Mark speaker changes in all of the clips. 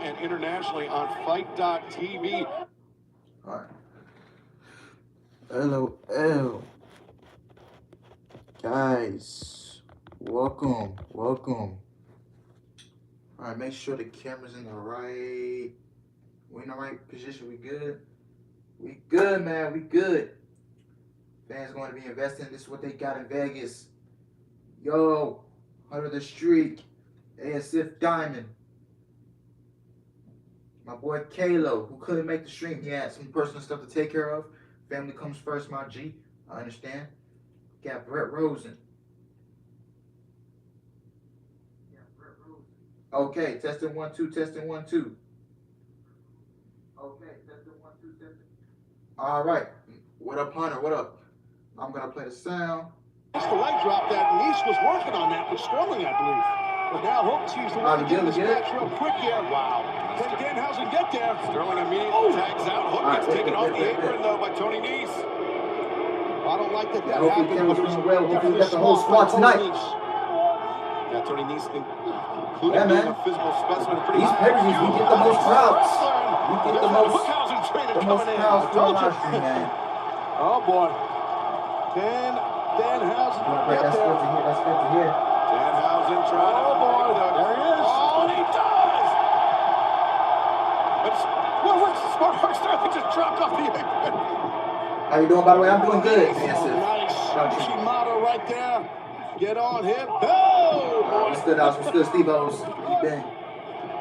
Speaker 1: and internationally on Fight.tv.
Speaker 2: All right. LOL. Guys, welcome. All right, make sure the camera's in the right. We in the right position. We good. We good, man. We good. Fans going to be investing. This is what they got in Vegas. Yo, Hunter the Streak, ASF Diamond. My boy Kalo, who couldn't make the stream. He had some personal stuff to take care of. Family comes first, my G. I understand. Got Brett Rosen. Okay, testing 1 2, testing 1 2. Okay, testing 1 2, testing. All right. What up, Hunter? What up? I'm gonna play the sound.
Speaker 1: It's the leg drop that Nice was working on that with Sterling, I believe. But now Hook seems to want to get this match real quick here. Wow. Can Danhausen get there? Sterling immediately tags out. Hook gets taken off the apron, though, by Tony Nice. I don't like that happened.
Speaker 2: Hopefully well. Hopefully we got the whole squad tonight.
Speaker 1: Yeah, Tony Nice, including being a physical specimen.
Speaker 2: These pay-per-views, we get the most crowds. We get the most crowds for our stream, man.
Speaker 1: Oh, boy. Danhausen.
Speaker 2: That's good to hear. That's good to hear.
Speaker 1: Danhausen trying to. Oh, boy. There he is. Oh, and he does. Smart Mark Sterling just dropped off the apron.
Speaker 2: How you doing, by the way? I'm doing good.
Speaker 1: Nice. Shimano right there. Get on him. Oh!
Speaker 2: What's good, Steve-O's?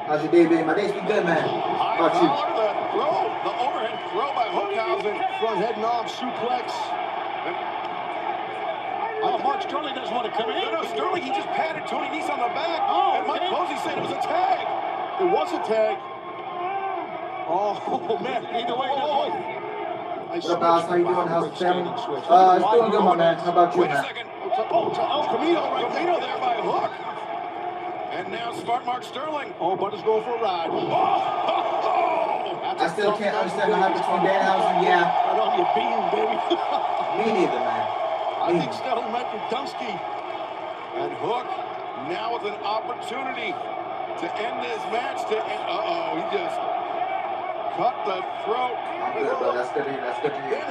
Speaker 2: How's your day been? My day's been good, man. How about you?
Speaker 1: The overhead throw by Hookhausen. Front head knob suplex. Mark Sterling doesn't want to come in. No, Sterling, he just patted Tony Nice on the back. And Mike Posey said it was a tag. It was a tag. Oh, man. Either way,
Speaker 2: What up, guys? How you doing? How's the family? It's doing good, my man. How about you, man?
Speaker 1: Camino there by Hook. And now smart Mark Sterling. Oh, Butter's going for a ride.
Speaker 2: I still can't understand the hype between Danhausen. Yeah.
Speaker 1: Right on your beam, baby.
Speaker 2: Me neither, man.
Speaker 1: I think Sterling might be Dunsky. And Hook now with an opportunity to end this match. He just cut the throat.
Speaker 2: Good, bro. That's good to hear. That's good to hear.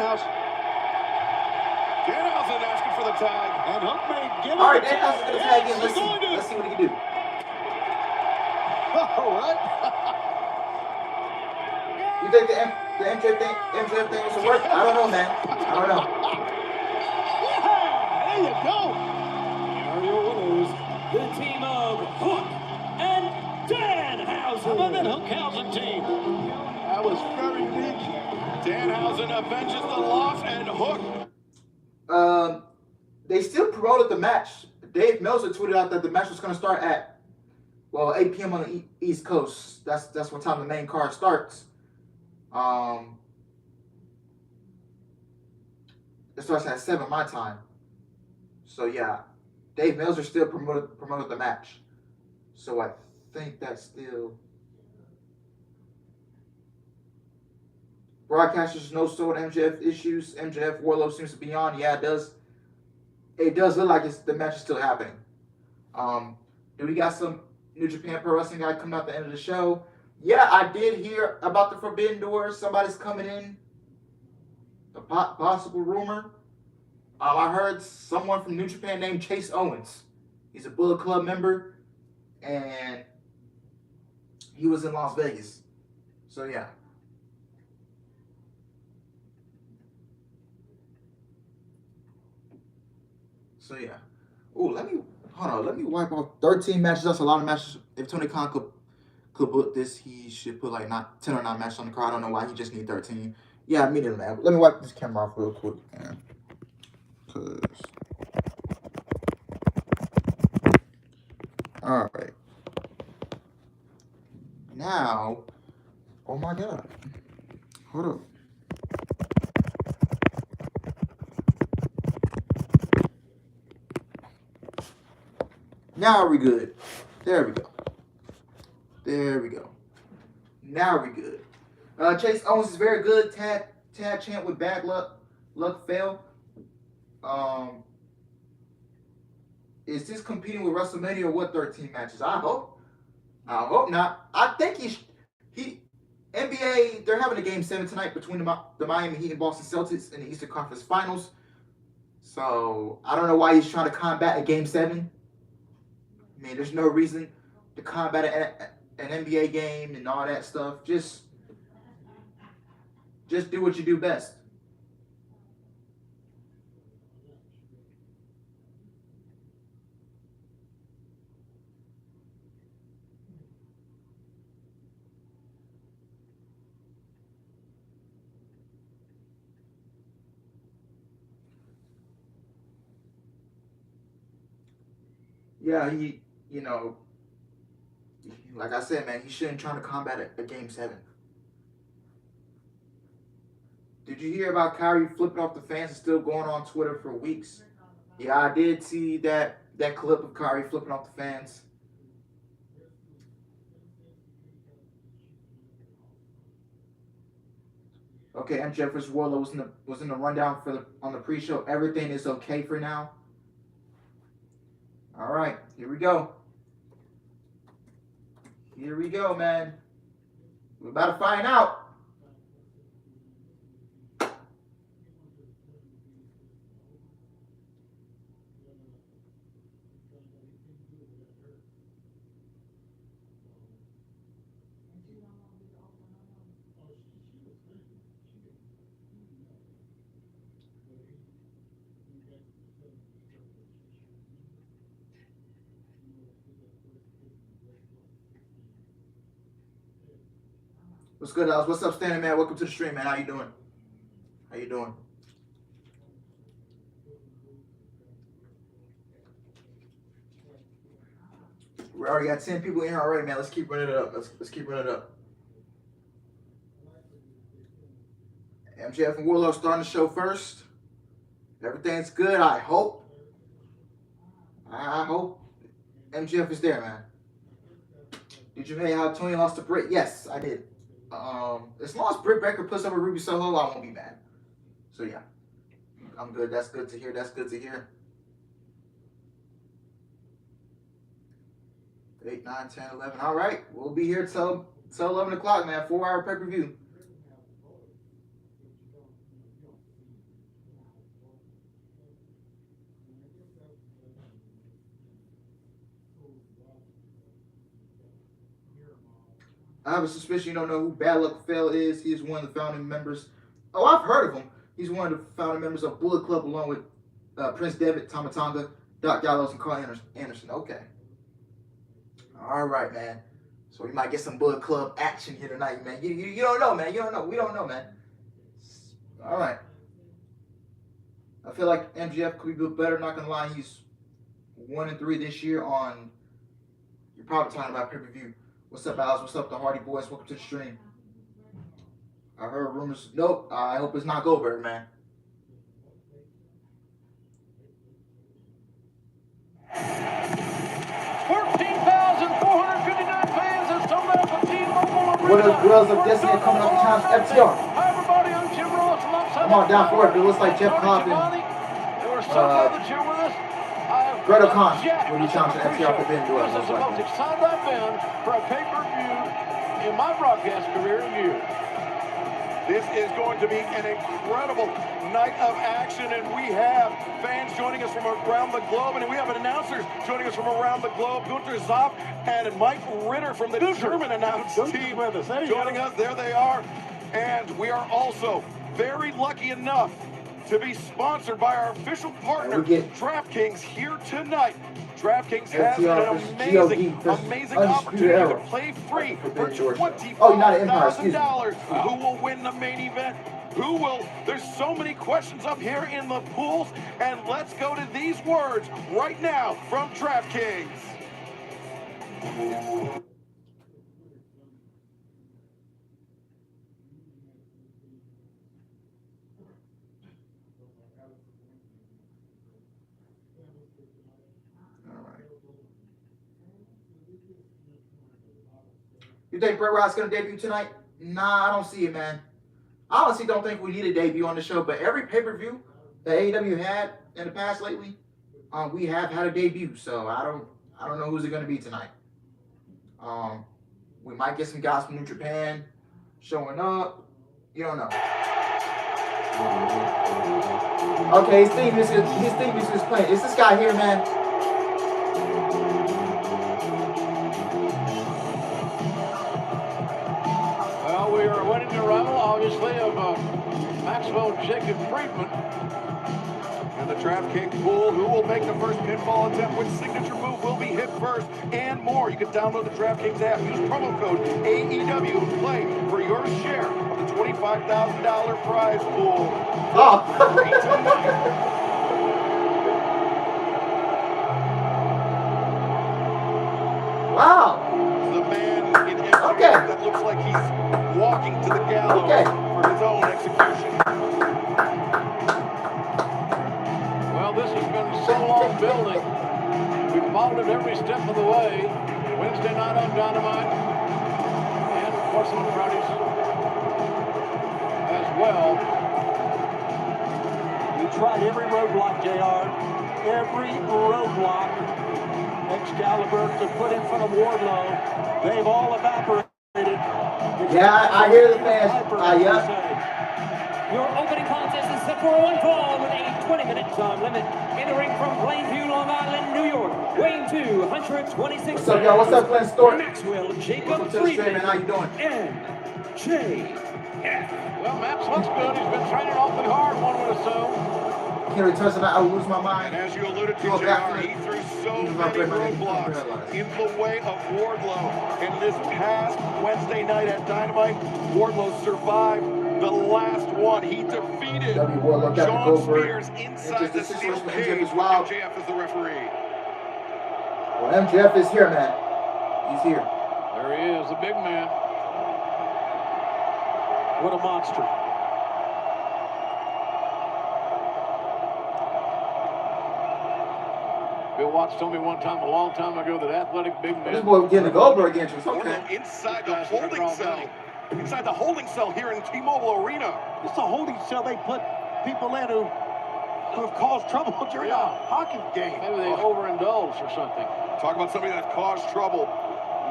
Speaker 1: Danhausen asking for the tag. And Hook may give it.
Speaker 2: All right, Danhausen's going to tag in. Let's see what he can do.
Speaker 1: All right.
Speaker 2: You think the MJF thing was to work? I don't know, man. I don't know.
Speaker 1: Yeah, there you go.
Speaker 3: Are your winners, the team of Hook and Danhausen. How about that Hookhausen team?
Speaker 1: That was very unique. Danhausen avenges the loss, and Hook.
Speaker 2: They still promoted the match. Dave Meltzer tweeted out that the match was going to start at 8 p.m. on the East Coast. That's what time the main card starts. It starts at 7 my time. So yeah, Dave Meltzer still promoted the match. So I think that's still. Broadcasters no sold MJF issues. MJF Warlow seems to be on. Yeah, it does. It does look like the match is still happening. Do we got some New Japan Pro Wrestling guy coming out the end of the show? Yeah, I did hear about the Forbidden Door. Somebody's coming in. A possible rumor. I heard someone from New Japan named Chase Owens. He's a Bullet Club member, and he was in Las Vegas. So yeah. So yeah. Oh, let me wipe off 13 matches. That's a lot of matches. If Tony Khan could put this, he should put like 10 or 9 matches on the card. I don't know why he just need 13. Yeah, me neither, man. Let me wipe this camera off real quick, man. All right. Now, oh my God. Hold up. Now we good. There we go. Now we good. Chase Owens is very good. Tag champ with bad luck. Luck fail. Is this competing with WrestleMania or what 13 matches? I hope not. I think NBA, they're having a Game 7 tonight between the Miami Heat and Boston Celtics in the Eastern Conference Finals. So, I don't know why he's trying to combat a Game 7. I mean, there's no reason to combat an NBA game and all that stuff. Just do what you do best. Yeah, you know, like I said, man, he shouldn't try to combat a Game 7. Did you hear about Kyrie flipping off the fans and still going on Twitter for weeks? Yeah, I did see that clip of Kyrie flipping off the fans. Okay, MJF vs. Wardlow was in the rundown on the pre-show. Everything is okay for now. All right, here we go. Here we go, man. We're about to find out. What's good, Alex? What's up, Standing Man? Welcome to the stream, man. How you doing? How you doing? We already got 10 people in here already, man. Let's keep running it up. Let's keep running it up. MJF and Wardlow starting the show first. Everything's good, I hope. I hope MJF is there, man. Did you hear how Tony lost to Britt? Yes, I did. As long as Britt Baker puts over Ruby Soho, I won't be mad. So yeah, I'm good. That's good to hear. That's good to hear. 8, 9, 10, 11. All right, we'll be here till 11 o'clock, man. 4-hour pay-per-view. I have a suspicion you don't know who Bad Luck Fale is. He is one of the founding members. Oh, I've heard of him. He's one of the founding members of Bullet Club along with Prince Devitt, Tama Tonga, Doc Gallows, and Carl Anderson. Okay. All right, man. So we might get some Bullet Club action here tonight, man. You don't know, man. You don't know. We don't know, man. All right. I feel like MJF could be better. Not gonna lie, he's 1-3 this year on. You're probably talking about pay-per-view. What's up, Alice? What's up, the Hardy Boys? Welcome to the stream. I heard rumors. Nope. I hope it's not Goldberg, man. What else of Destiny are coming up the challenge FTR? Come on, down for it. It looks like Jeff Cobb and Gretel Khan will be challenging FTR for being duel.
Speaker 4: This is the most excited I've been for a pay-per-view in my broadcast career in years.
Speaker 1: This is going to be an incredible night of action, and we have fans joining us from around the globe, and we have announcers joining us from around the globe. Gunter Zoff and Mike Ritter from the German announce team joining us. There they are. And we are also very lucky enough to be sponsored by our official partner, DraftKings, here tonight. DraftKings has an amazing opportunity to play free for $25,000. Who will win the main event? Who will? There's so many questions up here in the pools, and let's go to these words right now from DraftKings.
Speaker 2: You think Bret Hart's going to debut tonight? Nah, I don't see it, man. I honestly don't think we need a debut on the show, but every pay-per-view that AEW had in the past lately, we have had a debut, so I don't know who's it going to be tonight. We might get some guys from New Japan. showing up. You don't know. Okay, his theme music is playing. It's this guy here, man.
Speaker 4: Well, we are awaiting the arrival, obviously, of Maxwell Jacob Friedman.
Speaker 1: And the DraftKings pool, who will make the first pinfall attempt, which signature move will be hit first, and more. You can download the DraftKings app, use promo code AEW, and play for your share of the $25,000 prize pool.
Speaker 2: Oh. Wow.
Speaker 1: The man in MJF that looks like he's walking to the gallows for his own execution.
Speaker 4: Well, this has been so long building. We've followed it every step of the way. Wednesday night on Dynamite. And, of course, on Fridays as well.
Speaker 3: We tried every roadblock, JR. Every roadblock Excalibur to put in front of Wardlow. They've all evaporated.
Speaker 2: Yeah, I hear the fans. Yeah.
Speaker 5: Your opening contest is set for one fall with a 20-minute time limit. In the ring from Plainview, Long Island, New York, weighing 226
Speaker 2: What's up, y'all? What's up, Glenn Stewart?
Speaker 5: Maxwell Jacob
Speaker 2: Welcome to the stream, man. How you doing?
Speaker 5: MJF.
Speaker 4: Well, Max looks good. He's been training awfully hard, one would assume.
Speaker 2: Can't return tonight. I will lose my mind.
Speaker 1: And as you alluded to, JR, he threw so many roadblocks in the way of Wardlow. And this past Wednesday night at Dynamite, Wardlow survived the last one. He defeated Shawn Spears inside the steel cage with MJF as the referee.
Speaker 2: Well, MJF is here, man. He's here.
Speaker 4: There he is, the big man.
Speaker 3: What a monster.
Speaker 4: Bill Watts told me one time, a long time ago, that athletic big man.
Speaker 2: This boy getting the Goldberg entrance. Okay.
Speaker 1: Wardlow inside the holding cell. Inside the holding cell here in T-Mobile Arena.
Speaker 3: It's a holding cell they put people in who have caused trouble during a hockey game.
Speaker 4: Maybe they overindulged or something.
Speaker 1: Talk about somebody that caused trouble.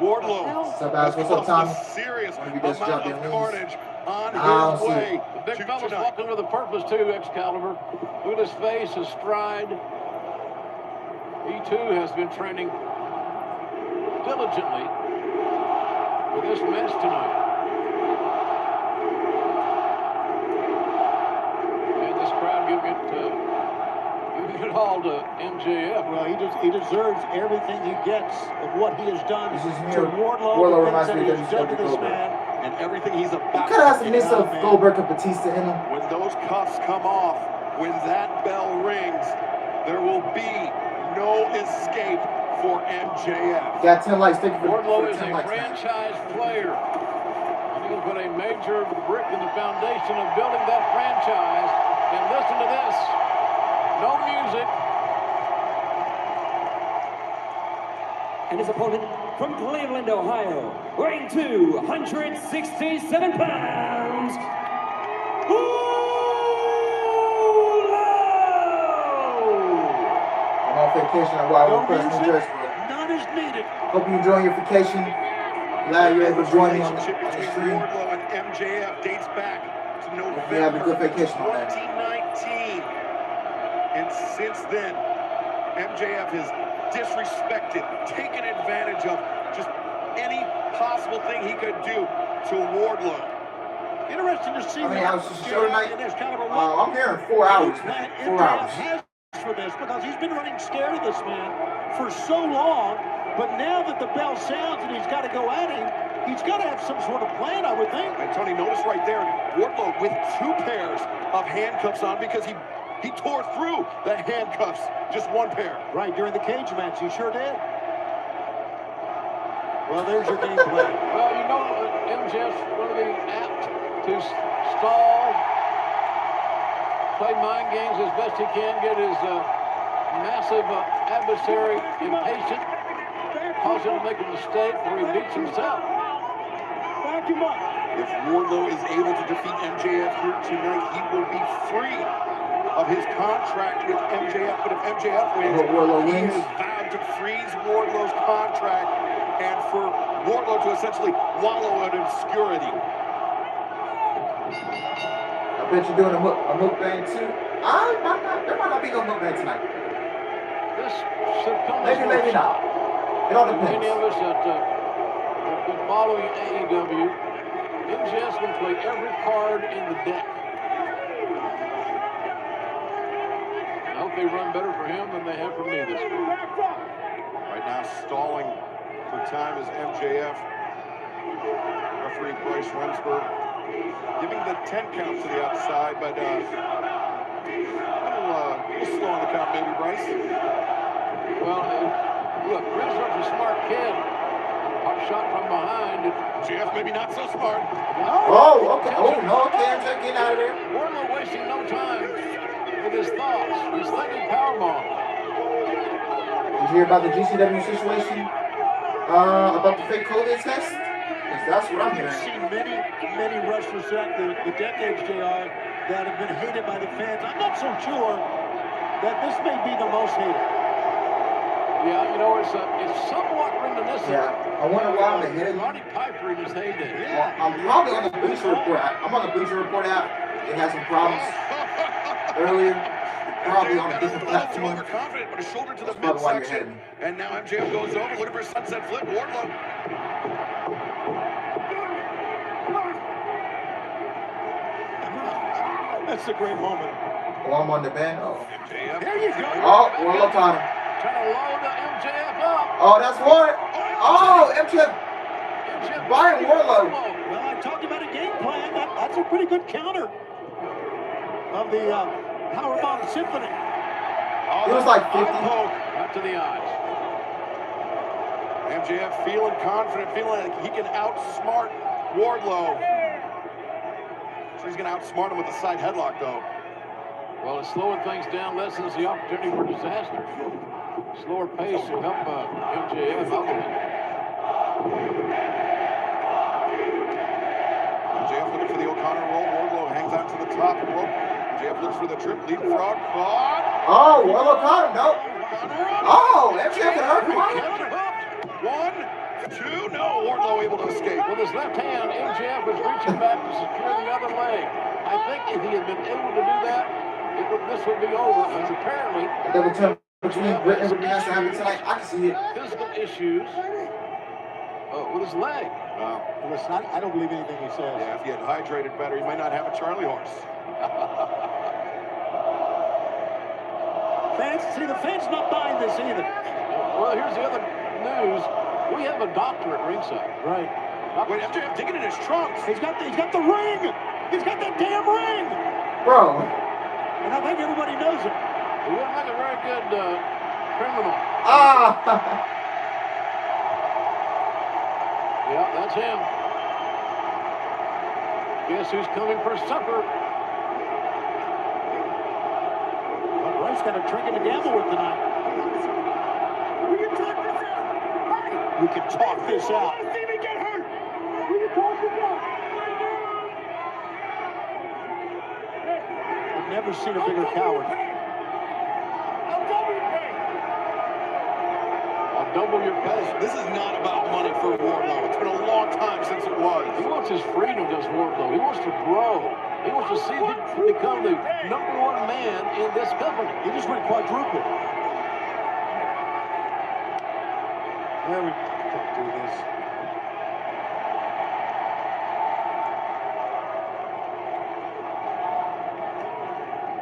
Speaker 1: Wardlow
Speaker 2: What's up, guys? What's up,
Speaker 1: caused
Speaker 2: Tommy?
Speaker 1: a serious
Speaker 2: Wanna be
Speaker 1: amount
Speaker 2: just jumping
Speaker 1: of
Speaker 2: in,
Speaker 1: carnage on
Speaker 2: I'll
Speaker 1: his
Speaker 2: see.
Speaker 1: way.
Speaker 4: The big fella's walking with a purpose, too, Excalibur. Look at his face, his stride. He, too, has been training diligently for this match tonight. And this crowd giving it all to MJF.
Speaker 3: Well, he deserves everything he gets of what he has done
Speaker 2: This is
Speaker 3: to
Speaker 2: me.
Speaker 3: Wardlow.
Speaker 2: Wardlow
Speaker 3: the
Speaker 2: reminds
Speaker 3: things
Speaker 2: me
Speaker 3: that
Speaker 2: of
Speaker 3: he has done to this
Speaker 2: Goldberg.
Speaker 3: man.
Speaker 1: And everything he's
Speaker 2: He
Speaker 1: about
Speaker 2: kind of has a
Speaker 1: to
Speaker 2: mix
Speaker 1: get
Speaker 2: of
Speaker 1: out, man.
Speaker 2: Goldberg and Batista in him.
Speaker 1: When those cuffs come off, when that bell rings, there will be no escape for MJF.
Speaker 2: Got 10 likes. Thank you for
Speaker 4: Wardlow is
Speaker 2: 10
Speaker 4: a
Speaker 2: likes. man.
Speaker 4: franchise player. And he put a major brick in the foundation of building that franchise. And listen to this. No music.
Speaker 5: And his opponent from Cleveland, Ohio, weighing 267 pounds.
Speaker 2: I'm on vacation at Wild
Speaker 3: No
Speaker 2: West New
Speaker 3: music,
Speaker 2: Jersey, bro.
Speaker 3: none is needed.
Speaker 2: Hope you're enjoying your vacation. Glad you're able to join me on the
Speaker 1: relationship between
Speaker 2: stream.
Speaker 1: Wardlow and MJF dates back to November
Speaker 2: you have a good vacation on that.
Speaker 1: 2019. And since then, MJF has disrespected, taken advantage of just any possible thing he could do to Wardlow.
Speaker 3: Interesting to see
Speaker 2: How many hours is the show tonight?
Speaker 3: in this caliber.
Speaker 2: I'm here in 4 hours, man. 4 hours.
Speaker 3: has for this because he's been running scared of this man for so long. But now that the bell sounds and he's got to go at him, he's got to have some sort of plan, I would think.
Speaker 1: And Tony, notice right there, Wardlow with 2 pairs of handcuffs on because he tore through the handcuffs, just 1 pair.
Speaker 3: Right, during the cage match, he sure did. Well, there's your game plan.
Speaker 4: Well, you know, MJF's going to be apt to stall, play mind games as best he can, get his massive adversary impatient, cause him to make a mistake where he beats himself.
Speaker 3: Back him up.
Speaker 1: If Wardlow is able to defeat MJF here tonight, he will be free of his contract with MJF. But if MJF wins, he is vowed to freeze Wardlow's contract and for Wardlow to essentially wallow in obscurity.
Speaker 2: bet you're doing a mukbang too. There might not be no mukbang tonight.
Speaker 4: This should come as
Speaker 2: Maybe, maybe not. It all depends.
Speaker 4: Many of us that have been following AEW, MJF's going to play every card in the deck. I hope they run better for him than they have for me this week.
Speaker 1: Right now, stalling for time is MJF. Referee Bryce Remsburg giving the 10 count to the outside, but a little slow on the count, maybe, Bryce.
Speaker 4: Well, look, Remsburg's a smart kid. Hot shot from behind.
Speaker 1: MJF maybe not so smart.
Speaker 2: Oh, okay. Oh, no, can't get out of there.
Speaker 4: Wardlow wasting no time with his thoughts. He's thinking powerbomb.
Speaker 2: Did you hear about the GCW situation? About the fake COVID test? Because that's what I'm
Speaker 3: I've
Speaker 2: hearing.
Speaker 3: seen many wrestlers throughout the decades, JR, that have been hated by the fans. I'm not so sure that this may be the most hated.
Speaker 4: Yeah, you know, it's somewhat reminiscent.
Speaker 2: Yeah, I wonder why I'm ahead of you.
Speaker 4: Roddy Piper in his heyday.
Speaker 2: Well, I'm probably on the Bleacher Report app. I'm on the Bleacher Report app. It had some problems earlier. Probably on a different platform.
Speaker 1: Overconfident, but a shoulder to the
Speaker 2: That's probably why you're
Speaker 1: midsection.
Speaker 2: ahead of me.
Speaker 1: And now MJF goes over, looking for a sunset flip. Wardlow.
Speaker 3: That's a great moment.
Speaker 2: Oh, I'm on the bend. Oh,
Speaker 1: MJF.
Speaker 3: There you go.
Speaker 2: Wardlow caught him.
Speaker 4: Trying to load the MJF up.
Speaker 2: Oh, that's what? Oh, MJF
Speaker 4: MJF
Speaker 2: buying Wardlow.
Speaker 3: Well, I talked about a game plan. That's a pretty good counter of the Powerbomb Symphony.
Speaker 2: It was like 50.
Speaker 4: Up to the eyes.
Speaker 1: MJF feeling confident, feeling like he can outsmart Wardlow. So he's going to outsmart him with a side headlock, though.
Speaker 4: Well, it's slowing things down, lessens the opportunity for disaster. Slower pace will help MJF out with it.
Speaker 1: MJF looking for the O'Connor roll. Wardlow hangs out to the top rope. MJF looks for the trip, leapfrog.
Speaker 2: Oh, Wardlow caught him. No. Oh, MJF can hurt him.
Speaker 1: One, two, no. Wardlow able to escape.
Speaker 4: With his left hand, MJF was reaching back to secure the other leg. I think if he had been able to do that, this would be over. But apparently,
Speaker 2: Double turn between Britain and has to happen tonight. I can see it.
Speaker 4: physical issues with his leg.
Speaker 3: Listen, I don't believe anything he says.
Speaker 1: Yeah, if he had hydrated better, he might not have a Charlie horse.
Speaker 3: The fans not buying this either.
Speaker 4: Well, here's the other news. We have a doctor at ringside.
Speaker 3: Right.
Speaker 1: Wait, MJF digging in his trunks.
Speaker 3: He's got the ring. He's got that damn ring.
Speaker 2: Bro.
Speaker 3: And I think everybody knows it.
Speaker 4: He wouldn't make a very good criminal. Yeah, that's him. Guess who's coming for supper?
Speaker 3: Bryce got a trinket to gamble with tonight. We can talk this out. I've never seen a bigger coward.
Speaker 4: I'll double your pay.
Speaker 1: This is not about money for Wardlow. It's been a long time since it was.
Speaker 4: He wants his freedom, does Wardlow. He wants to grow. He wants to see him become the #1 man in this company.
Speaker 3: He just went quadruple. There we don't do this.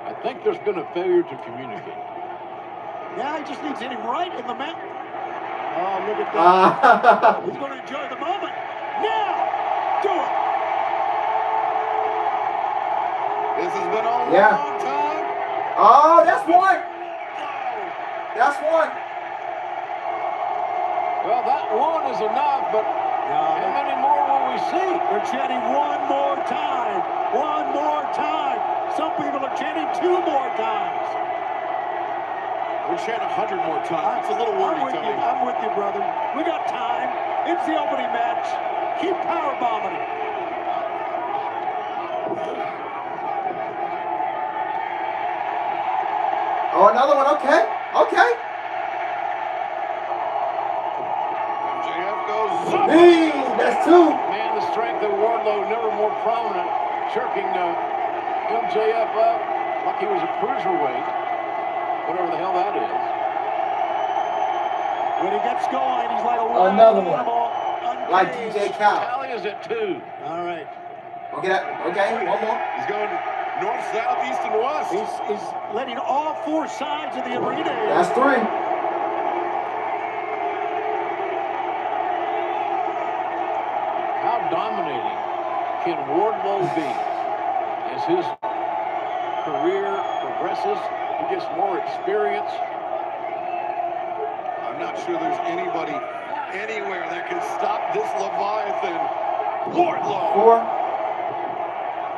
Speaker 4: I think there's been a failure to communicate.
Speaker 3: Yeah, he just needs to hit him right in the mouth. Oh, look at that. He's going to enjoy the moment. Now, do it.
Speaker 1: This has been a long time.
Speaker 2: Oh, that's one. That's one.
Speaker 4: Well, that one is enough, but how many more will we see?
Speaker 3: They're chanting one more time. One more time. Some people are chanting 2 more times.
Speaker 1: We're chanting 100 more times. It's a little wordy, Tony.
Speaker 3: I'm with you, brother. We got time. It's the opening match. Keep power bombing it.
Speaker 2: Oh, another one. Okay. Okay.
Speaker 1: MJF goes up.
Speaker 2: Hey, that's 2.
Speaker 4: Man, the strength of Wardlow never more prominent, shirking MJF up like he was a cruiserweight, whatever the hell that is.
Speaker 3: When he gets going, he's like a wild
Speaker 2: Another one.
Speaker 3: animal,
Speaker 2: Like
Speaker 3: uncaged.
Speaker 2: DJ Cal.
Speaker 4: Tally is at 2.
Speaker 3: All right.
Speaker 2: Okay, one more.
Speaker 1: He's going north, south, east, and west.
Speaker 3: He's letting all 4 sides of the arena in.
Speaker 2: That's 3.
Speaker 4: How dominating can Wardlow be as his career progresses? He gets more experience.
Speaker 1: I'm not sure there's anybody anywhere that can stop this Leviathan. Wardlow.
Speaker 2: 4.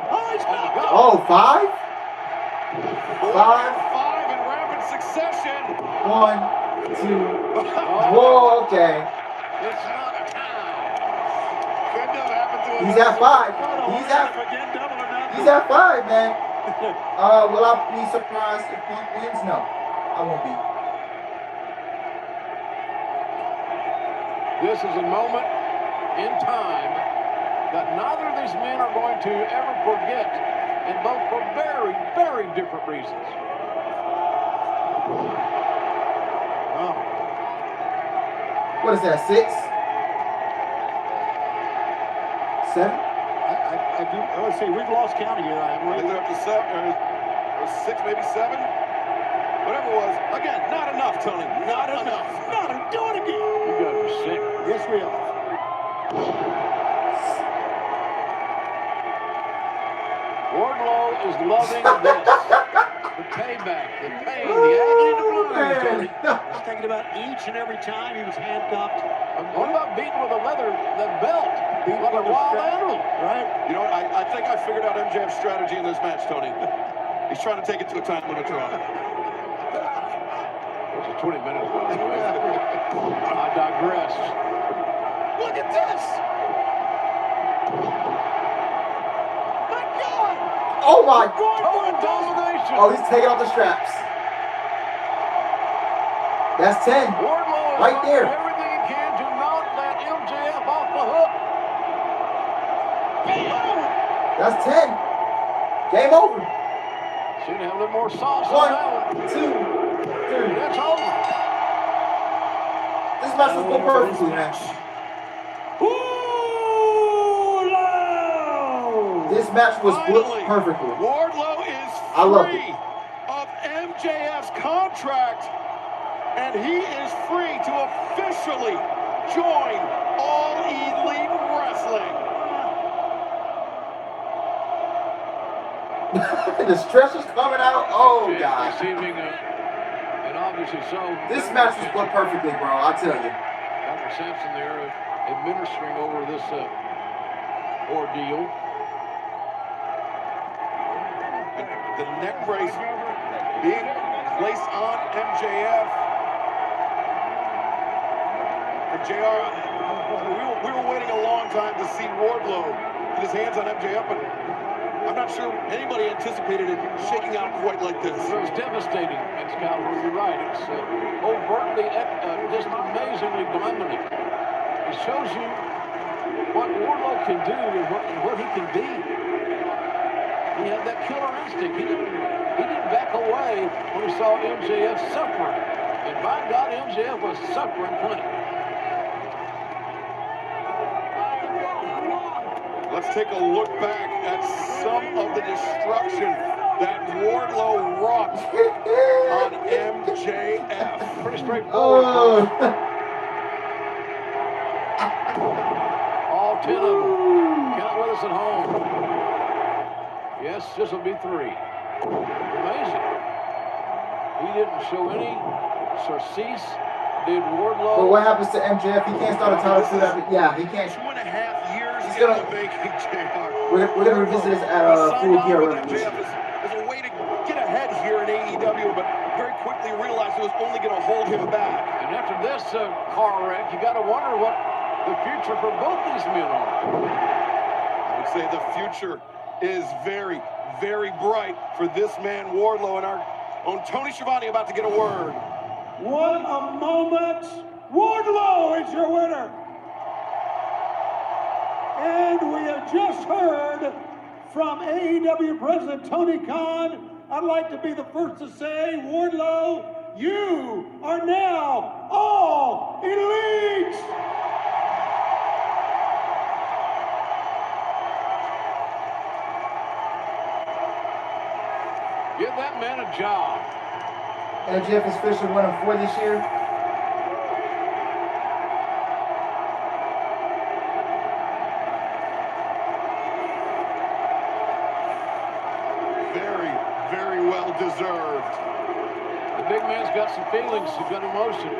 Speaker 3: Oh, he's knocked out.
Speaker 2: Oh, 5? 5.
Speaker 1: 5 in rapid succession.
Speaker 2: 1, 2. Whoa, okay.
Speaker 4: It's not a time.
Speaker 1: Couldn't have happened to him.
Speaker 2: He's at 5.
Speaker 3: He's again, double or nothing.
Speaker 2: He's at 5, man. Will I be surprised if Punk wins? No, I won't be.
Speaker 4: This is a moment in time that neither of these men are going to ever forget, and both for very, very different reasons.
Speaker 3: Oh.
Speaker 2: What is that, 6? 7?
Speaker 3: Let's see, we've lost count here.
Speaker 1: Is it up to 7 or 6, maybe 7? Whatever it was. Again, not enough, Tony. Not enough.
Speaker 3: Not enough. Do it again.
Speaker 4: You guys are sick.
Speaker 3: Yes, we are.
Speaker 4: Wardlow is loving this. The payback, the pain, the agony, the blues, Tony.
Speaker 3: He's thinking about each and every time he was handcuffed.
Speaker 4: What about beating with a the belt?
Speaker 3: Beating
Speaker 4: Like a
Speaker 3: with a
Speaker 4: wild
Speaker 3: strap.
Speaker 4: animal.
Speaker 3: Right?
Speaker 1: You know what? I think I figured out MJF's strategy in this match, Tony. He's trying to take it to a time limit draw.
Speaker 4: Which is 20 minutes, by the way. I digress.
Speaker 1: Look at this! My God!
Speaker 2: Oh my!
Speaker 4: Total domination.
Speaker 2: Oh, he's taking off the straps. That's 10.
Speaker 4: Wardlow is
Speaker 2: Right there.
Speaker 4: doing everything he can to not let MJF off the hook.
Speaker 2: That's 10. Game over.
Speaker 4: Should have a little more sauce on
Speaker 2: 1,
Speaker 4: that one.
Speaker 2: 2, 3.
Speaker 4: That's over.
Speaker 2: This match was go perfectly, man. This match was booked
Speaker 1: Finally,
Speaker 2: perfectly.
Speaker 1: Wardlow is
Speaker 2: I loved
Speaker 1: free of MJF's contract, and he is free to officially join All Elite Wrestling.
Speaker 2: The stretch is coming out. Oh, God.
Speaker 4: Receiving and obviously so.
Speaker 2: This match was booked perfectly, bro. I tell you.
Speaker 4: Dr. Sampson there administering over this ordeal.
Speaker 1: The neck brace being placed on MJF. For JR, we were waiting a long time to see Wardlow get his hands on MJF, but I'm not sure anybody anticipated it shaking out quite like this.
Speaker 4: It was devastating, Excalibur. You're right. It's overtly, just amazingly dominant. It shows you what Wardlow can do and what he can be. He had that killer instinct. He didn't back away when he saw MJF suffering. And by God, MJF was suffering plenty.
Speaker 1: Let's take a look back at some of the destruction that Wardlow wrought on MJF.
Speaker 4: Pretty straightforward. All 10 of them. Count with us at home. Yes, this will be 3. Amazing. He didn't show any surcease. Did Wardlow?
Speaker 2: But what happens to MJF? He can't start a title feud after. Yeah, he can't.
Speaker 1: 2.5 years
Speaker 2: He's
Speaker 1: in
Speaker 2: gonna-
Speaker 1: the making, JR.
Speaker 2: We're gonna revisit this at Full Gear Revolution.
Speaker 1: As a way to get ahead here in AEW, but very quickly realized it was only going to hold him back.
Speaker 4: And after this car wreck, you got to wonder what the future for both these men are.
Speaker 1: I would say the future is very, very bright for this man Wardlow, and our own Tony Schiavone about to get a word.
Speaker 3: What a moment. Wardlow is your winner. And we have just heard from AEW President Tony Khan, I'd like to be the first to say, Wardlow, you are now all elite!
Speaker 4: Give that man a job.
Speaker 2: MJF is officially 1-4 this year.
Speaker 1: Very, very well deserved.
Speaker 4: The big man's got some feelings. He's got emotion.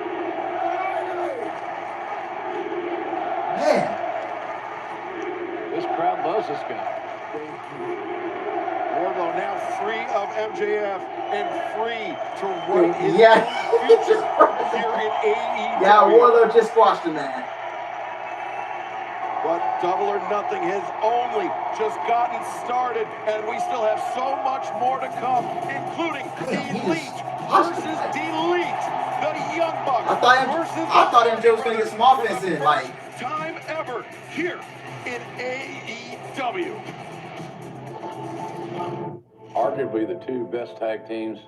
Speaker 2: Man.
Speaker 4: This crowd loves this guy.
Speaker 1: Wardlow now free of MJF and free to write his
Speaker 2: Yeah.
Speaker 1: own future here in AEW.
Speaker 2: Yeah, Wardlow just squashed him, man.
Speaker 1: But Double or Nothing has only just gotten started, and we still have so much more to come, including Elite versus Delete, the Young Bucks versus
Speaker 2: I thought MJ was gonna get some offense in, like.
Speaker 1: time ever here in AEW.
Speaker 4: Arguably the two best tag teams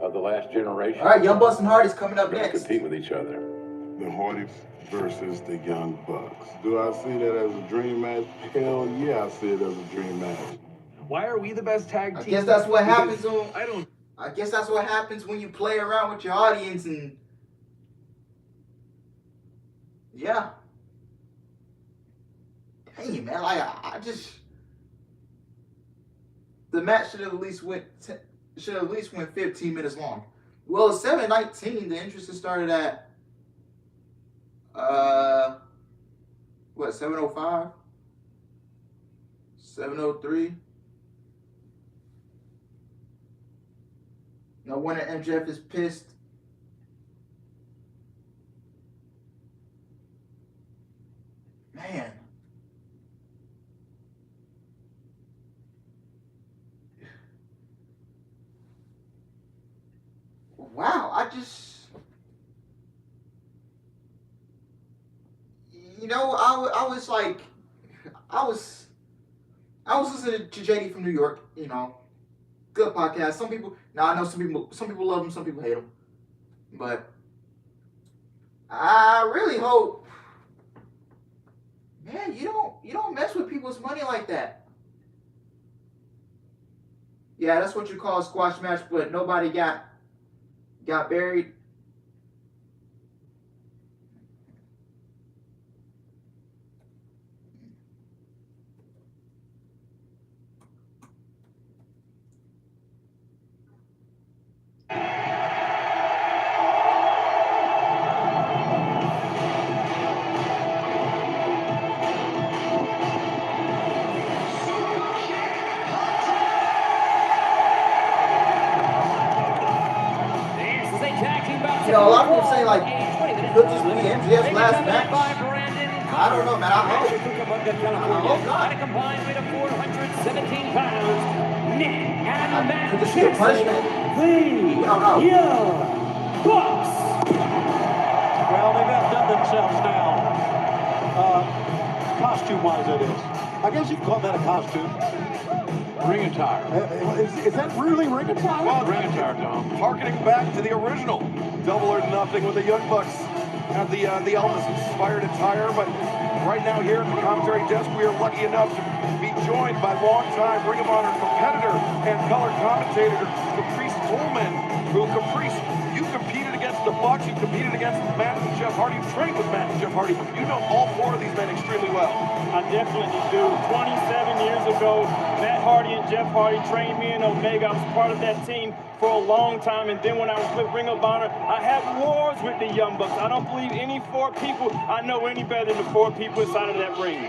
Speaker 4: of the last generation.
Speaker 2: All right, Young Bucks and Hardys coming up
Speaker 4: Gonna
Speaker 2: next.
Speaker 4: compete with each other.
Speaker 6: The Hardys versus the Young Bucks. Do I see that as a dream match? Hell yeah, I see it as a dream match.
Speaker 7: Why are we the best tag team?
Speaker 2: I guess that's what happens
Speaker 7: Because
Speaker 2: when I guess that's what happens when you play around with your audience and yeah. Dang, man, like I just the match should have at least went 15 minutes long. Well, it's 7:19. The interest started at 7:05, 7:03. No wonder MJF is pissed. Man. Wow, I was listening to JD from New York, you know, good podcast. Some people love him, some people hate him, but I really hope, man, you don't mess with people's money like that. Yeah, that's what you call a squash match, but nobody got buried. You know, a lot of people say, like, could this be MJF's last match? I don't know, man. I hope.
Speaker 5: At a combined weight of 417 pounds, Nick and Matt
Speaker 2: Could this be a punishment?
Speaker 5: the Young Bucks.
Speaker 3: Well, they've outdone themselves now. Costume-wise, it is. I guess you can call that a costume.
Speaker 4: Ring attire.
Speaker 3: Is that really ring attire?
Speaker 1: Well,
Speaker 4: Ring attire, Tom.
Speaker 1: harkening back to the original Double or Nothing with the Young Bucks. Have the Elvis-inspired attire, but right now here at the commentary desk, we are lucky enough to be joined by longtime Ring of Honor competitor and color commentator Caprice Pullman, who Caprice, you competed against the Bucks, you competed against Matt and Jeff Hardy, you trained with Matt and Jeff Hardy. You know all four of these men extremely well.
Speaker 8: I definitely do. 27 years ago, Matt Hardy and Jeff Hardy trained me in Omega. I was part of that team for a long time, and then when I was with Ring of Honor, I had wars with the Young Bucks. I don't believe any four people I know any better than the four people inside of that ring.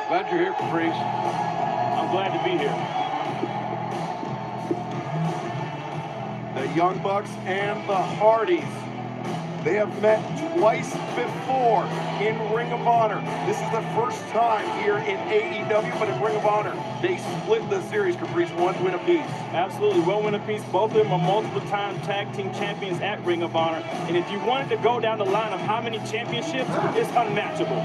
Speaker 4: Glad you're here, Caprice.
Speaker 8: I'm glad to be here.
Speaker 1: The Young Bucks and the Hardys. They have met twice before in Ring of Honor. This is the first time here in AEW, but in Ring of Honor, they split the series, Caprice, 1 win apiece.
Speaker 8: Absolutely, one win apiece. Both of them are multiple-time tag team champions at Ring of Honor. And if you wanted to go down the line of how many championships, it's unmatchable.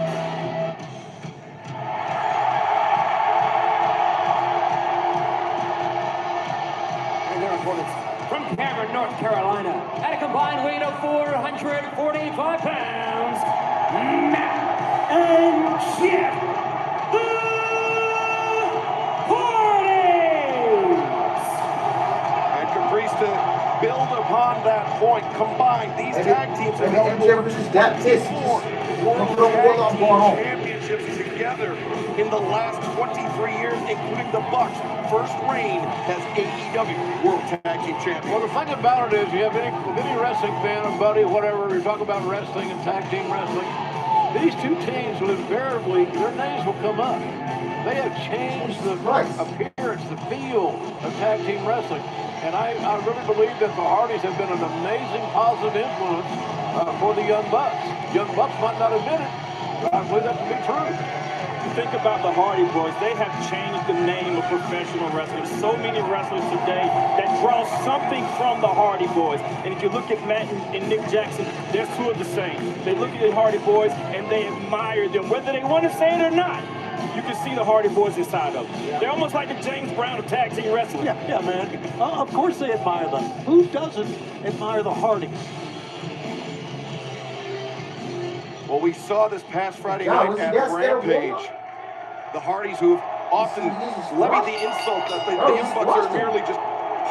Speaker 5: opponents from Cameron, North Carolina, at a combined weight of 445 pounds, Matt and Jeff
Speaker 4: And Caprice to build upon that point. Combined, these tag teams have held over 24 World Tag Team Championships together in the last 23 years, including the Bucks' first reign as AEW World Tag Team Champions. Well, the thing about it is, you have any wrestling fan or buddy, whatever, you talk about wrestling and tag team wrestling, these two teams will invariably, their names will come up. They have changed the appearance, the feel of tag team wrestling. And I really believe that the Hardys have been an amazing positive influence for the Young Bucks. Young Bucks might not admit it, but I believe that to be true.
Speaker 8: Think about the Hardy Boys. They have changed the name of professional wrestling. So many wrestlers today that draw something from the Hardy Boys. And if you look at Matt and Nick Jackson, they're two of the same. They look at the Hardy Boys and they admire them, whether they want to say it or not. You can see the Hardy Boys inside of them. They're almost like the James Brown of tag team wrestling.
Speaker 3: Yeah, man. Of course they admire them. Who doesn't admire the Hardys?
Speaker 1: Well, we saw this past Friday night at Rampage. The Hardys, who have often levied the insult that the Young Bucks are merely just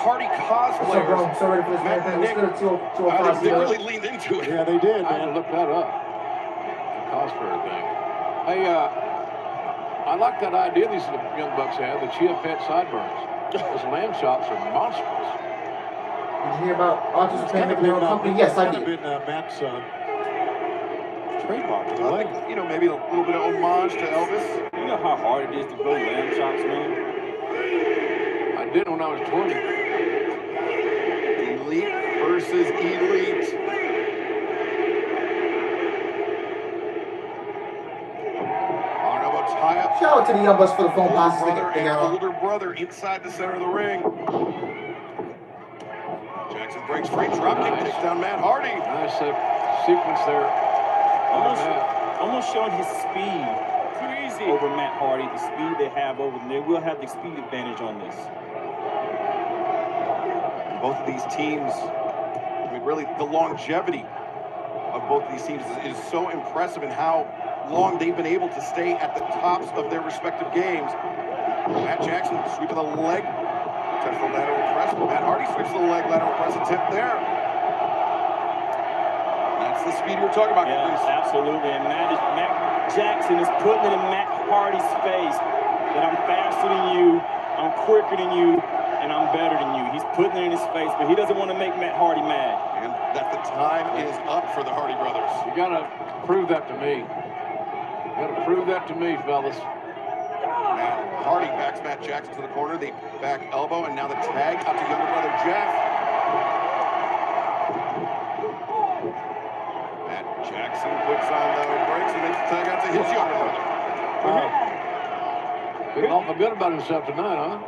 Speaker 1: Hardy cosplayers. Matt and Nick, they really leaned into it.
Speaker 3: Yeah, they did,
Speaker 4: I had to
Speaker 3: man.
Speaker 4: look that up. The cosplayer thing. Hey, I like that idea these Young Bucks have, the Chia Pet sideburns. Those lamb chops are monstrous.
Speaker 2: Did you hear about Arthur's Payment Company? Yes, I did.
Speaker 3: Matt's trademark.
Speaker 1: I like, maybe a little bit of homage to Elvis.
Speaker 8: You know how hard it is to grow lamb chops, man?
Speaker 4: I did when I was 20.
Speaker 1: Elite versus elite. Tie-up.
Speaker 2: Shout out to the Young Bucks for the phone passes.
Speaker 1: Brother and older brother inside the center of the ring. Jackson breaks free, dropkick, takes down Matt Hardy.
Speaker 4: Nice sequence there.
Speaker 8: Almost showing his speed over Matt Hardy, the speed they have over them. They will have the speed advantage on this.
Speaker 1: And both of these teams, I mean, really, the longevity of both of these teams is so impressive in how long they've been able to stay at the tops of their respective games. Matt Jackson sweeping the leg. Touch the lateral press. Matt Hardy sweeps the leg, lateral press attempt there. That's the speed you were talking about.
Speaker 8: Yeah, absolutely. And Matt Jackson is putting it in Matt Hardy's face that I'm faster than you, I'm quicker than you, and I'm better than you. He's putting it in his face, but he doesn't want to make Matt Hardy mad.
Speaker 1: And that the time is up for the Hardy brothers.
Speaker 4: You gotta prove that to me. You gotta prove that to me, fellas.
Speaker 1: Matt Hardy backs Matt Jackson to the corner, the back elbow, and now the tag out to younger brother Jeff. Matt Jackson puts on the brakes and makes the tag out to his younger brother.
Speaker 4: Feeling awful good about himself tonight, huh?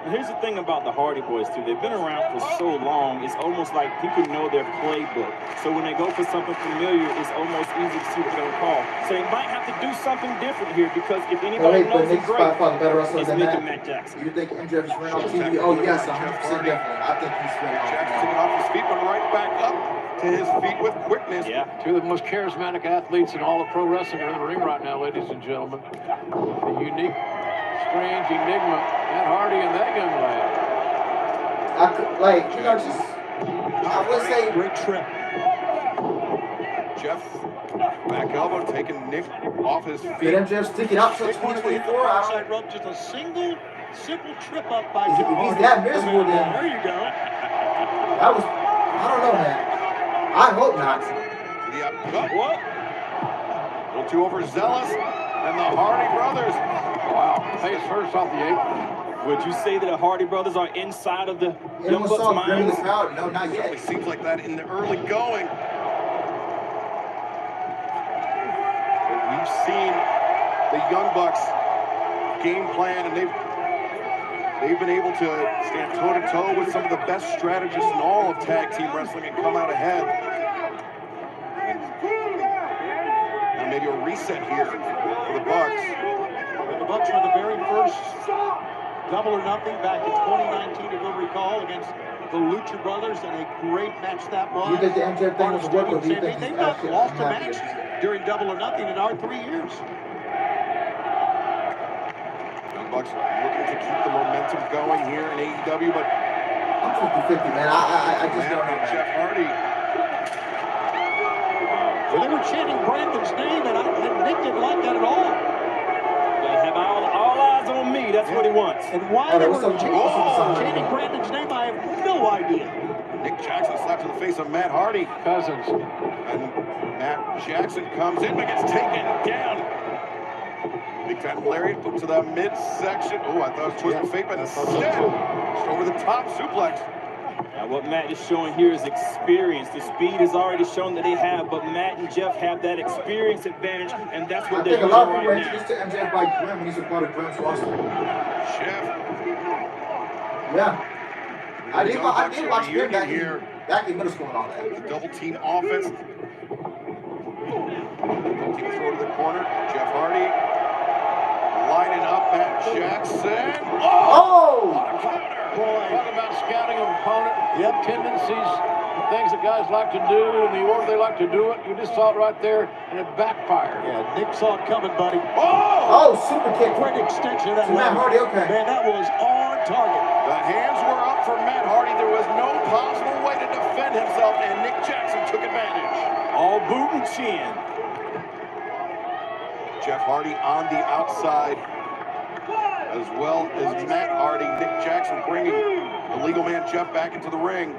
Speaker 8: And here's the thing about the Hardy Boys, too. They've been around for so long, it's almost like people know their playbook. So when they go for something familiar, it's almost easy to see what they're going to call. So they might have to do something different here, because if anybody knows it's great, it's Matt Jackson.
Speaker 2: You think MJF is running on TV? Oh, yes, 100% definitely. I think he's running on
Speaker 1: Jackson taking off his feet, but right back up to his feet with quickness.
Speaker 8: Yeah.
Speaker 4: Two of the most charismatic athletes in all of pro wrestling are in the ring right now, ladies and gentlemen. The unique, strange enigma, Matt Hardy and that young lad.
Speaker 2: I would say
Speaker 3: Great trip.
Speaker 1: Jeff, back elbow, taking Nick off his feet.
Speaker 2: did MJF stick it out till 2024?
Speaker 3: Outside rope, just a simple trip up by
Speaker 2: If
Speaker 3: Jeff
Speaker 2: he's
Speaker 3: Hardy.
Speaker 2: that miserable, then
Speaker 3: There you go.
Speaker 2: I don't know, man. I hope not.
Speaker 1: What? A little too overzealous, and the Hardy brothers.
Speaker 4: Wow, face first off the apron.
Speaker 8: Would you say that the Hardy brothers are inside of the Young
Speaker 2: Anyone
Speaker 8: Bucks'
Speaker 2: saw
Speaker 8: mind?
Speaker 2: Grimace out? No, not
Speaker 1: Certainly
Speaker 2: yet.
Speaker 1: seems like that in the early going. But we've seen the Young Bucks game plan, and they've been able to stand toe-to-toe with some of the best strategists in all of tag team wrestling and come out ahead. And maybe a reset here for the Bucks.
Speaker 3: The Bucks were the very first Double or Nothing back in 2019, if you'll recall, against the Lucha Brothers, and a great match that was.
Speaker 2: Do you think the MJF thing was worth it, or do you think
Speaker 3: They've
Speaker 2: he's
Speaker 3: not
Speaker 2: actually
Speaker 3: lost a
Speaker 2: unhappy?
Speaker 3: match during Double or Nothing in our 3 years.
Speaker 1: Young Bucks looking to keep the momentum going here in AEW, but
Speaker 2: I'm 50-50, man. I just don't know,
Speaker 1: Jeff
Speaker 2: man.
Speaker 1: Hardy.
Speaker 3: Well, they were chanting Brandon's name, and Nick didn't like that at all.
Speaker 8: They have all eyes on me. That's what he wants.
Speaker 3: And why they were chanting Brandon's name, I have no idea.
Speaker 1: Nick Jackson slapped to the face of Matt Hardy.
Speaker 4: Cousins.
Speaker 1: And Matt Jackson comes in but gets taken down. Big time lariat up to the midsection. Oh, I thought it was Twisted Fate, but instead, just over the top suplex.
Speaker 8: Now, what Matt is showing here is experience. The speed has already shown that they have, but Matt and Jeff have that experience advantage, and that's what they're
Speaker 2: I think a
Speaker 8: doing
Speaker 2: lot of
Speaker 8: right
Speaker 2: people were
Speaker 8: now.
Speaker 2: introduced to MJF by Grim when he's a part of Grim's roster.
Speaker 1: Jeff.
Speaker 2: Yeah. I did watch Grim
Speaker 1: here.
Speaker 2: back in middle school and all that.
Speaker 1: The double team offense. Double team throw to the corner. Jeff Hardy lining up Matt Jackson.
Speaker 2: Oh!
Speaker 1: What a counter!
Speaker 4: Boy, talk about scouting of opponent.
Speaker 3: Yep.
Speaker 4: Tendencies, the things that guys like to do, and the order they like to do it. You just saw it right there, and it backfired.
Speaker 3: Yeah, Nick saw it coming, buddy.
Speaker 2: Oh, super kick.
Speaker 3: Great extension of that
Speaker 2: To Matt
Speaker 3: leg.
Speaker 2: Hardy, okay.
Speaker 3: Man, that was on target.
Speaker 1: The hands were up for Matt Hardy. There was no possible way to defend himself, and Nick Jackson took advantage.
Speaker 8: All boot and chin.
Speaker 1: Jeff Hardy on the outside, as well as Matt Hardy. Nick Jackson bringing the legal man Jeff back into the ring.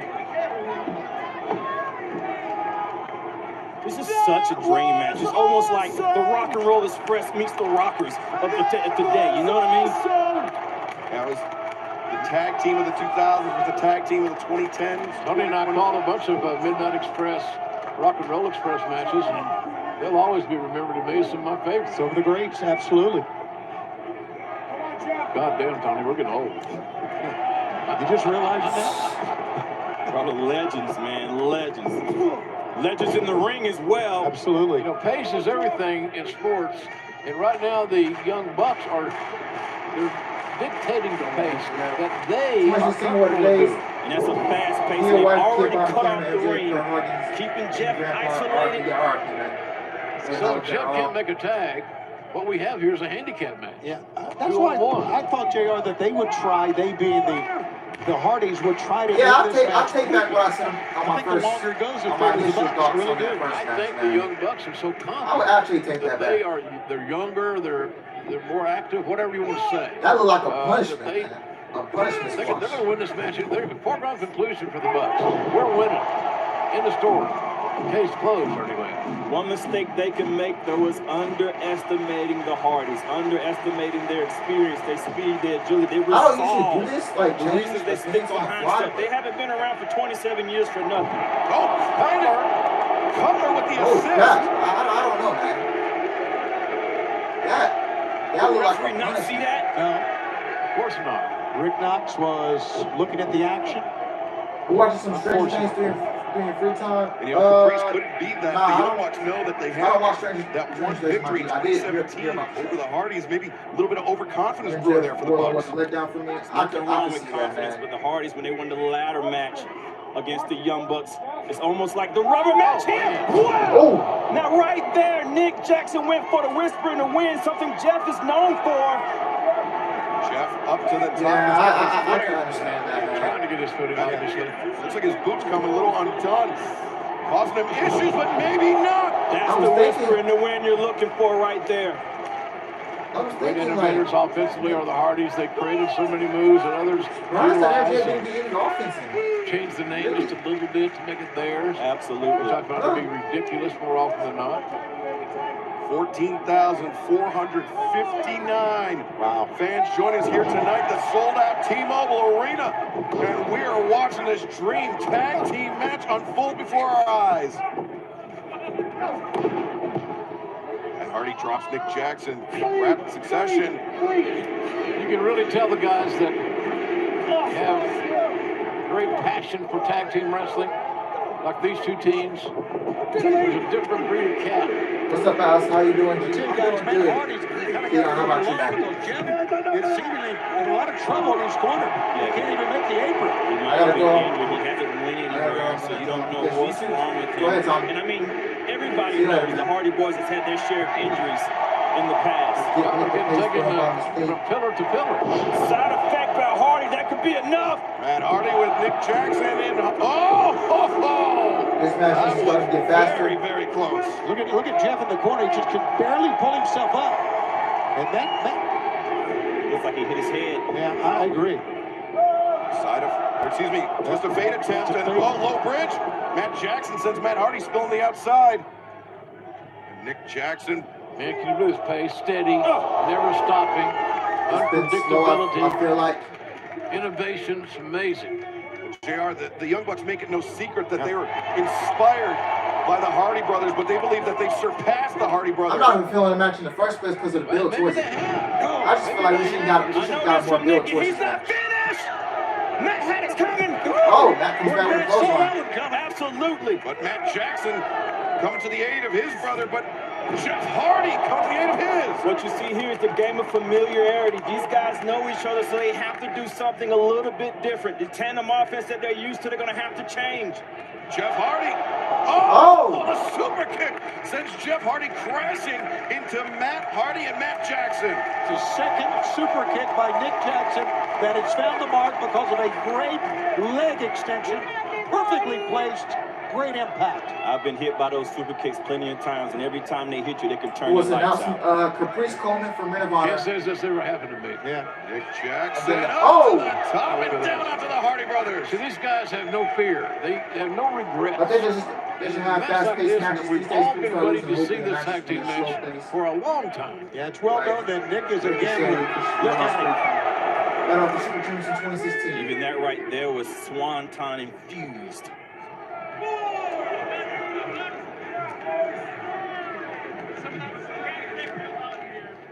Speaker 8: This is such a dream match. It's almost like the Rock and Roll Express meets the Rockers of today. You know what I mean?
Speaker 1: That was the tag team of the 2000s with the tag team of the 2010s.
Speaker 4: Tony and I called a bunch of Midnight Express, Rock and Roll Express matches, and they'll always be remembered to me as some of my favorites.
Speaker 3: Some of the greats, absolutely.
Speaker 4: God damn, Tony, we're getting old.
Speaker 3: You just realized that?
Speaker 8: Probably legends, man. Legends. Legends in the ring as well.
Speaker 3: Absolutely.
Speaker 4: You know, pace is everything in sports, and right now the Young Bucks they're dictating the pace that they are comfortable doing.
Speaker 8: And that's a fast pace. They've already cut off the ring, keeping Jeff isolated.
Speaker 4: So Jeff can't make a tag. What we have here is a handicap match.
Speaker 3: Yeah, that's why I thought, JR, that they would try, they being the Hardys would try to.
Speaker 2: Yeah, I'll take back what I said on my
Speaker 3: I think
Speaker 2: first.
Speaker 3: the longer it goes,
Speaker 2: on my
Speaker 3: the
Speaker 2: initial
Speaker 3: Bucks
Speaker 2: thoughts
Speaker 3: really
Speaker 2: on that
Speaker 3: good.
Speaker 2: first
Speaker 4: I
Speaker 2: match,
Speaker 4: think
Speaker 2: man.
Speaker 4: the Young Bucks are so confident.
Speaker 2: I would actually take that
Speaker 4: They
Speaker 2: back.
Speaker 4: they're younger, they're more active, whatever you want to say.
Speaker 2: That looked like a
Speaker 4: that
Speaker 2: punishment,
Speaker 4: they-
Speaker 2: man. A punishment
Speaker 4: They're
Speaker 2: squash.
Speaker 4: going to win this match. They're a foregone conclusion for the Bucks. We're winning. In the story. Case closed, anyway.
Speaker 8: One mistake they can make, though, is underestimating the Hardys, underestimating their experience, their speed, their agility. They
Speaker 2: I don't
Speaker 8: resolve
Speaker 2: usually do this, like
Speaker 8: the
Speaker 2: change
Speaker 8: reasons they
Speaker 2: the
Speaker 8: stick
Speaker 2: things on the
Speaker 8: behind
Speaker 2: fly.
Speaker 8: stuff. They haven't been around for 27 years for nothing.
Speaker 1: Oh, Cutler with the
Speaker 2: Oh,
Speaker 1: assist.
Speaker 2: God. I don't know, man. That looked like a
Speaker 8: Referee not see
Speaker 2: punishment.
Speaker 8: that?
Speaker 3: No,
Speaker 4: Of course not.
Speaker 3: Rick Knox was looking at the action.
Speaker 2: We're watching some Stranger Things during your free time.
Speaker 1: And Caprice couldn't beat that.
Speaker 2: nah,
Speaker 1: the
Speaker 2: I
Speaker 1: Young
Speaker 2: don't-
Speaker 1: Bucks know that they
Speaker 2: I don't
Speaker 1: have
Speaker 2: watch Stranger
Speaker 1: that one
Speaker 2: Things
Speaker 1: victory in
Speaker 2: much. I did hear
Speaker 1: 2017
Speaker 2: about it.
Speaker 1: over the Hardys. Maybe a little bit of overconfidence brewing there for the
Speaker 2: Was
Speaker 1: Bucks.
Speaker 2: a letdown for me. I
Speaker 8: Nothing
Speaker 2: can
Speaker 8: wrong
Speaker 2: see
Speaker 8: with
Speaker 2: that,
Speaker 8: confidence,
Speaker 2: man.
Speaker 8: but the Hardys, when they won the ladder match against the Young Bucks, it's almost like the rubber match here. Wow!
Speaker 2: Oh!
Speaker 8: Now right there, Nick Jackson went for the whisper in the wind, something Jeff is known for.
Speaker 1: Jeff up to the top.
Speaker 2: Yeah, I can understand that, man.
Speaker 4: Trying to get his footing, obviously.
Speaker 1: Looks like his boots come a little undone. Causing him issues, but maybe not.
Speaker 8: That's
Speaker 2: I was
Speaker 8: the
Speaker 2: thinking-
Speaker 8: whisper in the wind you're looking for right there.
Speaker 2: I was
Speaker 4: Great
Speaker 2: thinking, like,
Speaker 4: innovators offensively are the Hardys. They created so many moves and others
Speaker 2: Ron said
Speaker 4: utilized
Speaker 2: MJF
Speaker 4: and
Speaker 2: didn't get any offense in.
Speaker 4: changed the name just a little bit to make it theirs. Which I
Speaker 8: Absolutely.
Speaker 4: found to be ridiculous more often than not.
Speaker 1: 14,459. Wow. Fans join us here tonight, the sold-out T-Mobile Arena. And we are watching this dream tag team match unfold before our eyes. And Hardy drops Nick Jackson. Rapid succession.
Speaker 4: You can really tell the guys that have great passion for tag team wrestling, like these two teams. There's a different breed of cat.
Speaker 2: What's up, Alice? How you doing?
Speaker 3: Two
Speaker 2: How you
Speaker 3: guys,
Speaker 2: doing?
Speaker 3: Matt
Speaker 2: Good.
Speaker 3: Hardy's kind of
Speaker 2: Yeah,
Speaker 3: got
Speaker 2: how about you,
Speaker 3: along
Speaker 2: man?
Speaker 3: because Jeff is seemingly in a lot of trouble in his corner. He can't even make the apron.
Speaker 5: He
Speaker 2: I
Speaker 5: might
Speaker 2: gotta
Speaker 5: be
Speaker 2: go.
Speaker 5: injured. He hasn't went anywhere, so you don't know what's wrong with him.
Speaker 2: Go ahead, Tom.
Speaker 5: And I mean, everybody
Speaker 2: See you later,
Speaker 5: knows the
Speaker 2: man.
Speaker 5: Hardy Boys has had their share of injuries in the past.
Speaker 4: Taken from pillar to pillar.
Speaker 8: Side effect by Hardy, that could be enough.
Speaker 1: Matt Hardy with Nick Jackson in. Oh!
Speaker 2: This match
Speaker 1: That
Speaker 2: is
Speaker 1: was
Speaker 2: starting to get faster.
Speaker 1: very, very close.
Speaker 3: Look at Jeff in the corner. He just can barely pull himself up. And that
Speaker 5: Looks like he hit his head.
Speaker 3: yeah, I agree.
Speaker 1: Just a fade attempt and low bridge. Matt Jackson sends Matt Hardy spilling the outside. And Nick Jackson.
Speaker 4: Man, can you lose pace? Steady, never stopping.
Speaker 2: It's been slow, I feel like.
Speaker 4: Innovation, it's amazing.
Speaker 1: JR, the Young Bucks make it no secret that they were inspired by the Hardy Brothers, but they believe that they've surpassed the Hardy Brothers.
Speaker 2: I'm not even feeling the match in the first place because of the build towards it. I just feel like we should have got more build towards it.
Speaker 8: He's not finished. Matt Hardy's coming.
Speaker 2: Oh, that comes back with a clothesline.
Speaker 8: Absolutely.
Speaker 1: But Matt Jackson coming to the aid of his brother, but Jeff Hardy coming to the aid of his.
Speaker 8: What you see here is the game of familiarity. These guys know each other, so they have to do something a little bit different. The tandem offense that they're used to, they're going to have to change.
Speaker 1: Jeff Hardy.
Speaker 2: Oh!
Speaker 1: The super kick sends Jeff Hardy crashing into Matt Hardy and Matt Jackson.
Speaker 3: It's the second super kick by Nick Jackson that has found the mark because of a great leg extension, perfectly placed, great impact.
Speaker 5: I've been hit by those super kicks plenty of times, and every time they hit you, they can turn
Speaker 2: Who was
Speaker 5: your lights
Speaker 2: announcing
Speaker 5: out.
Speaker 2: Caprice Coleman from Ring of Honor.
Speaker 4: Can't say this ever happened to me.
Speaker 3: Yeah.
Speaker 1: Nick Jackson
Speaker 2: Okay.
Speaker 1: up
Speaker 2: Oh!
Speaker 1: to the top and down onto the Hardy Brothers.
Speaker 4: See, these guys have no fear. They have no regrets.
Speaker 2: But they should have
Speaker 4: Match like
Speaker 2: fast-paced
Speaker 4: this,
Speaker 2: matches.
Speaker 4: we've
Speaker 2: These days,
Speaker 4: all
Speaker 2: people
Speaker 4: been
Speaker 2: are
Speaker 4: ready
Speaker 2: losing
Speaker 4: to
Speaker 2: hope
Speaker 4: see
Speaker 2: in the
Speaker 4: this
Speaker 2: matches
Speaker 4: tag team
Speaker 2: because they slow
Speaker 4: match
Speaker 2: pace.
Speaker 4: for a long time.
Speaker 3: Yeah, it's well known that Nick is again. Look at him.
Speaker 2: Got off the Super Juniors in 2016.
Speaker 5: Even that right there was Swanton infused.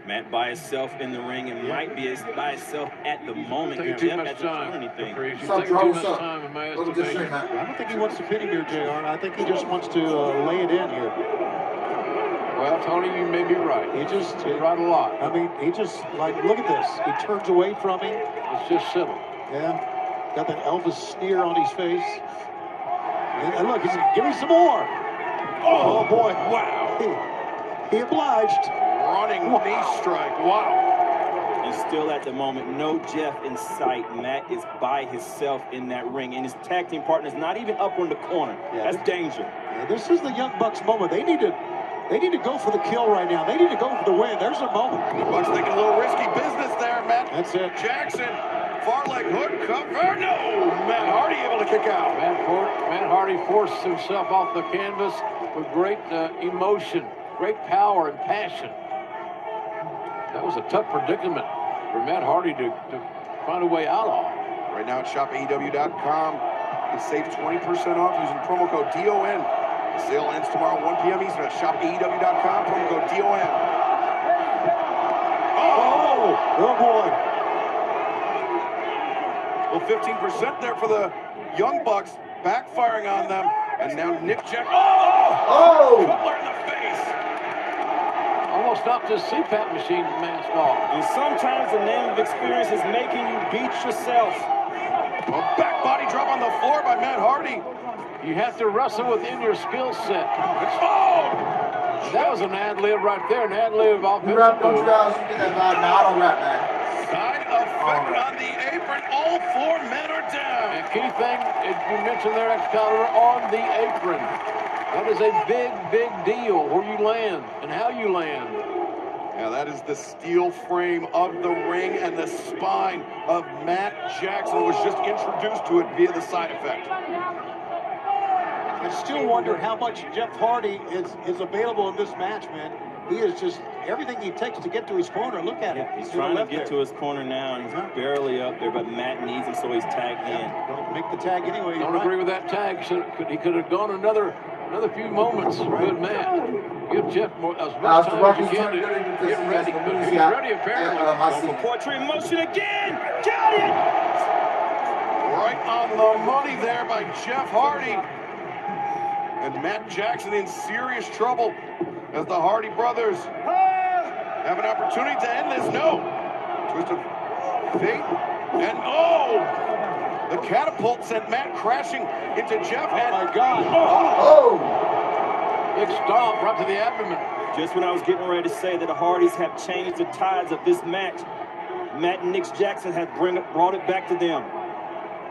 Speaker 5: Matt by himself in the ring and might be by himself at the moment.
Speaker 4: Taking
Speaker 5: Jeff
Speaker 4: too much
Speaker 5: hasn't done
Speaker 4: time.
Speaker 5: anything.
Speaker 4: You're
Speaker 2: What's up,
Speaker 4: taking
Speaker 2: Joe?
Speaker 4: too
Speaker 2: What's
Speaker 4: much
Speaker 2: up?
Speaker 4: time in my
Speaker 2: Welcome to the stream,
Speaker 4: estimation.
Speaker 2: man.
Speaker 3: I don't think he wants to pin him here, JR. I think he just wants to lay it in here.
Speaker 4: Well, Tony, you may be right.
Speaker 3: He just,
Speaker 4: You're right a lot.
Speaker 3: I mean, he just, like, look at this. He turns away from him.
Speaker 4: It's just silly.
Speaker 3: Yeah. Got that Elvis sneer on his face. And look, he's give me some more. Oh, boy.
Speaker 1: Wow.
Speaker 3: He obliged.
Speaker 1: Running knee strike. Wow.
Speaker 5: And still at the moment, no Jeff in sight. Matt is by himself in that ring, and his tag team partner's not even up on the corner.
Speaker 3: Yeah.
Speaker 5: That's danger.
Speaker 3: Yeah, this is the Young Bucks moment. They need to go for the kill right now. They need to go for the win. There's a moment.
Speaker 1: Bucks thinking a little risky business there, Matt.
Speaker 3: That's it.
Speaker 1: Jackson, far leg hook cover. No, Matt Hardy able to kick out.
Speaker 4: Matt Hardy forced himself off the canvas with great emotion, great power and passion. That was a tough predicament for Matt Hardy to find a way out of.
Speaker 1: Right now at shopaew.com, you save 20% off using promo code DON. The sale ends tomorrow 1 p.m. Eastern at shopaew.com, promo code DON.
Speaker 3: Oh, boy.
Speaker 1: Well, 15% there for the Young Bucks, backfiring on them. And now Nick Jackson. Oh! Cutler in the face.
Speaker 4: Almost knocked his CPAP machine mask off.
Speaker 5: And sometimes the name of experience is making you beat yourself.
Speaker 1: A back body drop on the floor by Matt Hardy.
Speaker 4: You have to wrestle within your skill set.
Speaker 1: Oh!
Speaker 4: That was an ad-lib right there, an ad-lib
Speaker 2: You rap,
Speaker 4: offensive
Speaker 2: don't you
Speaker 4: move.
Speaker 2: guys? You get that vibe? No, I don't rap, man.
Speaker 1: Side effect on the apron. All 4 men are down.
Speaker 4: And key thing, as you mentioned there, Excalibur, on the apron. That is a big, big deal where you land and how you land.
Speaker 1: Yeah, that is the steel frame of the ring and the spine of Matt Jackson was just introduced to it via the side effect.
Speaker 3: I still wonder how much Jeff Hardy is available in this match, man. He is just everything he takes to get to his corner. Look at him.
Speaker 5: He's
Speaker 3: to the
Speaker 5: trying to
Speaker 3: left
Speaker 5: get
Speaker 3: there.
Speaker 5: to his corner now, and he's barely up there, but Matt needs him, so he's tagged in.
Speaker 3: Don't make the tag anyway.
Speaker 4: Don't agree with that tag. He could have gone another few moments. Good man. Give Jeff as much time as you can to get ready. He's ready apparently.
Speaker 5: Going for poetry in motion again. Got it.
Speaker 1: Right on the money there by Jeff Hardy. And Matt Jackson in serious trouble as the Hardy brothers have an opportunity to end this. No. Twist of fate. And the catapult sent Matt crashing into Jeff.
Speaker 3: Oh, my God.
Speaker 2: Oh!
Speaker 4: Big stomp right to the abdomen.
Speaker 8: Just when I was getting ready to say that the Hardys have changed the tides of this match, Matt and Nick Jackson have brought it back to them.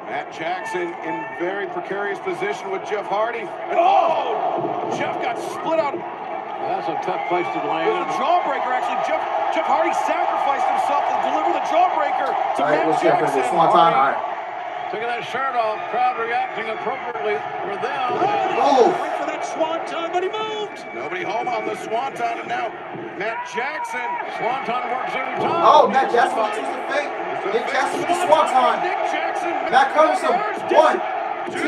Speaker 1: Matt Jackson in very precarious position with Jeff Hardy. And Jeff got split out.
Speaker 4: That's a tough place to
Speaker 1: It
Speaker 4: land.
Speaker 1: was a jawbreaker, actually. Jeff Hardy sacrificed himself to deliver the jawbreaker to Matt Jackson.
Speaker 2: Swanton. All right.
Speaker 4: Taking that shirt off, crowd reacting appropriately for them.
Speaker 3: Wait for that swanton, but he moved.
Speaker 1: Nobody home on the swanton, and now Matt Jackson.
Speaker 4: Swanton works every time.
Speaker 2: Oh, Matt Jackson with the fake. Nick Jackson with the swanton.
Speaker 1: Nick Jackson.
Speaker 2: Matt covers him. 1, 2.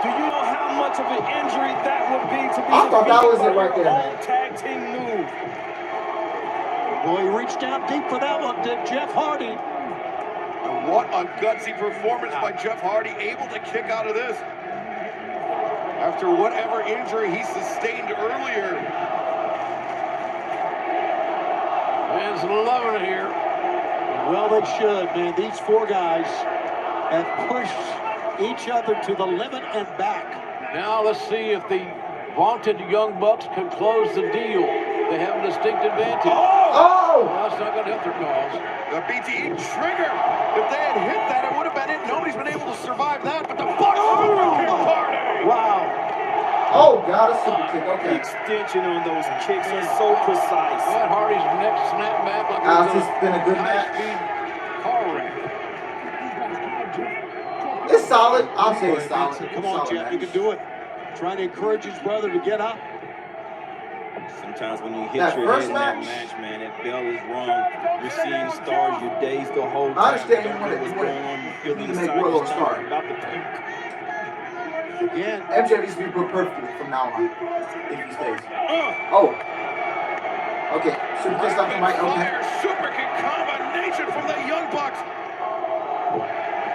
Speaker 8: Do you know how much of an injury that would be to be
Speaker 2: I thought that was it right there,
Speaker 8: old
Speaker 2: man.
Speaker 8: tag team move?
Speaker 3: Boy, he reached down deep for that one, did Jeff Hardy.
Speaker 1: And what a gutsy performance by Jeff Hardy, able to kick out of this after whatever injury he sustained earlier.
Speaker 4: Man's loving it here.
Speaker 3: Well, they should, man. These four guys have pushed each other to the limit and back.
Speaker 4: Now let's see if the vaunted Young Bucks can close the deal. They have a distinct advantage.
Speaker 2: Oh!
Speaker 4: Well, that's not going to help their cause.
Speaker 1: The BTE trigger. If they had hit that, it would have been it. Nobody's been able to survive that, but the Bucks super kick party.
Speaker 3: Wow.
Speaker 2: Oh, God, a super kick.
Speaker 8: The
Speaker 2: Okay.
Speaker 8: extension on those kicks are so precise.
Speaker 4: Matt Hardy's neck snapped back like
Speaker 2: Alex,
Speaker 4: it was
Speaker 2: it's been a good match.
Speaker 4: high-speed car wreck.
Speaker 2: It's solid. I'll say it's solid.
Speaker 3: Come on,
Speaker 2: Solid
Speaker 3: Jeff,
Speaker 2: match.
Speaker 3: you can do it. Trying to encourage his brother to get up.
Speaker 8: Sometimes when you hit
Speaker 2: That
Speaker 8: your
Speaker 2: first
Speaker 8: head in that
Speaker 2: match?
Speaker 8: match, man, that bell is rung. You're seeing stars, you're dazed the whole time.
Speaker 2: I understand
Speaker 8: You
Speaker 2: you
Speaker 8: don't
Speaker 2: wanna-
Speaker 8: know what's
Speaker 2: you wanna-
Speaker 8: going on. You feel
Speaker 2: you
Speaker 8: the
Speaker 2: need to make
Speaker 8: inside
Speaker 2: Willow
Speaker 8: your
Speaker 2: a
Speaker 8: stomach
Speaker 2: star.
Speaker 8: about to puke.
Speaker 3: Again.
Speaker 2: MJ needs to be put perfectly from now on, if he stays. Oh. Okay, super kick off the mic. Okay.
Speaker 1: Fire super kick combination from the Young Bucks.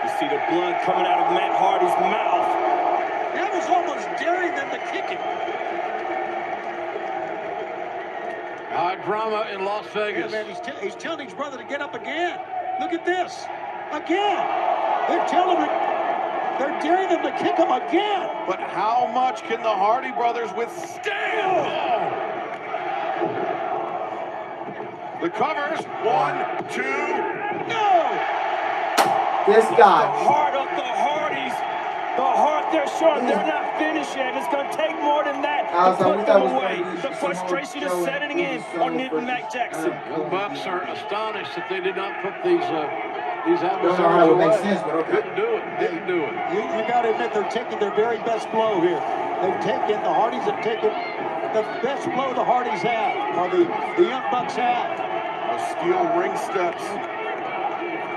Speaker 8: You see the blood coming out of Matt Hardy's mouth.
Speaker 3: That was almost daring them to kick him.
Speaker 4: High drama in Las
Speaker 3: Yeah,
Speaker 4: Vegas.
Speaker 3: man, he's telling his brother to get up again. Look at this. Again. They're telling him, they're daring them to kick him again.
Speaker 1: But how much can the Hardy brothers withstand? The covers. 1, 2.
Speaker 3: No!
Speaker 2: This
Speaker 8: The
Speaker 2: guy.
Speaker 8: heart of the Hardys. The heart they're showing. They're not finished yet. It's going to take more than that
Speaker 2: Alex,
Speaker 8: to
Speaker 2: I
Speaker 8: put
Speaker 2: wish
Speaker 8: them
Speaker 2: that was
Speaker 8: away.
Speaker 2: gonna be
Speaker 8: The
Speaker 2: some
Speaker 8: frustration
Speaker 2: more
Speaker 8: is
Speaker 2: Joe
Speaker 8: setting in
Speaker 2: and
Speaker 8: on Nick and
Speaker 2: versus-
Speaker 8: Matt Jackson.
Speaker 4: Young Bucks are astonished that they did not put these
Speaker 2: Don't know
Speaker 4: adversaries
Speaker 2: how it
Speaker 4: away.
Speaker 2: makes sense, but okay.
Speaker 4: Couldn't do it. Didn't do it.
Speaker 3: You got to admit they're taking their very best blow here. The Hardys have taken the best blow the Hardys have, or the Young Bucks have.
Speaker 1: Steel ring steps,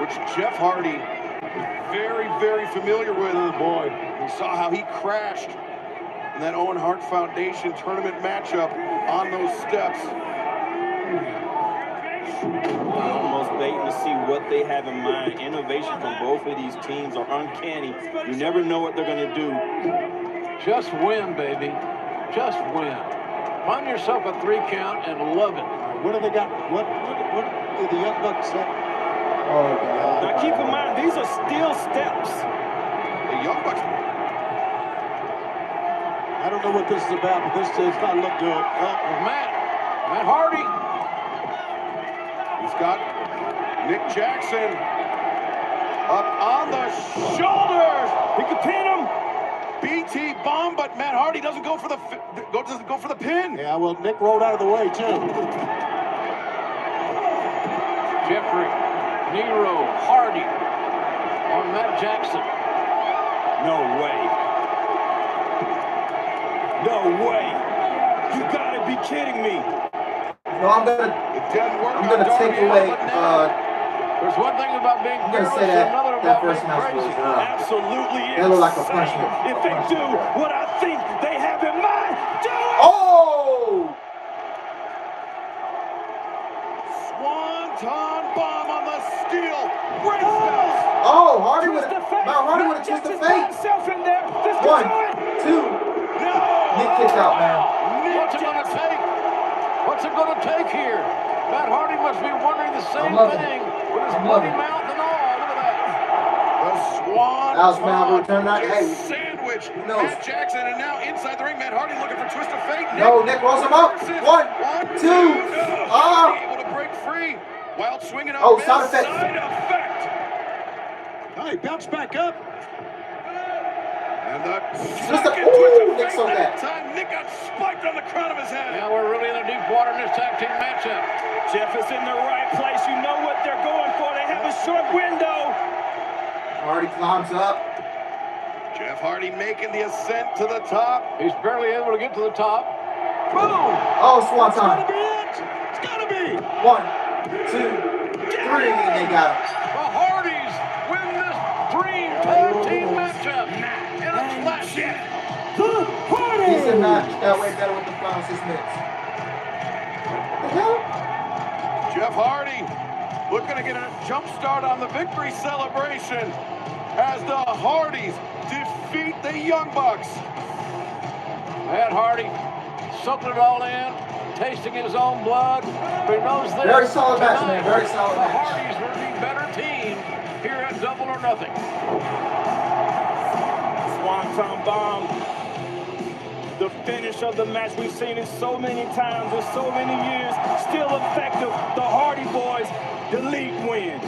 Speaker 1: which Jeff Hardy is very, very familiar with. Boy, we saw how he crashed in that Owen Hart Foundation tournament matchup on those steps.
Speaker 8: Almost waiting to see what they have in mind. Innovation from both of these teams are uncanny. You never know what they're going to do.
Speaker 4: Just win, baby. Just win. Find yourself a 3 count and love it.
Speaker 3: What do they got? What do the Young Bucks say?
Speaker 2: Oh, God.
Speaker 8: Now keep in mind, these are steel steps.
Speaker 1: The Young Bucks.
Speaker 3: I don't know what this is about, but this does not look good.
Speaker 4: Matt Hardy.
Speaker 1: He's got Nick Jackson up on the shoulders.
Speaker 8: He could pin him.
Speaker 1: BT bomb, but Matt Hardy doesn't go for the pin.
Speaker 3: Yeah, well, Nick rolled out of the way, too.
Speaker 4: Jeffrey, Nero, Hardy on Matt Jackson.
Speaker 8: No way. No way. You gotta be kidding me.
Speaker 2: No, I'm gonna take away.
Speaker 4: There's one thing about being
Speaker 2: I'm gonna
Speaker 4: fearless,
Speaker 2: say that
Speaker 4: another
Speaker 2: that
Speaker 4: about
Speaker 2: first
Speaker 4: being
Speaker 2: match was
Speaker 4: crazy.
Speaker 8: Absolutely
Speaker 2: that looked like a
Speaker 8: insane.
Speaker 2: punishment.
Speaker 8: If they do what I think they have in mind, do it!
Speaker 2: Oh!
Speaker 1: Swanton bomb on the steel. Great steps.
Speaker 2: Oh, Hardy would
Speaker 8: Twist
Speaker 2: have.
Speaker 8: the fate.
Speaker 2: Matt Hardy would
Speaker 8: Matt
Speaker 2: have twisted
Speaker 8: Jackson's
Speaker 2: fate.
Speaker 8: got himself in there. This can
Speaker 2: 1,
Speaker 8: do it.
Speaker 2: 2.
Speaker 1: No.
Speaker 2: Nick kicked out, man.
Speaker 1: Nick
Speaker 4: What's it gonna take? What's it going to take here? Matt Hardy must be wondering the same thing with his bloody mouth and all. Look at that.
Speaker 1: The Swan
Speaker 2: Sandwich.
Speaker 1: Matt Jackson, and now inside the ring, Matt Hardy looking for twist of fate.
Speaker 2: Nick rolls him up. 1, 2.
Speaker 1: Able to break free while swinging up.
Speaker 2: Side effect.
Speaker 3: He bounced back up.
Speaker 1: And the
Speaker 2: Nick saw that.
Speaker 1: time Nick got spiked on the crown of his head.
Speaker 4: Now we're really in the deep water in this tag team matchup.
Speaker 8: Jeff is in the right place. You know what they're going for. They have a short window.
Speaker 2: Hardy climbs up.
Speaker 1: Jeff Hardy making the ascent to the top.
Speaker 4: He's barely able to get to the top. Boom!
Speaker 2: Swan time.
Speaker 3: It's gotta be.
Speaker 2: 1, 2, 3. They got him.
Speaker 4: The Hardys win this dream tag team matchup in a flash.
Speaker 2: Decent match. That way better with the final 6 minutes. What the hell?
Speaker 1: Jeff Hardy looking to get a jump start on the victory celebration as the Hardys defeat the Young Bucks.
Speaker 4: Matt Hardy soaking it all in, tasting his own blood. But he knows this.
Speaker 2: Very solid match, man. Very solid
Speaker 4: the
Speaker 2: match.
Speaker 4: Hardys are the better team here at Double or Nothing.
Speaker 8: Swanton bomb. The finish of the match. We've seen it so many times in so many years. Still effective. The Hardy Boys, the league wins.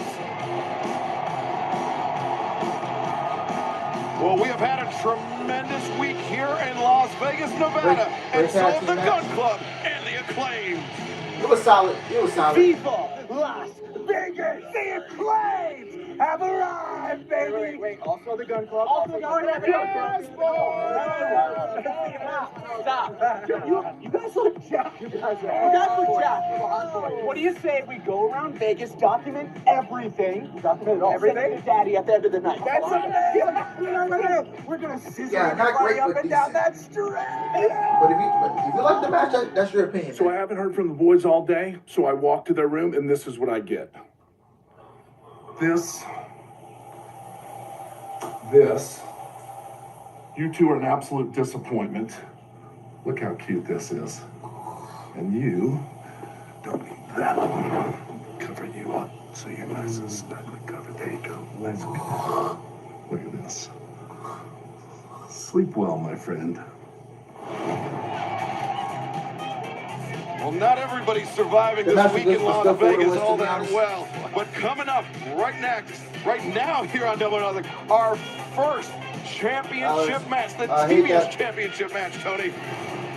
Speaker 1: Well, we have had a tremendous week here in Las Vegas, Nevada, and so have the Gun Club and the Acclaim.
Speaker 2: It was solid.
Speaker 9: Viva Las Vegas! The Acclaim have arrived, baby! Wait, also the Gun Club? Also the Gun Club! Yes, Stop. You guys look jacked. You guys look jacked. What do you say if we go around Vegas, document everything? Document it all. Everything? Send Daddy at the end of the night. That's it. We're going to scissor everybody up and down that street.
Speaker 2: But if you like the match, that's your opinion.
Speaker 10: So I haven't heard from the boys all day, so I walk to their room, and this is what I get. This. You two are an absolute disappointment. Look how cute this is. And you don't need that. Cover you up so you're nice and snugly covered. There you go. Nice. Look at this. Sleep well, my friend.
Speaker 1: Well, not everybody's surviving this week in Las Vegas all that well. But coming up right now here on Double or Nothing, our first championship match, the TBS championship match, Tony.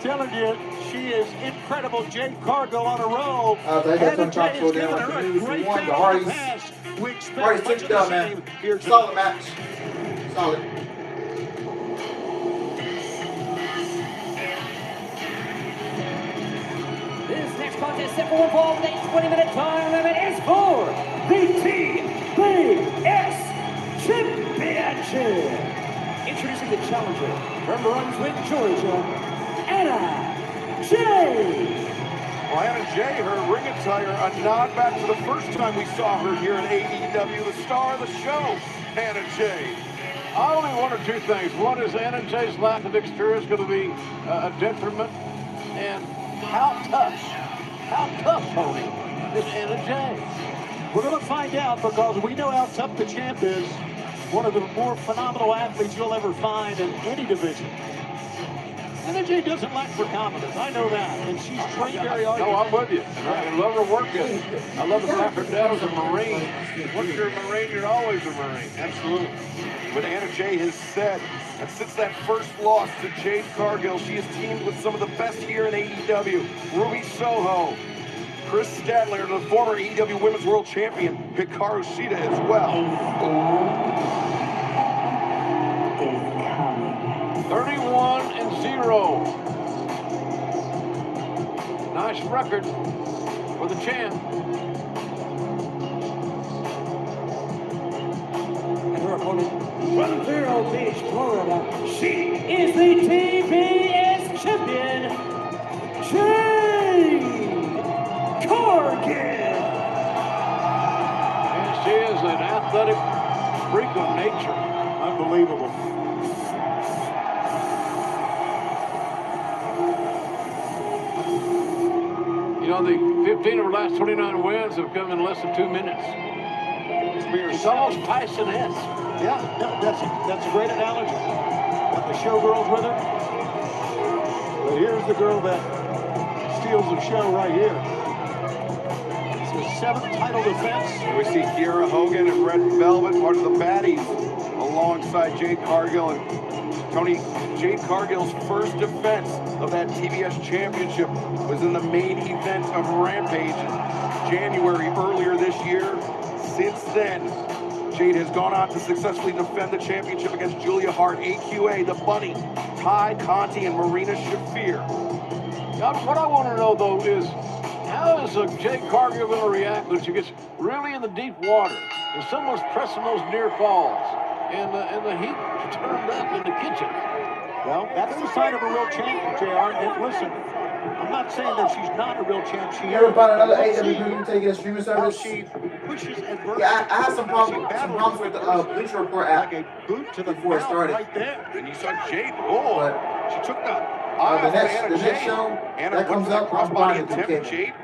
Speaker 3: Telling you, she is incredible. Jade Cargo on a roll.
Speaker 2: And Jay is giving her a great pass.
Speaker 3: We expect much of the same here tonight.
Speaker 2: Solid match. Solid.
Speaker 5: This next contest set for one fall with a 20-minute time limit is for the TBS Championship. Introducing the challenger from Brunswick, Georgia, Anna Jay.
Speaker 1: Well, Anna Jay, her ring attire, a nod back to the first time we saw her here in AEW, the star of the show, Anna Jay.
Speaker 4: Only one or two things. One is Anna Jay's lack of experience going to be a detriment, and how tough, Tony, is Anna Jay?
Speaker 3: We're going to find out, because we know how tough the champ is. One of the more phenomenal athletes you'll ever find in any division. Anna Jay doesn't lack for confidence. I know that. And she's trained very hard.
Speaker 4: No, I'm with you. I love her work ethic. I love the fact her dad was a Marine. Once you're a Marine, you're always a Marine.
Speaker 1: Absolutely. But Anna Jay has said that since that first loss to Jade Cargill, she has teamed with some of the best here in AEW. Ruby Soho, Chris Statler, the former AEW Women's World Champion, Hikaru Shida as well.
Speaker 4: 31-0. Nice record for the champ.
Speaker 5: And her opponent from Vero Beach, Florida, she is the TBS champion, Jade Cargill.
Speaker 4: And she is an athletic freak of nature.
Speaker 3: Unbelievable.
Speaker 4: You know, the 15 of her last 29 wins have come in less than 2 minutes. It's almost Tyson-esque.
Speaker 3: Yeah, no, that's a great analogy. Got the showgirls with her. But here's the girl that steals the show right here. It's her 7th title defense.
Speaker 11: And we see Kiera Hogan and Red Velvet, part of the baddies, alongside Jade Cargill. And Tony, Jade Cargill's first defense of that TBS championship was in the main event of Rampage in January earlier this year. Since then, Jade has gone on to successfully defend the championship against Julia Hart, AQA, The Bunny, Ty Conti, and Marina Shafir.
Speaker 4: What I want to know, though, is how is Jade Cargill going to react when she gets really in the deep water and someone's pressing those near falls and the heat turned up in the kitchen?
Speaker 3: Well, that's the sign of a real champ, JR. And listen, I'm not saying that she's not a real champ.
Speaker 2: You ever find another AEW taking a streaming service?
Speaker 3: She pushes adversity.
Speaker 2: Yeah, I had some problems with the Bleacher Report app
Speaker 3: like a boot to the
Speaker 2: before it started.
Speaker 3: right there.
Speaker 11: And you saw Jade, she took the eye
Speaker 2: the
Speaker 11: off
Speaker 2: next
Speaker 11: Anna Jade.
Speaker 2: show
Speaker 11: Anna
Speaker 2: that comes
Speaker 11: went for
Speaker 2: up,
Speaker 11: that
Speaker 2: I'm
Speaker 11: crossbody
Speaker 2: buying it
Speaker 11: attempt.
Speaker 2: through
Speaker 11: Jade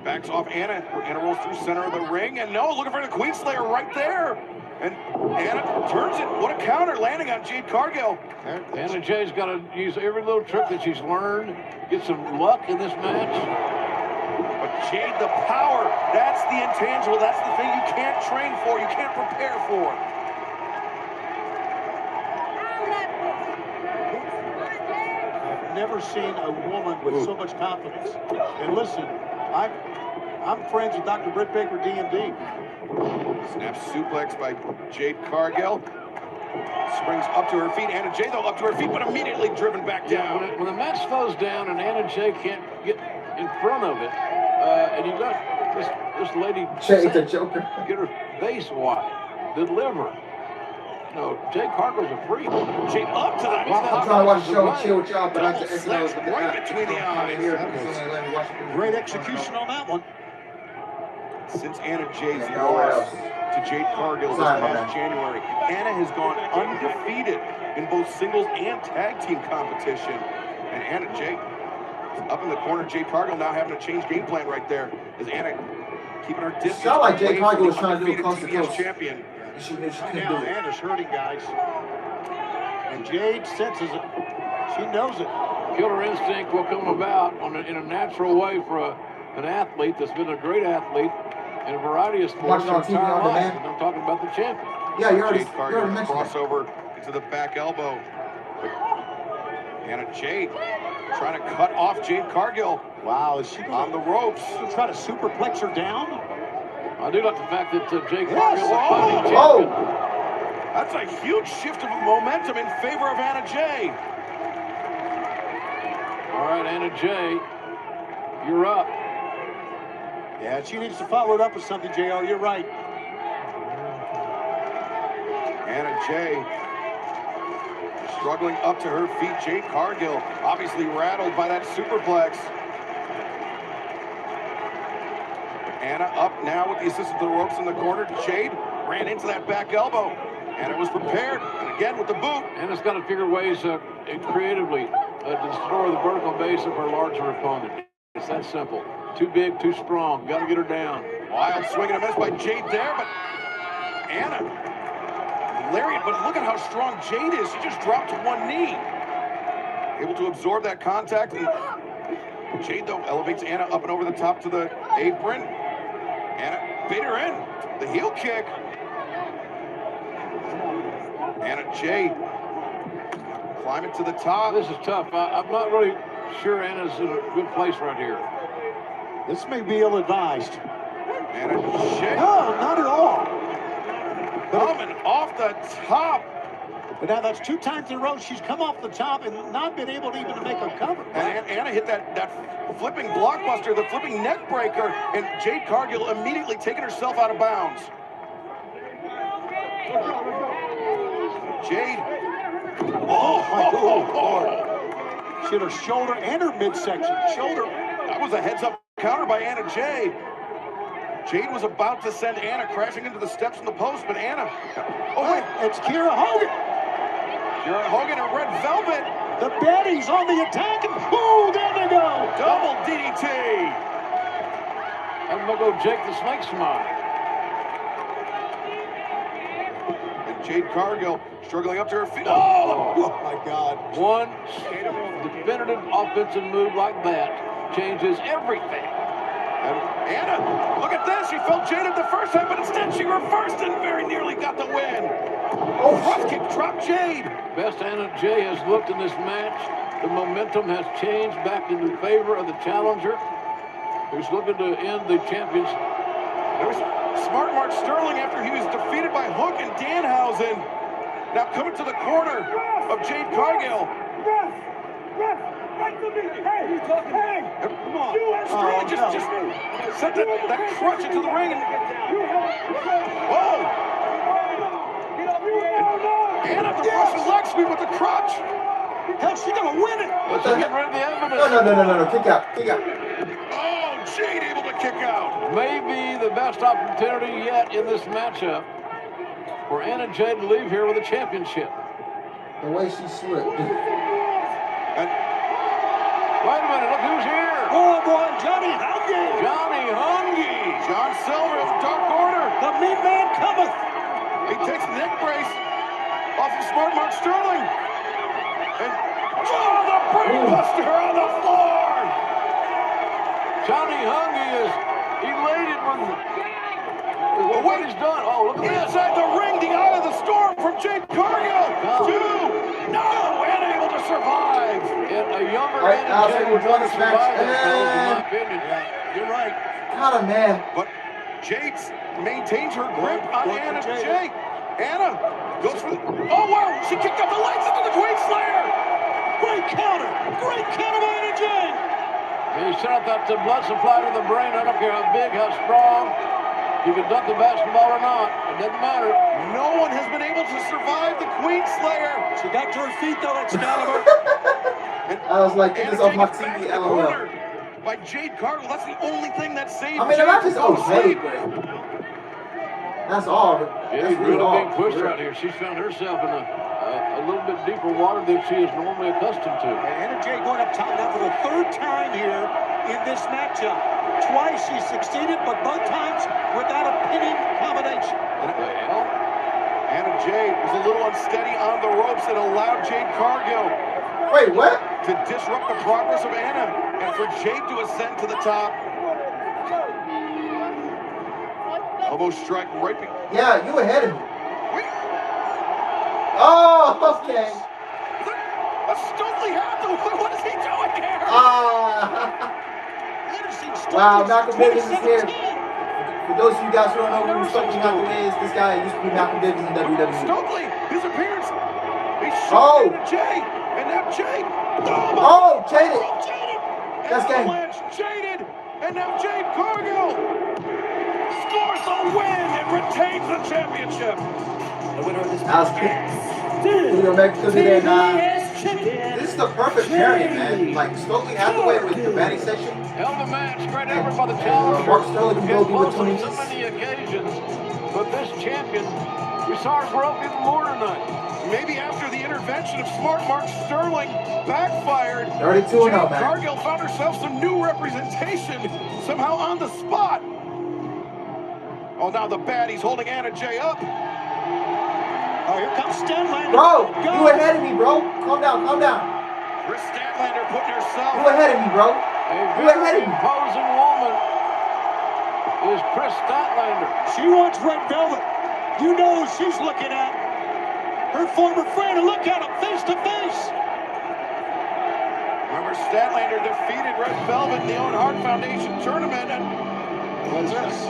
Speaker 11: backs off Anna. Anna rolls through center of the ring, and no, looking for the Queen Slayer right there. And Anna turns it. What a counter landing on Jade Cargill.
Speaker 4: Anna Jay's got to use every little trick that she's learned, get some luck in this match.
Speaker 11: But Jade, the power, that's the intangible. That's the thing you can't train for, you can't prepare for.
Speaker 3: I've never seen a woman with so much confidence. And listen, I'm friends with Dr. Britt Baker, D&D.
Speaker 11: Snap suplex by Jade Cargill. Springs up to her feet. Anna Jay, though, up to her feet, but immediately driven back down.
Speaker 4: When the match slows down and Anna Jay can't get in front of it, and you got this lady
Speaker 2: Jade the Joker.
Speaker 4: Get her face wide, deliver. No, Jade Cargill's a freak.
Speaker 11: Jade up to the
Speaker 2: I'm trying to watch the show and chill with y'all, but I have to
Speaker 11: slash right between the eyes.
Speaker 3: Great execution on that one.
Speaker 11: Since Anna Jay's loss to Jade Cargill this past January, Anna has gone undefeated in both singles and tag team competition. And Anna Jay up in the corner. Jade Cargill now having to change game plan right there. As Anna keeping her distance.
Speaker 2: It sounded like Jade Cargill was trying to do a close to close
Speaker 11: champion.
Speaker 2: She knew she couldn't
Speaker 3: Now
Speaker 2: do it.
Speaker 3: Anna's hurting, guys. And Jade senses it. She knows it.
Speaker 4: Killer instinct will come about in a natural way for an athlete that's been a great athlete in a variety of sports her entire life. And I'm talking about the champion.
Speaker 2: Yeah, you already
Speaker 11: Jade
Speaker 2: mentioned
Speaker 11: crossover into the back elbow. Anna Jade trying to cut off Jade Cargill.
Speaker 3: Wow, is she
Speaker 11: on the ropes?
Speaker 3: She'll try to superplex her down.
Speaker 4: I do like the fact that Jade Cargill is a fighting
Speaker 11: champion.
Speaker 4: champion.
Speaker 11: That's a huge shift of momentum in favor of Anna Jay.
Speaker 4: All right, Anna Jay, you're up.
Speaker 3: Yeah, she needs to follow it up with something, JR. You're right.
Speaker 11: Anna Jay struggling up to her feet. Jade Cargill obviously rattled by that superplex. Anna up now with the assist of the ropes in the corner. Jade ran into that back elbow. Anna was prepared, and again with the boot.
Speaker 4: Anna's got to figure ways creatively to destroy the vertical base of her larger opponent. It's that simple. Too big, too strong. Got to get her down.
Speaker 11: Wild swing and a miss by Jade there, but Anna, lariat, but look at how strong Jade is. She just dropped to one knee. Able to absorb that contact. And Jade, though, elevates Anna up and over the top to the apron. Anna bait her in. The heel kick. Anna Jade climbing to the top.
Speaker 4: This is tough. I'm not really sure Anna's in a good place right here.
Speaker 3: This may be ill-advised.
Speaker 11: Anna Jade.
Speaker 3: No, not at all.
Speaker 11: Coming off the top.
Speaker 3: But now that's 2 times in a row she's come off the top and not been able to even to make a cover.
Speaker 11: And Anna hit that flipping blockbuster, the flipping neck breaker, and Jade Cargill immediately taking herself out of bounds. Jade.
Speaker 3: Oh, my God. She hit her shoulder and her midsection. Shoulder.
Speaker 11: That was a heads-up counter by Anna Jade. Jade was about to send Anna crashing into the steps in the post, but Anna... Oh, wait.
Speaker 3: It's Kiera Hogan.
Speaker 11: Kiera Hogan and Red Velvet.
Speaker 3: The baddies on the attack. And, oh, there they go.
Speaker 11: Double DDT.
Speaker 4: Big old Jake the Snake smile.
Speaker 11: And Jade Cargill struggling up to her feet.
Speaker 1: Oh my God.
Speaker 4: One definitive offensive move like that changes everything.
Speaker 11: And Anna, look at this. She felt jaded the first time, but instead she reversed and very nearly got the win. Oh, cross kick, drop Jade.
Speaker 4: Best Anna Jay has looked in this match. The momentum has changed back in the favor of the challenger, who's looking to end the champions.
Speaker 11: There's Smart Mark Sterling after he was defeated by Hook and Danhausen. Now coming to the corner of Jade Cargill.
Speaker 9: Hey, come on.
Speaker 11: Sterling just sent that crutch into the ring. And, whoa! Anna the Russian leg sweep with the crutch.
Speaker 1: Hell, she's gonna win it.
Speaker 4: Let's get rid of the evidence.
Speaker 2: No. Kick out.
Speaker 11: Oh, Jade able to kick out.
Speaker 4: Maybe the best opportunity yet in this matchup for Anna Jay to leave here with a championship.
Speaker 2: The way she slipped.
Speaker 11: And
Speaker 4: wait a minute, look who's here.
Speaker 1: Oh boy, Johnny Hungy.
Speaker 4: Johnny Hungy.
Speaker 11: John Silver of the Dark Order.
Speaker 1: The meat man cometh.
Speaker 11: He takes the neck brace off of Smart Mark Sterling. And the brainbuster on the floor.
Speaker 4: Johnny Hungy is elated with what he's done. Oh, look at this.
Speaker 11: Inside the ring, the eye of the storm from Jade Cargill. Unable to survive.
Speaker 4: And a younger
Speaker 2: All right,
Speaker 4: Anna Jay would want to survive
Speaker 2: match.
Speaker 4: that, fellas, in my opinion.
Speaker 11: You're right.
Speaker 2: God, man.
Speaker 11: But Jade maintains her grip on Anna Jay. Anna goes for the... Oh, wow. She kicked up the legs into the Queen Slayer.
Speaker 1: Great counter by Anna Jay.
Speaker 4: He sent out that blood supply to the brain. I don't care how big, how strong. You can dunk the basketball or not. It doesn't matter.
Speaker 11: No one has been able to survive the Queen Slayer.
Speaker 1: She got to her feet, though, Excalibur.
Speaker 2: I was like, get this off my TV, LOL.
Speaker 11: By Jade Cargill. That's the only thing that saved
Speaker 2: I mean, the match is okay,
Speaker 11: Jade.
Speaker 2: but that's all.
Speaker 4: Jade's really being pushed right here. She's found herself in a little bit deeper water than she is normally accustomed to.
Speaker 1: Anna Jay going up top now for the third time here in this matchup. Twice she succeeded, but both times without a pinning combination.
Speaker 4: Well,
Speaker 11: Anna Jay was a little unsteady on the ropes and allowed Jade Cargill
Speaker 2: wait, what?
Speaker 11: to disrupt the progress of Anna and for Jade to ascend to the top. Elbow strike right.
Speaker 2: Yeah, you ahead of me.
Speaker 11: Wait,
Speaker 2: Oh, okay.
Speaker 11: what's Stokely happened? What is he doing here?
Speaker 2: Wow, Malcolm Davis is here. For those of you guys who don't know who Stokely Malcolm is, this guy used to be Malcolm Davis in WWE.
Speaker 11: Stokely, his appearance. He
Speaker 2: Oh.
Speaker 11: shot Jay, and now Jade.
Speaker 2: Oh, jaded. That's game.
Speaker 11: Avalanche jaded, and now Jade Cargill scores the win and retains the championship.
Speaker 5: The winner of this
Speaker 2: That was quick. We're gonna make it to the end, This is the perfect pairing, man. Like, Stokely Hathaway with the batting section.
Speaker 4: held the match, great effort by the challenger.
Speaker 2: Mark Sterling can go
Speaker 4: Close
Speaker 2: between
Speaker 4: on so many occasions, but this champion, we saw her grow up even more tonight.
Speaker 11: Maybe after the intervention of Smart Mark Sterling backfired,
Speaker 2: 32-0,
Speaker 11: Jade
Speaker 2: man.
Speaker 11: Cargill found herself some new representation somehow on the spot. Oh, now the baddies holding Anna Jay up.
Speaker 1: Oh, here comes Stenlander.
Speaker 2: Bro, you ahead of me, bro. Calm down.
Speaker 11: Chris Statlander putting herself.
Speaker 2: You ahead of me, bro.
Speaker 4: A
Speaker 2: You ahead
Speaker 4: very
Speaker 2: of me.
Speaker 4: imposing woman is Chris Statlander.
Speaker 1: She wants red velvet. You know who she's looking at. Her former friend, and look at him face to face.
Speaker 11: Remember, Statlander defeated Red Velvet in the Owen Hart Foundation tournament. And what's this?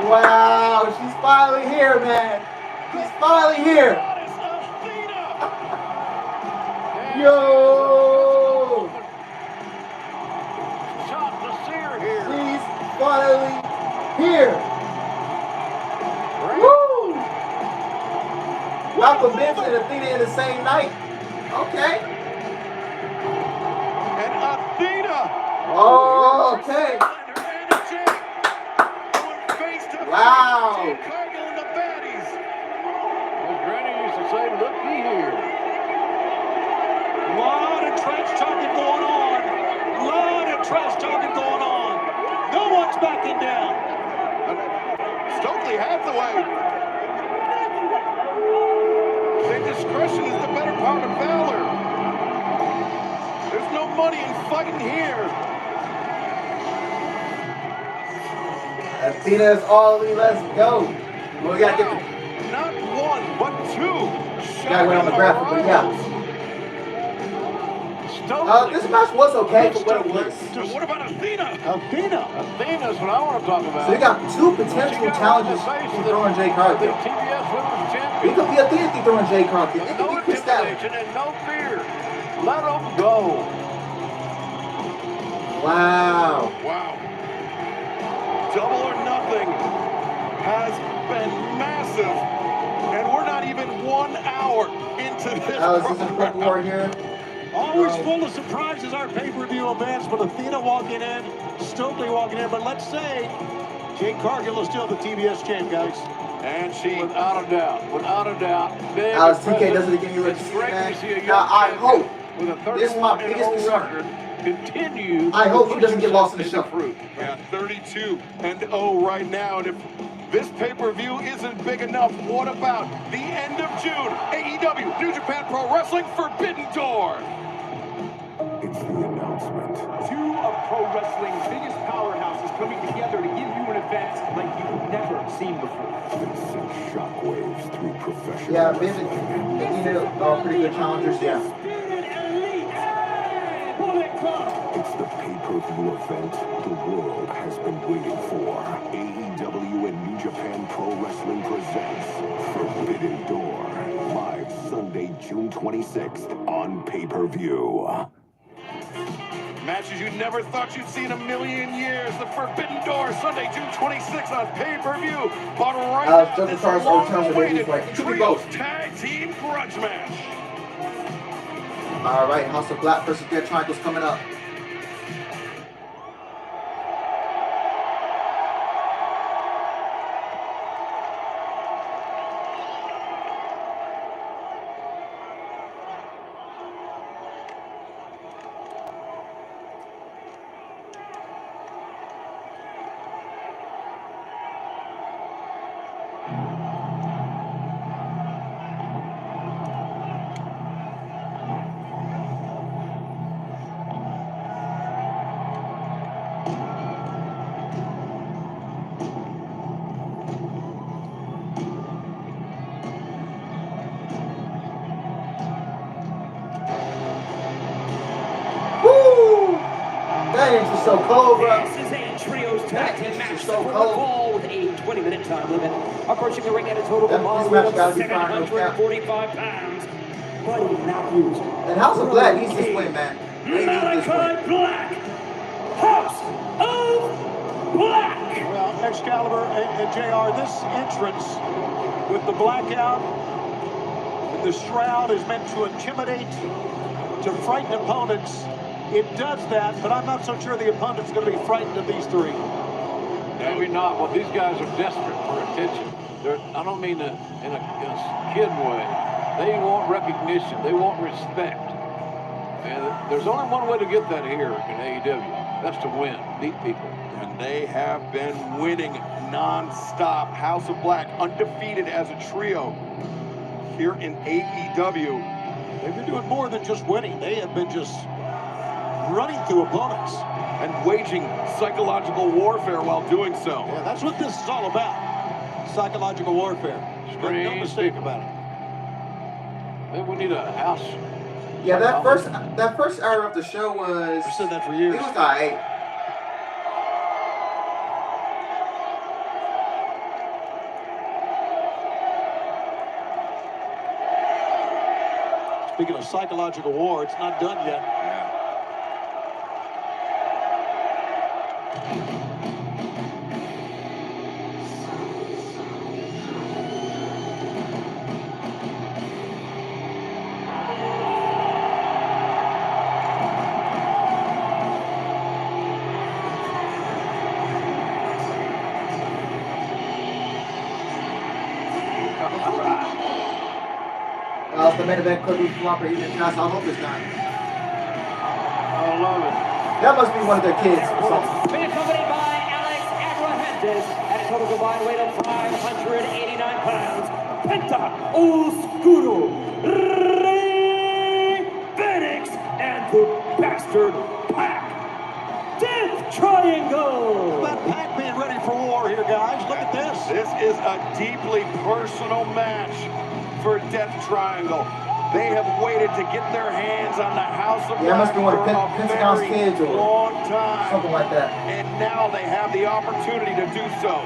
Speaker 2: Wow, she's finally here, man. She's finally here. Yo!
Speaker 4: Shot to see her here.
Speaker 2: She's finally here. Woo! Malcolm Benson and Athena in the same night. Okay.
Speaker 11: And Athena.
Speaker 2: Oh, okay. Wow.
Speaker 11: Jade Cargill and the baddies.
Speaker 4: It was
Speaker 11: Shelley Hathaway. Say discretion is the better part of valor. There's no money in fighting here.
Speaker 2: Athena's all the let's go. Well, we gotta get the.
Speaker 11: Not one, but two.
Speaker 2: Gotta wait on the graphic, but yeah. This match was okay for what it was.
Speaker 11: What about Athena?
Speaker 4: Athena's what I want to talk about.
Speaker 2: So you got two potential challenges for throwing Jay Cargill.
Speaker 4: TBS Women's Champion.
Speaker 2: It could be Athena throwing Jay Cargill. It could
Speaker 4: No
Speaker 2: be Chris Statler.
Speaker 4: intimidation and no fear. Let them go.
Speaker 2: Wow.
Speaker 11: Wow. Double or Nothing has been massive. And we're not even 1 hour into this.
Speaker 2: This is a quick war here.
Speaker 3: Always full of surprises, our pay-per-view events, but Athena walking in, Stokely walking in, but let's say Jade Cargill is still the TBS champ, guys.
Speaker 4: And she, without a doubt, big
Speaker 2: Alex TK does it again. You're
Speaker 4: it's great to see a young
Speaker 2: Now I hope
Speaker 4: with a
Speaker 2: this is my
Speaker 4: 31-0
Speaker 2: biggest concern.
Speaker 4: record continue.
Speaker 2: I hope she doesn't get lost in the shuffle.
Speaker 11: Yeah, 32-0 right now. And if this pay-per-view isn't big enough, what about the end of June? AEW, New Japan Pro Wrestling Forbidden Door.
Speaker 10: It's the announcement.
Speaker 9: Two of pro wrestling's biggest powerhouses coming together to give you an event like you've never seen before.
Speaker 10: They send shockwaves through professional
Speaker 2: Yeah,
Speaker 10: wrestling.
Speaker 2: Vivid pretty good challengers, yeah.
Speaker 10: It's the pay-per-view event the world has been waiting for. AEW and New Japan Pro Wrestling presents Forbidden Door. Live Sunday, June 26th on pay-per-view.
Speaker 11: Matches you never thought you'd see in a million years. The Forbidden Door, Sunday, June 26th on pay-per-view. But right now, this long-awaited Trios Tag Team Grudge Match.
Speaker 2: All right, House of Black versus Dead Triangle's coming up. That inch is so cold, bro.
Speaker 5: This is a trios tag team match so cold with a 20-minute time limit. Approaching the ring at a total of 745 pounds. Buddy Matthews.
Speaker 2: And House of Black needs this win, man.
Speaker 5: Malachi Black. House of Black.
Speaker 3: Well, Excalibur and JR, this entrance with the blackout, with the shroud is meant to intimidate, to frighten opponents. It does that, but I'm not so sure the opponent's going to be frightened of these three.
Speaker 4: Maybe not. Well, these guys are desperate for attention. I don't mean in a kid way. They want recognition. They want respect. And there's only one way to get that here in AEW. That's to win, beat people.
Speaker 11: And they have been winning non-stop. House of Black undefeated as a trio here in AEW.
Speaker 3: They've been doing more than just winning. They have been just running through opponents.
Speaker 11: And waging psychological warfare while doing so.
Speaker 3: Yeah, that's what this is all about. Psychological warfare. Make no mistake about it.
Speaker 4: Maybe we need a house.
Speaker 2: Yeah, that first hour of the show was.
Speaker 3: I've said that for years.
Speaker 2: It was alright.
Speaker 3: Speaking of psychological war, it's not done yet.
Speaker 2: The main event could be flopper even past. I hope it's not.
Speaker 4: I love it.
Speaker 2: That must be one of their kids or something.
Speaker 5: Being accompanied by Alex Abraham. contest at a total combined weight of 589 pounds, Penta Oscuro, Rey Fenix, and the Bastard Pac. Death Triangle!
Speaker 3: That Pac being ready for war here, guys. Look at this.
Speaker 11: This is a deeply personal match for Death Triangle. They have waited to get their hands on the House of
Speaker 2: Yeah, it must be one of
Speaker 11: for a
Speaker 2: Pentagon's
Speaker 11: very
Speaker 2: kids or
Speaker 11: long time.
Speaker 2: something like that.
Speaker 11: And now they have the opportunity to do so.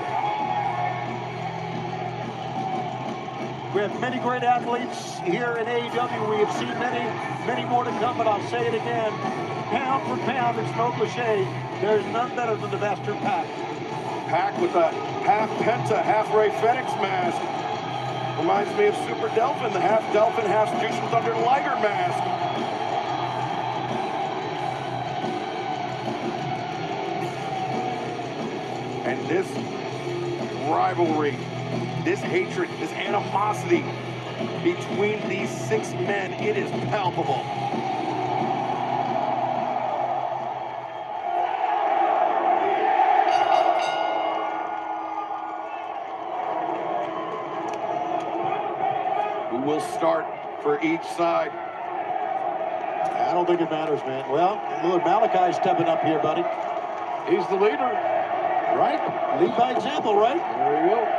Speaker 3: We have many great athletes here in AEW. We have seen many more to come, but I'll say it again. Pound for pound, it's no cliche. There's none better than the Bastard Pac.
Speaker 11: Pac with a half Penta, half Rey Fenix mask. Reminds me of Super Delphin, the half Delphin, half Jushin Thunder Liger mask. And this rivalry, this hatred, this animosity between these 6 men, it is palpable. Who will start for each side?
Speaker 3: I don't think it matters, man. Well, look, Malachi's stepping up here, buddy.
Speaker 4: He's the leader.
Speaker 3: Right? Lead by example, right?
Speaker 4: There you go.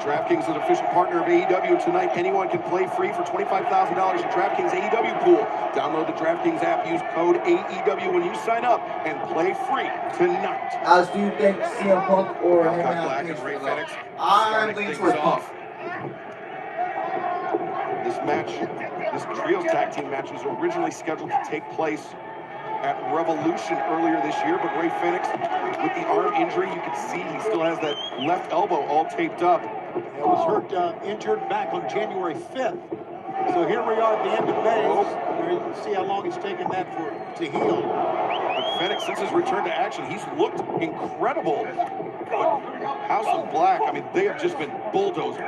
Speaker 11: DraftKings is an official partner of AEW tonight. Anyone can play free for $25,000 in DraftKings AEW pool. Download the DraftKings app, use code AEW when you sign up, and play free tonight.
Speaker 2: As do you think CM Punk or him
Speaker 11: Black and Rey Fenix
Speaker 2: I'm leaning towards Punk.
Speaker 11: This match, this trios tag team match was originally scheduled to take place at Revolution earlier this year, but Rey Fenix, with the arm injury, you can see he still has that left elbow all taped up.
Speaker 3: It was hurt, injured back on January 5th. So here we are at the end of May. You can see how long it's taken that to heal.
Speaker 11: But Fenix, since his return to action, he's looked incredible. But House of Black, I mean, they have just been bulldozers.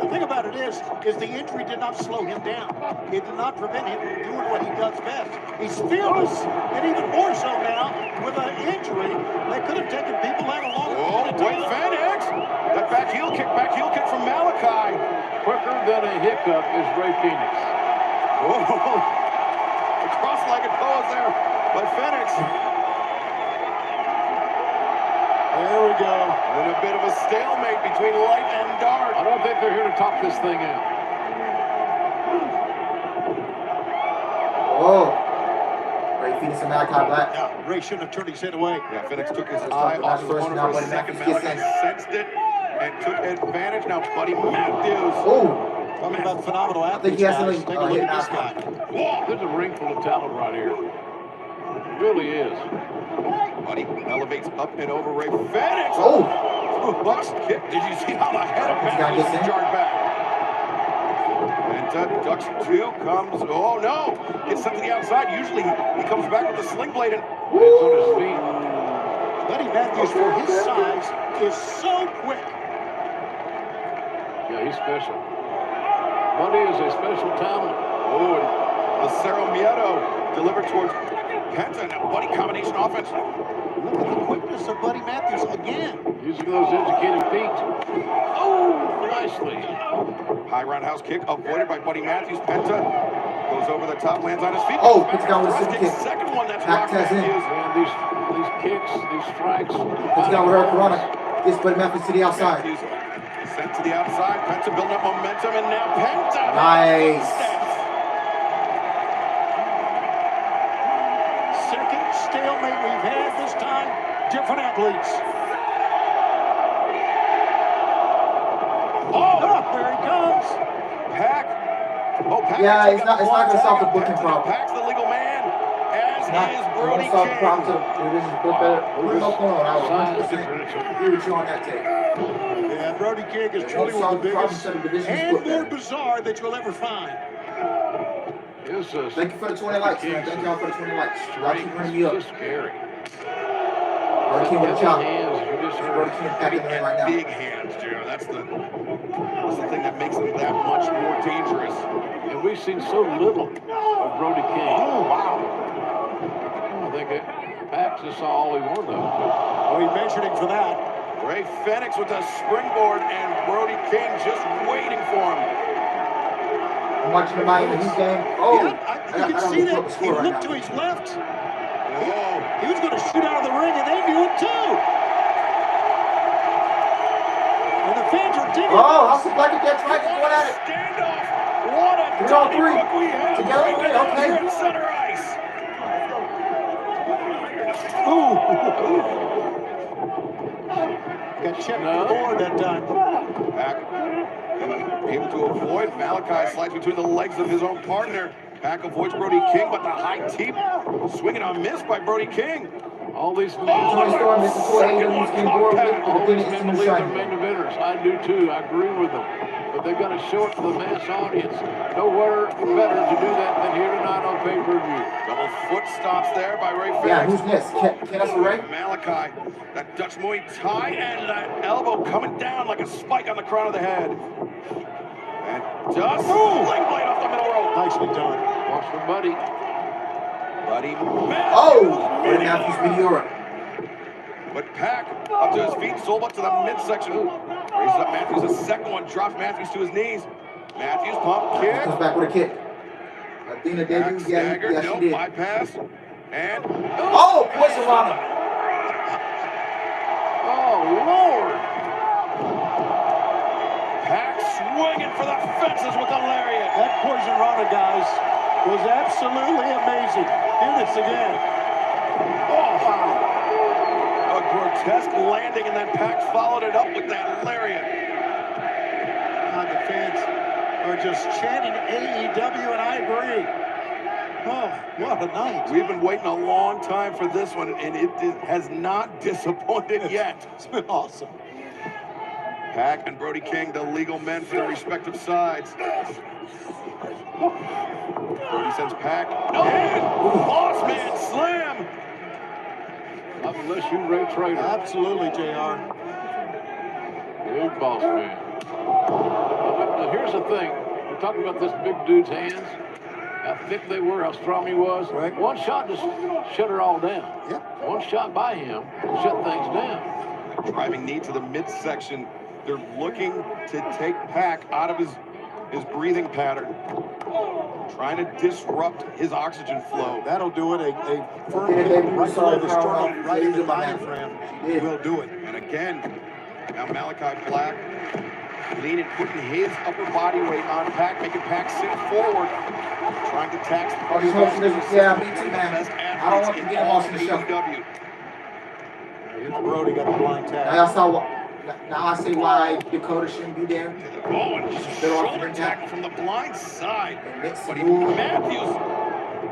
Speaker 3: The thing about it is the injury did not slow him down. It did not prevent him from doing what he does best. He's fearless, and even more so now with an injury that could have taken people out a long time.
Speaker 11: Oh, wait, Fenix! That back heel kick from Malachi.
Speaker 4: Quicker than a hiccup is Rey Fenix.
Speaker 11: Oh, a cross-legged pose there by Fenix.
Speaker 3: There we go.
Speaker 11: And a bit of a stalemate between light and dark.
Speaker 4: I don't think they're here to top this thing out.
Speaker 2: Oh. Rey Fenix and Malachi Black.
Speaker 3: Yeah, Rey shouldn't have turned his head away.
Speaker 11: Yeah, Phoenix took his eye off the opponent for a second. Malachi sensed it and took advantage. Now Buddy Matthews.
Speaker 2: Oh.
Speaker 3: Talking about phenomenal athletes.
Speaker 2: I think he has
Speaker 3: guys.
Speaker 2: something
Speaker 3: Take a look
Speaker 2: hit
Speaker 3: at this
Speaker 2: now.
Speaker 3: guy.
Speaker 4: There's a ring full of talent right here. It really is.
Speaker 11: Buddy elevates up and over Rey Fenix.
Speaker 2: Oh.
Speaker 11: Bucks kick. Did you see how the head of Matthews is jarred back? And ducks two comes. Oh no! Gets sent to the outside. Usually he comes back with the sling blade and
Speaker 4: Lands on his feet.
Speaker 3: Buddy Matthews, for his size, is so quick.
Speaker 4: Yeah, he's special. Buddy is a special talent.
Speaker 11: oh, and the Cerro Miedo delivered towards Penta. Now Buddy combination offense.
Speaker 3: Look at the quickness of Buddy Matthews again.
Speaker 4: Using those educated feet. Oh, nicely.
Speaker 11: High roundhouse kick avoided by Buddy Matthews. Penta goes over the top, lands on his feet.
Speaker 2: Oh, Pentagon with a super kick.
Speaker 11: Second one, that's
Speaker 2: Back
Speaker 11: Rock
Speaker 2: test in.
Speaker 11: Matthews.
Speaker 4: Man, these kicks, these strikes.
Speaker 2: Pentagon with her Corona. Gets Buddy Matthews to the outside.
Speaker 11: Matthews sent to the outside. Penta building up momentum, and now Penta.
Speaker 2: Nice.
Speaker 3: Second stalemate we've had this time. Different athletes. Oh, there he comes.
Speaker 11: Pac. Oh, Pac.
Speaker 2: Yeah, it's not gonna solve the booking problem.
Speaker 11: Pac's the legal man, as is Brody
Speaker 2: solve the
Speaker 11: King.
Speaker 2: problem too. This is there's no point on. I would 100% agree with you on that take.
Speaker 3: Yeah, Brody King is truly one of the biggest
Speaker 2: division
Speaker 3: and
Speaker 2: split
Speaker 3: more
Speaker 2: better.
Speaker 3: bizarre that you'll ever find.
Speaker 2: Thank you for the 20 likes, man. Thank y'all for the 20 likes. Y'all keep bringing me up.
Speaker 4: It's scary.
Speaker 2: Brody King with a chop.
Speaker 4: Hands, you just
Speaker 2: Brody King back in the ring right now.
Speaker 11: Big hands, Joe. That's the thing that makes them that much more dangerous.
Speaker 4: And we've seen so little of Brody King.
Speaker 11: Oh, wow.
Speaker 4: I think Pax just saw all he wanted of.
Speaker 3: Oh, he mentioned him for that.
Speaker 11: Ray Fenix with a springboard and Brody King just waiting for him.
Speaker 2: I'm watching the Miami Heat game. Oh,
Speaker 3: yeah, you can see that. He looked to his left. He was going to shoot out of the ring, and they knew it too. And the fans are digging.
Speaker 2: Oh, House of Black and Death right going at it.
Speaker 11: Standoff. What a
Speaker 2: 3-on-3
Speaker 11: we have
Speaker 2: together.
Speaker 11: right now
Speaker 2: Okay.
Speaker 11: here at center ice.
Speaker 3: Ooh. Got checked the board that time.
Speaker 11: Pack able to avoid. Malachi slides between the legs of his own partner. Pack avoids Brody King, but the high teep swinging on miss by Brody King.
Speaker 4: All these men,
Speaker 2: Tony Storm missing 4 AEW's game board with
Speaker 4: all
Speaker 2: the
Speaker 4: these
Speaker 2: thing
Speaker 4: men
Speaker 2: is
Speaker 4: believe they're
Speaker 2: shining.
Speaker 4: main eventers. I do too. I agree with them. But they've got to show it to the mass audience. Nowhere better to do that than here tonight on pay-per-view.
Speaker 11: Double foot stops there by Ray Fenix.
Speaker 2: Yeah, who's next? Kenneth Ray?
Speaker 11: Malachi, that Dutch Muay Thai and that elbow coming down like a spike on the crown of the head. And just leg blade off the middle rope.
Speaker 3: Nicely done.
Speaker 4: Watch for Buddy.
Speaker 11: Buddy
Speaker 2: Oh! Right now he's Meteora.
Speaker 11: But Pack up to his feet, sold up to the midsection. Raises up Matthews, a second one, drops Matthews to his knees. Matthews pump kick.
Speaker 2: Comes back with a kick. Athena debut, yeah,
Speaker 11: Stagger,
Speaker 2: she
Speaker 11: nope,
Speaker 2: did.
Speaker 11: bypass. And
Speaker 2: Oh, Poison Rana.
Speaker 4: Oh, Lord.
Speaker 11: Pack swinging for the fences with the lariat.
Speaker 3: That Poison Rana, guys, was absolutely amazing. Hear this again.
Speaker 11: Oh, wow. A grotesque landing, and then Pack followed it up with that lariat.
Speaker 3: The fans are just chanting AEW, and I agree. Oh, what a night.
Speaker 11: We've been waiting a long time for this one, and it has not disappointed yet.
Speaker 3: It's been awesome.
Speaker 11: Pack and Brody King, the legal men for their respective sides. Brody sends Pack. And Boss Man slam.
Speaker 4: Not unless you Ray Trader.
Speaker 3: Absolutely, JR.
Speaker 4: Big Boss Man. Now, here's the thing. We're talking about this big dude's hands. How thick they were, how strong he was.
Speaker 3: Right.
Speaker 4: One shot just shut it all down.
Speaker 3: Yep.
Speaker 4: One shot by him shut things down.
Speaker 11: Driving knee to the midsection. They're looking to take Pack out of his breathing pattern. Trying to disrupt his oxygen flow.
Speaker 3: That'll do it. A firm kick right below the sternum, right into the diaphragm. Will do it.
Speaker 11: And again, now Malachi Black leaning, putting his upper body weight on Pack, making Pack sit forward, trying to tax the
Speaker 2: Yeah, me too, man. I don't want to get him off the show.
Speaker 3: Here's Brody got the blind tag.
Speaker 2: Now I see why Dakota shouldn't be there.
Speaker 11: Oh, and shoulder tackle from the blind side. Buddy Matthews.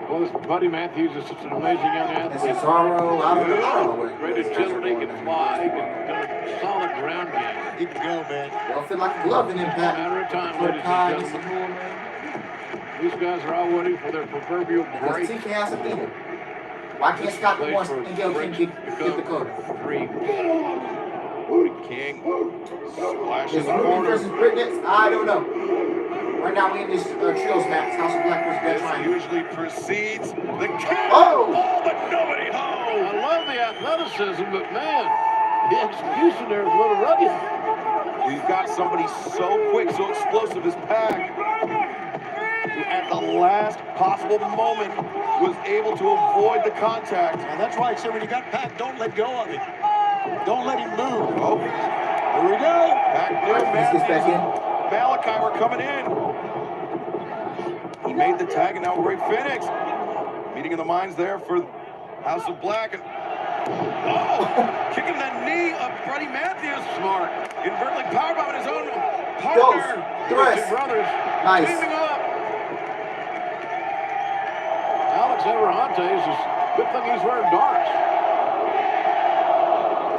Speaker 4: Well, this Buddy Matthews is such an amazing young athlete.
Speaker 2: Cesaro, I don't know.
Speaker 4: Great agility, can fly, can got a solid ground game.
Speaker 3: He can go, man.
Speaker 2: Don't feel like a glove in Impact.
Speaker 4: Matter of time, ladies and gentlemen. These guys are all waiting for their proverbial break.
Speaker 2: TK has a beater. Why can't Scott be once and Gail King get Dakota?
Speaker 4: Three.
Speaker 11: Brody King splash in
Speaker 2: Is
Speaker 11: the
Speaker 2: Ruby
Speaker 11: corner.
Speaker 2: versus Britney? I don't know. Right now we in this trios match. House of Black versus Death
Speaker 11: This
Speaker 2: Triangle.
Speaker 11: usually precedes the kick.
Speaker 2: Oh!
Speaker 11: But nobody
Speaker 4: I
Speaker 11: home.
Speaker 4: love the athleticism, but man, the execution there is a little rugged.
Speaker 11: We've got somebody so quick, so explosive as Pack, who at the last possible moment was able to avoid the contact.
Speaker 3: And that's why I said when you got Pack, don't let go of him. Don't let him move.
Speaker 11: Oh,
Speaker 3: Here we go.
Speaker 11: Pack knew
Speaker 2: Let's get back in.
Speaker 11: Malachi were coming in. He made the tag, and now Ray Fenix. Meeting of the minds there for House of Black. And kicking the knee of Brody Matthews. Smart. Invertly powerbomb his own partner.
Speaker 2: Thrust.
Speaker 4: Two brothers
Speaker 2: Nice.
Speaker 4: teaming up. Alex Everhantes is good thing he's wearing darts.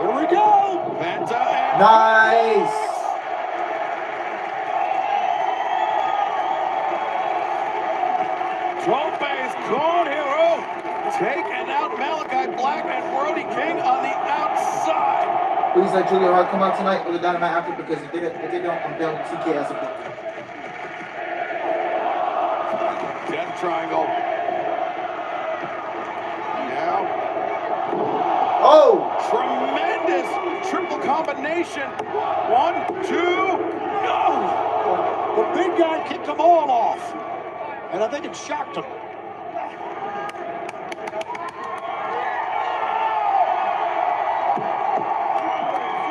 Speaker 3: Here we go.
Speaker 11: Penta and
Speaker 2: Nice.
Speaker 11: Tope's Cone Hero taking out Malachi Black and Brody King on the outside.
Speaker 2: Please let Julia Hart come out tonight with a Dynamite after because if they don't, I'm done with TK as a book.
Speaker 11: Death Triangle. Now,
Speaker 2: Oh!
Speaker 11: Tremendous triple combination. 1, 2, no!
Speaker 3: The big guy kicked them all off. And I think it shocked him.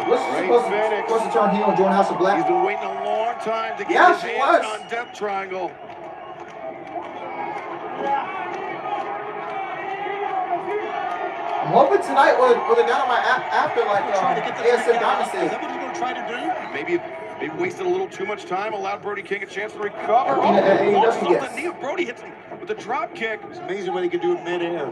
Speaker 2: What's supposed to turn heel and join House of Black?
Speaker 11: He's been waiting a long time to get his hands on Death Triangle.
Speaker 2: I'm hoping tonight we're down on my after like ASM Diamond said.
Speaker 3: Is that what he's going to try to do?
Speaker 11: Maybe they wasted a little too much time, allowed Brody King a chance to recover.
Speaker 2: Launches
Speaker 11: off the knee of Brody, hits him with a drop kick.
Speaker 3: It's amazing what he can do in midair.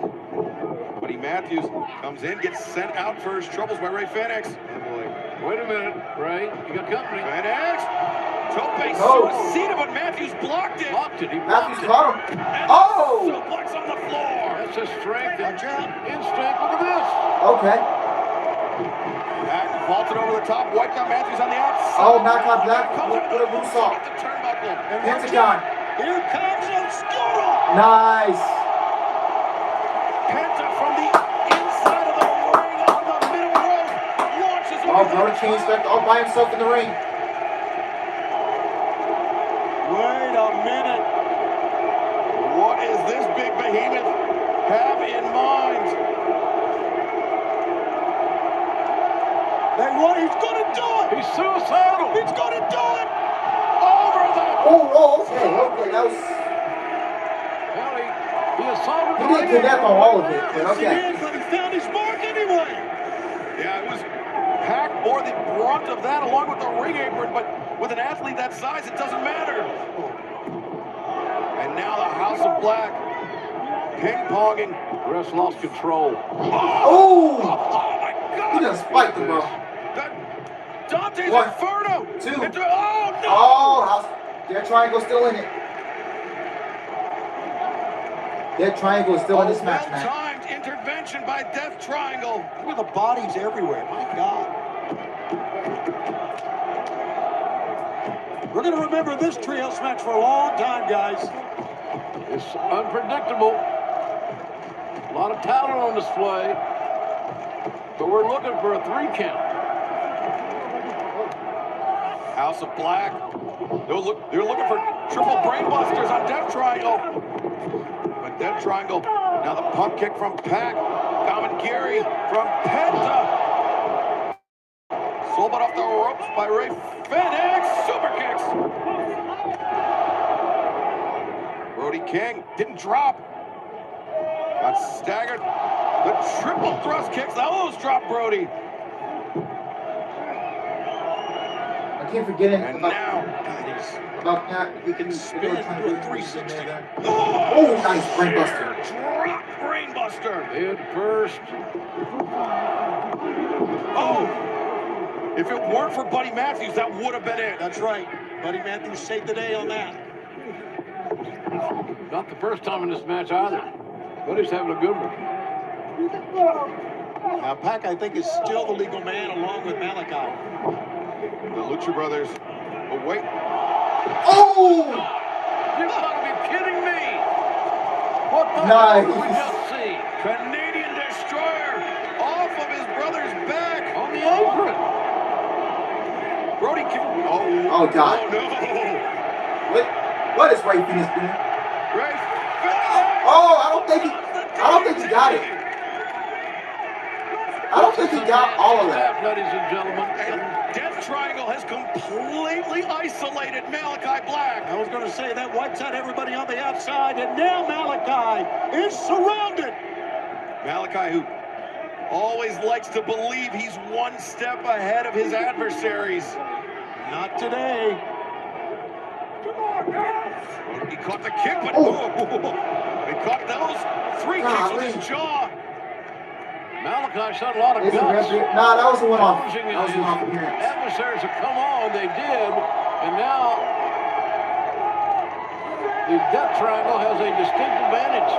Speaker 11: Buddy Matthews comes in, gets sent out first. Troubles by Ray Fenix. Oh boy.
Speaker 4: Wait a minute, Ray. You got company.
Speaker 11: Fenix. Tope suicida, but Matthews blocked it.
Speaker 2: Matthews caught him. Oh!
Speaker 11: Suplex on the floor.
Speaker 4: That's a strength and instinct. Look at this.
Speaker 2: Okay.
Speaker 11: Back, vaulted over the top, wiped out Matthews on the outside.
Speaker 2: Oh, Malachi Black with a moonsault.
Speaker 11: The turnbuckle.
Speaker 2: Pentagon.
Speaker 3: Here comes Oscuro.
Speaker 2: Nice.
Speaker 11: Penta from the inside of the ring on the middle rope. Launches
Speaker 2: Oh, Brody King's back all by himself in the ring.
Speaker 3: Wait a minute.
Speaker 11: What is this big behemoth have in mind?
Speaker 3: He's going to do it.
Speaker 4: He's suicidal.
Speaker 3: He's going to do it.
Speaker 11: Over the...
Speaker 2: Oh, okay, that was...
Speaker 4: Well, he assaulted
Speaker 2: He didn't connect on all of it, but okay.
Speaker 3: But he found his mark anyway.
Speaker 11: Yeah, it was... Pac bore the brunt of that along with the ring apron, but with an athlete that size, it doesn't matter. And now the House of Black ping-ponging.
Speaker 4: Rest lost control.
Speaker 2: Oh!
Speaker 11: My God!
Speaker 2: He just spiked him, bro.
Speaker 11: Dante's
Speaker 2: 1,
Speaker 11: Inferno!
Speaker 2: 2.
Speaker 11: Oh, no!
Speaker 2: Oh, that triangle still in it. That triangle is still in this match, man.
Speaker 11: Well-timed intervention by Death Triangle.
Speaker 3: Look at the bodies everywhere. My God. We're going to remember this trios match for a long time, guys.
Speaker 4: It's unpredictable. A lot of talent on display. But we're looking for a 3 count.
Speaker 11: House of Black. They're looking for triple brainbusters on Death Triangle. But Death Triangle, now the pump kick from Pac. Commentary from Penta. Sold off the ropes by Ray Fenix. Super kicks. Brody King didn't drop. Got staggered. The triple thrust kicks. Those drop Brody.
Speaker 2: I keep forgetting
Speaker 11: And
Speaker 2: about that.
Speaker 3: He can spin and do a 360.
Speaker 2: Oh, nice brainbuster.
Speaker 11: Drop brainbuster.
Speaker 4: Head first.
Speaker 11: Oh! If it weren't for Buddy Matthews, that would have been it.
Speaker 3: That's right. Buddy Matthews saved the day on that.
Speaker 4: Not the first time in this match either. Buddy's having a good one.
Speaker 3: Now, Pac, I think, is still the legal man along with Malachi.
Speaker 11: The Lucha Brothers. Oh, wait.
Speaker 2: Oh!
Speaker 4: You gotta be kidding me! What the
Speaker 2: Nice.
Speaker 4: hell did we just see?
Speaker 11: Canadian Destroyer off of his brother's back.
Speaker 4: On the apron.
Speaker 11: Brody King.
Speaker 2: Oh, God.
Speaker 11: Oh, no.
Speaker 2: What is Ray Phoenix doing?
Speaker 11: Ray Fenix.
Speaker 2: Oh, I don't think he got it. I don't think he got all of that.
Speaker 4: Ladies and gentlemen.
Speaker 11: And Death Triangle has completely isolated Malachi Black.
Speaker 3: I was going to say that wipes out everybody on the outside, and now Malachi is surrounded.
Speaker 11: Malachi, who always likes to believe he's one step ahead of his adversaries.
Speaker 3: Not today.
Speaker 11: He caught the kick, but he caught those 3 kicks with his jaw.
Speaker 4: Malachi shot a lot of guts.
Speaker 2: Nah, that was the one off.
Speaker 4: Challenging
Speaker 2: That was the one off appearance.
Speaker 4: adversaries to come on, they did, and now the Death Triangle has a distinct advantage.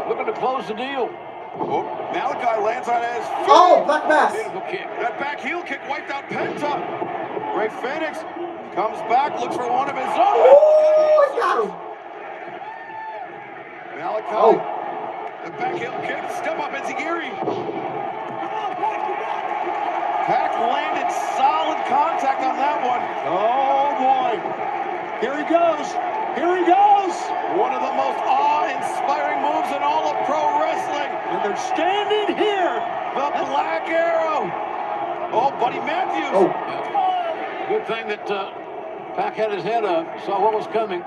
Speaker 4: Looking to close the deal.
Speaker 11: Oh, Malachi lands on his feet.
Speaker 2: Oh, Black Mass.
Speaker 4: Beautiful kick.
Speaker 11: That back heel kick wiped out Penta. Ray Fenix comes back, looks for one of his own.
Speaker 2: Oh, he got him.
Speaker 11: Malachi.
Speaker 2: Oh.
Speaker 11: The back heel kick. Step up, Enziguri. Pac landed solid contact on that one.
Speaker 3: Oh, boy. Here he goes. Here he goes.
Speaker 11: One of the most awe-inspiring moves in all of pro wrestling.
Speaker 3: And they're standing here.
Speaker 11: The Black Arrow. Oh, Buddy Matthews.
Speaker 2: Oh.
Speaker 4: Good thing that Pac had his head up, saw what was coming.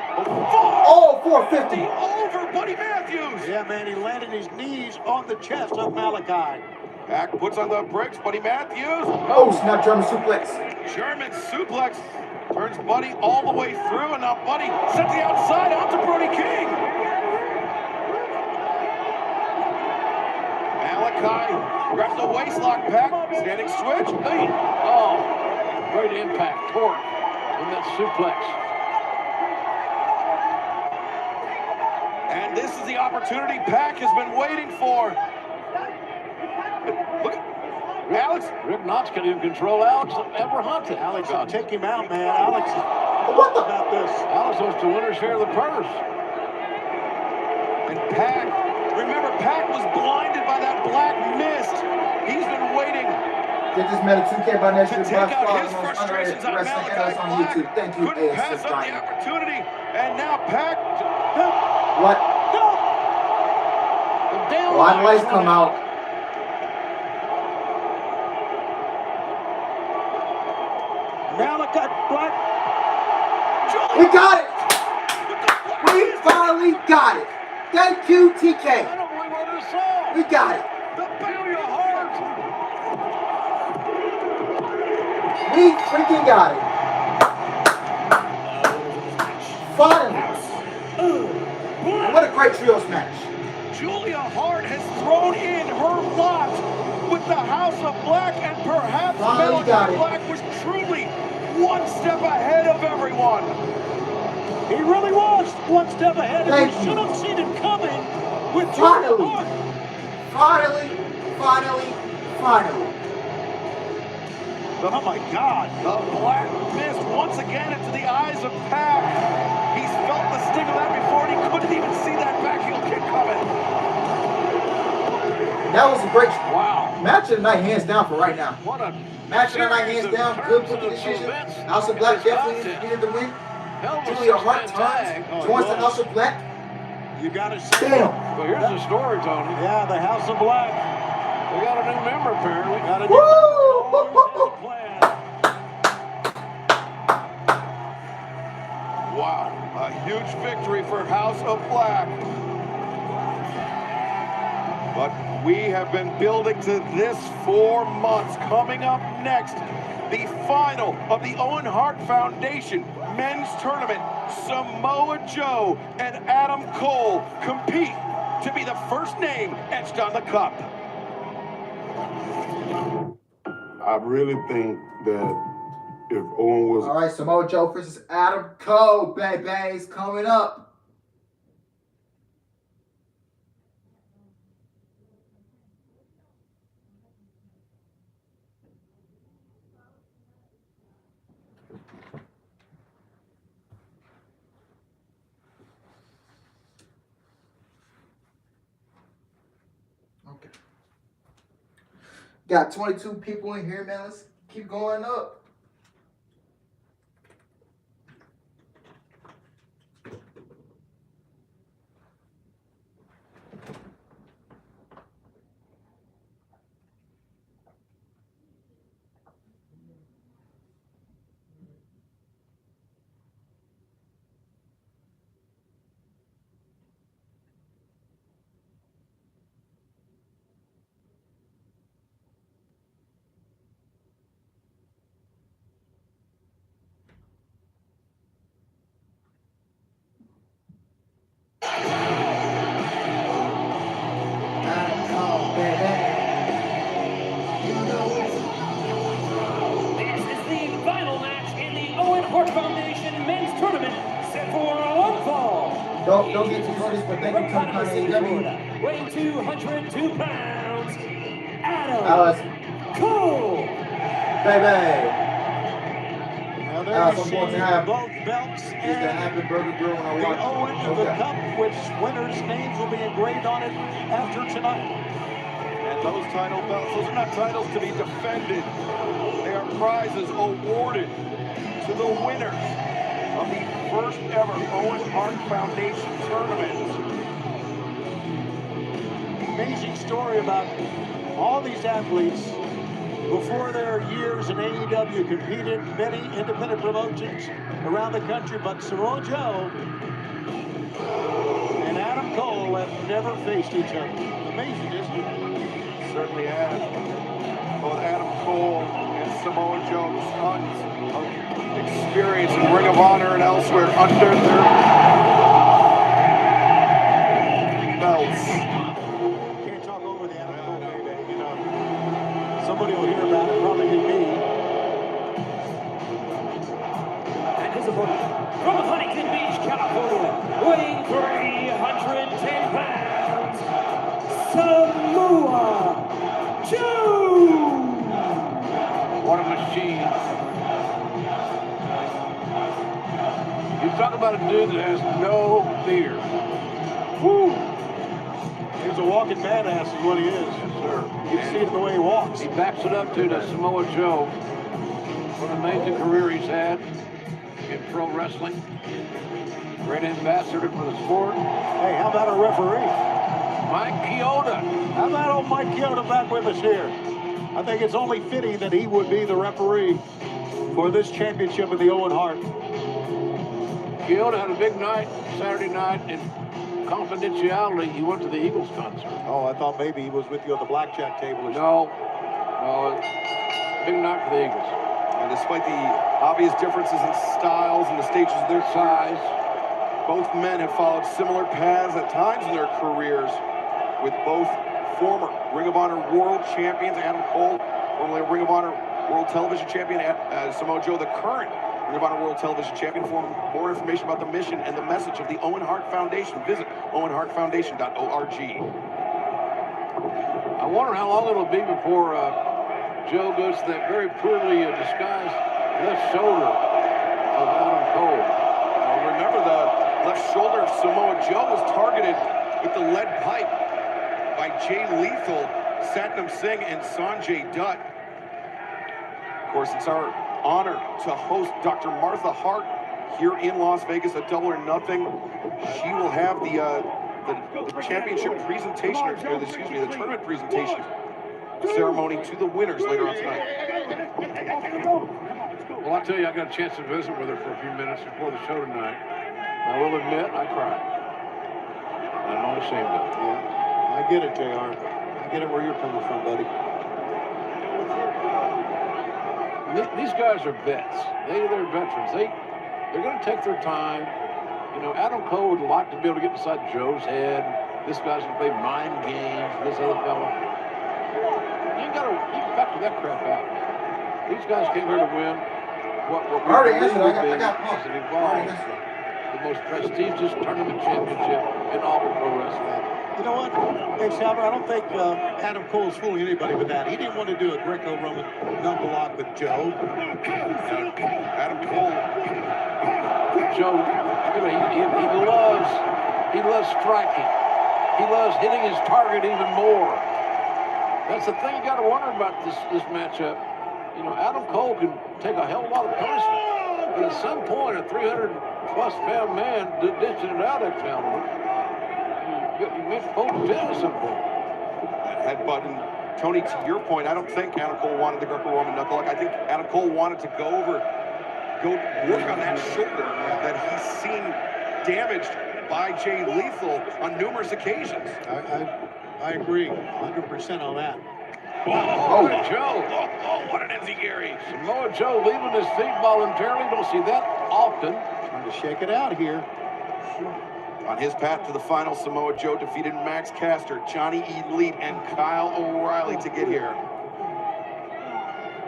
Speaker 2: Oh, 450.
Speaker 11: Over Buddy Matthews.
Speaker 3: Yeah, man, he landed his knees on the chest of Malachi.
Speaker 11: Pac puts on the brakes. Buddy Matthews.
Speaker 2: Oh, snap German suplex.
Speaker 11: German suplex. Turns Buddy all the way through, and now Buddy sets the outside out to Brody King. Malachi grabs the waistlock. Pac, standing switch.
Speaker 4: Hey. Oh, great impact, torque in that suplex.
Speaker 11: And this is the opportunity Pac has been waiting for. Look at Alex.
Speaker 4: Rick Knox can even control Alex ever hunted.
Speaker 3: Alex, take him out, man. Alex,
Speaker 2: What the?
Speaker 3: about this?
Speaker 4: Alex wants to win her share of the purse.
Speaker 11: And Pac, remember, Pac was blinded by that black mist. He's been waiting
Speaker 2: Get this man a 2K by next year.
Speaker 11: to take out his frustrations on Malachi
Speaker 2: on
Speaker 11: Black.
Speaker 2: YouTube. Thank you,
Speaker 11: Couldn't pass
Speaker 2: ASS
Speaker 11: up the
Speaker 2: Diamond.
Speaker 11: opportunity. And now Pac.
Speaker 2: What?
Speaker 4: Down
Speaker 2: Why the lights come out?
Speaker 3: Malachi Black.
Speaker 2: We got it! We finally got it! Thank you, TK.
Speaker 4: I don't believe what I just saw.
Speaker 2: We got it.
Speaker 11: The Failure Heart.
Speaker 2: We freaking got it. Finally. And what a great trios match.
Speaker 11: Julia Hart has thrown in her lot with the House of Black, and perhaps
Speaker 2: Finally got
Speaker 11: Malachi
Speaker 2: it.
Speaker 11: Black was truly one step ahead of everyone.
Speaker 3: He really was one step ahead, and
Speaker 2: Thank
Speaker 3: we
Speaker 2: you.
Speaker 3: should have seen it coming with
Speaker 2: Finally.
Speaker 3: Julia Hart.
Speaker 2: Finally.
Speaker 3: Oh, my God.
Speaker 11: The black mist once again into the eyes of Pac. He's felt the sting of that before, and he couldn't even see that back heel kick coming.
Speaker 2: That was a great
Speaker 4: Wow.
Speaker 2: match of the night, hands down for right now.
Speaker 4: What a
Speaker 2: Match of the night,
Speaker 4: series
Speaker 2: hands
Speaker 4: of
Speaker 2: down.
Speaker 4: turns
Speaker 2: Good
Speaker 4: of
Speaker 2: booking decision.
Speaker 4: events
Speaker 2: House of
Speaker 4: in
Speaker 2: Black
Speaker 4: this
Speaker 2: definitely
Speaker 4: contest.
Speaker 2: needed the win.
Speaker 4: Hell of a
Speaker 2: Julia Hart
Speaker 4: six-man tag.
Speaker 2: turns, joins the House of Black.
Speaker 3: You got to say.
Speaker 2: Damn.
Speaker 4: Well, here's the story, Tony.
Speaker 3: Yeah, the House of Black.
Speaker 4: We got a new member, apparently.
Speaker 3: Got a
Speaker 2: Woo!
Speaker 3: plan.
Speaker 11: Wow, a huge victory for House of Black. But we have been building to this for months. Coming up next, the final of the Owen Hart Foundation Men's Tournament. Samoa Joe and Adam Cole compete to be the first name etched on the cup.
Speaker 6: I really think that if Owen was
Speaker 2: All right, Samoa Joe versus Adam Cole, baby's coming up. Okay. Got 22 people in here, man. Let's keep going up.
Speaker 5: This is the final match in the Owen Hart Foundation Men's Tournament, set for one fall.
Speaker 2: Don't get too serious, but thank you for coming to AEW.
Speaker 5: Weighing 202 pounds, Adam
Speaker 2: Alice,
Speaker 5: Cole.
Speaker 2: baby.
Speaker 3: Now there
Speaker 2: Alice,
Speaker 3: you
Speaker 2: I'm
Speaker 3: see
Speaker 2: going to have
Speaker 3: both belts
Speaker 2: It's the
Speaker 3: and
Speaker 2: Happy Burger Grill when I
Speaker 3: the
Speaker 2: watch
Speaker 3: Owen
Speaker 2: it.
Speaker 3: of the
Speaker 2: Okay.
Speaker 3: Cup, which winners' names will be engraved on it after tonight. And
Speaker 11: Those title belts, those are not titles to be defended. They are prizes awarded to the winners of the first ever Owen Hart Foundation tournament.
Speaker 3: Amazing story about all these athletes before their years in AEW competed in many independent promotions around the country, but Samoa Joe and Adam Cole have never faced each other. Amazing, isn't it?
Speaker 11: Certainly has. Both Adam Cole and Samoa Joe, tons of experience in Ring of Honor and elsewhere under their belts.
Speaker 3: Can't talk over the Adam Cole baby, you know. Somebody will hear about it, probably be me.
Speaker 5: And his opponent from Huntington Beach, California, weighing 310 pounds, Samoa Joe!
Speaker 4: What a machine. You talk about a dude that has no fear.
Speaker 3: Woo! He's a walking badass is what he is.
Speaker 4: Yes, sir.
Speaker 3: You can see it in the way he walks.
Speaker 4: He backs it up to the Samoa Joe. What an amazing career he's had in pro wrestling. Great ambassador for the sport.
Speaker 3: Hey, how about a referee?
Speaker 4: Mike Chioda.
Speaker 3: How about old Mike Chioda back with us here? I think it's only fitting that he would be the referee for this championship of the Owen Hart.
Speaker 4: Chioda had a big night Saturday night in confidentiality. He went to the Eagles concert.
Speaker 3: Oh, I thought maybe he was with you on the blackjack table.
Speaker 4: No, big night for the Eagles.
Speaker 11: And despite the obvious differences in styles and the stages of their size, both men have followed similar paths at times in their careers, with both former Ring of Honor World Champions, Adam Cole, formerly Ring of Honor World Television Champion, Samoa Joe, the current Ring of Honor World Television Champion. For more information about the mission and the message of the Owen Hart Foundation, visit owenhartfoundation.org.
Speaker 4: I wonder how long it'll be before Joe goes to that very poorly disguised left shoulder of Adam Cole.
Speaker 11: Remember, the left shoulder of Samoa Joe was targeted with the lead pipe by Jay Lethal, Satnam Singh, and Sanjay Dutt. Of course, it's our honor to host Dr. Martha Hart here in Las Vegas at Double or Nothing. She will have the championship presentation, or excuse me, the tournament presentation ceremony to the winners later on tonight.
Speaker 4: Well, I'll tell you, I got a chance to visit with her for a few minutes before the show tonight. I will admit, I cried. I'm not ashamed of it.
Speaker 3: Yeah, I get it, JR. I get it where you're coming from, buddy.
Speaker 4: These guys are vets. They're veterans. They're going to take their time. You know, Adam Cole would like to be able to get inside Joe's head. This guy's going to play mind games with this other fella. You factor that crap out. These guys came here to win what we believe will be as it evolves, the most prestigious tournament championship in all of pro wrestling.
Speaker 3: You know what, hey, Salver, I don't think Adam Cole's fooling anybody with that. He didn't want to do a Greco-Roman knuckle lock with Joe.
Speaker 11: Adam Cole.
Speaker 4: Joe, he loves striking. He loves hitting his target even more. That's the thing you got to wonder about this matchup. You know, Adam Cole can take a hell of a lot of punishment, but at some point, a 300-plus pound man ditching it out that caliber, you may fold it down at some point.
Speaker 11: That headbutt, and Tony, to your point, I don't think Adam Cole wanted the Greco-Roman knuckle lock. I think Adam Cole wanted to go work on that shoulder that he's seen damaged by Jay Lethal on numerous occasions.
Speaker 3: I agree 100% on that.
Speaker 4: Oh, Joe. Oh, what an enziguri. Samoa Joe leaving his feet voluntarily. Don't see that often.
Speaker 3: Trying to shake it out here.
Speaker 11: On his path to the final, Samoa Joe defeated Max Caster, Johnny Elite, and Kyle O'Reilly to get here.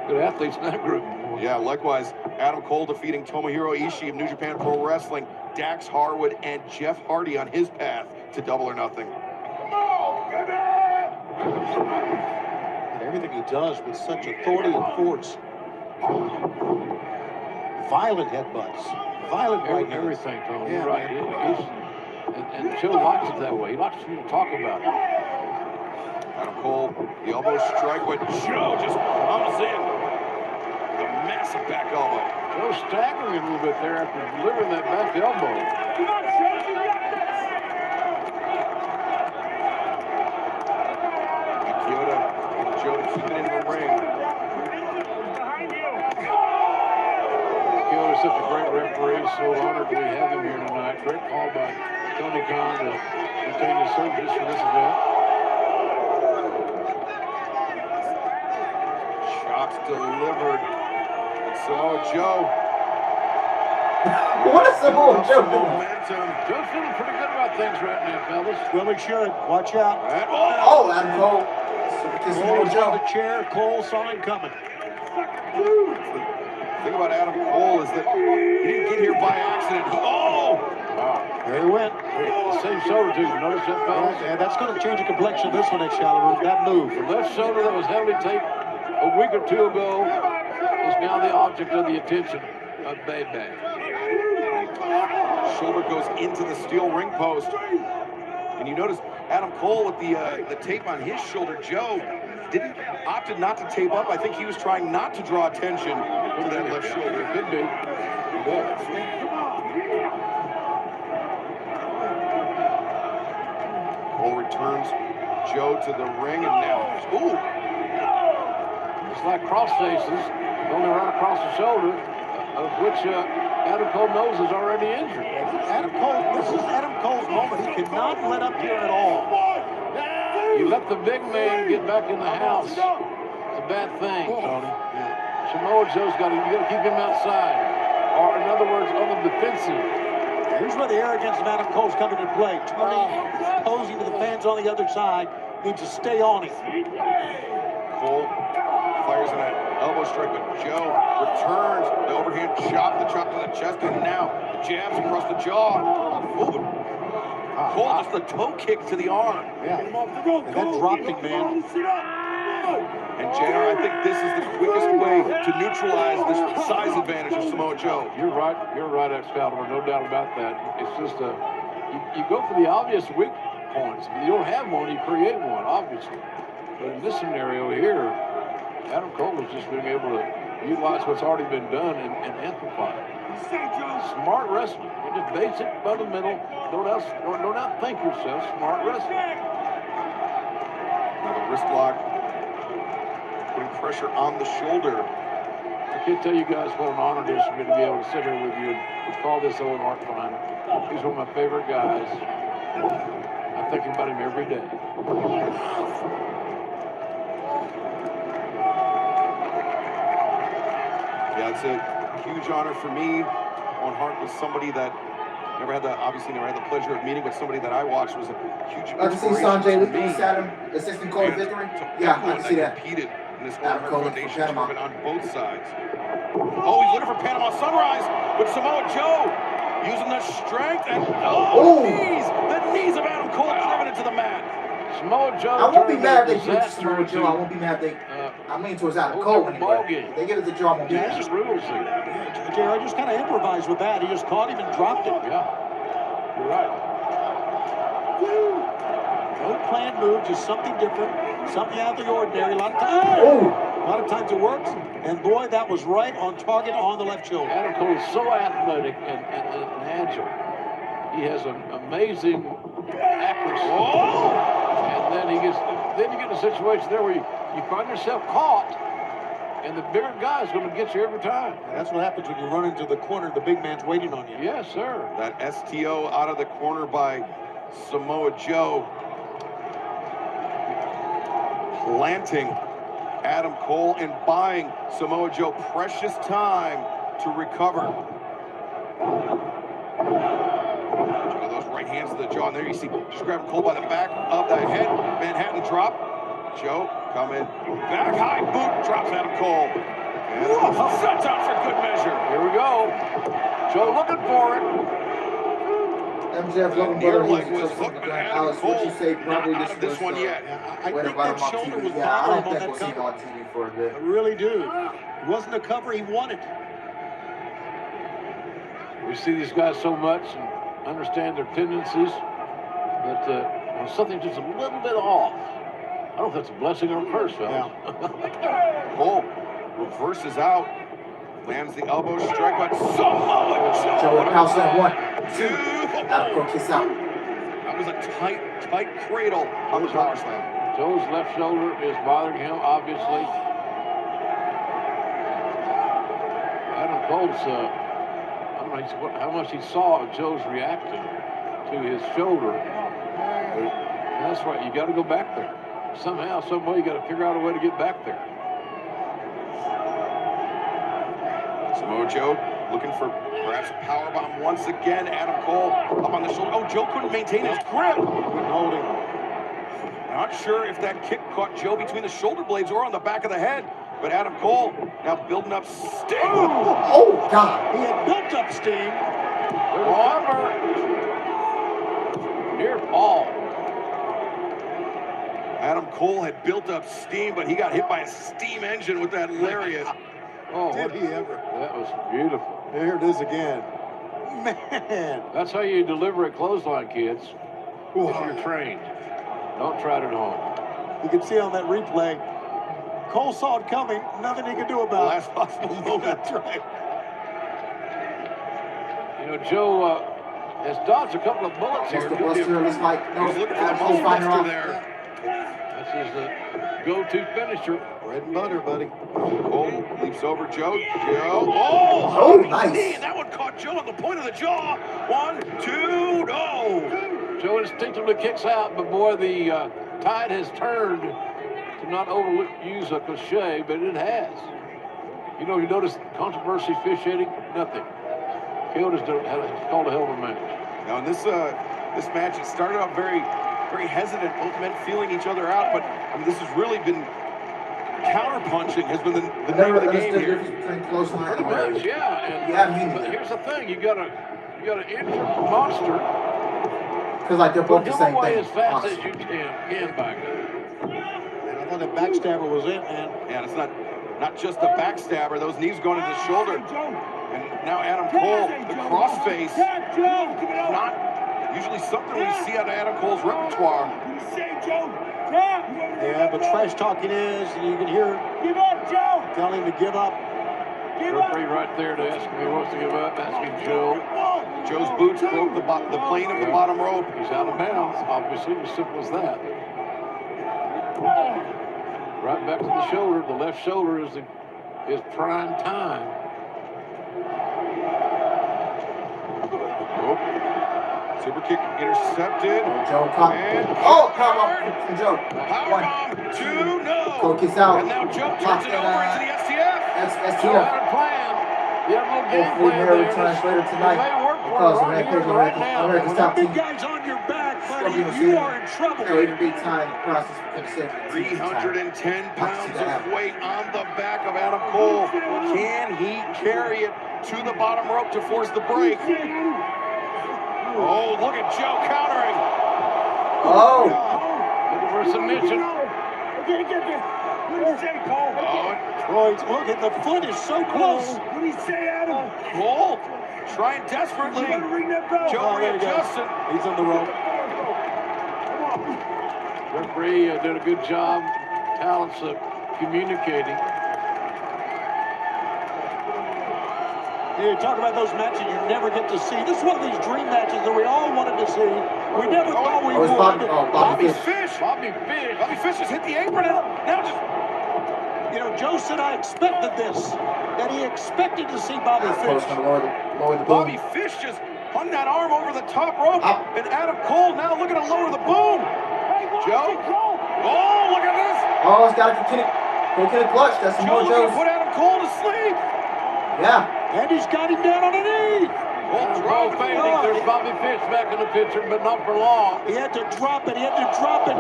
Speaker 4: Good athletes in that group.
Speaker 11: Yeah, likewise, Adam Cole defeating Tomohiro Ishii of New Japan Pro Wrestling, Dax Harwood, and Jeff Hardy on his path to Double or Nothing.
Speaker 3: And everything he does with such authority and force. Violent headbutts. Violent right hands.
Speaker 4: Everything, Tony.
Speaker 3: Yeah,
Speaker 4: you're right. And Joe likes it that way. He likes you to talk about it.
Speaker 11: Adam Cole, the elbow strike, but Joe just comes in with a massive back elbow.
Speaker 4: Joe staggering a little bit there after delivering that back elbow.
Speaker 11: Kyoto and Joe to keep it in the ring.
Speaker 4: Kyoto's such a great referee, so honored we have him here tonight. Great call by Tony Khan to retain his services for this event.
Speaker 11: Shots delivered. And Samoa Joe.
Speaker 2: What is Samoa Joe doing?
Speaker 11: Momentum.
Speaker 4: Joe's feeling pretty good about things right now, fellas.
Speaker 3: Really should. Watch out.
Speaker 11: And,
Speaker 2: Oh, Adam Cole.
Speaker 3: Cole was on the chair. Cole saw him coming.
Speaker 11: The thing about Adam Cole is that he didn't get here by accident.
Speaker 3: There he went.
Speaker 4: The same shoulder, too. You notice that, fellas?
Speaker 3: And that's going to change the complexion of this one at Shallow Room. That move.
Speaker 4: The left shoulder that was heavily taped a week or two ago is now the object of the attention of Bay-Bay.
Speaker 11: Shoulder goes into the steel ring post. And you notice Adam Cole with the tape on his shoulder. Joe opted not to tape up. I think he was trying not to draw attention to that left shoulder.
Speaker 4: Could be.
Speaker 11: Cole returns Joe to the ring, and now, ooh!
Speaker 4: It's like cross faces, only right across the shoulder, of which Adam Cole knows is already injured.
Speaker 3: Adam Cole, this is Adam Cole's moment. He cannot let up here at all.
Speaker 4: You let the big man get back in the house. It's a bad thing, Tony. Samoa Joe's you got to keep him outside. Or in other words, on the defensive.
Speaker 3: Here's where the arrogance of Adam Cole's coming into play. Turning, posing to the fans on the other side, needs to stay on him.
Speaker 11: Cole fires in an elbow strike, but Joe returns the overhand chop, the chop to the chest, and now the jabs across the jaw. Ooh, Cole just a toe kick to the arm.
Speaker 3: Yeah. And that dropping, man.
Speaker 11: And JR, I think this is the quickest way to neutralize this size advantage of Samoa Joe.
Speaker 4: You're right, Excalibur, no doubt about that. It's just you go for the obvious weak points. If you don't have one, you create one, obviously. But in this scenario here, Adam Cole is just being able to utilize what's already been done and amplify it. Smart wrestling, just basic, fundamental. Don't outthink yourself. Smart wrestling.
Speaker 11: Now the wrist lock, putting pressure on the shoulder.
Speaker 4: I can't tell you guys what an honor it is for me to be able to sit here with you and call this Owen Hart final. He's one of my favorite guys. I think about him every day.
Speaker 11: Yeah, it's a huge honor for me. Owen Hart was somebody that obviously never had the pleasure of meeting, but somebody that I watched was a huge inspiration.
Speaker 2: I can see Sanjay Lee Saturn assisting Cole victory. Yeah, I can see that.
Speaker 11: Competed in this Owen Hart Foundation tournament on both sides. Oh, he's looking for Panama Sunrise, but Samoa Joe using the strength and the knees of Adam Cole driven into the mat.
Speaker 4: Samoa Joe.
Speaker 2: I won't be mad if they use Samoa Joe. I won't be mad if I'm leaning towards Adam Cole anyway. If they give it to Joe, I won't be mad.
Speaker 4: Just rules here.
Speaker 3: JR just kind of improvised with that. He just caught him and dropped him.
Speaker 4: Yeah, you're right.
Speaker 3: No planned move, just something different, something out of the ordinary. A lot of times it works, and boy, that was right on target on the left shoulder.
Speaker 4: Adam Cole is so athletic and agile. He has an amazing accuracy. And then you get in a situation there where you find yourself caught, and the bigger guy is going to get you every time.
Speaker 3: And that's what happens when you run into the corner. The big man's waiting on you.
Speaker 4: Yes, sir.
Speaker 11: That STO out of the corner by Samoa Joe. Planting Adam Cole and buying Samoa Joe precious time to recover. Those right hands to the jaw, and there you see, just grabbing Cole by the back of the head. Manhattan drop. Joe coming back, high boot, drops Adam Cole. And sets out for good measure.
Speaker 4: Here we go. Joe looking for it.
Speaker 2: MJF looking for Alice, what you say probably this
Speaker 11: one yet.
Speaker 3: I think that shoulder was bothering him on that cover.
Speaker 2: On TV for a bit.
Speaker 3: I really do. It wasn't the cover he wanted.
Speaker 4: We see these guys so much and understand their tendencies, but when something's just a little bit off, I don't know if that's a blessing or a curse, fellas.
Speaker 11: Cole reverses out. Lands the elbow strike, but Samoa
Speaker 2: Joe with house on 1, 2.
Speaker 11: 2.
Speaker 2: Adam Cole kicks out.
Speaker 11: That was a tight cradle on the power slam.
Speaker 4: Joe's left shoulder is bothering him, obviously. Adam Cole's, I don't know how much he saw of Joe's reacting to his shoulder. That's right, you got to go back there. Somehow, some way, you got to figure out a way to get back there.
Speaker 11: Samoa Joe looking for perhaps a powerbomb once again. Adam Cole up on the shoulder. Oh, Joe couldn't maintain his grip.
Speaker 1: Couldn't hold him.
Speaker 11: Not sure if that kick caught Joe between the shoulder blades or on the back of the head. But Adam Cole now building up steam.
Speaker 2: Oh, God.
Speaker 3: He had built up steam.
Speaker 4: Armor. Near fall.
Speaker 11: Adam Cole had built up steam, but he got hit by a steam engine with that lariat.
Speaker 4: Oh,
Speaker 1: Did he ever?
Speaker 4: that was beautiful.
Speaker 1: There it is again. Man.
Speaker 4: That's how you deliver a clothesline, kids. If you're trained. Don't try it at home.
Speaker 3: You can see on that replay, Cole saw it coming. Nothing he could do about it.
Speaker 11: Last possible moment.
Speaker 3: That's right.
Speaker 4: You know, Joe has dodged a couple of bullets here.
Speaker 2: Buster Buster looks like no.
Speaker 11: He's looking for the
Speaker 2: Adam Cole fighting
Speaker 11: buster
Speaker 2: off.
Speaker 11: there.
Speaker 4: That's his go-to finisher.
Speaker 1: Bread and butter, buddy.
Speaker 11: Cole leaps over Joe. Joe.
Speaker 2: Oh, nice.
Speaker 11: Knee, and that one caught Joe on the point of the jaw. 1, 2, no.
Speaker 4: Joe instinctively kicks out, but boy, the tide has turned to not overuse a cliche, but it has. You know, you notice controversy officiating? Nothing. Field has called a hell of a match.
Speaker 11: Now in this match, it started out very hesitant, both men feeling each other out, but I mean, this has really been counter-punching has been the name of the game here.
Speaker 4: Pretty much, yeah. And, but here's the thing, you got an injured monster.
Speaker 2: Because like they're both the same
Speaker 4: away
Speaker 2: thing.
Speaker 4: as fast as you can back there.
Speaker 3: And I thought that backstabber was it, man.
Speaker 11: Yeah, it's not just the backstabber, those knees going to the shoulder. And now Adam Cole, the crossface, not usually something we see out of Adam Cole's repertoire.
Speaker 3: Yeah, but trash talking is, and you can hear
Speaker 9: Give up, Joe!
Speaker 3: telling him to give up.
Speaker 4: Referee right there to ask him if he wants to give up, asking Joe.
Speaker 11: Joe's boots broke the plane of the bottom rope.
Speaker 4: He's out of bounds, obviously, as simple as that. Right back to the shoulder. The left shoulder is his prime time.
Speaker 11: Oh. Super kick intercepted.
Speaker 2: Joe caught. Oh, powerbomb from Joe.
Speaker 11: Powerbomb, 2, no.
Speaker 2: Cole kicks out.
Speaker 11: And now Joe turns it over into the STF.
Speaker 2: STF.
Speaker 4: Plan. You have no game
Speaker 2: Hopefully
Speaker 4: plan
Speaker 2: Mary
Speaker 4: there.
Speaker 2: returns later tonight.
Speaker 4: It may work for
Speaker 2: Because
Speaker 4: him right here, right now.
Speaker 2: America's top
Speaker 3: Big
Speaker 2: team.
Speaker 3: guys on your back, buddy. You are in trouble.
Speaker 2: It'll even be time process for
Speaker 11: 310 pounds of weight on the back of Adam Cole. Can he carry it to the bottom rope to force the break? Oh, look at Joe countering.
Speaker 2: Oh.
Speaker 4: Looking for a submission.
Speaker 9: Okay, get this. What do you say, Cole?
Speaker 3: Boy, look at the foot is so close.
Speaker 9: What do you say, Adam?
Speaker 11: Cole trying desperately.
Speaker 9: Ring that bell.
Speaker 11: Joe
Speaker 3: there he goes.
Speaker 11: readjusting.
Speaker 3: He's on the rope.
Speaker 4: Referee did a good job. Talents of communicating.
Speaker 3: You talk about those matches you never get to see. This is one of these dream matches that we all wanted to see. We never thought we would.
Speaker 2: Bobby Fish.
Speaker 11: Bobby Fish has hit the apron and now just...
Speaker 3: You know, Joe said I expected this. That he expected to see Bobby Fish.
Speaker 2: Lower the
Speaker 11: Bobby
Speaker 2: boom.
Speaker 11: Fish just hung that arm over the top rope. And Adam Cole now looking to lower the boom. Joe. Oh, look at this.
Speaker 2: Oh, it's got to continue. Go get a clutch. That's some
Speaker 11: Joe
Speaker 2: more
Speaker 11: looking
Speaker 2: Joe's.
Speaker 11: to put Adam Cole to sleep.
Speaker 2: Yeah.
Speaker 3: And he's got him down on a knee.
Speaker 4: Cole fading. There's Bobby Fish back in the picture, but not for long.
Speaker 3: He had to drop it. He had to drop it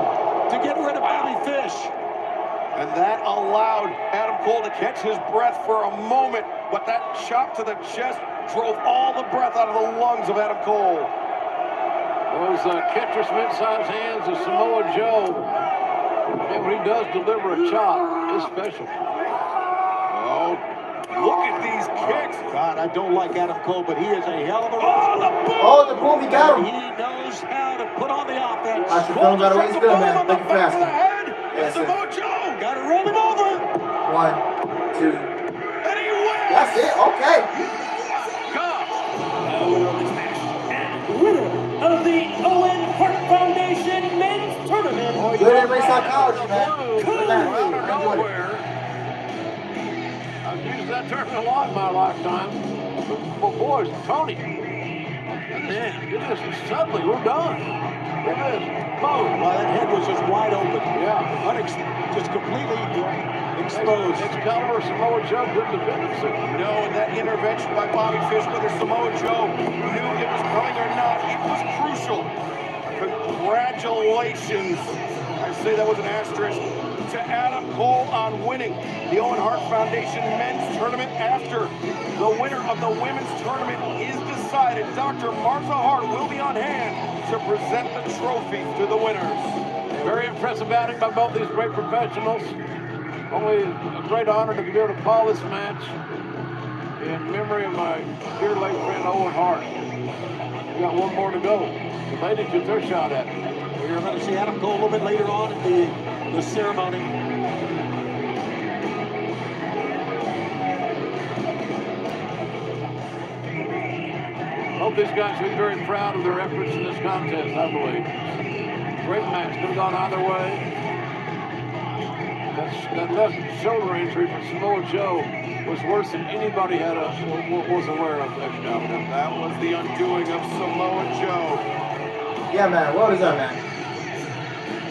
Speaker 3: to get rid of Bobby Fish.
Speaker 11: And that allowed Adam Cole to catch his breath for a moment, but that chop to the chest drove all the breath out of the lungs of Adam Cole.
Speaker 4: Those catcher's mid-sized hands of Samoa Joe. And when he does deliver a chop, it's special.
Speaker 11: Oh, look at these kicks.
Speaker 3: God, I don't like Adam Cole, but he is a hell of a wrestler.
Speaker 2: Oh, the boom. He got him.
Speaker 3: He knows how to put on the offense.
Speaker 2: I should film right away. He's good, man. Thank you for asking.
Speaker 11: And
Speaker 2: That's
Speaker 11: Samoa
Speaker 2: it.
Speaker 11: Joe.
Speaker 3: Got to roll him over.
Speaker 2: 1, 2.
Speaker 11: And he wins.
Speaker 2: That's it. Okay.
Speaker 11: God.
Speaker 5: Now winner of this match and winner of the Owen Hart Foundation Men's Tournament.
Speaker 2: Good in-ring psychology, man. Good match.
Speaker 4: Out of
Speaker 2: I enjoyed it.
Speaker 4: nowhere. I've used that term a lot in my lifetime. But boys, Tony, man, suddenly we're done. Look at this. Boom.
Speaker 3: Well, that head was just wide open.
Speaker 4: Yeah.
Speaker 3: Just completely exposed.
Speaker 4: Excalibur Samoa Joe couldn't defend himself.
Speaker 11: No, and that intervention by Bobby Fish, whether Samoa Joe knew it was coming or not, it was crucial. Congratulations. I say that with an asterisk. To Adam Cole on winning the Owen Hart Foundation Men's Tournament. After the winner of the Women's Tournament is decided, Dr. Martha Hart will be on hand to present the trophy to the winners.
Speaker 4: Very impressive outing by both these great professionals. Only a great honor to be able to call this match in memory of my dear late friend Owen Hart. We got one more to go. The ladies get their shot at it.
Speaker 3: We're going to see Adam Cole a little bit later on in the ceremony.
Speaker 4: Hope these guys will be very proud of their efforts in this contest, I believe. Great match. Could have gone either way. That left shoulder injury for Samoa Joe was worse than anybody was aware of.
Speaker 11: That was the undoing of Samoa Joe.
Speaker 2: Yeah, man. What is that, man?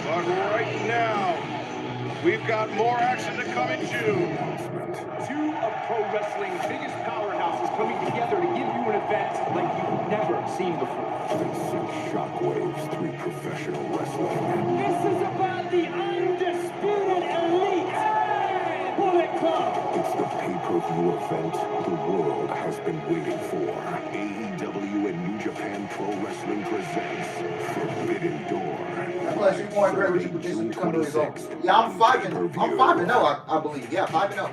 Speaker 11: But right now, we've got more action to come in June.
Speaker 9: Two of pro wrestling's biggest powerhouses coming together to give you an event like you've never seen before.
Speaker 10: 6 shockwaves, 3 professional wrestling.
Speaker 5: This is about the undisputed elite Bullet Club.
Speaker 10: It's the pay-per-view event the world has been waiting for. AEW and New Japan Pro Wrestling presents Forbidden Door.
Speaker 2: That's why she's more great when she produced come to results. Yeah, I'm 5-0, I believe. Yeah, 5-0.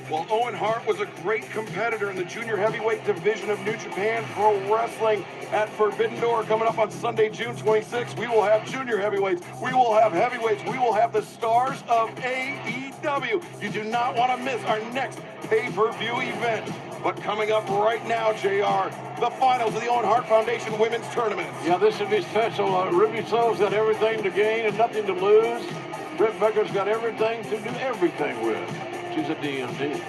Speaker 11: Well, Owen Hart was a great competitor in the junior heavyweight division of New Japan Pro Wrestling at Forbidden Door coming up on Sunday, June 26th. We will have junior heavyweights. We will have heavyweights. We will have the stars of AEW. You do not want to miss our next pay-per-view event. But coming up right now, JR, the finals of the Owen Hart Foundation Women's Tournament.
Speaker 4: Yeah, this should be special. Ruby Soho's got everything to gain and nothing to lose. Britt Baker's got everything to do everything with. She's a DMD.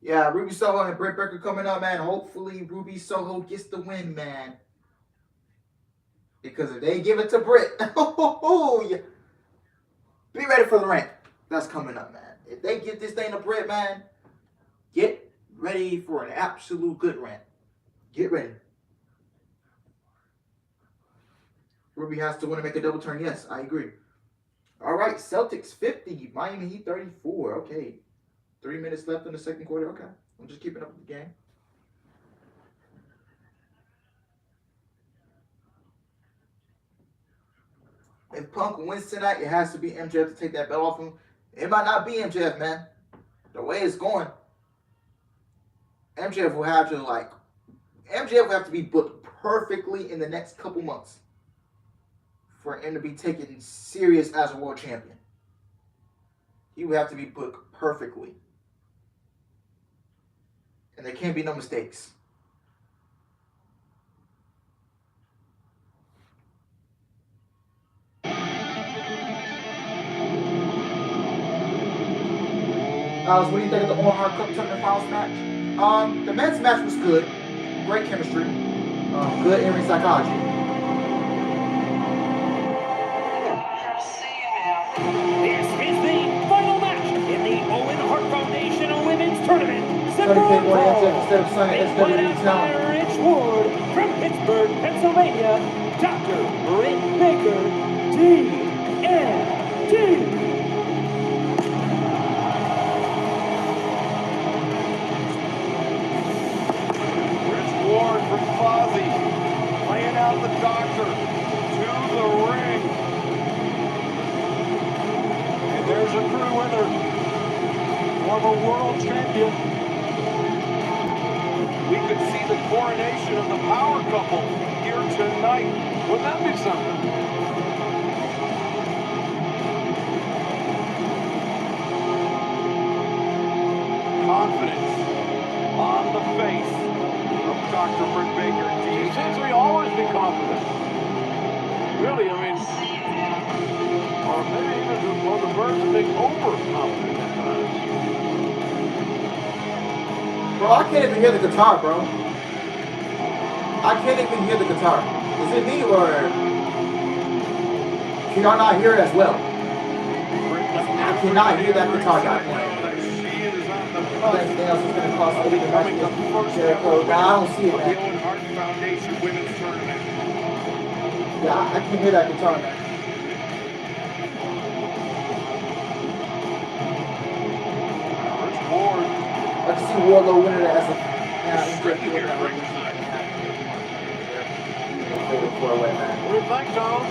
Speaker 2: Yeah, Ruby Soho and Britt Baker coming up, man. Hopefully, Ruby Soho gets the win, man. Because if they give it to Britt, yeah. Be ready for the rant. That's coming up, man. If they give this thing to Britt, man, get ready for an absolute good rant. Get ready. Ruby has to win to make a double turn. Yes, I agree. All right, Celtics 50, Miami Heat 34. Okay. 3 minutes left in the second quarter. Okay. I'm just keeping up with the game. If Punk wins tonight, it has to be MJF to take that belt off him. It might not be MJF, man. The way it's going, MJF will have to be booked perfectly in the next couple months for him to be taken serious as a world champion. He would have to be booked perfectly. And there can't be no mistakes. What do you think of the Owen Hart Cup Tournament Finals match? The men's match was good. Great chemistry. Good in-ring psychology.
Speaker 5: This is the final match in the Owen Hart Foundation Women's Tournament.
Speaker 2: Instead of Sunday,
Speaker 5: It's played out by Rich Ward from Pittsburgh, Pennsylvania. Dr. Britt Baker, DMD.
Speaker 3: a crew with her. Former world champion.
Speaker 11: We could see the coronation of the power couple here tonight. Wouldn't that be something? Confidence on the face of Dr. Britt Baker.
Speaker 4: She seems to always be confident. Really, I mean, or maybe even on the verge of being overconfident at times.
Speaker 2: Bro, I can't even hear the guitar, bro. I can't even hear the guitar. Is it me or can y'all not hear it as well? I cannot hear that guitar guy playing. Anything else is going to cost me the match Jericho. Nah, I don't see it, man. Yeah, I can hear that guitar, man. I can see Wardlow winning it as a
Speaker 4: What do you think, Tom?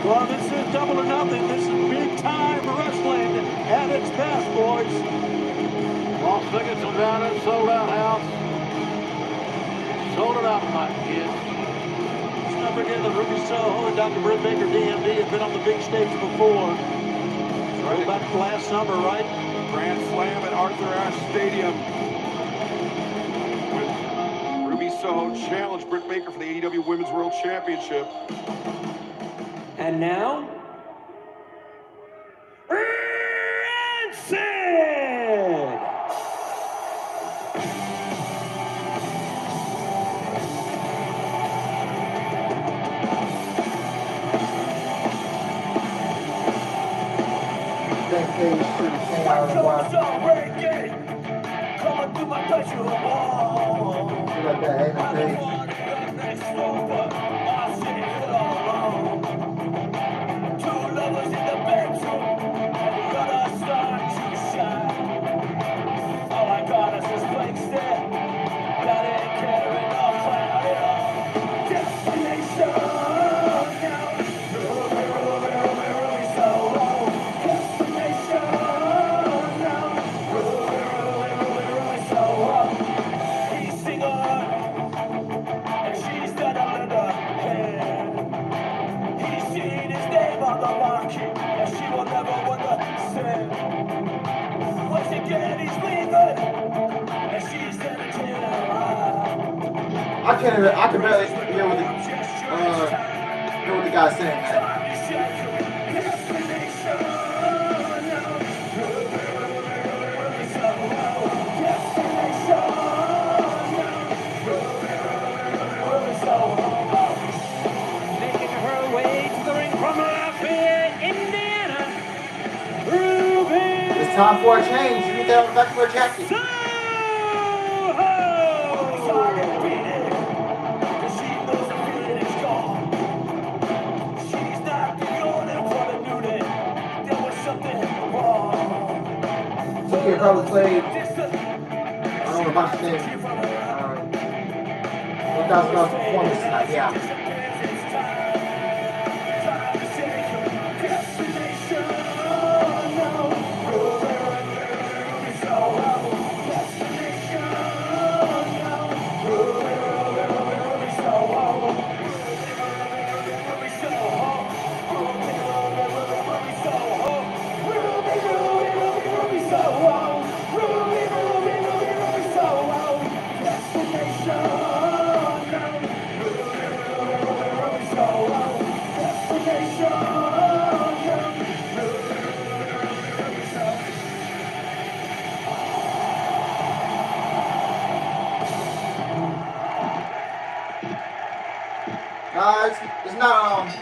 Speaker 3: Well, this is Double or Nothing. This is big time wrestling at its best, boys.
Speaker 4: Lost tickets are down at Sold Out House. Sold it out tonight, kids.
Speaker 3: Let's not forget that Ruby Soho and Dr. Britt Baker, DMD, have been on the big stage before. Go back to last summer, right?
Speaker 11: Grand Slam at Arthur Ashe Stadium. With Ruby Soho challenged Britt Baker for the AEW Women's World Championship.
Speaker 5: And now, Rancid!
Speaker 2: Coming through my bedroom wall. You like that, hey, two lovers in the bedroom, and the other starting to shine. All I got is this blank stare, but I didn't care enough cloud at all. Destination now. I can barely hear what the guy's saying, man.
Speaker 5: Making her way to the ring from Lafayette, Indiana, Ruby.
Speaker 2: It's time for a change. You need to have a back for a jacket. Okay, probably played. I don't know about his name. What that was about performance tonight, yeah.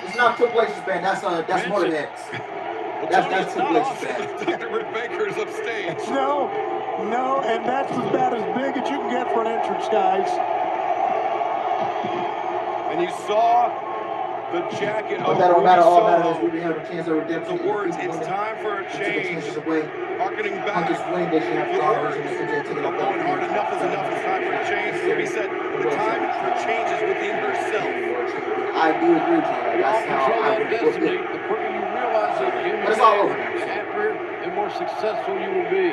Speaker 2: It's not Triple H's band. That's Motorhead's. That's Triple H's band.
Speaker 11: Dr. Britt Baker is upstage.
Speaker 3: No, and that's about as big as you can get for an entrance, guys.
Speaker 11: And you saw the jacket of
Speaker 2: that don't matter. All that
Speaker 11: Soho.
Speaker 2: is we have a chance of redemption.
Speaker 11: The words, it's time for a change. Harkening back
Speaker 2: Hunters win, they should have
Speaker 11: the
Speaker 2: flowers
Speaker 11: words
Speaker 2: and they take
Speaker 11: of going hard. Enough is enough. It's time for a change. Ruby said the time for change is within herself.
Speaker 2: I do agree, John. That's how I
Speaker 4: that destiny, the quicker you realize that
Speaker 2: But it's all over.
Speaker 4: happier and more successful you will be.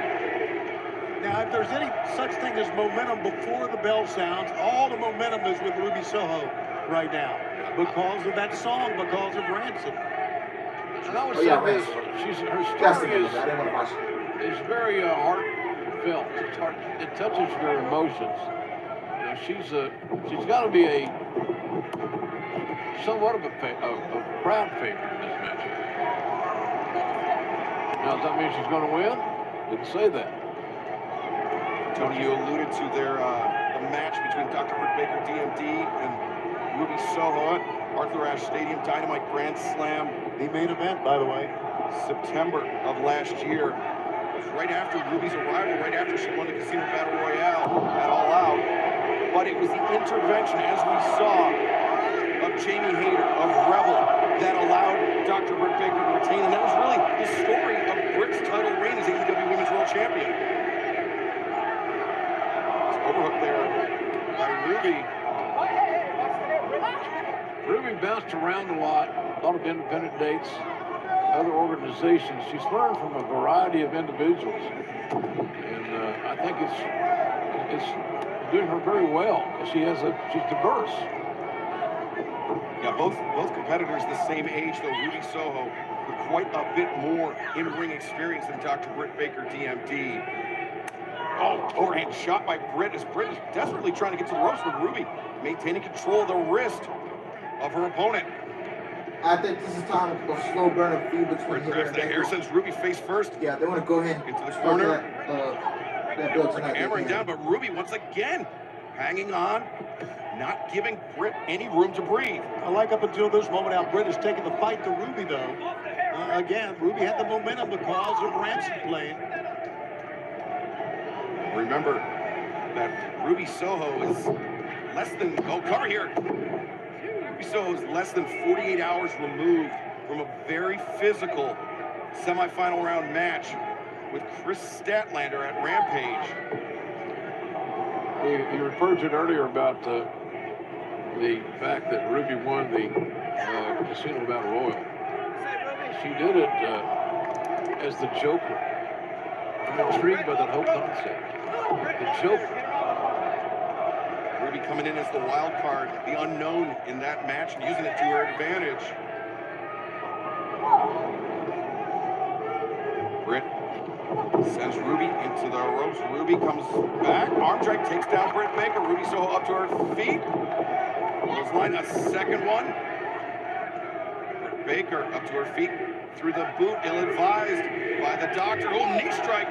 Speaker 3: Now, if there's any such thing as momentum before the bell sounds, all the momentum is with Ruby Soho right now because of that song, because of Ransom.
Speaker 4: And I would say this, her story is very heartfelt. It's hard, it touches your emotions. You know, she's got to be somewhat of a crowd favorite in this match. Now, does that mean she's going to win? Didn't say that.
Speaker 11: Tony, you alluded to the match between Dr. Britt Baker, DMD, and Ruby Soho at Arthur Ashe Stadium Dynamite Grand Slam.
Speaker 3: The main event, by the way.
Speaker 11: September of last year. It was right after Ruby's arrival, right after she won the Casino Battle Royale at All Out. But it was the intervention, as we saw, of Jamie Hayter, of Rebel, that allowed Dr. Britt Baker to retain. And that was really the story of Britt's title reign as AEW Women's World Champion. Overhook there by Ruby.
Speaker 4: Ruby bounced around a lot of independent dates, other organizations. She's learned from a variety of individuals, and I think it's doing her very well. She's diverse.
Speaker 11: Yeah, both competitors the same age, though. Ruby Soho with quite a bit more in-ring experience than Dr. Britt Baker, DMD. Oh, overhand shot by Britt as Britt is desperately trying to get to the ropes with Ruby, maintaining control of the wrist of her opponent.
Speaker 2: I think this is time for a slow burn of feed between
Speaker 11: here and there. Sends Ruby face first.
Speaker 2: Yeah, they want to go ahead
Speaker 11: into the corner.
Speaker 2: That build tonight.
Speaker 11: Hammering down, but Ruby once again hanging on, not giving Britt any room to breathe.
Speaker 3: I like up until this moment how Britt has taken the fight to Ruby, though. Again, Ruby had the momentum because of Ransom playing.
Speaker 11: Remember that Ruby Soho is less than, cover here. Ruby Soho is less than 48 hours removed from a very physical semifinal round match with Chris Statlander at Rampage.
Speaker 4: You referred to it earlier about the fact that Ruby won the Casino Battle Royal. She did it as the Joker. I'm intrigued by that whole concept. The Joker.
Speaker 11: Ruby coming in as the wild card, the unknown in that match, and using it to her advantage. Britt sends Ruby into the ropes. Ruby comes back. Arm drag takes down Britt Baker. Ruby Soho up to her feet. Clothesline, a second one. Britt Baker up to her feet through the boot, ill-advised by the doctor. Oh, knee strike.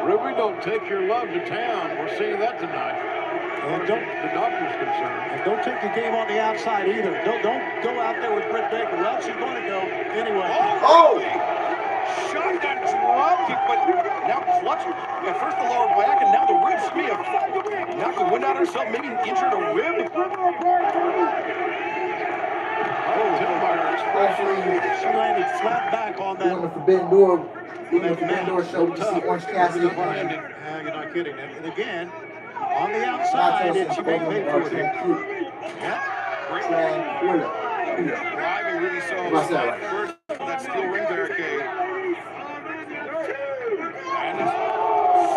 Speaker 4: Ruby, don't take your love to town. We're seeing that tonight.
Speaker 3: And
Speaker 4: the doctor's concerned.
Speaker 3: And don't take the game on the outside either. Don't go out there with Britt Baker. Well, she's going to go anyway.
Speaker 11: Oh! Shotgun drop kick, but now clutching. At first the lower back, and now the ribs. She may have knocked the wind out of herself, maybe injured a rib.
Speaker 3: She landed flat back on that.
Speaker 2: On the Forbidden Door. Even the Forbidden Door show, we see Orange Cassidy.
Speaker 3: You're not kidding. And again, on the outside, she may pay for it. Yeah.
Speaker 11: Driving Ruby Soho first that steel ring barricade. And this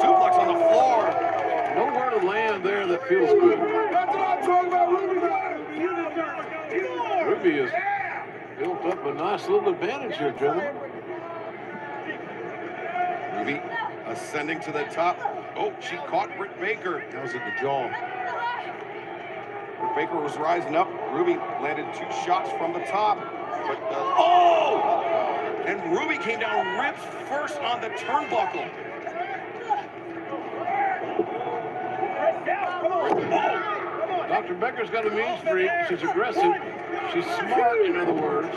Speaker 11: suplex on the floor.
Speaker 4: Nowhere to land there that feels good. Ruby has built up a nice little advantage here, gentlemen.
Speaker 11: Ruby ascending to the top. Oh, she caught Britt Baker.
Speaker 3: That was in the jaw.
Speaker 11: Britt Baker was rising up. Ruby landed 2 shots from the top. But oh! And Ruby came down ribs first on the turnbuckle.
Speaker 4: Dr. Baker's got a mean streak. She's aggressive. She's smart, in other words.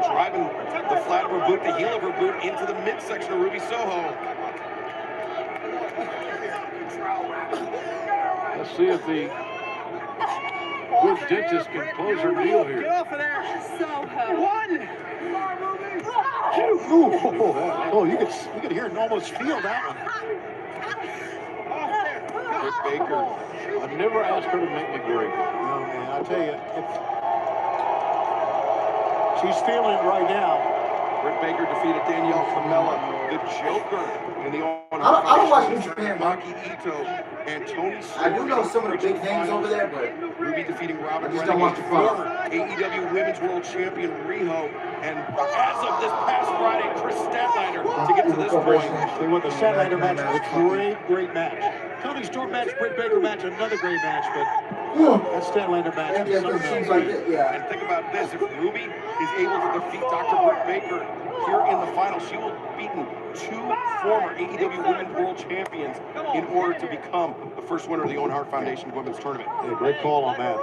Speaker 11: Driving the flat of her boot, the heel of her boot, into the midsection of Ruby Soho.
Speaker 4: Let's see if the good dentist can close her deal here.
Speaker 9: Get off of there. Soho. 1.
Speaker 3: Oh, you could hear and almost feel that one.
Speaker 11: Britt Baker.
Speaker 4: I've never asked her to make me great.
Speaker 3: No, man, I'll tell you. She's feeling it right now.
Speaker 11: Britt Baker defeated Danielle Camella, the Joker, in the
Speaker 2: I don't watch New Japan, bro.
Speaker 11: Maki Ito and Tony
Speaker 2: I do know some of the big names over there, but
Speaker 11: Ruby defeating Robin
Speaker 2: I just don't watch the
Speaker 11: former
Speaker 2: product.
Speaker 11: AEW Women's World Champion Riho, and as of this past Friday, Chris Statlander to get to this point.
Speaker 3: They won the Statlander match. Great match. Tony Storm match, Britt Baker match, another great match, but that Statlander match was something else.
Speaker 2: Yeah.
Speaker 11: And think about this, if Ruby is able to defeat Dr. Britt Baker here in the final, she will have beaten 2 former AEW Women's World Champions in order to become the first winner of the Owen Hart Foundation Women's Tournament.
Speaker 3: Yeah, great call on that.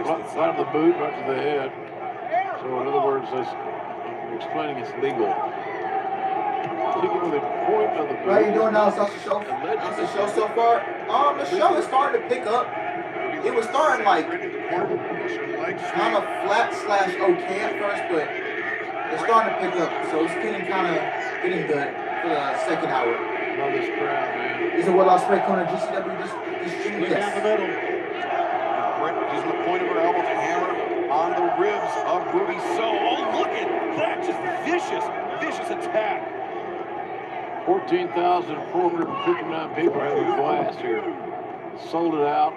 Speaker 4: Right on the boot, right to the head. So in other words, I'm explaining it's legal. Kicking with the point of the boot.
Speaker 2: How you doing now? How's the show? How's the show so far? The show is starting to pick up. It was starting like kind of flat / okay at first, but it's starting to pick up. So it's getting good for the second hour.
Speaker 4: Love this crowd, man.
Speaker 2: Is it what I spray corner GCW this stream?
Speaker 3: Down the middle.
Speaker 11: Britt using the point of her elbow to hammer on the ribs of Ruby Soho. Oh, look at that! Just vicious attack.
Speaker 4: 14,459 people having a blast here. Sold it out.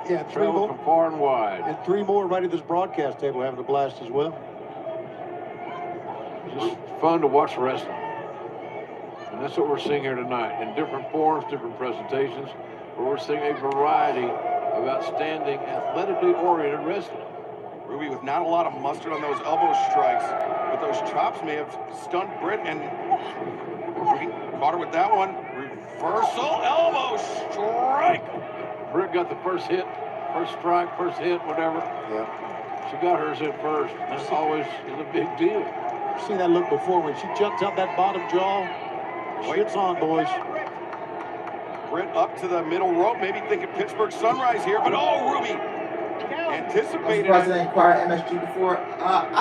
Speaker 3: Yeah, 3
Speaker 4: Traveled
Speaker 3: more.
Speaker 4: from far and wide.
Speaker 3: And 3 more right at this broadcast table having a blast as well.
Speaker 4: Just fun to watch wrestling. And that's what we're seeing here tonight. In different forms, different presentations, where we're seeing a variety of outstanding, athletically oriented wrestling.
Speaker 11: Ruby with not a lot of mustard on those elbow strikes, but those chops may have stunned Britt, and Ruby caught her with that one. Reversal elbow strike.
Speaker 4: Britt got the first hit, first strike, first hit, whatever.
Speaker 3: Yeah.
Speaker 4: She got hers in first. That's always is a big deal.
Speaker 3: I've seen that look before when she jumped out that bottom jaw. Shit's on, boys.
Speaker 11: Britt up to the middle rope, maybe thinking Pittsburgh Sunrise here, but oh, Ruby anticipated.
Speaker 2: I'm surprised they inquired MSG before. I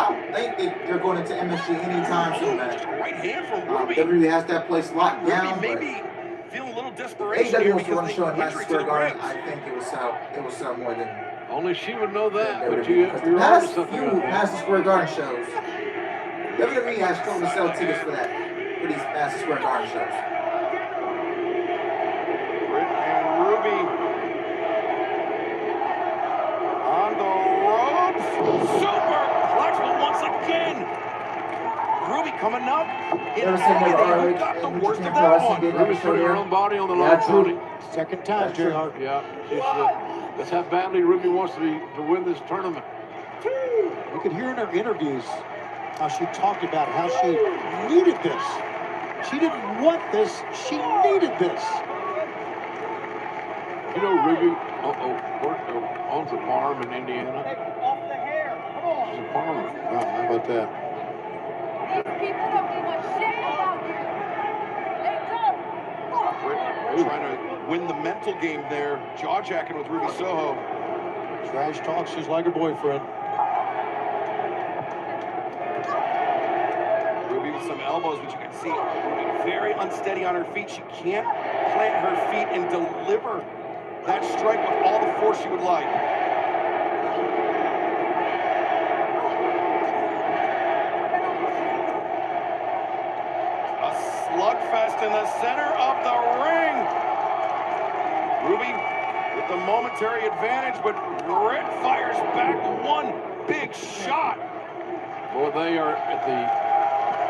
Speaker 2: don't think they're going into MSG anytime soon, man.
Speaker 11: Right hand from Ruby.
Speaker 2: WWE has that place locked down.
Speaker 11: Ruby maybe feeling a little desperation
Speaker 2: AEW
Speaker 11: here
Speaker 2: was the
Speaker 11: because
Speaker 2: one showing Madison
Speaker 11: injury to
Speaker 2: Square
Speaker 11: the
Speaker 2: Garden.
Speaker 11: ribs.
Speaker 2: I think it will sell more than
Speaker 4: Only she would know that, but
Speaker 2: WWE.
Speaker 4: you're
Speaker 2: The
Speaker 4: onto
Speaker 2: past
Speaker 4: something
Speaker 2: few
Speaker 4: about that.
Speaker 2: Madison Square Garden shows, WWE has struggled to sell tickets for these Madison Square Garden shows.
Speaker 11: Britt and Ruby on the ropes. Superplex once again. Ruby coming up.
Speaker 2: Never seen the ROH
Speaker 11: got the
Speaker 2: and
Speaker 11: worst
Speaker 2: New
Speaker 11: of
Speaker 2: Japan
Speaker 11: that
Speaker 2: Pro
Speaker 11: one.
Speaker 2: Wrestling
Speaker 4: Ruby's putting her own body on the line,
Speaker 2: Yeah, true.
Speaker 4: Tony.
Speaker 3: Second time,
Speaker 2: That's true.
Speaker 3: J.R.
Speaker 4: Yeah, that's how badly Ruby wants to win this tournament.
Speaker 3: You could hear in her interviews how she talked about how she needed this. She didn't want this, she needed this.
Speaker 4: You know, Ruby owns a farm in Indiana. She's a farmer.
Speaker 3: Wow, how about that?
Speaker 11: Britt trying to win the mental game there. Jaw-jacking with Ruby Soho.
Speaker 3: Trash talks just like her boyfriend.
Speaker 11: Ruby with some elbows, but you can see Ruby very unsteady on her feet. She can't plant her feet and deliver that strike with all the force she would like. A slugfest in the center of the ring. Ruby with the momentary advantage, but Britt fires back one big shot.
Speaker 4: Well, they are at the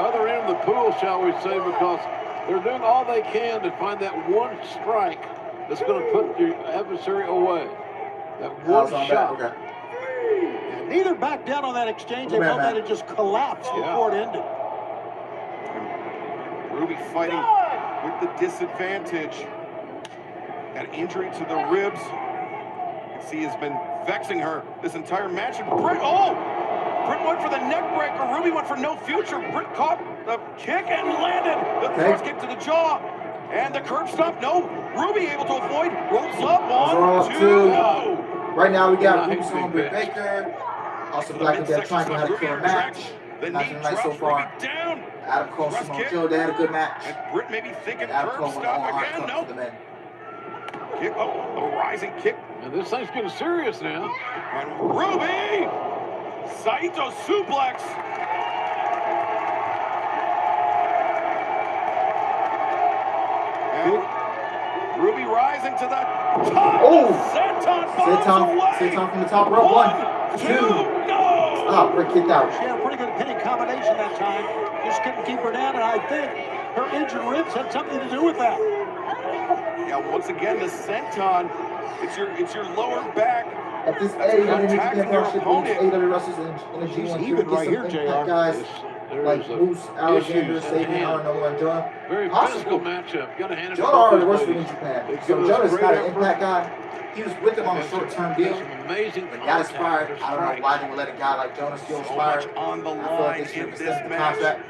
Speaker 4: other end of the pool, shall we say, because they're doing all they can to find that one strike that's going to put the adversary away. That one shot.
Speaker 3: And neither backed down on that exchange. They both had to just collapse before it ended.
Speaker 11: Ruby fighting with the disadvantage. That injury to the ribs, you can see, has been vexing her this entire match. And Britt, Britt went for the neck breaker. Ruby went for no future. Britt caught the kick and landed the thrust kick to the jaw. And the curb stomp, no. Ruby able to avoid, rolls up, 1, 2, no.
Speaker 2: Right now we got Ruby Soho and Britt Baker. Also Black and Death trying to have a killer match. Not tonight so far. Adam Cole, Simone Joe, they had a good match.
Speaker 11: And Britt may be thinking
Speaker 2: Adam
Speaker 11: curb
Speaker 2: Cole went
Speaker 11: stop
Speaker 2: on
Speaker 11: again,
Speaker 2: for
Speaker 11: no.
Speaker 2: the men.
Speaker 11: Kick, a rising kick.
Speaker 4: And this thing's getting serious now.
Speaker 11: And Ruby! Saito suplex. And Ruby rising to the top.
Speaker 2: Oh!
Speaker 11: Senton bombs away.
Speaker 2: Senton from the top rope. 1, 2.
Speaker 11: No!
Speaker 2: Ah, Britt kicked out.
Speaker 3: She had a pretty good pinning combination that time. Just couldn't keep her down, and I think her injured ribs had something to do with that.
Speaker 11: Yeah, once again, the senton, it's your lower back.
Speaker 2: At this AEW
Speaker 11: attacking your opponent.
Speaker 2: AEW wrestlers in the G1
Speaker 3: even right here, JR.
Speaker 2: guys like Moose, Alexander, Saban, I don't know what I'm doing.
Speaker 4: Very physical matchup. Got to hand it to
Speaker 2: Jonah already
Speaker 4: both
Speaker 2: works for
Speaker 4: ladies.
Speaker 2: New Japan.
Speaker 4: They've
Speaker 2: So
Speaker 4: given us
Speaker 2: Jonah's
Speaker 4: great
Speaker 2: not an
Speaker 4: effort.
Speaker 2: impact guy. He was with them on a short-term deal.
Speaker 4: Some amazing
Speaker 2: But got expired. I don't know why they would let a guy like Jonas still
Speaker 11: So
Speaker 2: expire.
Speaker 11: much on the
Speaker 2: I feel like
Speaker 11: line
Speaker 2: they should
Speaker 11: in
Speaker 2: have
Speaker 11: this
Speaker 2: extended the
Speaker 11: match.
Speaker 2: contract.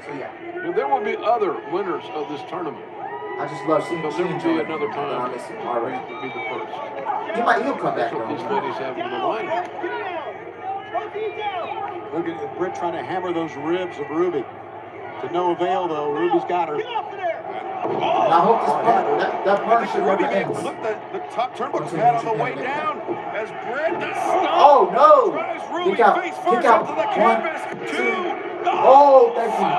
Speaker 2: So yeah,
Speaker 4: There will be other winners of this tournament.
Speaker 2: I just love seeing
Speaker 4: There'll never be
Speaker 2: Jonah.
Speaker 4: another
Speaker 2: But I
Speaker 4: time
Speaker 2: miss him
Speaker 4: where
Speaker 2: already.
Speaker 4: he could be the first.
Speaker 2: He'll come back
Speaker 4: That's what these
Speaker 2: though.
Speaker 4: ladies have in the lineup.
Speaker 3: Look at Britt trying to hammer those ribs of Ruby. To no avail, though. Ruby's got her.
Speaker 2: And I hope this that
Speaker 11: I
Speaker 2: partnership
Speaker 11: think Ruby
Speaker 2: never
Speaker 11: may
Speaker 2: ends.
Speaker 11: clip the top turnbuckle pad on the way down as Britt the stomp
Speaker 2: Oh no!
Speaker 11: drives Ruby
Speaker 2: Kick out!
Speaker 11: face
Speaker 2: Kick
Speaker 11: first
Speaker 2: out!
Speaker 11: up to the
Speaker 2: 1,
Speaker 11: canvas.
Speaker 2: 2.
Speaker 11: 2.
Speaker 2: Oh, thank you.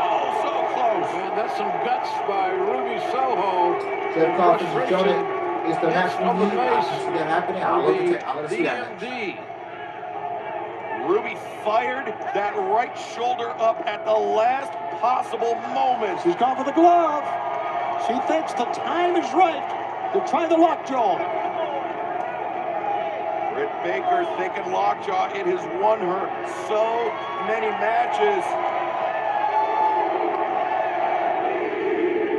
Speaker 11: So close.
Speaker 4: Man, that's some guts by Ruby Soho.
Speaker 2: Jeff Coffin and Jonah is the match we
Speaker 4: On the
Speaker 2: need. I
Speaker 4: face.
Speaker 2: can see that happening. I'll let us see that match.
Speaker 4: DMD.
Speaker 11: Ruby fired that right shoulder up at the last possible moment.
Speaker 3: She's gone for the glove. She thinks the time is right to try the lockjaw.
Speaker 11: Britt Baker thinking lockjaw. It has won her so many matches.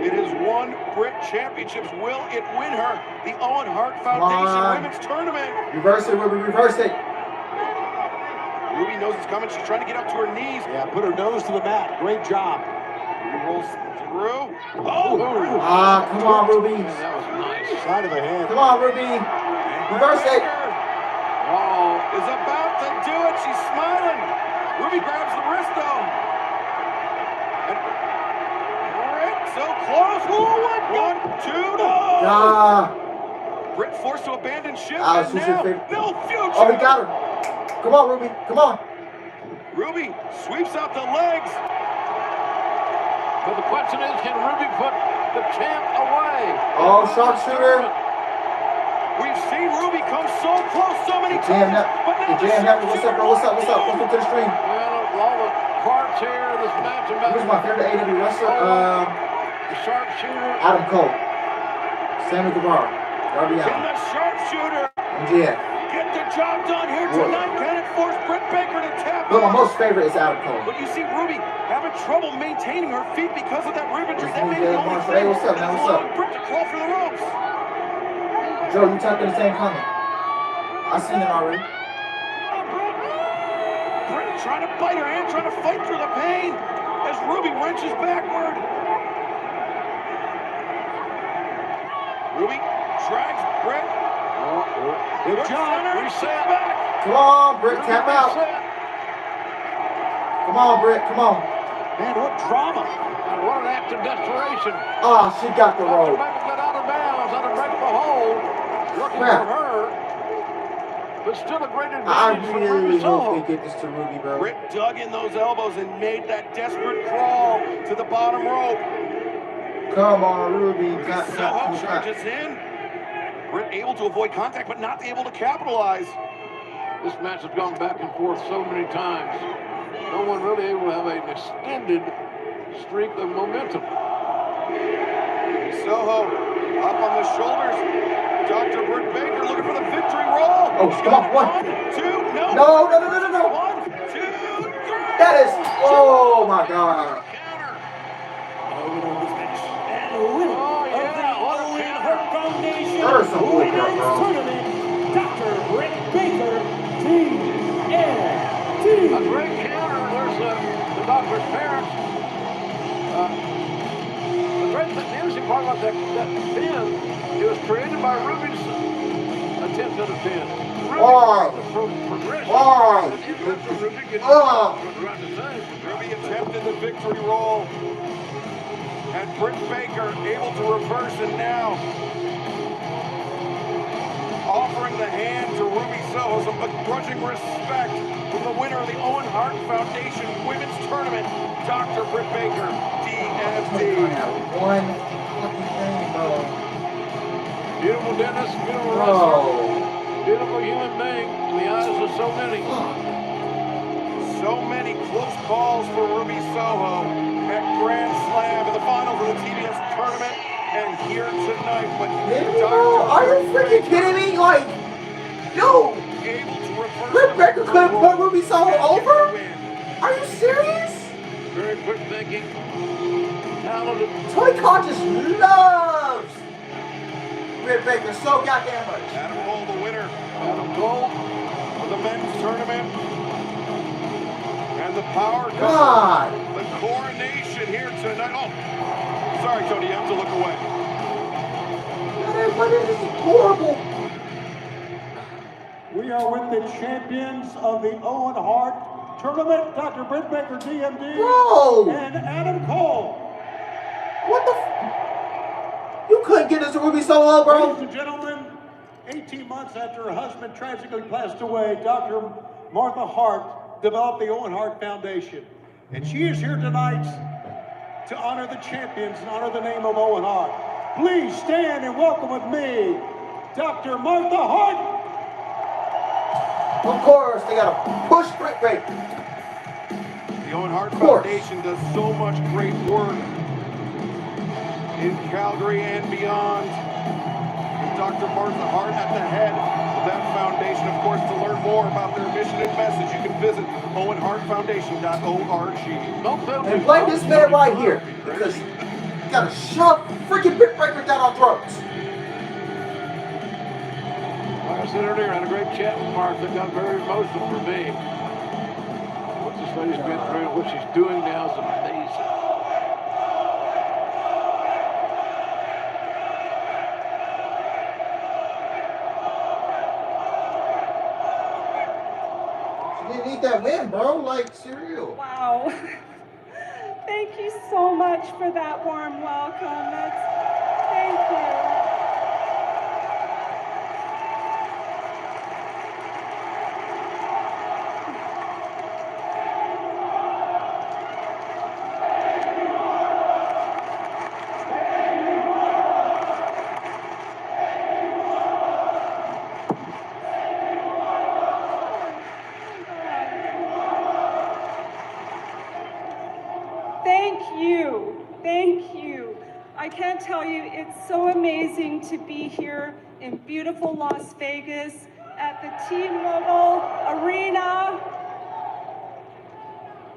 Speaker 11: It has won Britt championships. Will it win her the Owen Hart Foundation Women's Tournament?
Speaker 2: Reverse it, Ruby. Reverse it.
Speaker 11: Ruby knows it's coming. She's trying to get up to her knees.
Speaker 3: Yeah, put her nose to the mat. Great job.
Speaker 11: Ruby rolls through. Oh!
Speaker 2: Ah, come on, Ruby.
Speaker 4: Man, that was nice.
Speaker 3: Side of the head.
Speaker 2: Come on, Ruby. Reverse it.
Speaker 11: Oh, is about to do it. She's smiling. Ruby grabs the wrist though. And Britt so close. Ooh, 1, 2, no.
Speaker 2: Ah.
Speaker 11: Britt forced to abandon ship.
Speaker 2: Ah,
Speaker 11: And
Speaker 2: she's
Speaker 11: now,
Speaker 2: in favor.
Speaker 11: no future.
Speaker 2: Oh, he got her. Come on, Ruby. Come on.
Speaker 11: Ruby sweeps out the legs.
Speaker 4: But the question is, can Ruby put the champ away?
Speaker 2: Oh, sharpshooter.
Speaker 11: We've seen Ruby come so close so many
Speaker 2: Jam
Speaker 11: times.
Speaker 2: that.
Speaker 11: But now
Speaker 2: The jam that. What's up, bro? What's up? What's up? Welcome to the stream.
Speaker 4: Well, all the parts here, this match about
Speaker 2: Who's my favorite AEW wrestler?
Speaker 4: the sharpshooter.
Speaker 2: Adam Cole. Sammy Guevara. Darby
Speaker 11: Can
Speaker 2: Allin.
Speaker 11: the sharpshooter
Speaker 2: MJF.
Speaker 11: get the job done here tonight? Can it force Britt Baker to tap
Speaker 2: But my
Speaker 11: out?
Speaker 2: most favorite is Adam Cole.
Speaker 11: But you see Ruby having trouble maintaining her feet because of that rib injury.
Speaker 2: What's
Speaker 11: That may be the only
Speaker 2: up,
Speaker 11: thing
Speaker 2: man? What's up?
Speaker 11: that is allowing Britt to crawl for the ropes.
Speaker 2: Joe, you typed in the same comment. I seen it already.
Speaker 11: Britt trying to bite her hand, trying to fight through the pain as Ruby wrenches backward. Ruby drags Britt.
Speaker 3: Good
Speaker 11: Good
Speaker 3: job.
Speaker 11: center,
Speaker 4: Reset.
Speaker 11: back.
Speaker 2: Come on, Britt. Tap out. Come on, Britt. Come on.
Speaker 3: Man, what drama.
Speaker 4: And what an act of desperation.
Speaker 2: Oh, she got the
Speaker 4: Dr.
Speaker 2: roll.
Speaker 4: Baker got out of bounds, unbreakable hold. Looking
Speaker 2: Crap.
Speaker 4: for her. But still a great
Speaker 2: I
Speaker 4: advantage for
Speaker 2: really
Speaker 4: Ruby
Speaker 2: hope
Speaker 4: Soho.
Speaker 2: they get this to Ruby, bro.
Speaker 11: Britt dug in those elbows and made that desperate crawl to the bottom rope.
Speaker 2: Come on, Ruby.
Speaker 11: Soho charges in. Britt able to avoid contact, but not able to capitalize.
Speaker 4: This match has gone back and forth so many times. No one really able to have an extended streak of momentum.
Speaker 11: Soho up on the shoulders. Dr. Britt Baker looking for the victory roll.
Speaker 2: Oh,
Speaker 11: She's
Speaker 2: come
Speaker 11: got
Speaker 2: on,
Speaker 11: it.
Speaker 2: 1.
Speaker 11: 1, 2, no.
Speaker 2: No.
Speaker 11: 1, 2, 3.
Speaker 2: That is. Oh, my God.
Speaker 11: Counter.
Speaker 5: And winner
Speaker 4: Oh, yeah,
Speaker 5: of the
Speaker 4: what a
Speaker 5: Owen
Speaker 4: counter.
Speaker 5: Hart Foundation
Speaker 2: There's some bullcrap,
Speaker 5: Women's
Speaker 2: bro.
Speaker 5: Tournament, Dr. Britt Baker,
Speaker 4: A
Speaker 5: TNT.
Speaker 4: great counter. There's the doctor's parents. The great thing, the interesting part about that pin, it was created by Ruby's attempt at a pin.
Speaker 2: Why?
Speaker 4: Progression.
Speaker 2: Why?
Speaker 4: And after Ruby gets
Speaker 2: Oh.
Speaker 4: around the same.
Speaker 11: Ruby attempted the victory roll. And Britt Baker able to reverse, and now Ruby Soho some begrudging respect from the winner of the Owen Hart Foundation Women's Tournament, Dr. Britt Baker, DMD.
Speaker 2: One fucking thing, bro.
Speaker 4: Beautiful Dennis, beautiful wrestler, beautiful human being in the eyes of so many.
Speaker 11: So many close calls for Ruby Soho at Grand Slam in the finals of the TBS tournament and here tonight. But
Speaker 2: Are you freaking kidding me? Like, yo, Britt Baker couldn't put Ruby Soho over? Are you serious?
Speaker 4: Very quick thinking, talented.
Speaker 2: Tony Khan just loves Britt Baker so goddamn much.
Speaker 11: Adam Cole, the winner.
Speaker 4: Adam Cole
Speaker 11: of the men's tournament. And the power
Speaker 2: God.
Speaker 11: couple, the coronation here tonight. Oh, sorry, Tony, you have to look away.
Speaker 2: But it is horrible.
Speaker 3: We are with the champions of the Owen Hart Tournament, Dr. Britt Baker, DMD,
Speaker 2: Bro.
Speaker 3: and Adam Cole.
Speaker 2: What the You couldn't get us to Ruby Soho, bro.
Speaker 3: Ladies and gentlemen, 18 months after her husband tragically passed away, Dr. Martha Hart developed the Owen Hart Foundation. And she is here tonight to honor the champions and honor the name of Owen Hart. Please stand and welcome with me, Dr. Martha Hart.
Speaker 2: Of course, they gotta push Britt Baker.
Speaker 11: The Owen Hart Foundation does so much great work in Calgary and beyond. With Dr. Martha Hart at the head of that foundation. Of course, to learn more about their mission and message, you can visit owenhartfoundation.org.
Speaker 2: And blame this man right here, because you gotta shove freaking Britt Baker down our throats.
Speaker 4: Like I said earlier, I had a great chat with Martha. Got very emotional for me. What this lady's been through and what she's doing now is amazing.
Speaker 2: She didn't need that win, bro. Like, cereal.
Speaker 12: Wow. Thank you so much for that warm welcome. Thank you. Thank you. I can't tell you, it's so amazing to be here in beautiful Las Vegas at the T-Mobile Arena.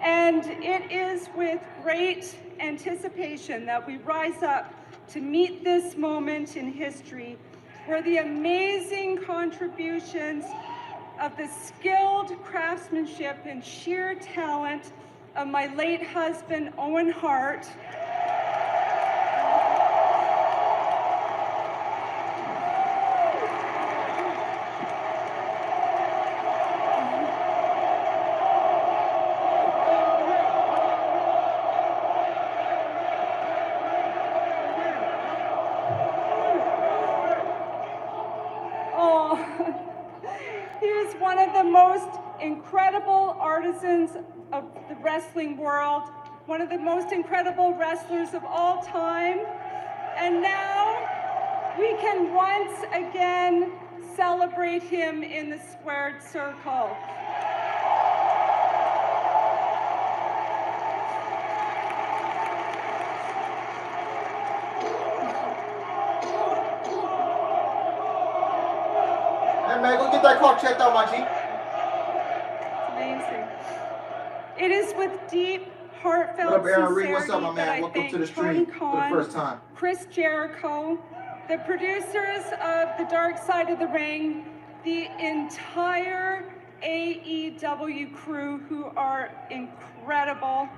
Speaker 12: And it is with great anticipation that we rise up to meet this moment in history where the amazing contributions of the skilled craftsmanship and sheer talent of my late husband, Owen Hart, he is one of the most incredible artisans of the wrestling world, one of the most incredible wrestlers of all time. And now we can once again celebrate him in the squared circle.
Speaker 2: Hey man, go get that car checked out, my G.
Speaker 12: Amazing. It is with deep, heartfelt
Speaker 2: What up, Aaron Reed?
Speaker 12: sincerity
Speaker 2: What's up, my
Speaker 12: that
Speaker 2: man?
Speaker 12: I
Speaker 2: Welcome
Speaker 12: thank
Speaker 2: to the
Speaker 12: Tony
Speaker 2: stream for the
Speaker 12: Khan,
Speaker 2: first time.
Speaker 12: Chris Jericho, the producers of The Dark Side of the Ring, the entire AEW crew who are incredible,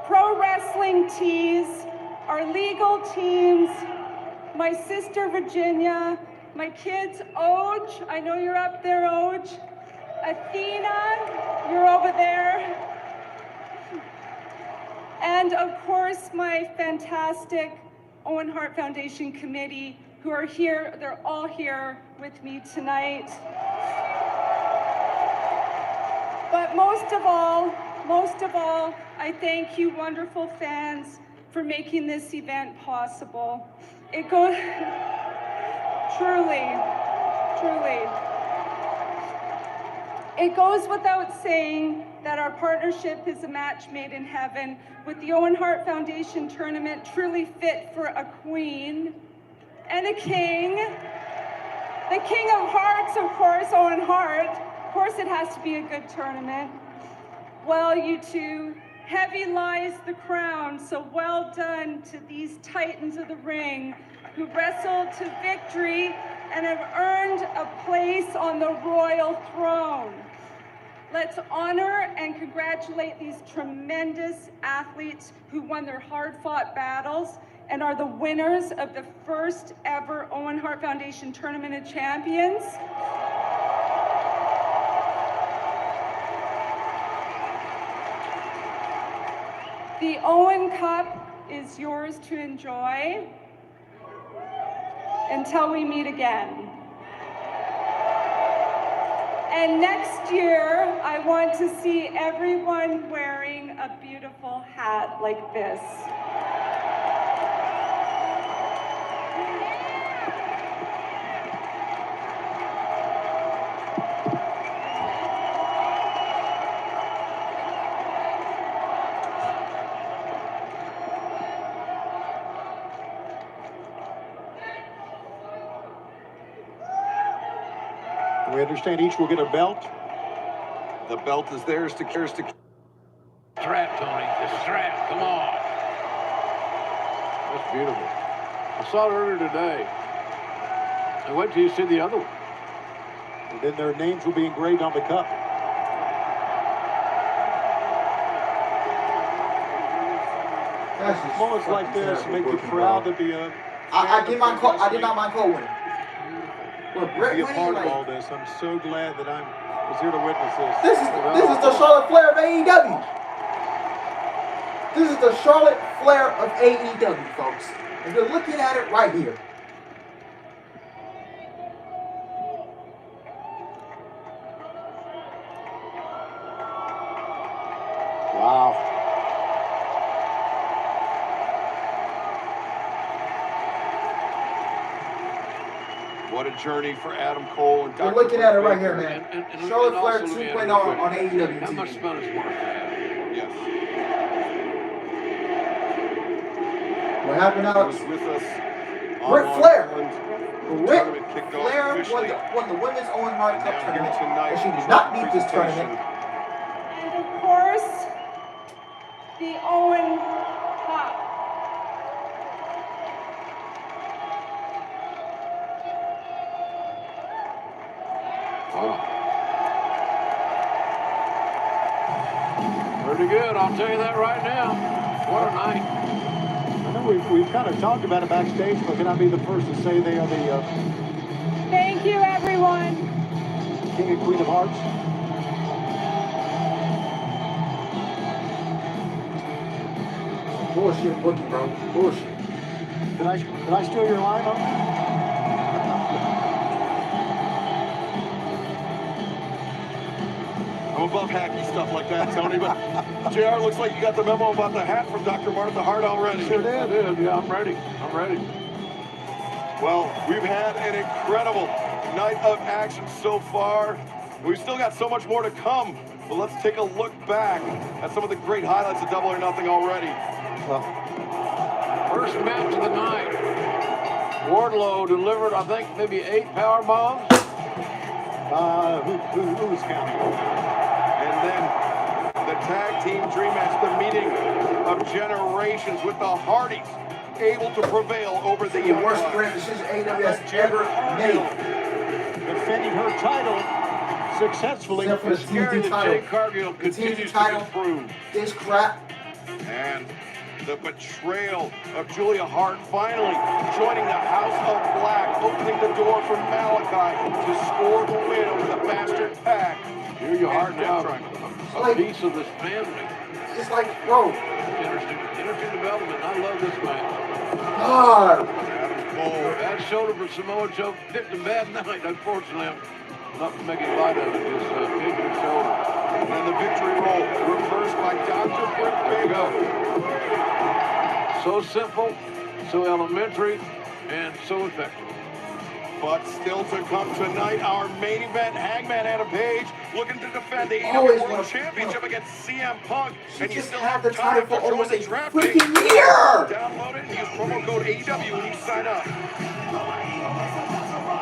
Speaker 12: Pro Wrestling Tees, our legal teams, my sister Virginia, my kids, Oj, I know you're up there, Oj. Athena, you're over there. And of course, my fantastic Owen Hart Foundation committee, who are here. They're all here with me tonight. But most of all, I thank you wonderful fans for making this event possible. It goes, truly. It goes without saying that our partnership is a match made in heaven, with the Owen Hart Foundation tournament truly fit for a queen and a king. The king of hearts, of course, Owen Hart. Of course it has to be a good tournament. Well, you two, heavy lies the crown, so well done to these titans of the ring who wrestled to victory and have earned a place on the royal throne. Let's honor and congratulate these tremendous athletes who won their hard-fought battles and are the winners of the first ever Owen Hart Foundation Tournament of Champions. The Owen Cup is yours to enjoy until we meet again. And next year, I want to see everyone wearing a beautiful hat like this.
Speaker 3: We understand each will get a belt.
Speaker 11: The belt is theirs to
Speaker 4: strap, Tony. The strap. Come on. That's beautiful. I saw it earlier today. I wait till you see the other one.
Speaker 3: And then their names will be engraved on the cup. Moments like this make you proud to be a.
Speaker 2: I did not mind Cole winning. But Brett
Speaker 3: be a part
Speaker 2: winning,
Speaker 3: of all this. I'm so glad that I was here to witness this.
Speaker 2: This is the Charlotte Flair of AEW. This is the Charlotte Flair of AEW, folks. And you're looking at it right here.
Speaker 3: Wow.
Speaker 11: What a journey for Adam Cole and Dr.
Speaker 2: You're looking at it right here, man.
Speaker 4: And
Speaker 2: Charlotte Flair
Speaker 4: also
Speaker 2: 2.0 on AEW
Speaker 4: How
Speaker 2: TV.
Speaker 4: much fun is Mark have?
Speaker 11: Yes.
Speaker 2: What happened, Alex?
Speaker 11: Was with us.
Speaker 2: Ric Flair. Ric
Speaker 11: Tournament kicked off
Speaker 2: Flair
Speaker 11: officially.
Speaker 2: won the Women's Owen Hart Cup
Speaker 11: Now here
Speaker 2: tournament.
Speaker 11: tonight,
Speaker 2: And she did not beat this
Speaker 11: presentation.
Speaker 2: tournament.
Speaker 12: And of course, the Owen Cup.
Speaker 4: Pretty good, I'll tell you that right now. What a night.
Speaker 3: I know we've kind of talked about it backstage, but can I be the first to say they are the
Speaker 12: Thank you, everyone.
Speaker 3: King and Queen of Hearts?
Speaker 2: Bullshit booking, bro. Bullshit.
Speaker 3: Did I steal your line on that?
Speaker 11: I'm above hacky stuff like that, Tony, but JR, looks like you got the memo about the hat from Dr. Martha Hart already.
Speaker 3: Sure did.
Speaker 4: I did, yeah, I'm ready.
Speaker 11: Well, we've had an incredible night of action so far. We've still got so much more to come, but let's take a look back at some of the great highlights of Double or Nothing already.
Speaker 3: Well,
Speaker 4: First match of the night. Wardlow delivered, I think, maybe 8 power bombs.
Speaker 3: who was counting?
Speaker 11: And then the tag team dream match, the meeting of generations with the Hardys able to prevail over the
Speaker 2: The worst brand decision AEW has ever made.
Speaker 3: Defending her title successfully.
Speaker 2: Except for the
Speaker 11: Scary
Speaker 2: TNT
Speaker 11: that
Speaker 2: title.
Speaker 11: Jade Cargill
Speaker 2: The
Speaker 11: continues
Speaker 2: TNT
Speaker 11: to
Speaker 2: title
Speaker 11: improve.
Speaker 2: is crap.
Speaker 11: And the betrayal of Julia Hart finally joining the House of Black, opening the door for Malachi to score the win over the Bastard Pack.
Speaker 4: Julia Hart now a piece of this family.
Speaker 2: It's like, bro.
Speaker 4: Interesting development. I love this match.
Speaker 2: God.
Speaker 11: Adam goal.
Speaker 4: Bad shoulder for Samoa Joe. Picked a bad night, unfortunately. Not making light of it. His injured shoulder.
Speaker 11: And the victory roll reversed by Dr. Britt Baker.
Speaker 4: So simple, so elementary, and so effective.
Speaker 11: But still to come tonight, our main event, Hangman Adam Page looking to defend the
Speaker 2: Always
Speaker 11: AEW World
Speaker 2: wanna-
Speaker 11: Championship against CM Punk.
Speaker 2: She
Speaker 11: And you
Speaker 2: just
Speaker 11: still
Speaker 2: had
Speaker 11: have
Speaker 2: the
Speaker 11: time
Speaker 2: title
Speaker 11: to
Speaker 2: for
Speaker 11: join
Speaker 2: almost
Speaker 11: the
Speaker 2: a
Speaker 11: draft
Speaker 2: freaking
Speaker 11: league.
Speaker 2: year!
Speaker 11: Download it and use promo code AEW when you sign up.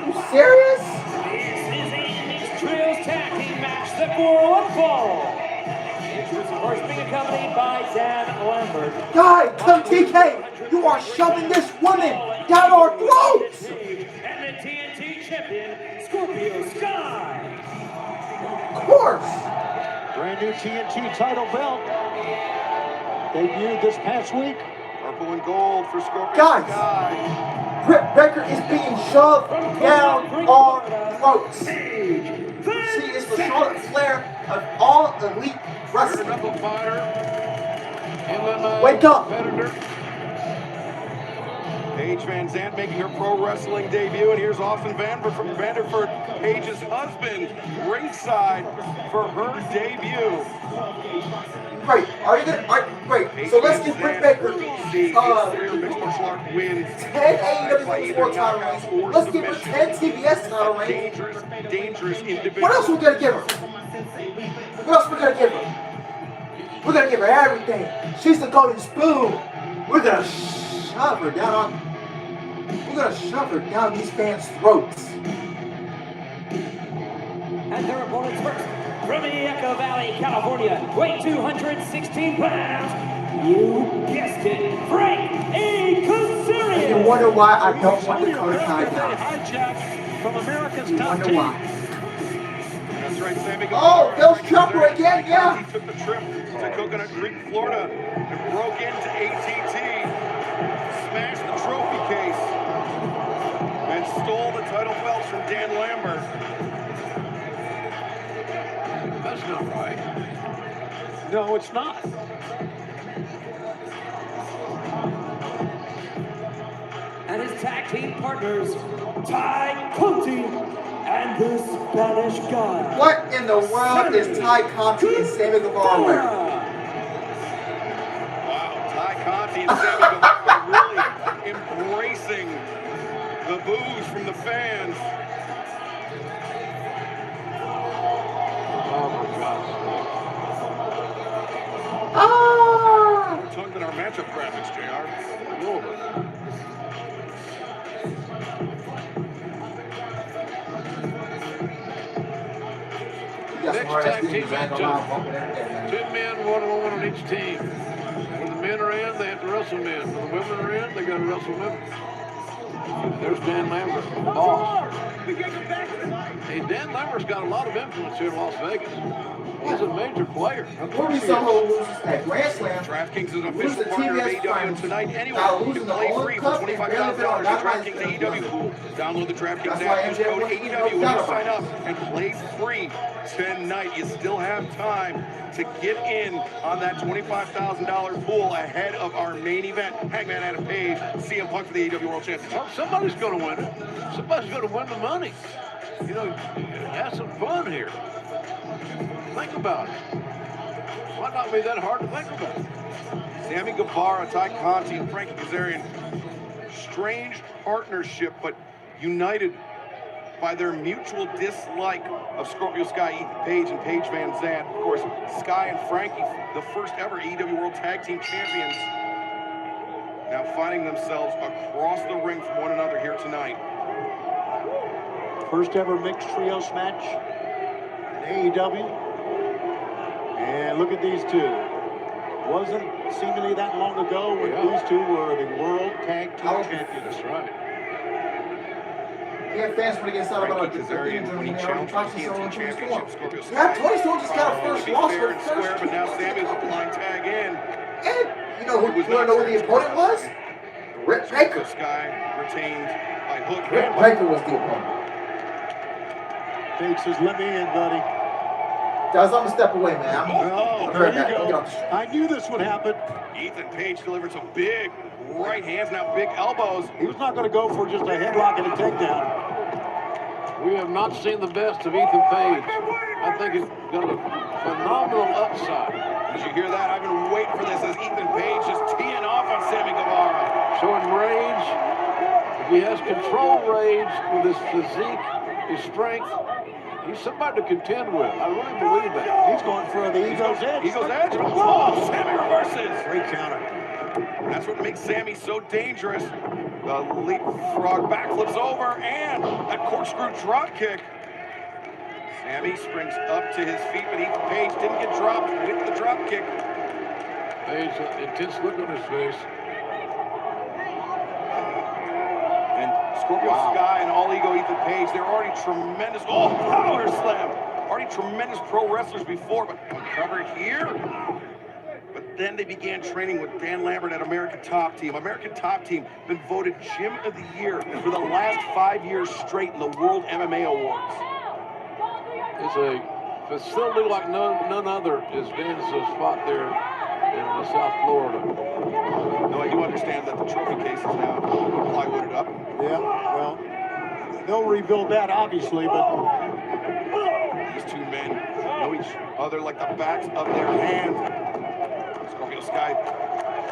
Speaker 2: You serious?
Speaker 5: This is a mixed trios tag team match set for one fall. It was first being accompanied by Dan Lambert.
Speaker 2: Guy, come TK! You are shoving this woman down our throats!
Speaker 5: And the TNT champion, Scorpio Sky.
Speaker 2: Of course!
Speaker 3: Brand new TNT title belt. Debuted this past week.
Speaker 11: Purple and gold for Scorpio
Speaker 2: Guys.
Speaker 11: Sky.
Speaker 2: Britt Baker is being shoved down our throats. She is the Charlotte Flair of all elite
Speaker 4: Bare
Speaker 2: wrestling.
Speaker 4: knuckle fighter. MMA
Speaker 2: Wake up.
Speaker 4: competitor.
Speaker 11: Paige Van Zandt making her pro wrestling debut, and here's Austin Vanderford, Paige's husband, ringside for her debut.
Speaker 2: Great. Are you gonna? Great. So let's give Britt Baker 10 AEW Women's World title reigns. Let's give her 10 TBS title reigns.
Speaker 11: Dangerous individual.
Speaker 2: What else we gonna give her? What else we gonna give her? We're gonna give her everything. She's the golden spoon. We're gonna shove her down on. We're gonna shove her down these fans' throats.
Speaker 5: And their opponents first, from Echo Valley, California, weight 216 pounds. You guessed it, Frank E. Kazarian.
Speaker 2: You wonder why I don't want the Dakota Kai
Speaker 3: They
Speaker 2: down.
Speaker 3: hijacked from America's
Speaker 2: You
Speaker 3: top
Speaker 2: wonder
Speaker 3: team.
Speaker 2: why.
Speaker 11: That's right, Sammy.
Speaker 2: Oh, Bill's Chopper again, yeah.
Speaker 11: He took the trip to Coconut Creek, Florida, and broke into ATT, smashed the trophy case, and stole the title belts from Dan Lambert.
Speaker 4: That's not right.
Speaker 3: No, it's not.
Speaker 5: And his tag team partners, Ty Conti and the Spanish guy.
Speaker 2: What in the world is Ty Conti and Sammy Guevara wearing?
Speaker 11: Wow, Ty Conti and Sammy Guevara really embracing the boos from the fans.
Speaker 4: Oh, my God.
Speaker 2: Ah!
Speaker 11: We're talking about our matchup graphics, JR. A little bit.
Speaker 4: Next tag team matchup. 10 men, 1 woman on each team. When the men are in, they have to wrestle men. When the women are in, they got to wrestle women. There's Dan Lambert, boss. Hey, Dan Lambert's got a lot of influence here in Las Vegas. He's a major player.
Speaker 2: We'll be someone who loses at Grand Slam.
Speaker 11: DraftKings is an
Speaker 2: Lose
Speaker 11: official
Speaker 2: the
Speaker 11: partner of
Speaker 2: TBS
Speaker 11: AEW, and
Speaker 2: finals.
Speaker 11: tonight
Speaker 2: Now
Speaker 11: anyone
Speaker 2: losing
Speaker 11: can
Speaker 2: the
Speaker 11: play
Speaker 2: Owen
Speaker 11: free for
Speaker 2: Cup and
Speaker 11: $25,000
Speaker 2: benefit on
Speaker 11: at
Speaker 2: that
Speaker 11: DraftKings
Speaker 2: night.
Speaker 11: AEW pool. Download the DraftKings
Speaker 2: That's why
Speaker 11: app, use
Speaker 2: MJF
Speaker 11: code
Speaker 2: wants to
Speaker 11: AEW
Speaker 2: know
Speaker 11: when you
Speaker 2: about
Speaker 11: sign
Speaker 2: it.
Speaker 11: up, and play free tonight. You still have time to get in on that $25,000 pool ahead of our main event. Hangman Adam Page, CM Punk for the AEW World Championship.
Speaker 4: Well, somebody's going to win it. Somebody's going to win the money. You know, have some fun here. Think about it. Might not be that hard to think about.
Speaker 11: Sammy Guevara, Ty Conti, and Frankie Kazarian. Strange partnership, but united by their mutual dislike of Scorpio Sky, Ethan Page, and Paige Van Zandt. Of course, Sky and Frankie, the first ever AEW World Tag Team Champions, now finding themselves across the ring from one another here tonight.
Speaker 3: First ever mixed trios match in AEW. And look at these two. Wasn't seemingly that long ago when these two were the World Tag Team Champions.
Speaker 4: That's right.
Speaker 2: Yeah, fans want to get started about
Speaker 11: Frankie Kazarian, when he challenged for the TNT Championship, Scorpio Sky.
Speaker 2: Yeah, Tony Storm just got a first
Speaker 11: Be
Speaker 2: loss
Speaker 11: fair
Speaker 2: for
Speaker 11: and
Speaker 2: the
Speaker 11: square,
Speaker 2: first.
Speaker 11: but now Sammy's a blind tag in.
Speaker 2: And you know who? You want to know who the opponent was? Britt Baker.
Speaker 11: Sky retained by hook
Speaker 2: Britt
Speaker 11: and
Speaker 2: Baker was the opponent.
Speaker 3: Page says, let me in, buddy.
Speaker 2: Guys, I'm a step away, man.
Speaker 3: Oh, there you go. I knew this would happen.
Speaker 11: Ethan Page delivered some big right hands, now big elbows.
Speaker 3: He was not going to go for just a headlock and a takedown.
Speaker 4: We have not seen the best of Ethan Page. I think he's got a phenomenal upside.
Speaker 11: Did you hear that? I've been waiting for this as Ethan Page is teeing off on Sammy Guevara.
Speaker 4: Showing rage. If he has control rage with his physique, his strength, he's somebody to contend with. I really believe that.
Speaker 3: He's going for the Ego's Edge.
Speaker 11: Ego's Edge. Oh, Sammy reverses.
Speaker 3: Great counter.
Speaker 11: That's what makes Sammy so dangerous. The leapfrog backflips over and that corkscrew drop kick. Sammy springs up to his feet, but Ethan Page didn't get dropped with the drop kick.
Speaker 4: Page, intense look on his face.
Speaker 11: And Scorpio Sky and All Ego Ethan Page, they're already tremendous. Oh, power slam! Already tremendous pro wrestlers before, but covered here. But then they began training with Dan Lambert at American Top Team. American Top Team been voted Gym of the Year for the last 5 years straight in the World MMA Awards.
Speaker 4: It's a facility like none other is Dan's spot there in South Florida.
Speaker 11: No, I do understand that the trophy case is now plywooded up.
Speaker 3: Yeah, well, they'll rebuild that obviously, but
Speaker 11: these two men know each other like the backs of their hands. Scorpio Sky,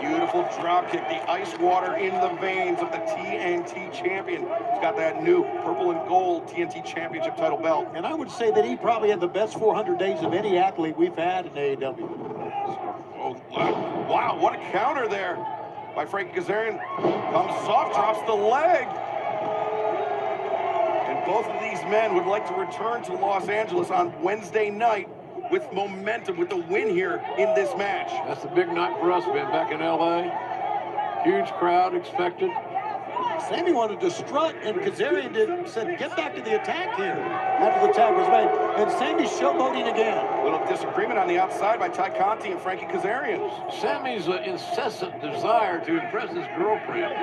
Speaker 11: beautiful drop kick, the ice water in the veins of the TNT champion. He's got that new purple and gold TNT championship title belt.
Speaker 3: And I would say that he probably had the best 400 days of any athlete we've had in AEW.
Speaker 11: Oh, wow, what a counter there by Frankie Kazarian. Comes soft, drops the leg. And both of these men would like to return to Los Angeles on Wednesday night with momentum, with the win here in this match.
Speaker 4: That's a big night for us, man, back in LA. Huge crowd expected.
Speaker 3: Sammy wanted to strut, and Kazarian said, get back to the attack here, after the tag was made. And Sammy's showboating again.
Speaker 11: A little disagreement on the outside by Ty Conti and Frankie Kazarian.
Speaker 4: Sammy's incessant desire to impress his girlfriend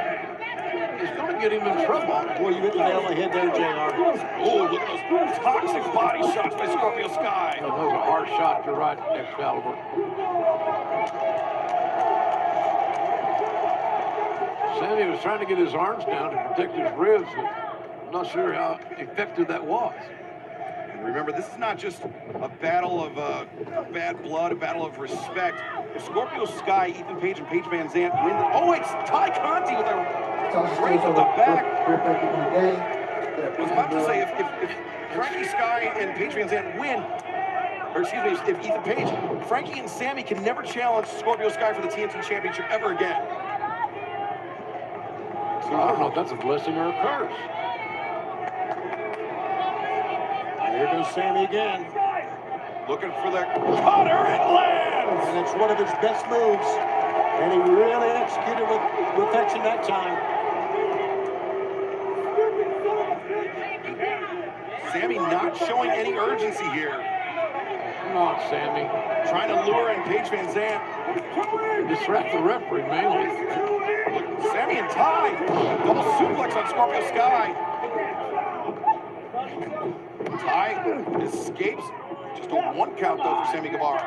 Speaker 4: is going to get him in trouble.
Speaker 3: Boy, you hit the nail on the head there, JR.
Speaker 11: Oh, look at those toxic body shots by Scorpio Sky.
Speaker 4: That was a hard shot to right, Excalibur. Sammy was trying to get his arms down to protect his ribs, but I'm not sure how effective that was.
Speaker 11: And remember, this is not just a battle of bad blood, a battle of respect. If Scorpio Sky, Ethan Page, and Paige Van Zandt win the... Oh, it's Ty Conti with a right to the back. I was about to say, if Frankie Sky and Paige Van Zandt win, or excuse me, if Ethan Page, Frankie and Sammy can never challenge Scorpio Sky for the TNT Championship ever again.
Speaker 4: So I don't know if that's a blessing or a curse.
Speaker 3: Here goes Sammy again.
Speaker 11: Looking for the cutter, it lands!
Speaker 3: And it's one of his best moves. And he really executed with perfection that time.
Speaker 11: Sammy not showing any urgency here.
Speaker 4: Come on, Sammy.
Speaker 11: Trying to lure in Paige Van Zandt.
Speaker 4: Distract the referee, mainly.
Speaker 11: Sammy and Ty. Double suplex on Scorpio Sky. Ty escapes. Just a 1 count, though, for Sammy Guevara.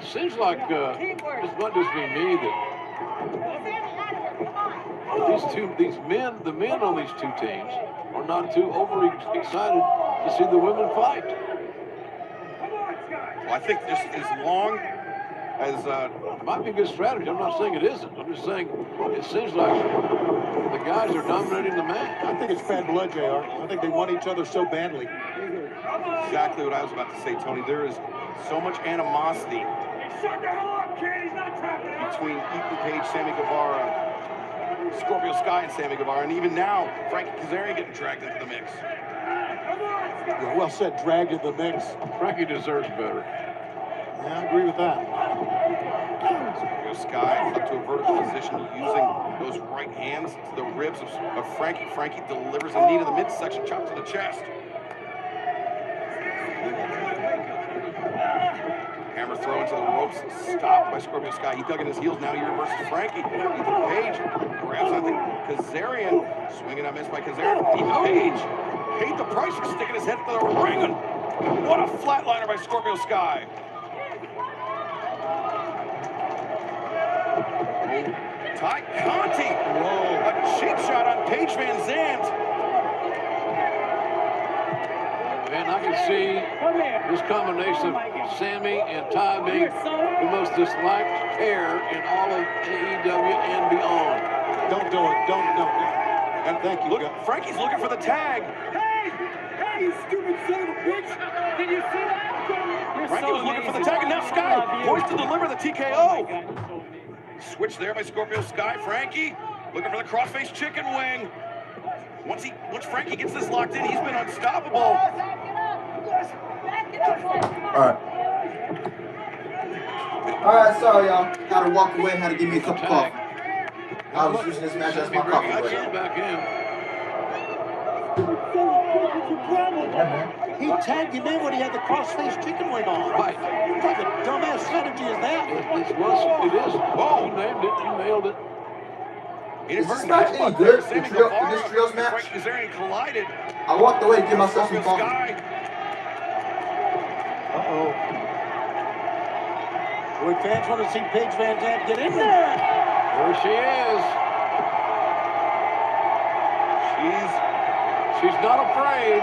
Speaker 4: Seems like this might just be me that the men on these two teams are not too overly excited to see the women fight.
Speaker 11: Well, I think just as long as
Speaker 4: it might be a good strategy. I'm not saying it isn't. I'm just saying it seems like the guys are dominating the match.
Speaker 3: I think it's bad blood, JR. I think they want each other so badly.
Speaker 11: Exactly what I was about to say, Tony. There is so much animosity between Ethan Page, Sammy Guevara, Scorpio Sky, and Sammy Guevara, and even now, Frankie Kazarian getting dragged into the mix.
Speaker 3: Yeah, well said, dragged into the mix.
Speaker 4: Frankie deserves better.
Speaker 3: Yeah, I agree with that.
Speaker 11: Scorpio Sky up to a vertical position using those right hands to the ribs of Frankie. Frankie delivers a knee to the midsection, chop to the chest. Hammer throw into the ropes, stopped by Scorpio Sky. He dug in his heels, now he reverses Frankie. Ethan Page grabs something. Kazarian, swinging a miss by Kazarian. Ethan Page paid the price for sticking his head to the ring. And what a flatliner by Scorpio Sky. Ty Conti, a cheap shot on Paige Van Zandt.
Speaker 4: And I can see this combination of Sammy and Ty being the most disliked pair in all of AEW and beyond.
Speaker 3: Don't do it. Don't.
Speaker 11: And thank you. Look, Frankie's looking for the tag.
Speaker 9: Hey, you stupid son of a bitch! Did you see that?
Speaker 11: Frankie was looking for the tag, and now Sky poised to deliver the TKO. Switch there by Scorpio Sky. Frankie looking for the crossface chicken wing. Once Frankie gets this locked in, he's been unstoppable.
Speaker 2: All right, sorry y'all. Gotta walk away. Had to give me a cup of coffee. I was using this match as my coffee break.
Speaker 3: He tagged him in when he had the crossface chicken wing on.
Speaker 4: Right.
Speaker 3: What type of dumbass strategy is that?
Speaker 4: It is. Whoa. You named it. You nailed it.
Speaker 2: Is this match any good? This trios match?
Speaker 11: Frank Kazarian collided.
Speaker 2: I walked away to give myself some coffee.
Speaker 3: Uh-oh. Boy, fans want to see Paige Van Zandt get in there.
Speaker 4: There she is. She's not afraid.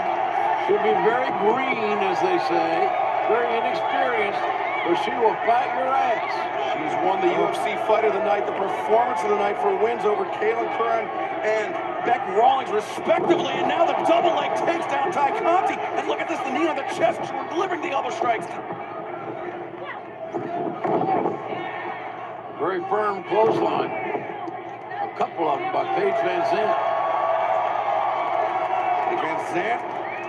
Speaker 4: She'll be very green, as they say, very inexperienced, but she will fight your ass.
Speaker 11: She's won the UFC Fight of the Night, the Performance of the Night for wins over Kaylin Curran and Beck Rawlings, respectively, and now the double leg takes down Ty Conti. And look at this, the knee on the chest, delivering the elbow strikes.
Speaker 4: Very firm clothesline. A couple of them by Paige Van Zandt.
Speaker 11: Paige Van Zandt,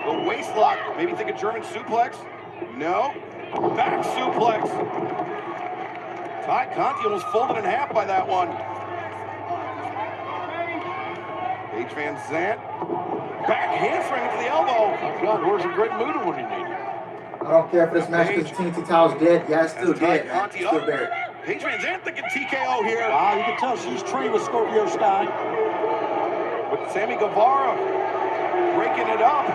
Speaker 11: the waist lock. Maybe think a German suplex. No. Back suplex. Ty Conti almost folded in half by that one. Paige Van Zandt. Back handspring into the elbow.
Speaker 4: Oh God, where's a great Muda when you need it?
Speaker 2: I don't care if this match because TNT Towel's dead. Yeah, it's still dead, man. It's still buried.
Speaker 11: Paige Van Zandt thinking TKO here.
Speaker 3: You can tell she's trained with Scorpio Sky.
Speaker 11: With Sammy Guevara breaking it up.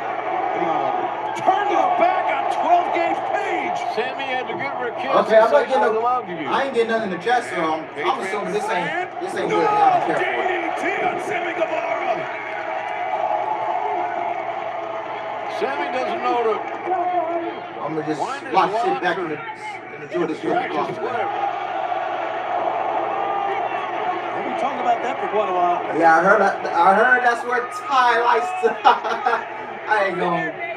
Speaker 11: Turned his back on 12-gauge Paige.
Speaker 4: Sammy had to give her a kiss.
Speaker 2: Okay, I'm not getting
Speaker 4: love you.
Speaker 2: I ain't getting nothing in the chest, so I'm assuming this ain't good. I don't care for it.
Speaker 11: DDT on Sammy Guevara.
Speaker 4: Sammy doesn't know to.
Speaker 2: I'm gonna just watch shit back and enjoy this game.
Speaker 3: We've been talking about that for quite a while.
Speaker 2: Yeah, I heard that's where Ty likes to.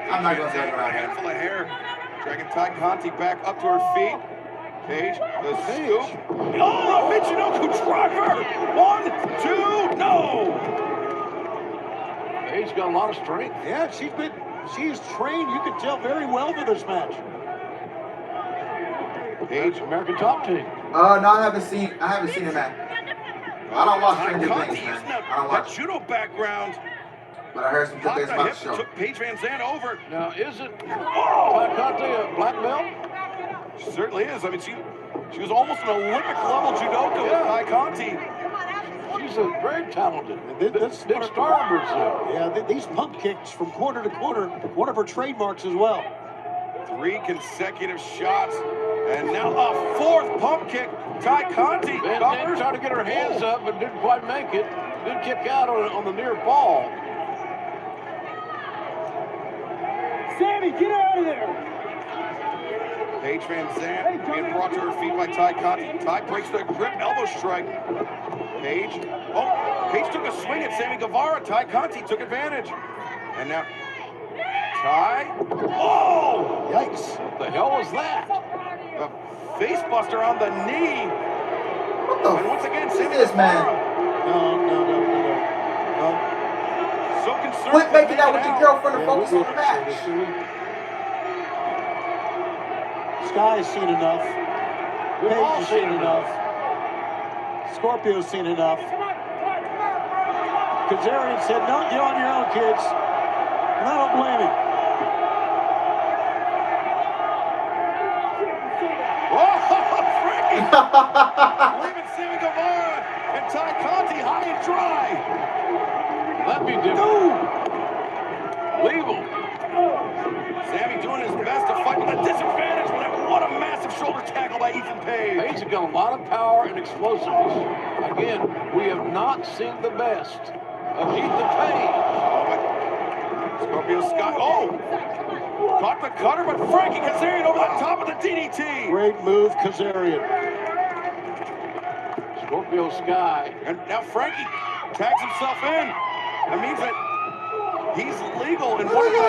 Speaker 2: I'm not gonna say it around here.
Speaker 11: Handful of hair. Dragging Ty Conti back up to her feet. Paige, the scoop. Oh, Michinoku driver. 1, 2, no.
Speaker 4: Paige got a lot of strength.
Speaker 3: Yeah, she's trained, you can tell, very well for this match.
Speaker 4: Paige, American Top Team.
Speaker 2: No, I haven't seen her, man. I don't watch Stranger Things, man. I don't watch
Speaker 11: judo background.
Speaker 2: But I heard some good things about the show.
Speaker 11: Took Paige Van Zandt over.
Speaker 4: Now, isn't Ty Conti a black belt?
Speaker 11: She certainly is. I mean, she was almost an Olympic-level judoka with Ty Conti.
Speaker 4: She's very talented. Dick Starbird's there.
Speaker 3: Yeah, these pump kicks from corner to corner, one of her trademarks as well.
Speaker 11: 3 consecutive shots. And now a 4th pump kick. Ty Conti.
Speaker 4: Van Zandt tried to get her hands up, but didn't quite make it. Did kick out on the near fall.
Speaker 9: Sammy, get out of there!
Speaker 11: Paige Van Zandt being brought to her feet by Ty Conti. Ty breaks the grip, elbow strike. Paige took a swing at Sammy Guevara. Ty Conti took advantage. And now, Ty. Oh!
Speaker 3: Yikes.
Speaker 4: What the hell was that?
Speaker 11: The face buster on the knee.
Speaker 2: What the
Speaker 11: and once again, Sammy
Speaker 2: this, man?
Speaker 11: Guevara.
Speaker 3: No.
Speaker 11: So concerned.
Speaker 2: Quit making out with your girlfriend and focus on the match.
Speaker 3: Sky's seen enough. Paige has seen enough. Scorpio's seen enough. Kazarian said, no, you're on your own, kids. And I don't blame him.
Speaker 11: Leaving Sammy Guevara and Ty Conti high and dry.
Speaker 4: Let me do. Leave him.
Speaker 11: Sammy doing his best to fight with a disadvantage, but what a massive shoulder tackle by Ethan Page.
Speaker 4: Page has got a lot of power and explosiveness. Again, we have not seen the best of Ethan Page.
Speaker 11: Scorpio Sky. Oh! Caught the cutter, but Frankie Kazarian over the top of the DDT.
Speaker 3: Great move, Kazarian.
Speaker 4: Scorpio Sky.
Speaker 11: And now Frankie tags himself in. That means that he's legal, and one of the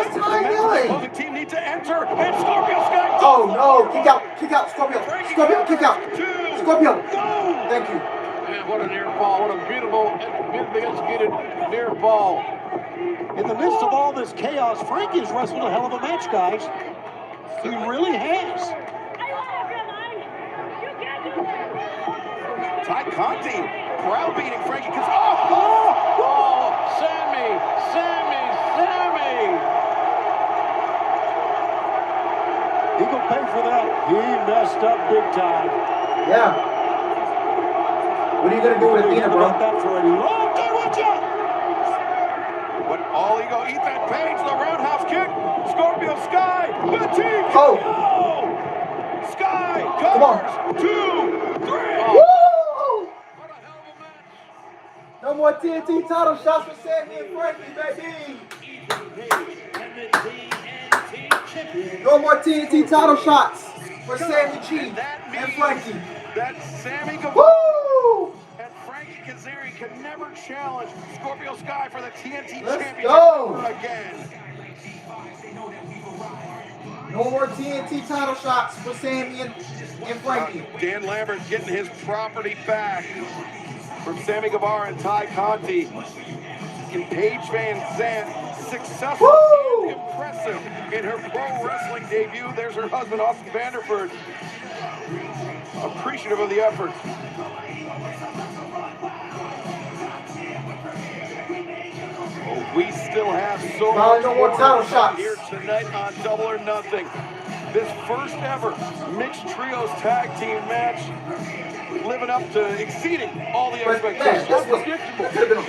Speaker 11: opposing team need to enter. And Scorpio Sky.
Speaker 2: Oh no! Kick out, Scorpio. Scorpio, kick out. Scorpio. Thank you.
Speaker 4: Man, what a near fall. What a beautifully executed near fall.
Speaker 3: In the midst of all this chaos, Frankie has wrestled a hell of a match, guys. He really has.
Speaker 11: Ty Conti browbeating Frankie because
Speaker 4: Sammy!
Speaker 3: He gonna pay for that. He messed up big time.
Speaker 2: Yeah. What are you gonna do with Athena, bro?
Speaker 3: That for a long time. Watch out!
Speaker 11: But all ego, Ethan Page, the roundhouse kick. Scorpio Sky, the team.
Speaker 2: Oh!
Speaker 11: Sky
Speaker 2: Come on.
Speaker 11: covers 2, 3.
Speaker 2: Woo! No more TNT title shots for Sammy and Frankie, baby. No more TNT title shots for Sammy G and Frankie.
Speaker 11: That Sammy Guevara
Speaker 2: Woo!
Speaker 11: and Frankie Kazarian can never challenge Scorpio Sky for the TNT
Speaker 2: Let's
Speaker 11: championship
Speaker 2: go.
Speaker 11: again.
Speaker 2: No more TNT title shots for Sammy and Frankie.
Speaker 11: Dan Lambert getting his property back from Sammy Guevara and Ty Conti. And Paige Van Zandt, successful and impressive in her pro wrestling debut. There's her husband, Austin Vanderford. Appreciative of the effort. Oh, we still have so much
Speaker 2: more title shots
Speaker 11: here tonight on Double or Nothing. This first ever mixed trios tag team match, living up to exceeding all the expectations.
Speaker 4: Unpredictable.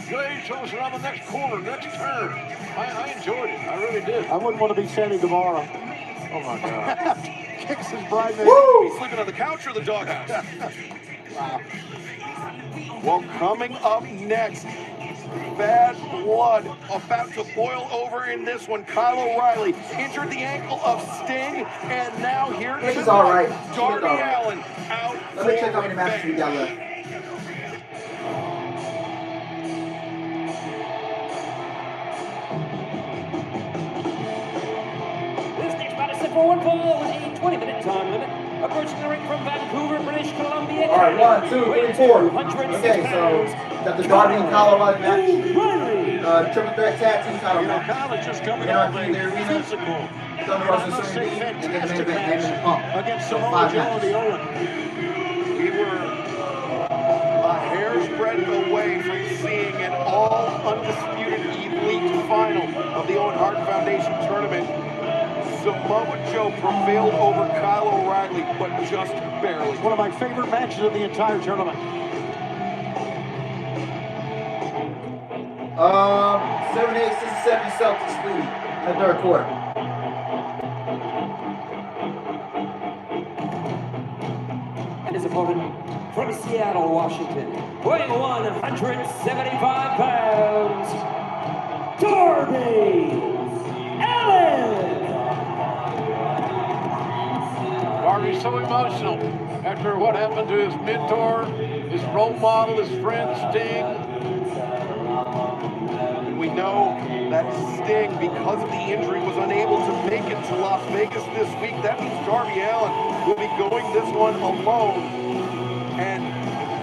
Speaker 4: Jay shows it on the next corner, next turn. I enjoyed it. I really did.
Speaker 3: I wouldn't want to be Sammy Guevara. Oh my God. Kicks his bride.
Speaker 11: He's sleeping on the couch or the doghouse. Wow. Well, coming up next, bad blood about to boil over in this one. Kyle O'Reilly injured the ankle of Sting, and now here
Speaker 2: This
Speaker 11: is
Speaker 2: is all right.
Speaker 11: Darby Allin out.
Speaker 2: Let me check how many matches we got left.
Speaker 5: This next bout is set for one fall with a 20-minute time limit. Approaching the ring from Vancouver, British Columbia.
Speaker 2: All right, 1, 2, 3, 4. Okay, so got the Darby and Kyle O'Reilly match. Triple threat tag team title match.
Speaker 3: Kyle is just coming
Speaker 2: out
Speaker 3: over physical.
Speaker 2: Thunder Rosa and Susan B, and then the main event, Heyman and Punk.
Speaker 3: Against
Speaker 2: So
Speaker 3: Samoa
Speaker 2: 5
Speaker 3: Joe and
Speaker 2: matches.
Speaker 3: the Owen.
Speaker 11: We were a hair's breadth away from seeing an all undisputed elite final of the Owen Hart Foundation tournament. Samoa Joe prevailed over Kyle O'Reilly, but just barely.
Speaker 3: One of my favorite matches of the entire tournament.
Speaker 2: 78-67 Celtics lead in the third quarter.
Speaker 5: And his opponent from Seattle, Washington, weighing 175 pounds, Darby Allin.
Speaker 4: Darby's so emotional after what happened to his mentor, his role model, his friend Sting.
Speaker 11: We know that Sting, because of the injury, was unable to make it to Las Vegas this week. That means Darby Allin will be going this one alone. And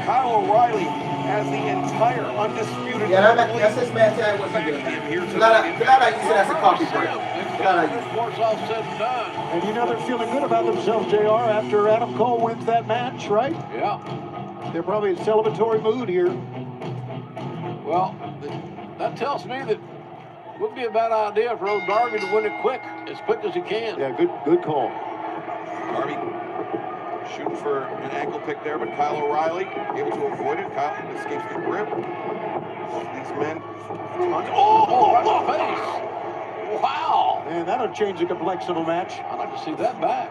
Speaker 11: Kyle O'Reilly has the entire undisputed.
Speaker 2: Yeah, that's his man tag. Glad I use it as a coffee break.
Speaker 4: Sports all said and done.
Speaker 3: And you know they're feeling good about themselves, JR, after Adam Cole wins that match, right?
Speaker 4: Yeah.
Speaker 3: They're probably in celebratory mood here.
Speaker 4: Well, that tells me that it would be a bad idea for old Darby to win it as quick as he can.
Speaker 3: Yeah, good call.
Speaker 11: Darby Shooting for an ankle pick there, but Kyle O'Reilly able to avoid it. Kyle escapes the grip. Both of these men.
Speaker 4: Oh, right in the face. Wow.
Speaker 3: Man, that'll change the complexion of the match.
Speaker 4: I'd like to see that back.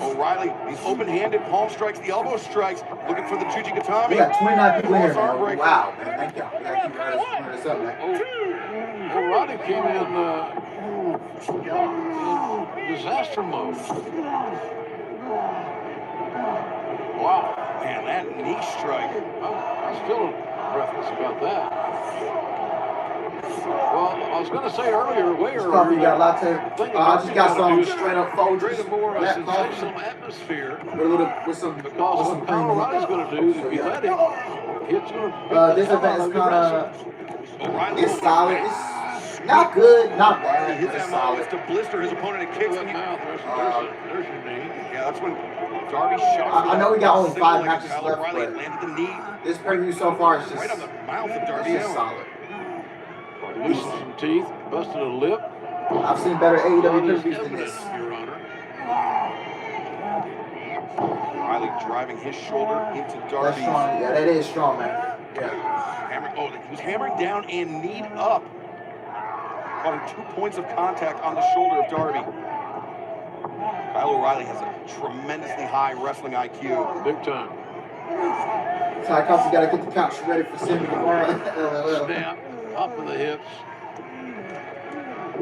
Speaker 11: O'Reilly, these open-handed palm strikes, the elbow strikes, looking for the Jujigatami.
Speaker 2: We got 29 people here,
Speaker 11: Arm
Speaker 2: man.
Speaker 11: breaker.
Speaker 2: Wow, man. Thank y'all. We gotta keep running this up, man.
Speaker 4: O'Reilly came in disaster mode. Wow.
Speaker 11: Man, that knee strike.
Speaker 4: I'm still breathless about that. Well, I was going to say earlier, way earlier.
Speaker 2: Coffee got a lot to. I just got some straight up Folgers.
Speaker 4: Create a more
Speaker 2: black coffee
Speaker 4: sensational atmosphere.
Speaker 2: with some
Speaker 4: Because what Kyle O'Reilly's going to do is if you let him, it's going to.
Speaker 2: this event is kind of. It's solid. It's not good, not bad.
Speaker 11: His
Speaker 2: It's
Speaker 11: MO
Speaker 2: solid.
Speaker 11: is to blister his opponent and kicks him.
Speaker 4: Mouth. There's your knee.
Speaker 11: Yeah, that's when Darby shot.
Speaker 2: I know we got only 5
Speaker 11: Like
Speaker 2: matches
Speaker 11: Kyle
Speaker 2: left,
Speaker 11: O'Reilly
Speaker 2: but
Speaker 11: landed the knee
Speaker 2: this preview so far is just
Speaker 11: right on the mouth of Darby
Speaker 2: it's just
Speaker 11: Allin.
Speaker 2: solid.
Speaker 4: Loosened some teeth, busted a lip.
Speaker 2: I've seen better AEW
Speaker 4: That is
Speaker 2: previews than
Speaker 4: evidence,
Speaker 2: this.
Speaker 4: Your Honor.
Speaker 11: O'Reilly driving his shoulder into
Speaker 2: That's
Speaker 11: Darby's.
Speaker 2: strong. Yeah, that is strong, man. Yeah.
Speaker 11: He was hammering down and kneed up. Causing 2 points of contact on the shoulder of Darby. Kyle O'Reilly has a tremendously high wrestling IQ.
Speaker 4: Big time.
Speaker 2: Ty Coffee got to get the couch ready for Sammy Guevara.
Speaker 4: Snap, up of the hips.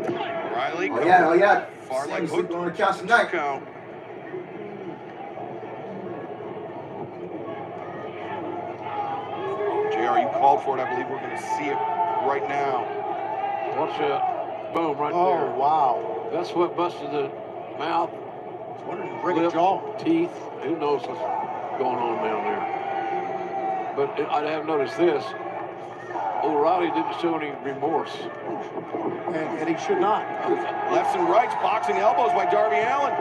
Speaker 11: O'Reilly.
Speaker 2: Oh yeah.
Speaker 11: Far leg
Speaker 2: Sammy's
Speaker 11: hook.
Speaker 2: sleeping on the couch tonight.
Speaker 11: Count. JR, you called for it. I believe we're going to see it right now.
Speaker 4: Watch that. Boom, right
Speaker 3: Oh,
Speaker 4: there.
Speaker 3: wow.
Speaker 4: That's what busted the mouth,
Speaker 3: What did he break a
Speaker 4: lip,
Speaker 3: jaw?
Speaker 4: teeth. Who knows what's going on down there. But I have noticed this. O'Reilly didn't show any remorse.
Speaker 3: And he should not.
Speaker 11: Lefts and rights, boxing elbows by Darby Allin.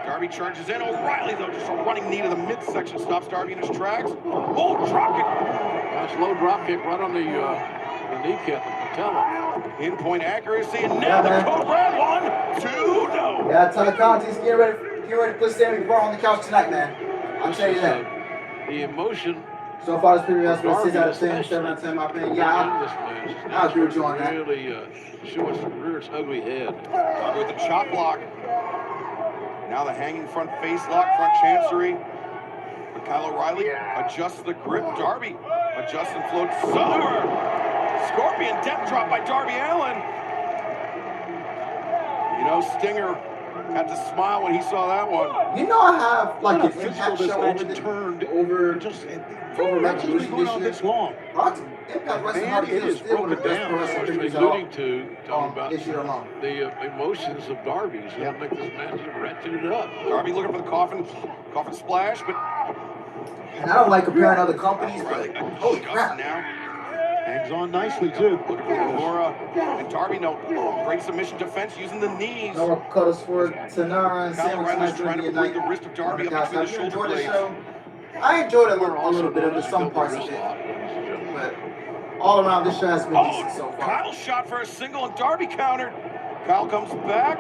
Speaker 11: Darby charges in. O'Reilly, though, just a running knee to the midsection stops Darby in his tracks. Oh, drop kick.
Speaker 4: Nice low drop kick right on the kneecap, the patella.
Speaker 11: Pinpoint accuracy, and now the Cobra. 1, 2, no.
Speaker 2: Yeah, Ty Conti's get ready to put Sammy Guevara on the couch tonight, man. I'll tell you that.
Speaker 4: The emotion.
Speaker 2: So far, this preview has been 6 out of 10, 7 out of 10, in my opinion. Yeah, I agree with you on that.
Speaker 4: Really rear its ugly head.
Speaker 11: Darby with the chop block. Now the hanging front face lock, front chancery. But Kyle O'Reilly adjusts the grip. Darby adjusts and floats over. Scorpion death drop by Darby Allin. You know, Stinger had to smile when he saw that one.
Speaker 2: You know I have like
Speaker 3: What a
Speaker 2: an
Speaker 3: physical
Speaker 2: impact
Speaker 3: this
Speaker 2: show
Speaker 3: match
Speaker 2: over
Speaker 3: turned
Speaker 2: over
Speaker 3: just
Speaker 2: Revolution
Speaker 3: been going on
Speaker 2: this
Speaker 3: this
Speaker 2: year.
Speaker 3: long.
Speaker 2: Impact Wrestling
Speaker 3: Man,
Speaker 2: Hard
Speaker 3: it is
Speaker 2: still one of the
Speaker 3: broken
Speaker 2: best
Speaker 3: down.
Speaker 2: pro wrestling
Speaker 4: What
Speaker 2: previews
Speaker 4: you're alluding
Speaker 2: at
Speaker 4: to, talking about
Speaker 2: this year alone.
Speaker 4: the emotions of Darby's that make this match ratchet it up.
Speaker 11: Darby looking for the coffin splash, but
Speaker 2: And I don't like comparing other companies, but
Speaker 11: O'Reilly
Speaker 2: holy
Speaker 11: adjusts
Speaker 2: crap.
Speaker 11: now.
Speaker 3: Hangs on nicely, too.
Speaker 11: Looking for Laura and Darby. No, great submission defense using the knees.
Speaker 2: No cutters for Tanara and
Speaker 11: Kyle
Speaker 2: Sammy
Speaker 11: O'Reilly's
Speaker 2: tonight.
Speaker 11: trying to bring the wrist of Darby up between the shoulder
Speaker 2: enjoyed the
Speaker 11: blades.
Speaker 2: show. I enjoyed a little bit of the some parts of it, but all around this show has been decent so far.
Speaker 11: Kyle shot for a single and Darby countered. Kyle comes back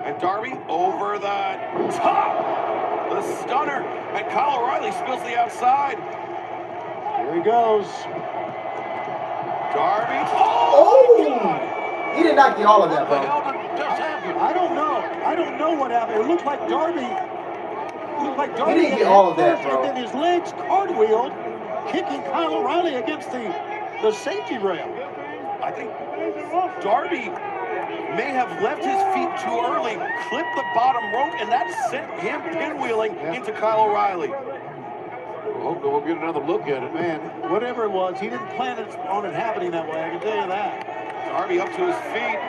Speaker 11: and Darby over the top. The stunner and Kyle O'Reilly spills the outside.
Speaker 3: Here he goes.
Speaker 11: Darby.
Speaker 2: Oh! He did not get all of that,
Speaker 4: What the
Speaker 2: bro.
Speaker 4: hell did just happen?
Speaker 3: I don't know. I don't know what happened. It looked like Darby.
Speaker 2: He didn't get all of that, bro.
Speaker 3: And then his legs cartwheeled, kicking Kyle O'Reilly against the safety rail.
Speaker 11: I think Darby may have left his feet too early, clipped the bottom rope, and that sent him pinwheeling into Kyle O'Reilly.
Speaker 4: Hope we'll get another look at it.
Speaker 3: Man, whatever it was, he didn't plan on it happening that way. I can tell you that.
Speaker 11: Darby up to his feet.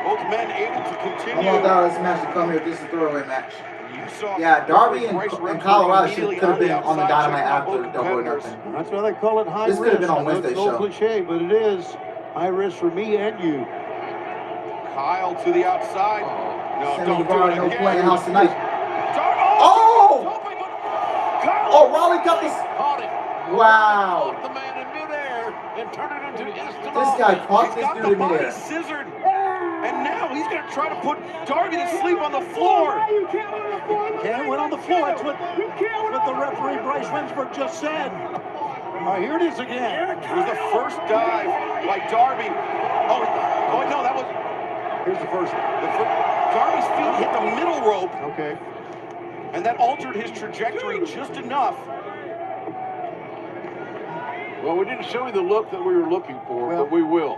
Speaker 11: Both men able to
Speaker 2: I
Speaker 11: continue.
Speaker 2: want that this match to come here. This is a throwaway match.
Speaker 11: You saw
Speaker 2: Yeah, Darby and Colorado
Speaker 11: immediately
Speaker 2: could have been
Speaker 11: the
Speaker 2: on the
Speaker 11: outside,
Speaker 2: Dynamite
Speaker 11: checking out
Speaker 2: after
Speaker 11: both
Speaker 2: Double or
Speaker 11: competitors.
Speaker 2: Nothing.
Speaker 3: That's why they call it high
Speaker 2: This
Speaker 3: risk.
Speaker 2: could have been on
Speaker 3: I know
Speaker 2: Wednesday's
Speaker 3: it's an old
Speaker 2: show.
Speaker 3: cliche, but it is high risk for me and you.
Speaker 11: Kyle to the outside. No,
Speaker 2: Sammy
Speaker 11: don't do
Speaker 2: Guevara,
Speaker 11: it
Speaker 2: no
Speaker 11: again.
Speaker 2: playing house tonight.
Speaker 11: Oh!
Speaker 2: Oh!
Speaker 11: Kyle!
Speaker 2: Oh, Raleigh got this.
Speaker 4: Caught it.
Speaker 2: Wow.
Speaker 4: Caught the man in midair and turned it into instant
Speaker 2: This guy
Speaker 4: offense.
Speaker 2: caught
Speaker 11: He's
Speaker 2: this
Speaker 11: got
Speaker 2: dude
Speaker 11: the
Speaker 2: in
Speaker 11: body
Speaker 2: midair.
Speaker 11: scissored. And now he's going to try to put Darby to sleep on the floor.
Speaker 3: Can't win on the floor. That's what the referee Bryce Winsberg just said. Here it is again.
Speaker 11: It was the first dive by Darby. Oh no, that was...
Speaker 3: Here's the first.
Speaker 11: Darby's feet hit the middle rope.
Speaker 3: Okay.
Speaker 11: And that altered his trajectory just enough.
Speaker 4: Well, we didn't show you the look that we were looking for, but we will,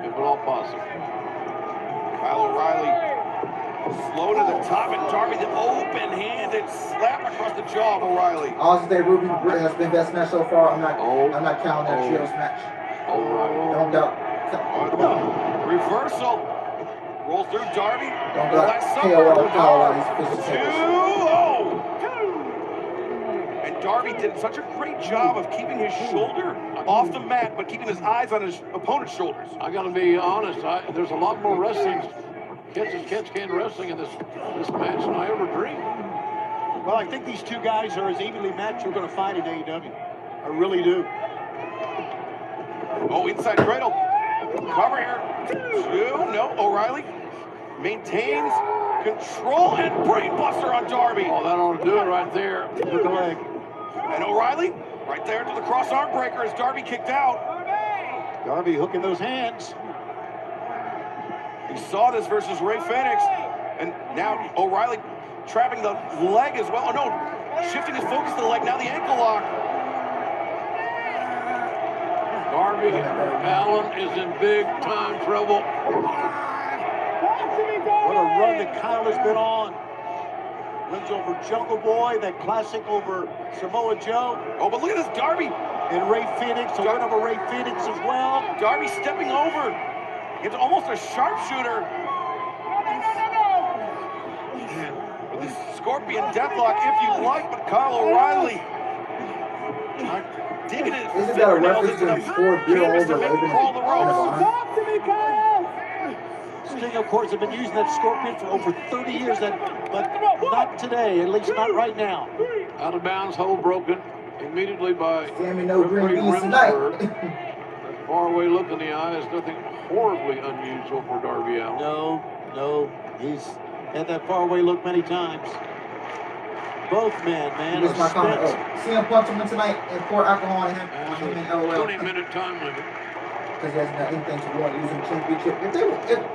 Speaker 4: if at all possible.
Speaker 11: Kyle O'Reilly slow to the top, and Darby the open-handed slap across the jaw of O'Reilly.
Speaker 2: Honestly, Ruby has been best match so far. I'm not counting that trios match. Don't doubt.
Speaker 11: Reversal. Rolls through Darby.
Speaker 2: Don't doubt. KO
Speaker 11: And Darby did such a great job of keeping his shoulder off the mat, but keeping his eyes on his opponent's shoulders.
Speaker 4: I got to be honest. There's a lot more wrestling, catch-can wrestling in this match than I ever dreamed.
Speaker 3: Well, I think these two guys are as evenly matched we're going to find in AEW. I really do.
Speaker 11: Oh, inside cradle. Cover here. No, O'Reilly maintains control and brainbuster on Darby.
Speaker 4: Oh, that ought to do it right there.
Speaker 3: Look the leg.
Speaker 11: And O'Reilly right there to the cross arm breaker as Darby kicked out.
Speaker 3: Darby hooking those hands.
Speaker 11: We saw this versus Ray Phoenix, and now O'Reilly trapping the leg as well. Oh no, shifting his focus to the leg, now the ankle lock.
Speaker 4: Darby Allin is in big time trouble.
Speaker 3: What a run that Kyle has been on. Wins over Jungle Boy, that classic over Samoa Joe.
Speaker 11: Oh, but look at this Darby.
Speaker 3: And Ray Phoenix, a win over Ray Phoenix as well.
Speaker 11: Darby stepping over. It's almost a sharpshooter. With this Scorpion Deathlock, if you like, but Kyle O'Reilly digging his fingernails into the canvas to make him crawl the ropes.
Speaker 3: Sting, of course, have been using that Scorpion for over 30 years, but not today, at least not right now.
Speaker 4: Out of bounds, hold broken immediately by
Speaker 2: referee Winsberg.
Speaker 4: That faraway look in the eye is nothing horribly unusual for Darby Allin.
Speaker 3: No, he's had that faraway look many times. Both men, man.
Speaker 2: Here's my comment. CM punch him tonight and pour alcohol on him and LOL.
Speaker 4: 20-minute time limit.
Speaker 2: Because he hasn't done anything to warrant using the championship.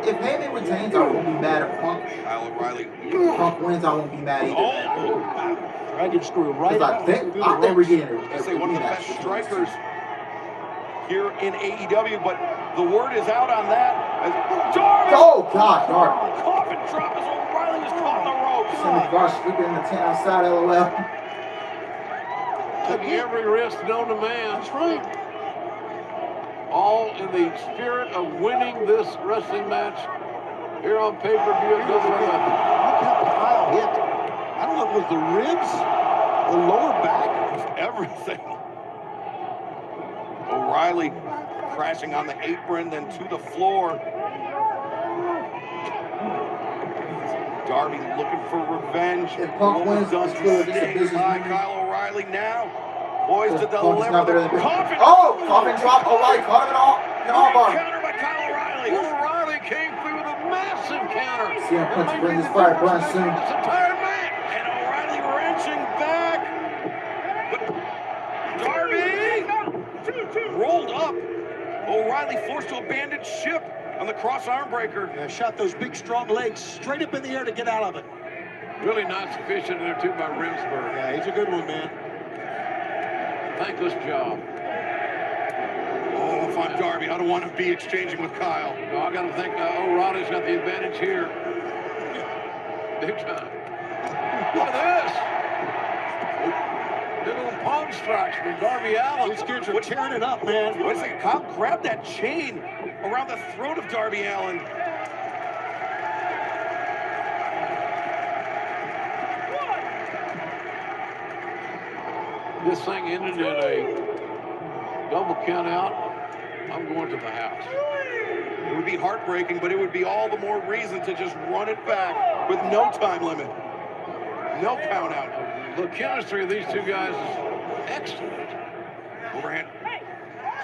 Speaker 2: If Heyman retains, I won't be mad at Punk.
Speaker 11: Kyle O'Reilly.
Speaker 2: Punk wins, I won't be mad either.
Speaker 3: Dragon screw right
Speaker 2: I think we're getting it.
Speaker 11: I say one of the best strikers here in AEW, but the word is out on that. As Darby!
Speaker 2: Oh, God, Darby.
Speaker 11: Coffin drop as O'Reilly was caught in the ropes.
Speaker 2: Sammy Guevara sleeping in the tent outside, LOL.
Speaker 4: Taking every risk known to man. That's right. All in the spirit of winning this wrestling match here on pay-per-view.
Speaker 3: Look how Kyle hit. I don't know if it was the ribs, the lower back,
Speaker 11: everything. O'Reilly crashing on the apron, then to the floor. Darby looking for revenge.
Speaker 2: If Punk wins,
Speaker 11: done
Speaker 2: it's good. It's a
Speaker 11: stay
Speaker 2: business
Speaker 11: high.
Speaker 2: movie.
Speaker 11: Kyle O'Reilly now poised to deliver the coffin.
Speaker 2: Oh, coffin drop. O'Reilly caught him in an armbar.
Speaker 11: Counter by Kyle O'Reilly.
Speaker 4: O'Reilly came through with a massive counter.
Speaker 2: CM Punk to bring this fire burn soon.
Speaker 4: This entire match.
Speaker 11: And O'Reilly wrenching back. But Darby rolled up. O'Reilly forced to abandon ship on the cross arm breaker.
Speaker 3: Yeah, shot those big strong legs straight up in the air to get out of it.
Speaker 4: Really not sufficient there too by Rimsberg.
Speaker 3: Yeah, he's a good one, man.
Speaker 4: Thankless job.
Speaker 11: Oh, if I'm Darby, I don't want to be exchanging with Kyle.
Speaker 4: No, I got to think O'Reilly's got the advantage here. Big time. Look at this. Little palm strikes from Darby Allin.
Speaker 3: These kids are tearing it up, man.
Speaker 11: Wait a second, Kyle grabbed that chain around the throat of Darby Allin.
Speaker 4: This thing ended in a double count out. I'm going to the house.
Speaker 11: It would be heartbreaking, but it would be all the more reason to just run it back with no time limit. No count out.
Speaker 4: The chemistry of these two guys is excellent.
Speaker 11: Overhand.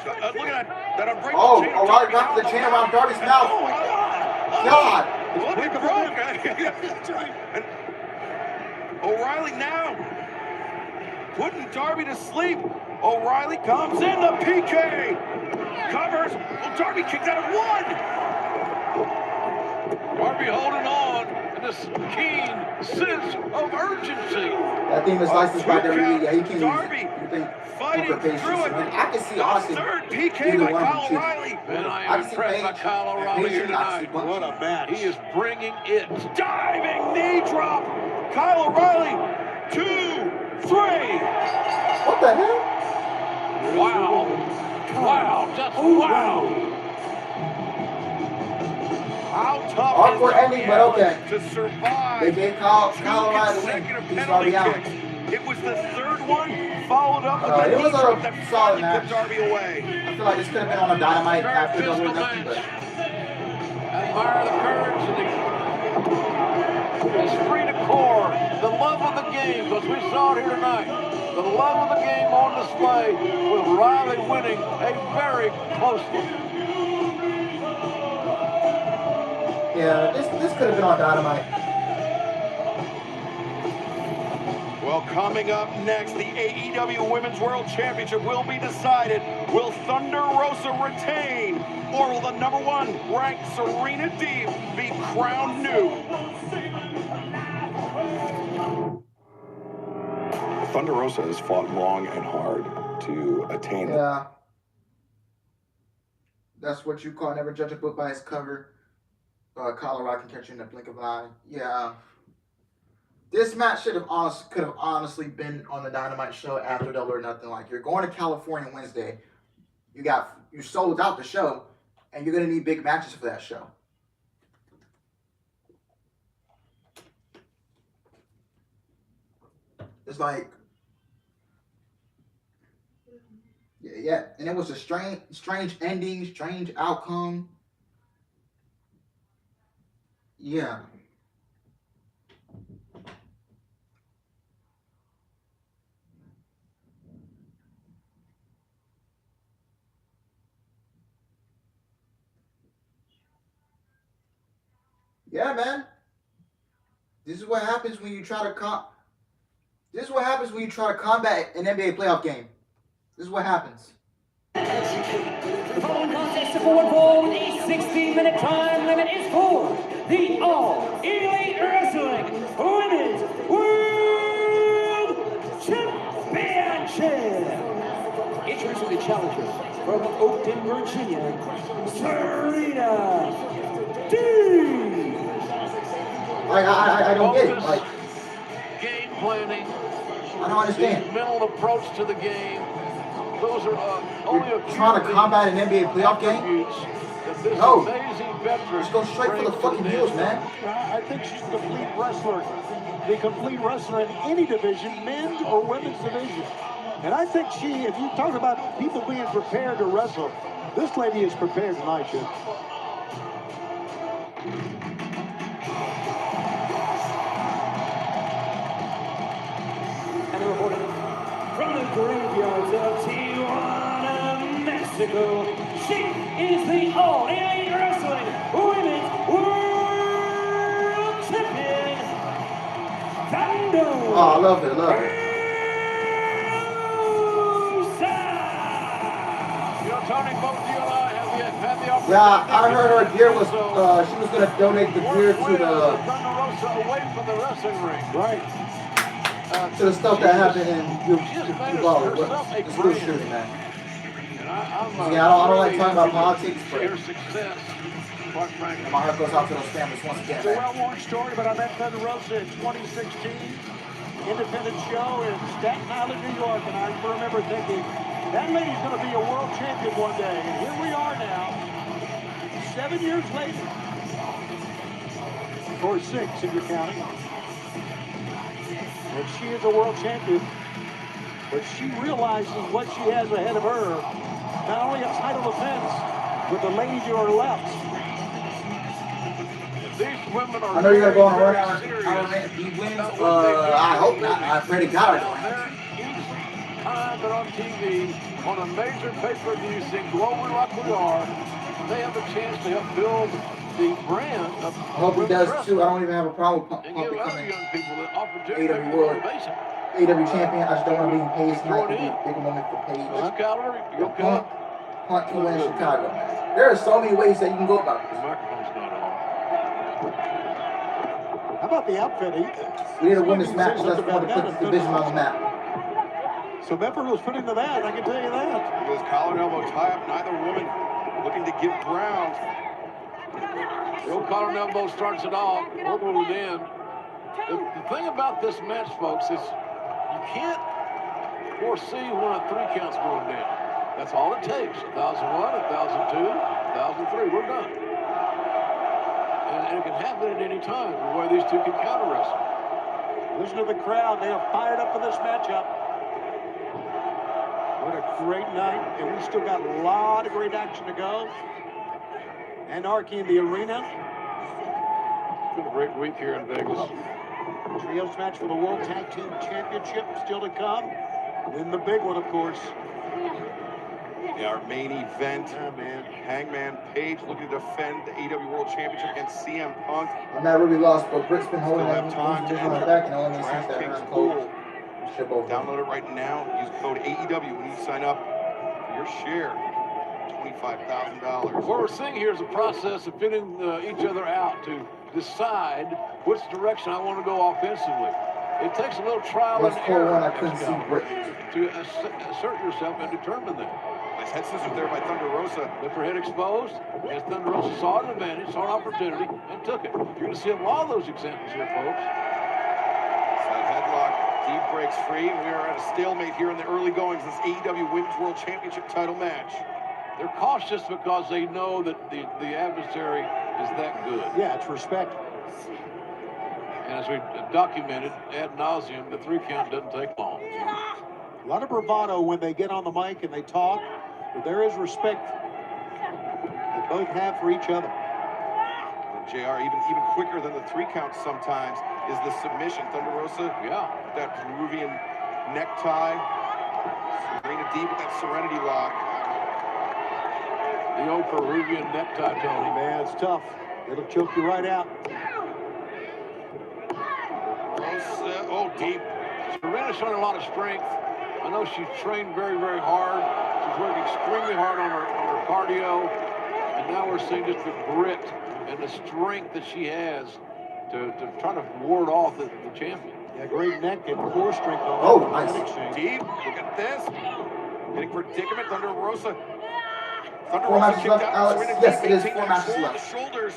Speaker 11: So, look at that unbreakable chain.
Speaker 2: Oh, O'Reilly got the chain around Darby's mouth.
Speaker 11: Oh, my God.
Speaker 2: God.
Speaker 11: What a broke. And O'Reilly now putting Darby to sleep. O'Reilly comes in, the PK. Covers. Well, Darby kicked out at 1. Darby holding on to this keen sense of urgency.
Speaker 2: That thing is licensed by WWE. Yeah, he can't
Speaker 11: Darby
Speaker 2: use it.
Speaker 11: fighting through it.
Speaker 2: I can see Austin.
Speaker 11: Third PK by Kyle O'Reilly.
Speaker 4: And I am impressed by Kyle O'Reilly here tonight.
Speaker 3: What a match.
Speaker 4: He is bringing it.
Speaker 11: Diving knee drop. Kyle O'Reilly. 2, 3.
Speaker 2: What the hell?
Speaker 4: Wow. Wow. Just wow.
Speaker 11: How tough
Speaker 2: Awkward
Speaker 11: is
Speaker 2: ending, but okay.
Speaker 11: to survive?
Speaker 2: They gave Kyle
Speaker 11: 2
Speaker 2: O'Reilly the win.
Speaker 11: consecutive
Speaker 2: He's
Speaker 11: penalty
Speaker 2: already out.
Speaker 11: kicks. It was the third one, followed up with
Speaker 2: It
Speaker 11: the knee
Speaker 2: was a
Speaker 11: drop that
Speaker 2: solid
Speaker 11: finally
Speaker 2: match.
Speaker 11: put Darby away.
Speaker 2: I feel like this could have been on a Dynamite after Double or Nothing, but
Speaker 4: Admire the courage and the esprit de corps, the love of the game, because we saw it here tonight. The love of the game on display with Riley winning a very close one.
Speaker 2: yeah, this could have been on Dynamite.
Speaker 11: Well, coming up next, the AEW Women's World Championship will be decided. Will Thunder Rosa retain, or will the #1 ranked Serena Deeb be crowned new?
Speaker 10: Thunder Rosa has fought long and hard to attain it.
Speaker 2: Yeah. That's what you call never judge a book by its cover. Colorado can catch you in the blink of an eye. Yeah. This match could have honestly been on the Dynamite show after Double or Nothing. Like, you're going to California Wednesday. You sold out the show, and you're gonna need big matches for that show. It's like, yeah, and it was a strange ending, strange outcome. Yeah. Yeah, man. This is what happens when you try to combat an NBA playoff game. This is what happens.
Speaker 5: The following contest is for one fall with a 16-minute time limit is for the All Elite Wrestling Women's World Championship. Introducing the challenger from Oakton, Virginia, Serena Deeb.
Speaker 2: I don't get it. Like,
Speaker 4: game planning.
Speaker 2: I don't understand.
Speaker 4: The mental approach to the game. Those are only a few
Speaker 2: trying to combat an NBA playoff game? No. Just go straight for the fucking heels, man.
Speaker 3: I think she's a complete wrestler. The complete wrestler in any division, men's or women's division. And I think if you talk about people being prepared to wrestle, this lady is prepared tonight, Jim.
Speaker 5: And reporting from the graveyards of Tijuana, Mexico, she is the All Elite Wrestling Women's World Champion, Thunder.
Speaker 2: Oh, I love it, love it.
Speaker 4: You know, Tony, both you and I have had the opportunity.
Speaker 2: Yeah, I heard her gear was, she was going to donate the gear to the...
Speaker 4: Thunder Rosa away from the wrestling ring.
Speaker 3: Right.
Speaker 2: To the stuff that happened in Uvalde. It's good shooting, man. Yeah, I don't like talking about politics, but my heart goes out to those families once again,
Speaker 3: It's a
Speaker 2: man.
Speaker 3: well-worn story, but I met Thunder Rosa in 2016, independent show in Staten Island, New York, and I remember thinking, that lady's going to be a world champion one day. And here we are now, 7 years later, or 6 if you're counting. And she is a world champion, but she realizes what she has ahead of her. Not only a title defense, but the lady to her left.
Speaker 4: These women are
Speaker 2: I know you're going to run out
Speaker 4: serious.
Speaker 2: he wins. I hope not. I pray to God.
Speaker 4: Time they're on TV, on a major pay-per-view, seeing globally like we are, they have a chance to help build the brand of
Speaker 2: I hope he does too. I don't even have a problem with Punk
Speaker 4: and give other
Speaker 2: becoming
Speaker 4: young people the opportunity
Speaker 2: AEW
Speaker 4: to
Speaker 2: World
Speaker 4: motivation.
Speaker 2: AEW champion. I just don't want to be in Page tonight.
Speaker 4: Join
Speaker 2: It'd be
Speaker 4: in.
Speaker 2: a big moment for Page.
Speaker 4: This calorie, you okay?
Speaker 2: Punk can win in Chicago. There are so many ways that you can go about
Speaker 4: The
Speaker 2: this.
Speaker 4: microphone's not on.
Speaker 3: How about the outfit?
Speaker 2: We need to win this match. Let's want to put this division on the map.
Speaker 3: So effort was put into that, I can tell you that.
Speaker 11: With his collar and elbow tie up, neither woman looking to give ground.
Speaker 4: The old collar and elbow starts it off. What will it end? The thing about this match, folks, is you can't foresee when a 3 count's going down. That's all it takes. 1,001, 1,002, 1,003. We're done. And it can happen at any time, the way these two can counter wrestle.
Speaker 3: Listen to the crowd. They are fired up for this matchup. What a great night. And we still got a lot of great action to go. Anarchy in the arena.
Speaker 4: It's been a great week here in Vegas.
Speaker 3: Trios match for the World Tag Team Championship still to come. And then the big one, of course.
Speaker 11: Yeah, our main event. Hangman Page looking to defend the AEW World Championship against CM Punk.
Speaker 2: I'm not really lost, but Britt's been holding
Speaker 11: Still
Speaker 2: that
Speaker 11: have time to
Speaker 2: on
Speaker 11: enter
Speaker 2: back and only makes sense that
Speaker 11: DraftKings
Speaker 2: around
Speaker 11: pool.
Speaker 2: cold. Ship over.
Speaker 11: Download it right now. Use code AEW when you sign up for your share. $25,000.
Speaker 4: What we're seeing here is a process of fitting each other out to decide which direction I want to go offensively. It takes a little trial and error
Speaker 2: I couldn't see Britt.
Speaker 4: to assert yourself and determine that.
Speaker 11: Nice head scissors there by Thunder Rosa.
Speaker 4: Left her head exposed, as Thunder Rosa saw an advantage, saw an opportunity, and took it. You're going to see a lot of those examples here, folks.
Speaker 11: Side headlock. Deep breaks free. We are at a stalemate here in the early goings. This AEW Women's World Championship title match.
Speaker 4: They're cautious because they know that the adversary is that good.
Speaker 3: Yeah, it's respect.
Speaker 4: And as we documented ad nauseum, the 3 count doesn't take long.
Speaker 3: A lot of bravado when they get on the mic and they talk, but there is respect they both have for each other.
Speaker 11: JR, even quicker than the 3 count sometimes is the submission. Thunder Rosa,
Speaker 4: yeah,
Speaker 11: that Peruvian necktie. Serena Deeb with that Serenity lock.
Speaker 4: The old Peruvian necktie, Tony.
Speaker 3: Man, it's tough. It'll choke you right out.
Speaker 11: Rosa, oh, deep.
Speaker 4: Serena's showing a lot of strength. I know she's trained very, very hard. She's worked extremely hard on her cardio. And now we're seeing just the grit and the strength that she has to try to ward off the champion.
Speaker 3: Yeah, great neck and core strength on
Speaker 2: Oh, nice.
Speaker 11: Deep, look at this. Getting predicament, Thunder Rosa. Thunder
Speaker 2: 4
Speaker 11: Rosa
Speaker 2: matches
Speaker 11: kicked
Speaker 2: left,
Speaker 11: out.
Speaker 2: Alex.
Speaker 11: Serena
Speaker 2: Yes,
Speaker 11: Deeb
Speaker 2: it is
Speaker 11: maintaining
Speaker 2: 4 matches
Speaker 11: control of
Speaker 2: left.
Speaker 11: the shoulders.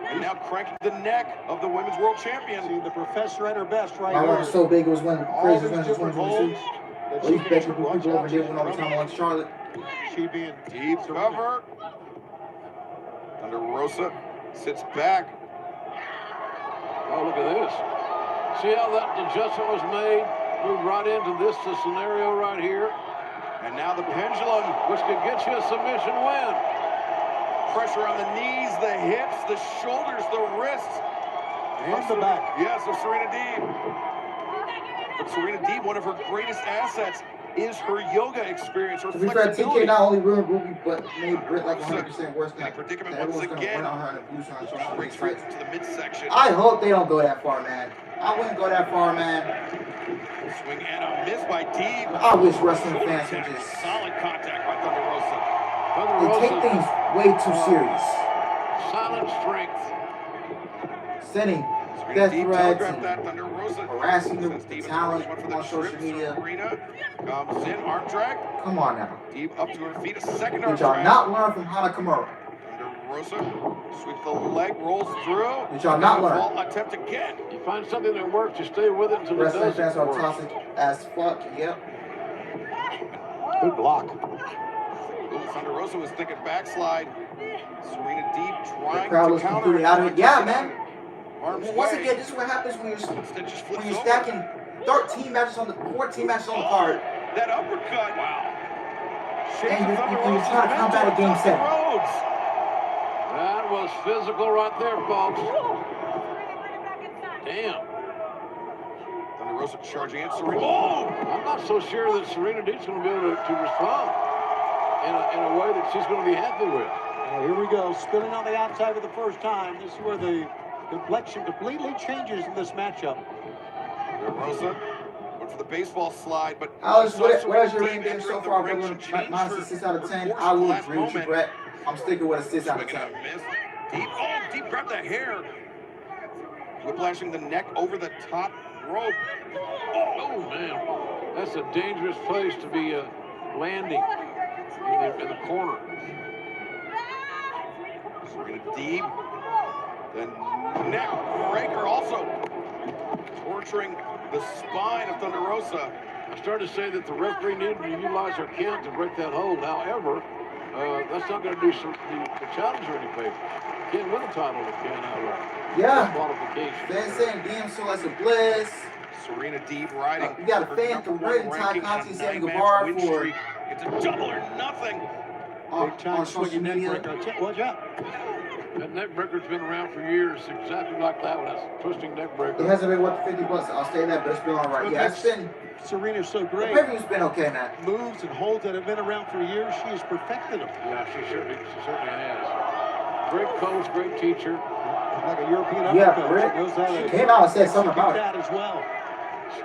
Speaker 11: And now cranking the neck of the Women's World Champion.
Speaker 3: See the professor at her best right
Speaker 2: My
Speaker 3: here.
Speaker 2: one was so big, it was one of the
Speaker 3: All
Speaker 2: craziest
Speaker 3: these
Speaker 2: ones of
Speaker 3: different
Speaker 2: 2022.
Speaker 3: holds that
Speaker 2: Well, you
Speaker 3: she
Speaker 2: bet
Speaker 3: can
Speaker 2: people
Speaker 3: watch
Speaker 2: over
Speaker 3: out.
Speaker 2: there went over time on Charlotte.
Speaker 3: She being
Speaker 11: Deep cover. Thunder Rosa sits back.
Speaker 4: Oh, look at this. See how that adjustment was made? Moved right into this scenario right here.
Speaker 11: And now the pendulum.
Speaker 4: Which could get you a submission win.
Speaker 11: Pressure on the knees, the hips, the shoulders, the wrists.
Speaker 3: and the back.
Speaker 11: Yes, of Serena Deeb. But Serena Deeb, one of her greatest assets is her yoga experience, her
Speaker 2: To be fair,
Speaker 11: flexibility.
Speaker 2: TK not only ruined Ruby, but made Britt like 100% worse than
Speaker 11: predicament
Speaker 2: everyone's
Speaker 11: once
Speaker 2: gonna
Speaker 11: again.
Speaker 2: run on her and abuse her on social
Speaker 11: Breaks
Speaker 2: media.
Speaker 11: right to the midsection.
Speaker 2: I hope they don't go that far, man. I wouldn't go that far, man.
Speaker 11: Swing and a miss by Deeb.
Speaker 2: I wish wrestling fans would just
Speaker 11: Solid contact by Thunder Rosa.
Speaker 2: they take things way too serious.
Speaker 4: Silent strength.
Speaker 2: Sending
Speaker 11: Serena
Speaker 2: death
Speaker 11: Deeb
Speaker 2: threats
Speaker 11: telegraphed
Speaker 2: and
Speaker 11: that. Thunder Rosa
Speaker 2: harassing the
Speaker 11: sends Deeb into
Speaker 2: talent
Speaker 11: the went for the
Speaker 2: on social
Speaker 11: trip.
Speaker 2: media.
Speaker 11: Serena comes in, arm drag.
Speaker 2: Come on now.
Speaker 11: Deeb up to her feet, a second arm
Speaker 2: Did y'all
Speaker 11: drag.
Speaker 2: not learn from Hana Kimura?
Speaker 11: Thunder Rosa sweeps the leg, rolls through.
Speaker 2: Did y'all not learn?
Speaker 11: Fall attempt again.
Speaker 4: You find something that works, you stay with it until it
Speaker 2: Wrestling
Speaker 4: doesn't
Speaker 2: fans are
Speaker 4: work.
Speaker 2: toxic as fuck. Yep.
Speaker 3: Good block.
Speaker 11: Ooh, Thunder Rosa was thinking backslide. Serena Deeb
Speaker 2: The
Speaker 11: trying
Speaker 2: crowd
Speaker 11: to
Speaker 2: was
Speaker 11: counter.
Speaker 2: completely out of it. Yeah, man.
Speaker 11: Arms
Speaker 2: Once
Speaker 11: way.
Speaker 2: again, this is what happens when
Speaker 11: Instead just
Speaker 2: you're
Speaker 11: flips over.
Speaker 2: stacking 14 matches on the 14 matches on the card.
Speaker 11: That uppercut. Wow.
Speaker 2: And you're trying to combat a game 7.
Speaker 4: That was physical right there, folks. Damn.
Speaker 11: Thunder Rosa charging in. Serena. Oh!
Speaker 4: I'm not so sure that Serena Deeb's going to be able to respond in a way that she's going to be happy with.
Speaker 3: Here we go, spinning on the outside for the first time. This is where the complexion completely changes in this matchup.
Speaker 11: Rosa went for the baseball slide, but
Speaker 2: Alex, where's your ring game so far? Minus a 6 out of 10. I will agree with you, Brett. I'm sticking with a 6 out of 10.
Speaker 11: Deep grabbed the hair. Whiplashing the neck over the top rope.
Speaker 4: Oh, man. That's a dangerous place to be landing in the corner.
Speaker 11: Serena Deeb. The neck breaker also torturing the spine of Thunder Rosa.
Speaker 4: I started to say that the referee needed to utilize her count to break that hold. However, that's not going to do the challenger any favor. Can't win a title if you can't outright.
Speaker 2: Yeah.
Speaker 4: Qualification.
Speaker 2: Fan saying DM so that's a bliss.
Speaker 11: Serena Deeb riding.
Speaker 2: You got a fan converting Ty Conti saying Guevara for.
Speaker 11: It's a double or nothing.
Speaker 2: On social media.
Speaker 3: Watch out.
Speaker 4: That neck breaker's been around for years, exactly like that one. That's a twisting neck breaker.
Speaker 2: It hasn't been worth $50. I'll say that, but it's been all right. Yeah, it's been.
Speaker 3: Serena's so great.
Speaker 2: The preview's been okay, man.
Speaker 3: Moves and holds that have been around for years. She has perfected them.
Speaker 4: Yeah, she certainly has. Great coach, great teacher.
Speaker 3: Like a European
Speaker 2: uppercut. Yeah, she came out and said something about
Speaker 3: that as well.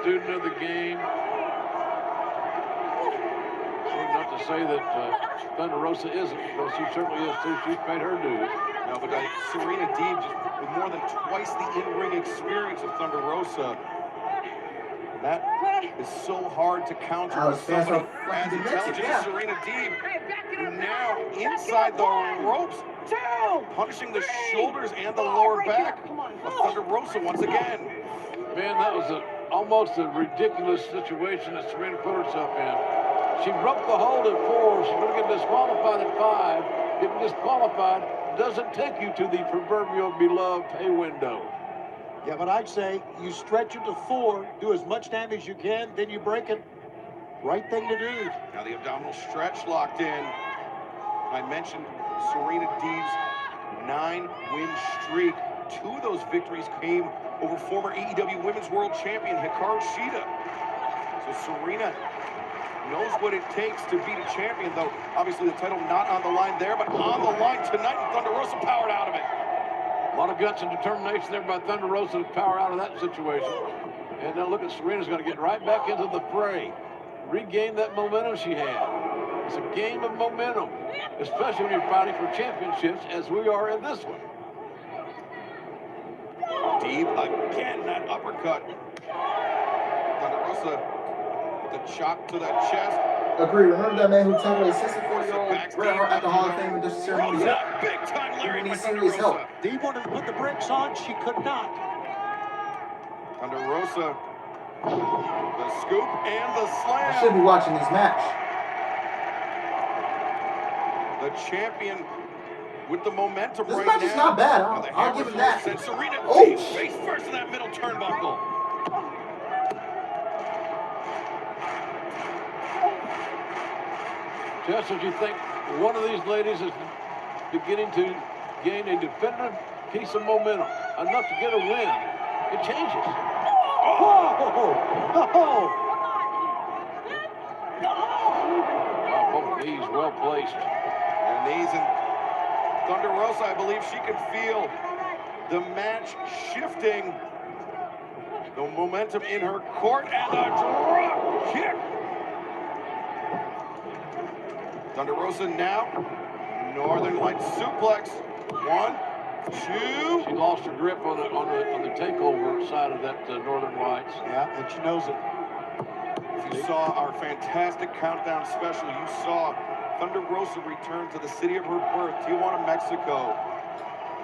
Speaker 4: Student of the game. Not to say that Thunder Rosa isn't, because she certainly is too. She's paid her dues.
Speaker 11: No, but Serena Deeb, just with more than twice the in-ring experience of Thunder Rosa, that is so hard to counter with somebody as intelligent as Serena Deeb, who now inside the ropes, punishing the shoulders and the lower back of Thunder Rosa once again.
Speaker 4: Man, that was almost a ridiculous situation that Serena put herself in. She broke the hold at 4. She's going to get disqualified at 5. Getting disqualified doesn't take you to the proverbial beloved pay window.
Speaker 3: Yeah, but I'd say you stretch it to 4, do as much damage as you can, then you break it. Right thing to do.
Speaker 11: Now the abdominal stretch locked in. I mentioned Serena Deeb's 9-win streak. 2 of those victories came over former AEW Women's World Champion Hikaru Shida. So Serena knows what it takes to beat a champion, though obviously the title not on the line there, but on the line tonight, and Thunder Rosa powered out of it.
Speaker 4: A lot of guts and determination there by Thunder Rosa to power out of that situation. And now look at Serena's going to get right back into the fray. Regain that momentum she had. It's a game of momentum, especially when you're fighting for championships, as we are in this one.
Speaker 11: Deeb again, that uppercut. Thunder Rosa with the chop to that chest.
Speaker 2: Agree. Remember that man who tackled a 64-year-old Bret Hart at the Hall of Fame with this ceremony?
Speaker 11: Big time Larry by Thunder
Speaker 2: serious help.
Speaker 11: Rosa.
Speaker 3: Deeb wanted to put the brakes on. She could not.
Speaker 11: Thunder Rosa, the scoop and the slam.
Speaker 2: I should be watching this match.
Speaker 11: The champion with the momentum
Speaker 2: this
Speaker 11: right
Speaker 2: match
Speaker 11: now.
Speaker 2: Is not bad. I'll give him that.
Speaker 11: Said Serena
Speaker 2: Oh,
Speaker 11: face first in that middle turnbuckle.
Speaker 4: Just as you think one of these ladies is beginning to gain a definitive piece of momentum, enough to get a win, it changes.
Speaker 3: Oh!
Speaker 4: Wow, both knees well placed.
Speaker 11: And knees and Thunder Rosa, I believe she can feel the match shifting. The momentum in her court and a drop kick. Thunder Rosa now, Northern Lights suplex. 1, 2.
Speaker 4: She lost her grip on the takeover side of that Northern Lights.
Speaker 3: Yeah, and she knows it.
Speaker 11: If you saw our fantastic countdown special, you saw Thunder Rosa return to the city of her birth, Tijuana, Mexico.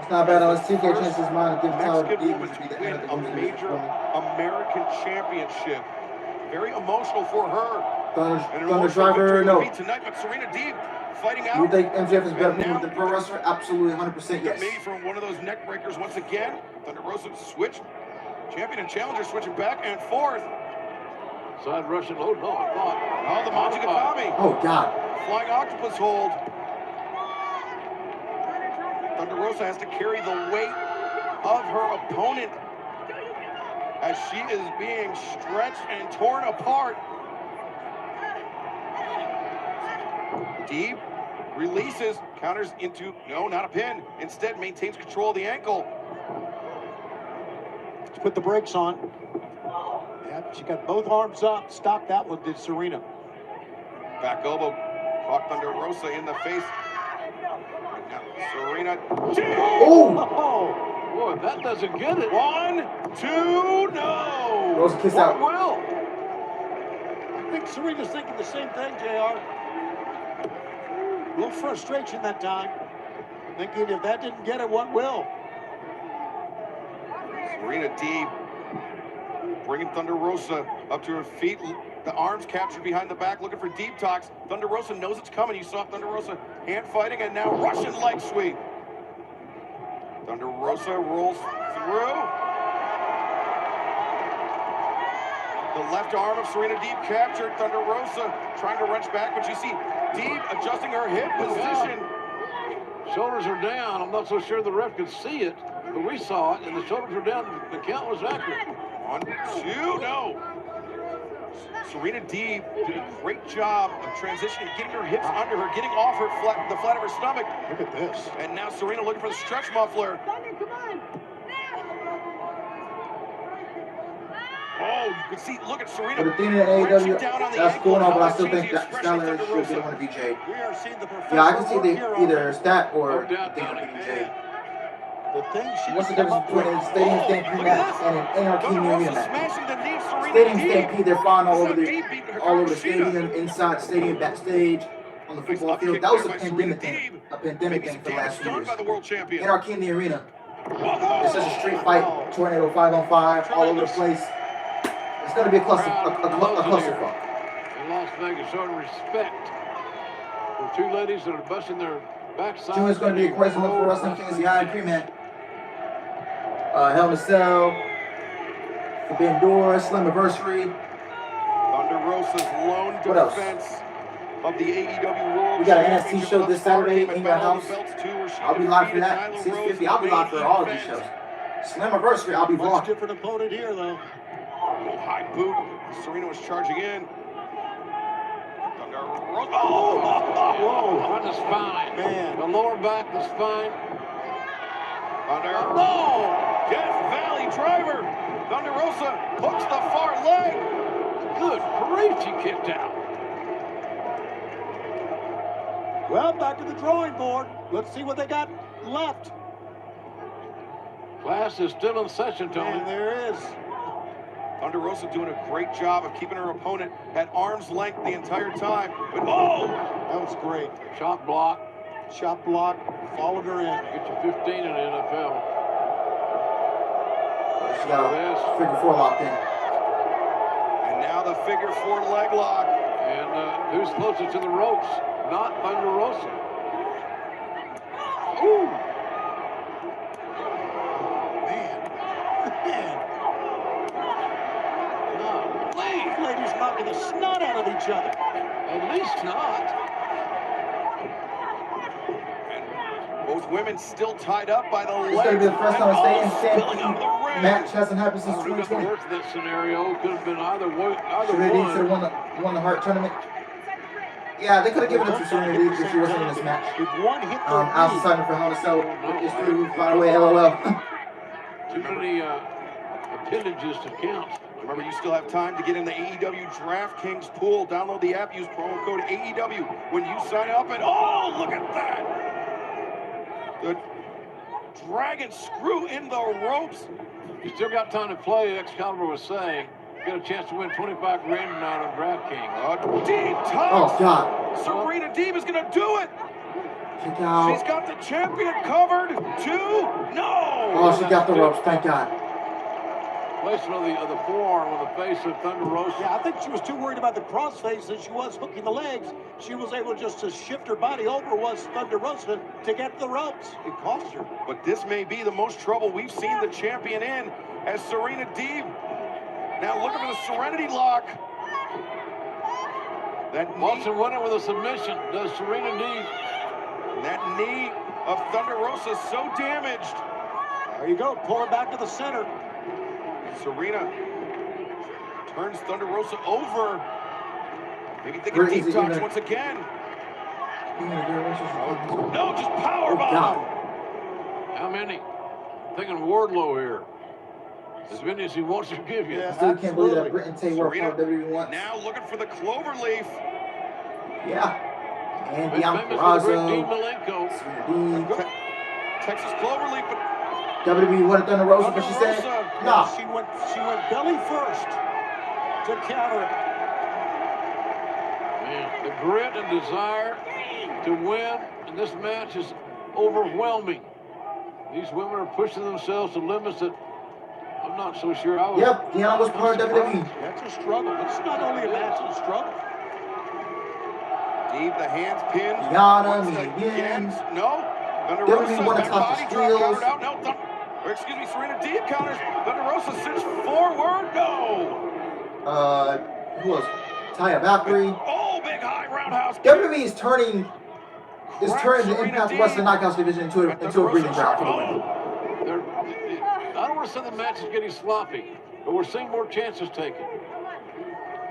Speaker 2: It's not bad unless TK changes his mind and gives Tyler
Speaker 11: Mexican
Speaker 2: Deeb
Speaker 11: woman
Speaker 2: to be
Speaker 11: to
Speaker 2: the
Speaker 11: win
Speaker 2: end of
Speaker 11: a
Speaker 2: the
Speaker 11: major American championship. Very emotional for her.
Speaker 2: Thunder Driver, no.
Speaker 11: Tonight, but Serena Deeb fighting out.
Speaker 2: You think MJF is better than the pro wrestler? Absolutely, 100% yes.
Speaker 11: Maybe from one of those neck breakers once again. Thunder Rosa switch. Champion and challenger switching back and forth.
Speaker 4: Side Russian load, no, I thought.
Speaker 11: Oh, the Majikagami.
Speaker 2: Oh, God.
Speaker 11: Flying octopus hold. Thunder Rosa has to carry the weight of her opponent as she is being stretched and torn apart. Deeb Releases, counters into, no, not a pin. Instead, maintains control of the ankle.
Speaker 3: Let's put the brakes on. Yep, she got both arms up. Stop that one, did Serena.
Speaker 11: Back elbow, caught Thunder Rosa in the face. Now, Serena.
Speaker 2: Oh!
Speaker 4: Boy, that doesn't get it.
Speaker 11: 1, 2, no!
Speaker 2: Rosa kiss out.
Speaker 4: Will.
Speaker 3: I think Serena's thinking the same thing, JR. A little frustration that time. Thinking if that didn't get it, what will?
Speaker 11: Serena Deeb bringing Thunder Rosa up to her feet. The arms captured behind the back, looking for deep talks. Thunder Rosa knows it's coming. You saw Thunder Rosa hand fighting, and now Russian leg sweep. Thunder Rosa rolls through. The left arm of Serena Deeb captured. Thunder Rosa trying to wrench back, but you see Deeb adjusting her hip position.
Speaker 4: Shoulders are down. I'm not so sure the ref could see it, but we saw it, and the shoulders are down. The count was accurate.
Speaker 11: 1, 2, no. Serena Deeb did a great job of transitioning, getting her hips under her, getting off her the flat of her stomach.
Speaker 3: Look at this.
Speaker 11: And now Serena looking for the stretch muffler.
Speaker 12: Thunder, come on.
Speaker 11: Oh, you can see, look at Serena.
Speaker 2: But the thing that
Speaker 11: wrenching
Speaker 2: AEW,
Speaker 11: down on the
Speaker 2: that's
Speaker 11: ankle.
Speaker 2: cool, no, but I
Speaker 11: How
Speaker 2: still
Speaker 11: that
Speaker 2: think
Speaker 11: changes
Speaker 2: that
Speaker 11: the expression
Speaker 2: Skylar
Speaker 11: of
Speaker 2: should
Speaker 11: Thunder
Speaker 2: be one
Speaker 11: Rosa.
Speaker 2: of BJ.
Speaker 3: We are seeing the professional.
Speaker 2: Yeah, I can see
Speaker 3: work here
Speaker 2: either
Speaker 3: already.
Speaker 2: stat or
Speaker 4: No doubt,
Speaker 2: think
Speaker 4: Donnie.
Speaker 2: of BJ.
Speaker 3: The thing she
Speaker 2: What's the
Speaker 3: come
Speaker 2: difference
Speaker 3: up
Speaker 2: between
Speaker 3: with-
Speaker 2: a stadium stampede match and an Anarchy Arena match?
Speaker 11: Smashing the knee of Serena
Speaker 2: Stadium
Speaker 11: Deeb.
Speaker 2: stampede, they're flying all
Speaker 11: That's
Speaker 2: over
Speaker 11: how
Speaker 2: the
Speaker 11: Deeb beat Hikaru
Speaker 2: all over the
Speaker 11: Shida.
Speaker 2: stadium, inside stadium, backstage, on the football
Speaker 11: Nice
Speaker 2: field.
Speaker 11: upkick
Speaker 2: That was a
Speaker 11: there by Serena
Speaker 2: pandemic thing.
Speaker 11: Deeb.
Speaker 2: A pandemic
Speaker 11: Maybe
Speaker 2: thing
Speaker 11: some
Speaker 2: for the
Speaker 11: damage
Speaker 2: last few
Speaker 11: done
Speaker 2: years.
Speaker 11: by the world champion.
Speaker 2: Anarchy in the Arena.
Speaker 11: Whoa.
Speaker 2: It's just a street fight, tornado 5-on-5, all over the place. It's gonna be a clusterfuck.
Speaker 4: In Las Vegas, showing respect for two ladies that are busting their backside.
Speaker 2: June is going to be a crazy one for Wrestling Kings behind Pre-Man. Hell in a Cell, Forbidden Door, Slammiversary.
Speaker 11: Thunder Rosa's lone
Speaker 2: What else?
Speaker 11: defense of the AEW World
Speaker 2: We got an
Speaker 11: Championship
Speaker 2: NXT show
Speaker 11: thus
Speaker 2: this
Speaker 11: far
Speaker 2: Saturday
Speaker 11: came at
Speaker 2: in your
Speaker 11: Battle of
Speaker 2: house.
Speaker 11: the Belts 2, where she
Speaker 2: I'll be live for
Speaker 11: defeated
Speaker 2: that.
Speaker 11: Nyla
Speaker 2: 650.
Speaker 11: Rose
Speaker 2: I'll be
Speaker 11: in the
Speaker 2: live for all of
Speaker 11: main
Speaker 2: these shows.
Speaker 11: event.
Speaker 2: Slammiversary, I'll be
Speaker 3: Much
Speaker 2: vlogging.
Speaker 3: different opponent here, though.
Speaker 11: Oh, high boot. Serena was charging in. Thunder Rosa. Oh!
Speaker 4: Whoa, on the spine.
Speaker 3: Man.
Speaker 4: The lower back, the spine.
Speaker 11: Thunder. No! Death Valley driver. Thunder Rosa hooks the far leg.
Speaker 4: Good grief, she kicked out.
Speaker 3: Well, back to the drawing board. Let's see what they got left.
Speaker 4: Class is still in session, Tony.
Speaker 3: And there is.
Speaker 11: Thunder Rosa doing a great job of keeping her opponent at arm's length the entire time. But oh!
Speaker 3: That was great.
Speaker 4: Chop block.
Speaker 3: Shot block, followed her in.
Speaker 4: Get you 15 in the NFL.
Speaker 2: She got a figure 4 locked in.
Speaker 11: And now the figure 4 leg lock.
Speaker 4: And who's closest to the ropes? Not Thunder Rosa. Ooh!
Speaker 3: Man.
Speaker 4: No.
Speaker 3: These ladies knocking the snot out of each other.
Speaker 4: At least not.
Speaker 11: Both women still tied up by the legs.
Speaker 2: It's going to be the first time a stadium
Speaker 11: spilling
Speaker 2: stampede
Speaker 11: out the ring.
Speaker 2: match hasn't happened since
Speaker 4: Who got the
Speaker 2: 2020.
Speaker 4: worst of that scenario? Could have been either
Speaker 2: Serena Deeb should
Speaker 4: one.
Speaker 2: have won the Hart tournament. Yeah, they could have given it to Serena Deeb if she wasn't in this match.
Speaker 3: If one hit the
Speaker 2: I was deciding for Hell in a Cell. It's through, by the way, LOL.
Speaker 4: Too many appendages to count.
Speaker 11: Remember, you still have time to get in the AEW DraftKings pool. Download the app, use promo code AEW when you sign up. And oh, look at that! The dragon screw in the ropes.
Speaker 4: You still got time to play, Excalibur was saying. You got a chance to win 25 grand tonight on DraftKings.
Speaker 11: Deep
Speaker 2: Oh,
Speaker 11: touch.
Speaker 2: God.
Speaker 11: Serena Deeb is going to do it.
Speaker 2: Kick out.
Speaker 11: She's got the champion covered. 2, no.
Speaker 2: Oh, she got the ropes. Thank God.
Speaker 4: Placement of the forearm on the face of Thunder Rosa.
Speaker 3: Yeah, I think she was too worried about the crossface as she was hooking the legs. She was able just to shift her body over, was Thunder Rosa, to get the ropes. It cost her.
Speaker 11: But this may be the most trouble we've seen the champion in, as Serena Deeb now looking for the Serenity Lock. That
Speaker 4: Wants
Speaker 11: knee,
Speaker 4: to run it with a submission. Does Serena Deeb?
Speaker 11: that knee of Thunder Rosa so damaged.
Speaker 3: There you go. Pull her back to the center.
Speaker 11: Serena turns Thunder Rosa over. Maybe
Speaker 2: Where
Speaker 11: thinking
Speaker 2: is
Speaker 11: deep
Speaker 2: it
Speaker 11: talks
Speaker 2: even?
Speaker 11: once again. No, just power bomb.
Speaker 4: How many? I'm thinking Wardlow here. As many as he wants to give you.
Speaker 2: I still can't believe that Britt and Tay were part of WWE once.
Speaker 11: Now looking for the clover leaf.
Speaker 2: Yeah. And
Speaker 4: Famous
Speaker 2: Bianca
Speaker 4: for the great Dean
Speaker 2: Purrazzo.
Speaker 4: Malenko.
Speaker 11: Texas clover leaf, but
Speaker 2: WWE wanted Thunder Rosa, but she said, nah.
Speaker 3: She went belly first to counter.
Speaker 4: Man, the grit and desire to win in this match is overwhelming. These women are pushing themselves to limits that I'm not so sure I was.
Speaker 2: Yep, Deanna was part of WWE.
Speaker 3: That's a struggle. It's not only a match, it's a struggle.
Speaker 11: Deep, the hands pinned.
Speaker 2: Deanna, again.
Speaker 11: No. Thunder
Speaker 2: WWE
Speaker 11: Rosa,
Speaker 2: won the
Speaker 11: back
Speaker 2: top
Speaker 11: body
Speaker 2: of
Speaker 11: drop,
Speaker 2: steals.
Speaker 11: countered out. No, or excuse me, Serena Deeb counters. Thunder Rosa sits forward. No.
Speaker 2: Who was Taya Valkyrie?
Speaker 11: Oh, big high roundhouse.
Speaker 2: WWE is turning the Impact Wrestling Knockouts division into a breeding ground for the women.
Speaker 4: I don't want to say the match is getting sloppy, but we're seeing more chances taken.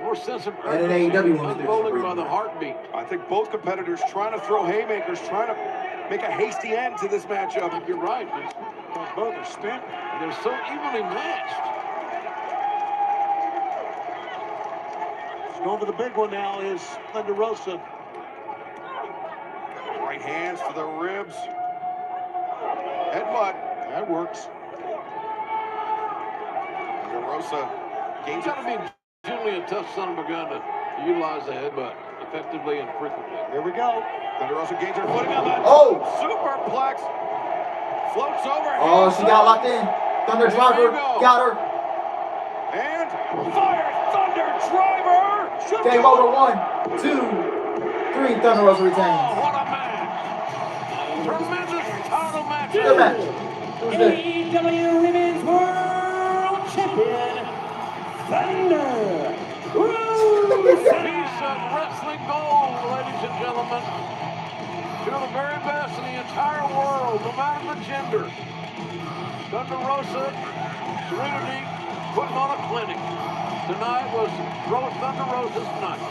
Speaker 4: More sense of
Speaker 2: And in
Speaker 4: urgency
Speaker 2: AEW,
Speaker 4: unfolding by the heartbeat.
Speaker 11: I think both competitors trying to throw haymakers, trying to make a hasty end to this matchup.
Speaker 4: You're right.
Speaker 3: Both are spent.
Speaker 4: They're so evenly matched.
Speaker 3: Going for the big one now is Thunder Rosa.
Speaker 11: Right hands to the ribs. Headbutt.
Speaker 3: That works.
Speaker 11: Thunder Rosa gains
Speaker 4: It's got to be generally a tough son of a gun to utilize the headbutt effectively and frequently.
Speaker 3: Here we go.
Speaker 11: Thunder Rosa gains her footing on the superplex. Floats over.
Speaker 2: Oh, she got locked in. Thunder Driver got her.
Speaker 11: And fire Thunder Driver.
Speaker 2: Game over. 1, 2, 3. Thunder Rosa retains.
Speaker 4: Oh, what a match. Tremendous title match.
Speaker 2: Good match. It was good.
Speaker 5: AEW Women's World Champion, Thunder Rosa.
Speaker 4: Piece of wrestling gold, ladies and gentlemen. Two of the very best in the entire world, no matter the gender. Thunder Rosa, Serenity, putting on a clinic. Tonight was Thunder Rosa's night.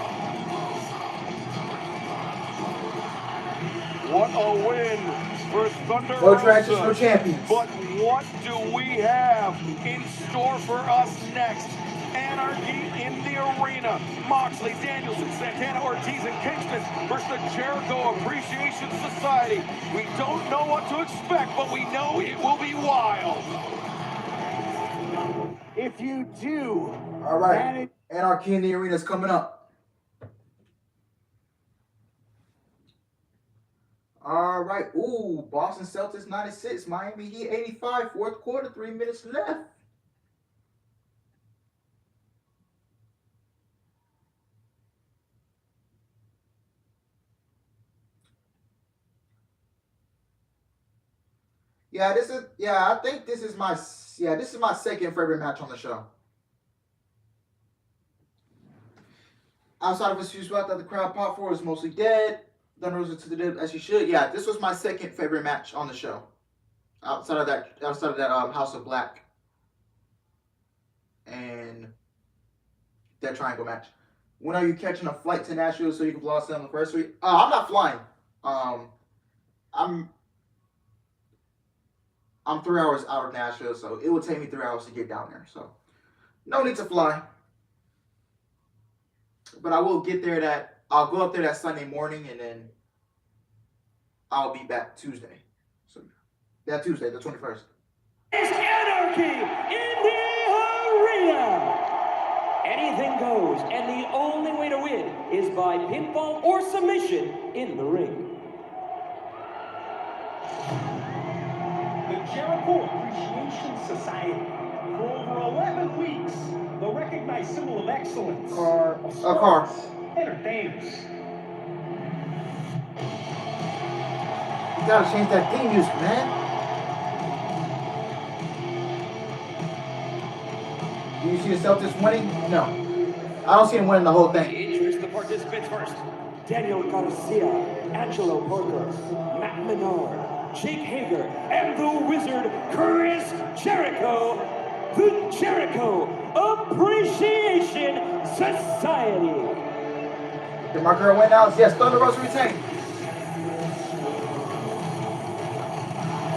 Speaker 11: What a win for Thunder
Speaker 2: No
Speaker 11: Rosa.
Speaker 2: tractions, no champions.
Speaker 11: But what do we have in store for us next? Anarchy in the arena. Moxley, Danielson, Santana, Ortiz, and Kingston versus the Jericho Appreciation Society. We don't know what to expect, but we know it will be wild.
Speaker 9: If you do,
Speaker 2: All right. Anarchy in the arena is coming up. All right. Ooh, Boston Celtics 96, Miami Heat 85, fourth quarter, 3 minutes left. I think this is my second favorite match on the show. Outside of a few spots that the crowd popped for, is mostly dead. Thunder Rosa to the dead as she should. Yeah, this was my second favorite match on the show. Outside of that House of Black and that triangle match. When are you catching a flight to Nashville so you can vlog the anniversary? I'm not flying. I'm 3 hours out of Nashville, so it would take me 3 hours to get down there. So no need to fly. But I will get there I'll go up there that Sunday morning, and then I'll be back Tuesday. So that Tuesday, the 21st.
Speaker 5: It's Anarchy in the arena. Anything goes, and the only way to win is by pinfall or submission in the ring.
Speaker 13: The Jericho Appreciation Society. For over 11 weeks, the recognized symbol of excellence.
Speaker 2: A car.
Speaker 13: Entertainers.
Speaker 2: You gotta change that theme music, man. Do you see the Celtics winning? No. I don't see them winning the whole thing.
Speaker 5: Introduce the participants first. Daniel Garcia, Angelo Parker, Matt Menard, Jake Hager, and the Wizard, Chris Jericho, the Jericho Appreciation Society.
Speaker 2: Did my girl win now? Yes, Thunder Rosa retained.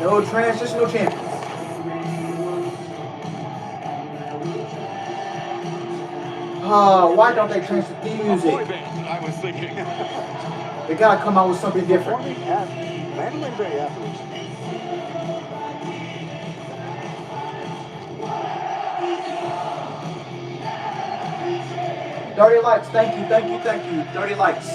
Speaker 2: No transitional champions. Why don't they change the theme music?
Speaker 11: I was thinking.
Speaker 2: They gotta come out with something different. Dirty Lights, thank you, thank you, thank you. Dirty Lights.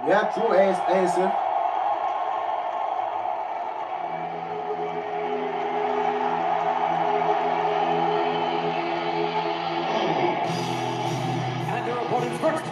Speaker 2: Yeah, true, ASF.
Speaker 5: And their opponents first.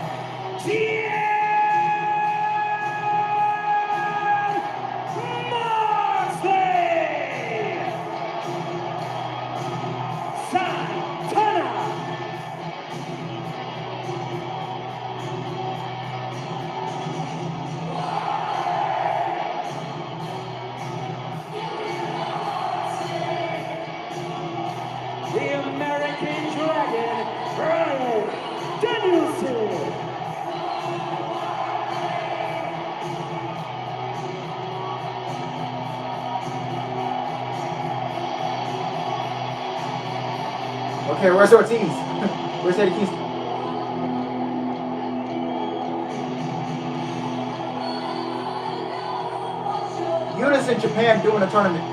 Speaker 5: The American Dragon, Brian Danielson.
Speaker 2: Okay, where's Ortiz? Where's Eddie Kingston? Units in Japan doing a tournament.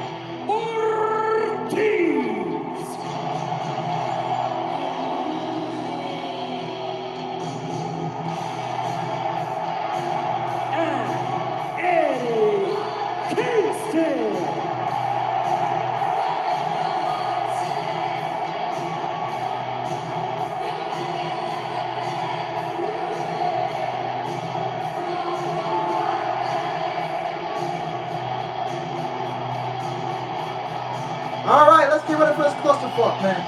Speaker 2: All right, let's get ready for this clusterfuck, man.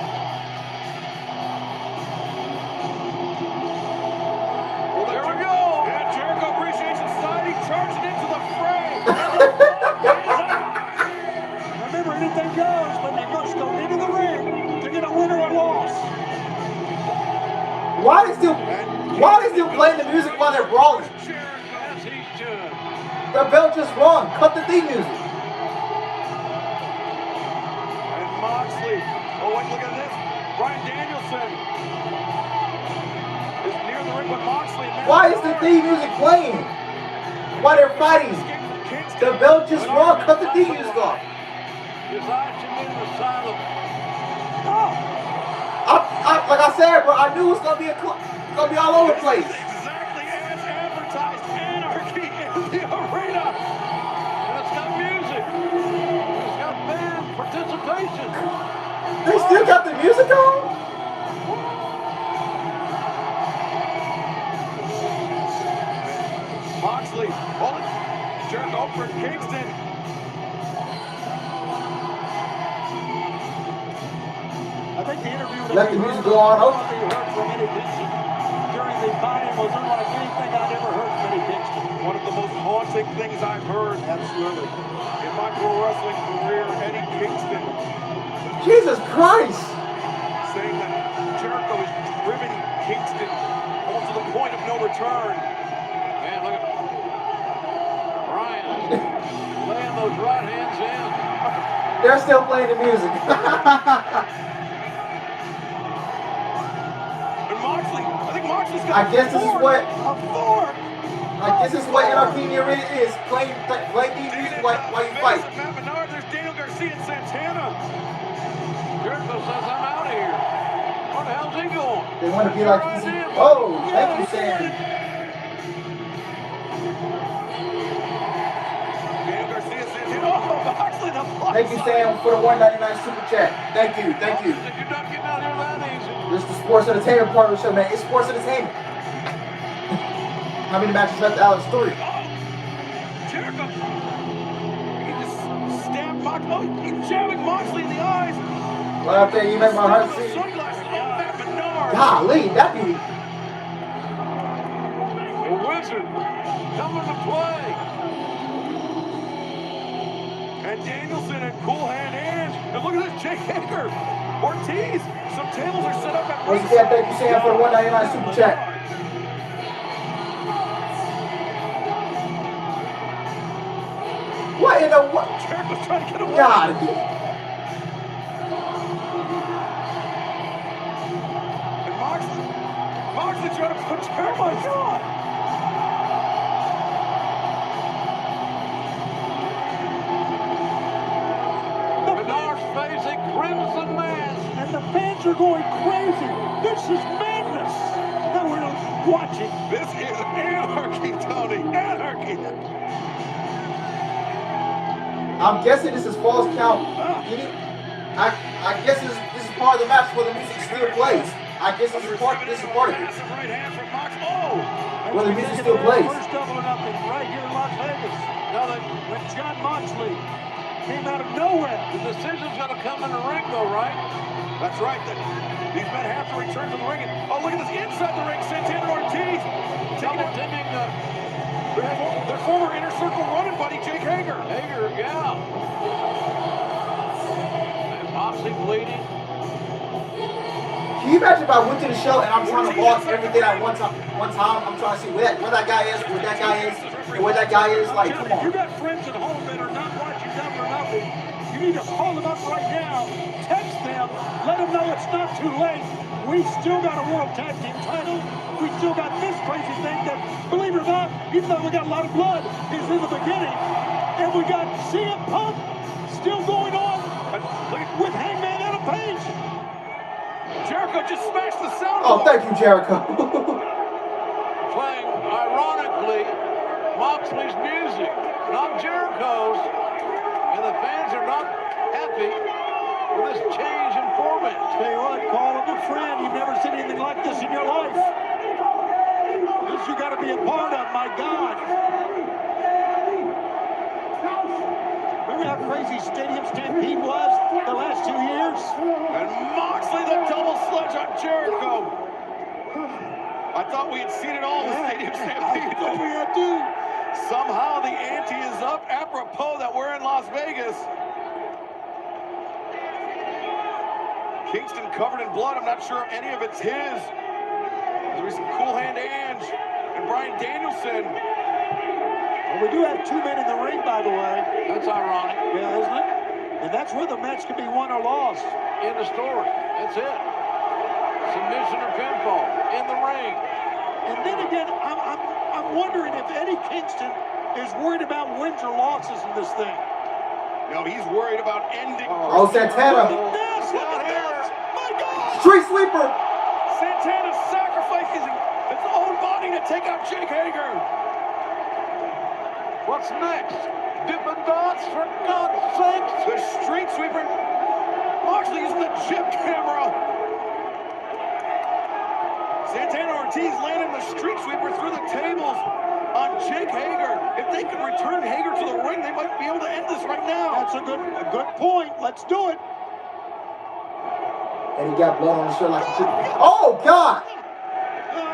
Speaker 11: Well, there we go. Yeah, Jericho Appreciation Society charging into the fray.
Speaker 3: Remember, anything goes, but they must go into the ring to get a winner or loss.
Speaker 2: Why are they still playing the music while they're brawling? The bell just won. Cut the theme music.
Speaker 11: Moxley. Oh, wait, look at this. Brian Danielson is near the ring with Moxley.
Speaker 2: Why is the theme music playing? While they're fighting. The bell just won. Cut the theme music off.
Speaker 4: His eyes should be in the silent.
Speaker 2: Like I said, bro, I knew it was gonna be all over the place.
Speaker 11: Exactly as advertised. Anarchy in the arena.
Speaker 4: And it's got music. It's got fan participation.
Speaker 2: They still got the music on?
Speaker 11: Moxley, hold it. Jericho for Kingston.
Speaker 3: I think the interview that
Speaker 2: let the music go on over.
Speaker 3: We heard from Eddie Kingston during the buy-in was unlike anything I'd ever heard from Eddie Kingston.
Speaker 11: One of the most haunting things I've heard.
Speaker 3: Absolutely.
Speaker 11: In my pro wrestling career, Eddie Kingston.
Speaker 2: Jesus Christ!
Speaker 11: Saying that Jericho is driven Kingston almost to the point of no return.
Speaker 4: Man, look at Brian laying those right hands in.
Speaker 2: They're still playing the music.
Speaker 11: And Moxley, I think Moxley's got
Speaker 2: I guess this is what NRP really is. Play the music while you fight.
Speaker 11: Matt Menard, there's Daniel Garcia and Santana.
Speaker 4: Jericho says, I'm out of here. Where the hell's he going?
Speaker 2: They want to be like easy. Oh, thank you, Sam.
Speaker 11: Daniel Garcia, Santana. Oh, Moxley, the plus.
Speaker 2: Thank you, Sam, for the $1.99 super chat. Thank you, thank you.
Speaker 4: You're not getting out here that easy.
Speaker 2: This is the sports entertainment part of the show, man. It's sports entertainment. How many matches left, Alex? 3.
Speaker 11: Jericho. He just stabbed Moxley. Oh, he's jabbing Moxley in the eyes.
Speaker 2: Right up there, you make my heart sing. Golly, that dude.
Speaker 4: The Wizard coming to play.
Speaker 11: And Danielson and Cool Hand Ange. And look at this, Jake Hager. Ortiz. Some tables are set up at
Speaker 2: Once again, thank you, Sam, for the $1.99 super chat. What in the what?
Speaker 11: Jericho's trying to get away.
Speaker 2: God.
Speaker 11: And Moxley trying to put Jericho. Oh my God.
Speaker 4: Menard's facing Crimson Mask.
Speaker 3: And the fans are going crazy. This is madness that we're watching.
Speaker 11: This is anarchy, Tony. Anarchy.
Speaker 2: I'm guessing this is false count. I guess this is part of the match where the music still plays. I guess this is part of it.
Speaker 11: Right hand from Mox. Oh!
Speaker 2: Where the music still plays.
Speaker 3: First double or nothing right here in Las Vegas. Now that when John Moxley came out of nowhere.
Speaker 4: The decision's going to come in the ring, though, right?
Speaker 11: That's right. These men have to return to the ring. Oh, look at this inside the ring. Santana Ortiz.
Speaker 4: Double teaming
Speaker 11: their former Inner Circle running buddy, Jake Hager.
Speaker 4: Hager, yeah. And Moxley bleeding.
Speaker 2: Can you imagine if I went to the show and I'm trying to watch everything at one time? I'm trying to see where that guy is, where that guy is, and where that guy is. Like, come on.
Speaker 3: You got friends at home that are not watching Double or Nothing. You need to call them up right now. Text them. Let them know it's not too late. We still got a World Tag Team title. We still got this crazy thing that, believe it or not, even though we got a lot of blood, is in the beginning. And we got CM Punk still going on with Hangman Adam Page.
Speaker 11: Jericho just smashed the sound.
Speaker 2: Oh, thank you, Jericho.
Speaker 4: Playing, ironically, Moxley's music, not Jericho's. And the fans are not happy with this change in format.
Speaker 3: Tell you what, call him a friend. You've never seen anything like this in your life. This you got to be a part of, my God. Remember how crazy Stadium Stampede was the last 2 years?
Speaker 11: And Moxley, the double sledge on Jericho. I thought we had seen it all in the Stadium Stampede.
Speaker 3: I thought we had to.
Speaker 11: Somehow the ante is up, apropos that we're in Las Vegas. Kingston covered in blood. I'm not sure if any of it's his. There's Cool Hand Ange and Bryan Danielson.
Speaker 3: Well, we do have 2 men in the ring, by the way.
Speaker 4: That's ironic.
Speaker 3: Yeah, isn't it? And that's where the match can be won or lost.
Speaker 4: In the story. That's it. Submission or pinfall. In the ring.
Speaker 3: And then again, I'm wondering if Eddie Kingston is worried about wins or losses in this thing.
Speaker 11: No, he's worried about ending.
Speaker 2: Oh, Santana.
Speaker 3: Look at this. My God.
Speaker 2: Street Sweeper.
Speaker 11: Santana sacrificing his own body to take out Jake Hager.
Speaker 4: What's next? Dippin' Dots, for God's sakes.
Speaker 11: The Street Sweeper. Moxley using the chip camera. Santana Ortiz landing the Street Sweeper through the tables on Jake Hager. If they could return Hager to the ring, they might be able to end this right now.
Speaker 3: That's a good point. Let's do it.
Speaker 2: And he got blood on his shirt like a chicken. Oh, God!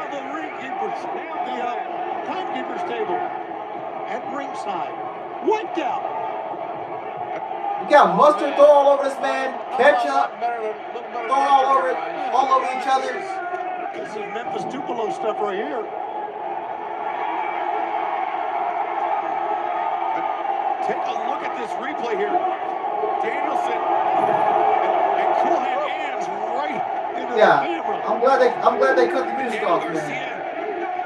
Speaker 3: The ringkeepers, the timekeepers table at ringside. Wiped out.
Speaker 2: You got mustard thrown all over this man, ketchup thrown all over each other.
Speaker 3: This is Memphis Tupelo stuff right here.
Speaker 11: Take a look at this replay here. Danielson and Cool Hand Ange right into the camera.
Speaker 2: I'm glad they cut the music off, man.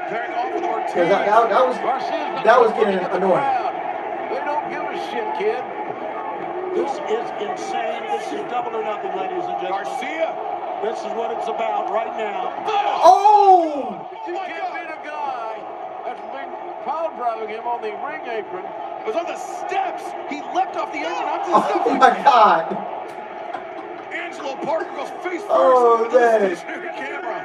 Speaker 11: Pairing off with Ortiz.
Speaker 2: Because that was getting annoying.
Speaker 4: They don't give a shit, kid.
Speaker 3: This is insane. This is Double or Nothing, ladies and gentlemen.
Speaker 11: Garcia.
Speaker 3: This is what it's about right now.
Speaker 2: Oh!
Speaker 4: You can't beat a guy that's been power driving him on the ring apron.
Speaker 11: It was on the steps. He leapt off the apron onto the steps.
Speaker 2: Oh, my God.
Speaker 11: Angelo Parker goes face first
Speaker 2: Oh,
Speaker 11: into the
Speaker 2: man.
Speaker 11: stationary camera.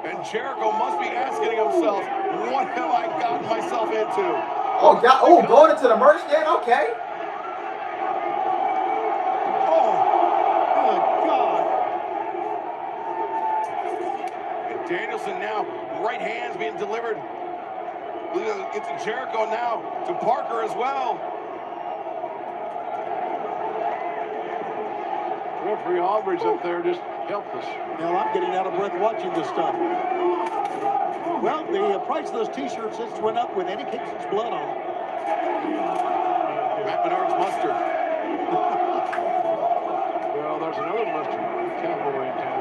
Speaker 11: And Jericho must be asking himself, what have I gotten myself into?
Speaker 2: Oh, God. Oh, going into the merch stand? Okay.
Speaker 3: Oh, good God.
Speaker 11: And Danielson now, right hands being delivered. It's Jericho now to Parker as well.
Speaker 4: Referee Aldridge up there just helpless.
Speaker 3: Now I'm getting out of breath watching this stuff. Well, the price of those T-shirts just went up with Eddie Kingston's blood on them.
Speaker 11: Matt Menard's mustard.
Speaker 4: Well, there's another mustard cowboy in town.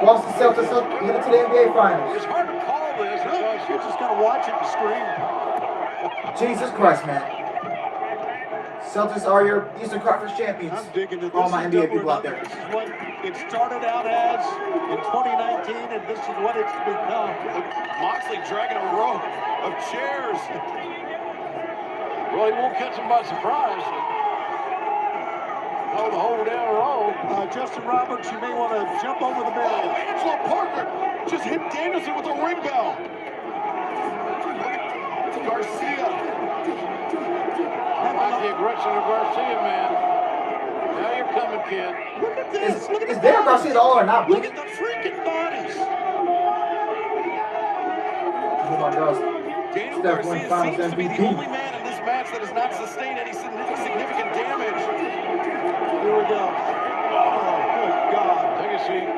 Speaker 2: Boston Celtics up headed to the NBA Finals.
Speaker 4: It's hard to call this because
Speaker 3: you're just going to watch it and scream.
Speaker 2: Jesus Christ, man. Celtics are your Eastern Conference champions.
Speaker 3: I'm digging it.
Speaker 2: All my NBA people out there.
Speaker 3: This is what it started out as in 2019, and this is what it's become.
Speaker 11: Moxley dragging a row of chairs.
Speaker 4: Well, he won't catch him by surprise. Oh, the hold down roll.
Speaker 3: Justin Roberts, you may want to jump over the barrier.
Speaker 11: Oh, Angelo Parker just hit Danielson with a ring bell. Garcia.
Speaker 4: I like the aggression of Garcia, man. Now you're coming, kid.
Speaker 3: Look at this. Look at
Speaker 2: Is Daniel Garcia at all or not?
Speaker 3: Look at the freaking bodies.
Speaker 2: Oh my gosh.
Speaker 11: Daniel Garcia seems to be the only man in this match that has not sustained any significant damage.
Speaker 3: Here we go. Oh, good God.
Speaker 4: Take a seat.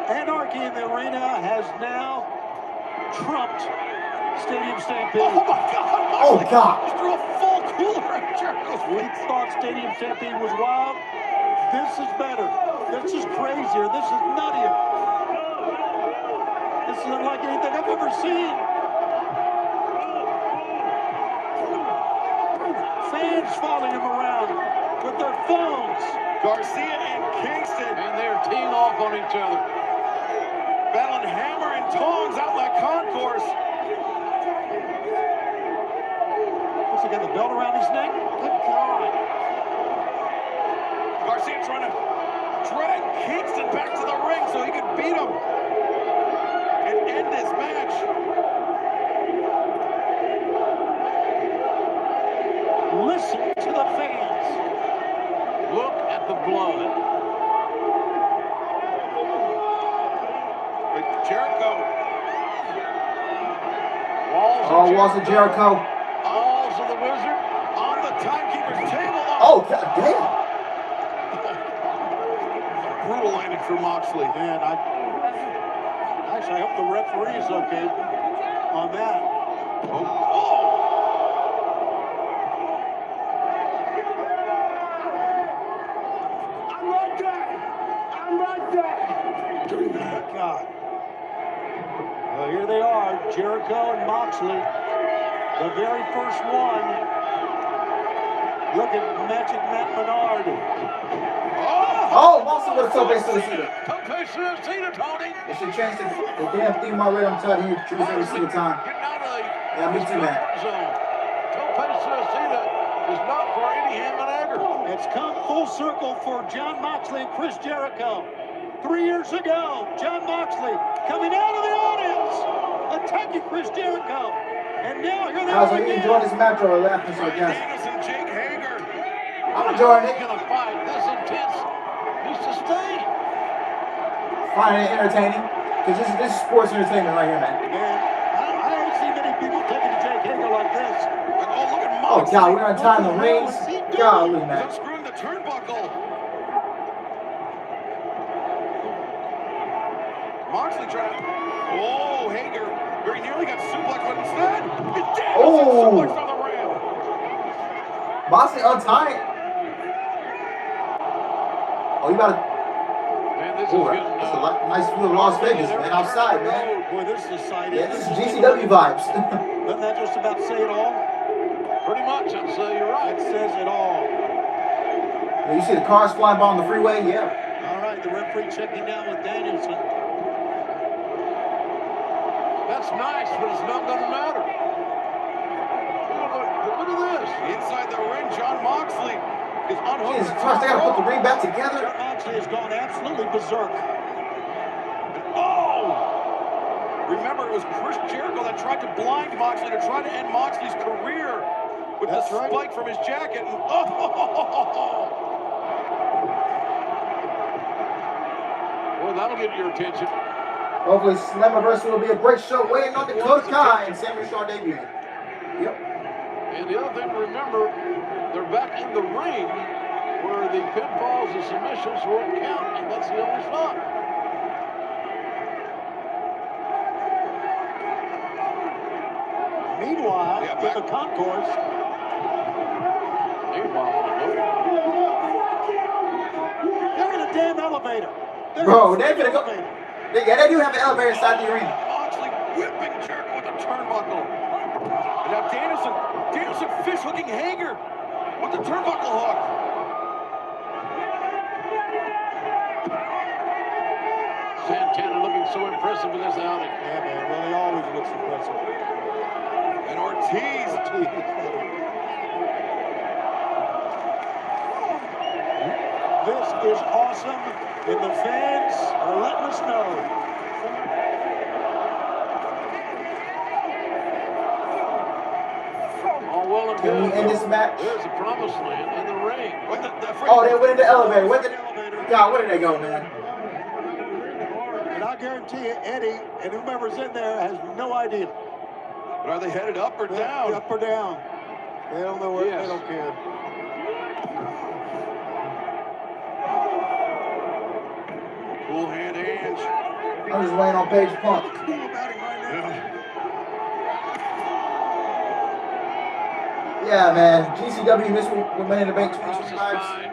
Speaker 3: Anarchy in the arena has now trumped Stadium Stampede.
Speaker 11: Oh my God!
Speaker 2: Oh God!
Speaker 11: Just threw a full cooler at Jericho's
Speaker 3: We thought Stadium Stampede was wild. This is better. This is crazier. This is nuttier. This is unlike anything I've ever seen. Fans following him around with their phones.
Speaker 11: Garcia and Kingston.
Speaker 4: And they're teeing off on each other.
Speaker 11: Battling hammer and tongs out like concourse.
Speaker 3: What's he got, the belt around his neck? Good God.
Speaker 11: Garcia trying to drag Kingston back to the ring so he could beat him and end this match.
Speaker 3: Listen to the fans.
Speaker 4: Look at the blood.
Speaker 11: But Jericho.
Speaker 2: Walls of Jericho.
Speaker 4: Walls of the Wizard.
Speaker 11: On the timekeeper's table.
Speaker 2: Oh, God damn.
Speaker 11: Brutal landing for Moxley.
Speaker 3: Man, I hope the referee is okay on that.
Speaker 11: Oh.
Speaker 3: I'm right there. God. Well, here they are, Jericho and Moxley. The very first one. Look at Magic Matt Menard.
Speaker 2: Oh, Moxley with a toe base to the cedar.
Speaker 4: Toe base to the cedar, Tony.
Speaker 2: They should change the damn theme already. I'm telling you, choose every single time.
Speaker 4: Getting out of the
Speaker 2: Yeah, me too, man.
Speaker 4: zone. Toe base to the cedar is not for Eddie Hammonegger.
Speaker 3: It's come full circle for John Moxley and Chris Jericho. 3 years ago, John Moxley coming out of the audience, attacking Chris Jericho. And now here they are
Speaker 2: Are you
Speaker 3: again.
Speaker 2: enjoying this match or laughing so
Speaker 11: Bryan
Speaker 2: against?
Speaker 11: Danielson, Jake Hager.
Speaker 2: I'm enjoying it.
Speaker 4: Gonna fight this intense. He's sustained.
Speaker 2: Finding it entertaining. Because this is sports entertainment right here, man.
Speaker 3: Man, I haven't seen many people taking to Jake Hager like this.
Speaker 11: Oh, look at
Speaker 2: Oh,
Speaker 11: Moxley.
Speaker 2: God, we're going to tie in the rings. Golly,
Speaker 11: He's
Speaker 2: man.
Speaker 11: unscrewing the turnbuckle. Moxley trying to... Oh, Hager. Very nearly got suplexed, but instead, Danielson suplexed on the ramp.
Speaker 2: Moxley untying. Oh, you about to...
Speaker 4: Man, this is
Speaker 2: Oh,
Speaker 4: good.
Speaker 2: that's a nice view of Las Vegas, man. Outside, man.
Speaker 3: Boy, this is a sight.
Speaker 2: Yeah, this is GCW vibes.
Speaker 3: Doesn't that just about say it all?
Speaker 4: Pretty much, I'd say you're right.
Speaker 3: It says it all.
Speaker 2: You see the cars flying by on the freeway? Yeah.
Speaker 3: All right, the referee checking down with Danielson.
Speaker 4: That's nice, but it's not going to matter. Look look at this.
Speaker 11: Inside the ring, John Moxley is unhooked.
Speaker 2: Jesus Christ, they gotta put the ring back together.
Speaker 3: John Moxley has gone absolutely berserk. Oh!
Speaker 11: Remember, it was Chris Jericho that tried to blind Moxley to try to end Moxley's career with the spike from his jacket. And,
Speaker 4: Well, that'll get your attention.
Speaker 2: Hopefully, Slammiversary will be a great show. Waiting on Dakota Kai and Sammy Shaw debut. Yep.
Speaker 4: And the other thing to remember, they're back in the ring where the pinfalls and submissions won't count, and that's the only spot.
Speaker 3: Meanwhile, in the concourse. They're in a damn elevator.
Speaker 2: Bro, they're gonna go. They do have an elevator inside the arena.
Speaker 11: Moxley whipping Jericho with a turnbuckle. And now Danielson fish hooking Hager with the turnbuckle hook.
Speaker 4: Santana looking so impressive in this outing.
Speaker 3: Yeah, man. Well, he always looks impressive.
Speaker 11: And Ortiz.
Speaker 3: This is awesome, and the fans are letting us know.
Speaker 4: All well and
Speaker 2: Can
Speaker 4: good.
Speaker 2: we end this match?
Speaker 4: There's the promised land in the ring.
Speaker 2: Oh, they went in the elevator. Where did they go, man?
Speaker 3: And I guarantee you, Eddie and whomever's in there has no idea.
Speaker 11: But are they headed up or down?
Speaker 3: Up or down. They don't know where. They don't care.
Speaker 11: Cool hand, Ange.
Speaker 2: I'm just waiting on Paige Punk.
Speaker 11: Cool about him right now.
Speaker 2: Yeah, man. GCW missed with Money in the Bank 2025.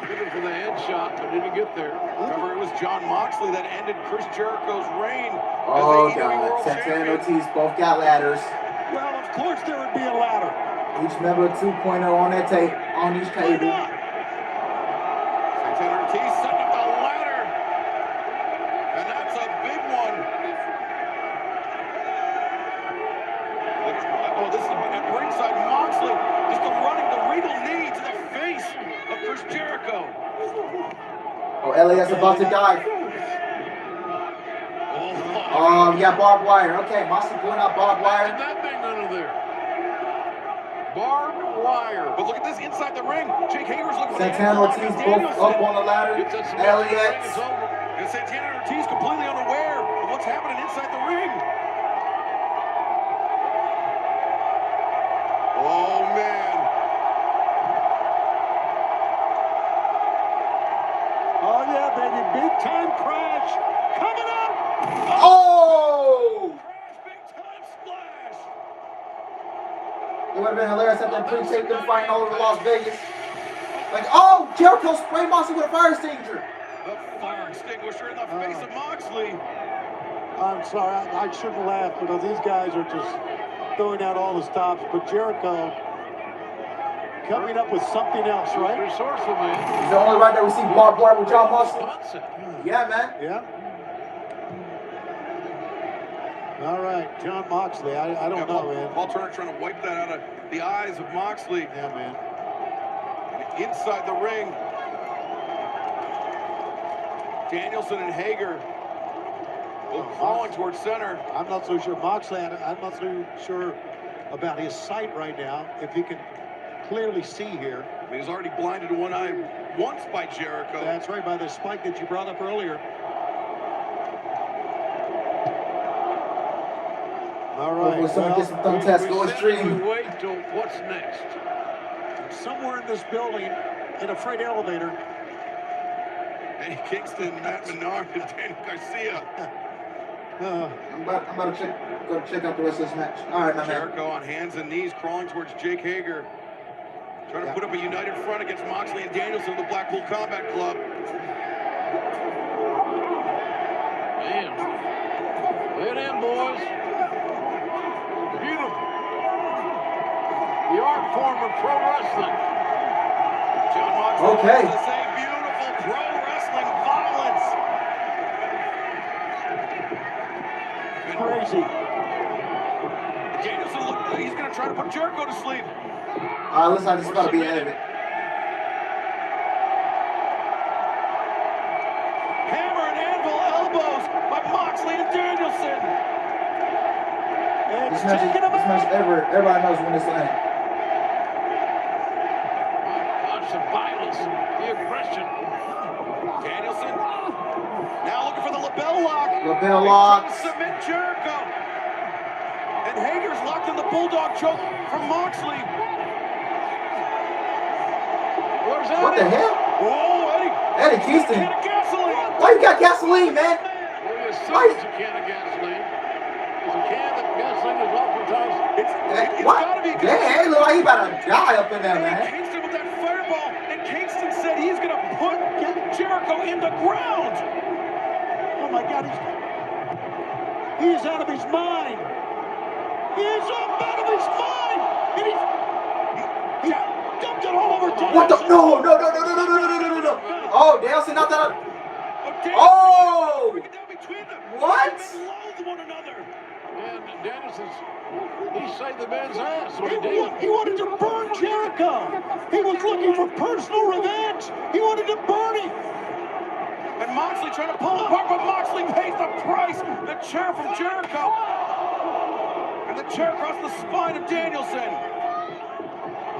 Speaker 4: Looking for the headshot, but didn't get there.
Speaker 11: Remember, it was John Moxley that ended Chris Jericho's reign.
Speaker 2: Oh, God. Santana and Ortiz both got ladders.
Speaker 3: Well, of course there would be a ladder.
Speaker 2: Each member 2.0 on that tape, on each table.
Speaker 11: Santana Ortiz setting up the ladder. And that's a big one. Oh, this is at ringside. Moxley just running the regal knee to the face of Chris Jericho.
Speaker 2: Oh, LAS about to die. Oh, we got barbed wire. Okay, Moxley pulling out barbed wire.
Speaker 4: How did that thing under there? Barbed wire.
Speaker 11: But look at this inside the ring. Jake Hager's looking for
Speaker 2: Santana Ortiz both up on the ladder. LAX.
Speaker 11: And Santana Ortiz completely unaware of what's happening inside the ring. Oh, man.
Speaker 3: Oh, yeah, baby. Big time crash coming up.
Speaker 2: Oh!
Speaker 11: Big time splash.
Speaker 2: It would have been hilarious if they pre-taped them fighting all over Las Vegas. Like, oh, Jericho sprayed Moxley with a fire extinguisher.
Speaker 11: The fire extinguisher in the face of Moxley.
Speaker 3: I'm sorry, I shouldn't laugh because these guys are just throwing out all the stops. But Jericho coming up with something else, right?
Speaker 4: Resourceful, man.
Speaker 2: He's the only right that we see barbed wire with John Moxley. Yeah, man.
Speaker 3: Yeah. All right, John Moxley. I don't know, man.
Speaker 11: Paul Turner trying to wipe that out of the eyes of Moxley.
Speaker 3: Yeah, man.
Speaker 11: Inside the ring, Danielson and Hager both crawling towards center.
Speaker 3: I'm not so sure. Moxley, I'm not so sure about his sight right now, if he can clearly see here.
Speaker 11: I mean, he's already blinded to one eye once by Jericho.
Speaker 3: That's right, by the spike that you brought up earlier. All right.
Speaker 2: Hopefully someone gets some thumbtacks going stream.
Speaker 4: Wait till what's next?
Speaker 3: Somewhere in this building, in a freight elevator.
Speaker 11: Eddie Kingston, Matt Menard, and Danny Garcia.
Speaker 2: I'm about to go check out the rest of this match. All right, my man.
Speaker 11: Jericho on hands and knees, crawling towards Jake Hager. Trying to put up a united front against Moxley and Danielson of the Blackpool Combat Club.
Speaker 4: Man. Lay it in, boys. Beautiful. The art form of pro wrestling.
Speaker 11: John Moxley
Speaker 2: Okay.
Speaker 11: wants to say beautiful pro wrestling violence.
Speaker 3: Crazy.
Speaker 11: Danielson, look, he's going to try trying to put Jericho to sleep.
Speaker 2: Looks like this is about to be the end of it.
Speaker 11: Hammer and anvil elbows by Moxley and Danielson.
Speaker 2: This match everybody knows when it's ending.
Speaker 4: Gosh, the violence, the aggression.
Speaker 11: Danielson now looking for the lapel lock.
Speaker 2: Lapel lock.
Speaker 11: Submit Jericho. And Hager's locked in the bulldog choke from Moxley.
Speaker 4: Where's that?
Speaker 2: What the hell?
Speaker 11: Oh,
Speaker 2: Eddie Kingston.
Speaker 11: Can of gasoline.
Speaker 2: Why you got gasoline, man?
Speaker 4: Well, it's a can of gasoline. It's a can of gasoline is oftentimes.
Speaker 11: It's
Speaker 2: what?
Speaker 11: gotta be.
Speaker 2: Yeah, it look like he about to die up in there, man.
Speaker 11: Kingston with that fireball, and Kingston said he's gonna put Jericho in the ground.
Speaker 3: Oh my God, he is out of his mind. He is out of his mind, and he dumped it all over Danielson.
Speaker 2: What the? No. Oh, Danielson knocked that out. Oh! What?
Speaker 4: And Danielson's, he saved the man's ass. So
Speaker 3: He wanted to burn Jericho. He was looking for personal revenge. He wanted to burn him.
Speaker 11: And Moxley trying to pull apart, but Moxley pays the price. The chair from Jericho. And the chair across the spine of Danielson.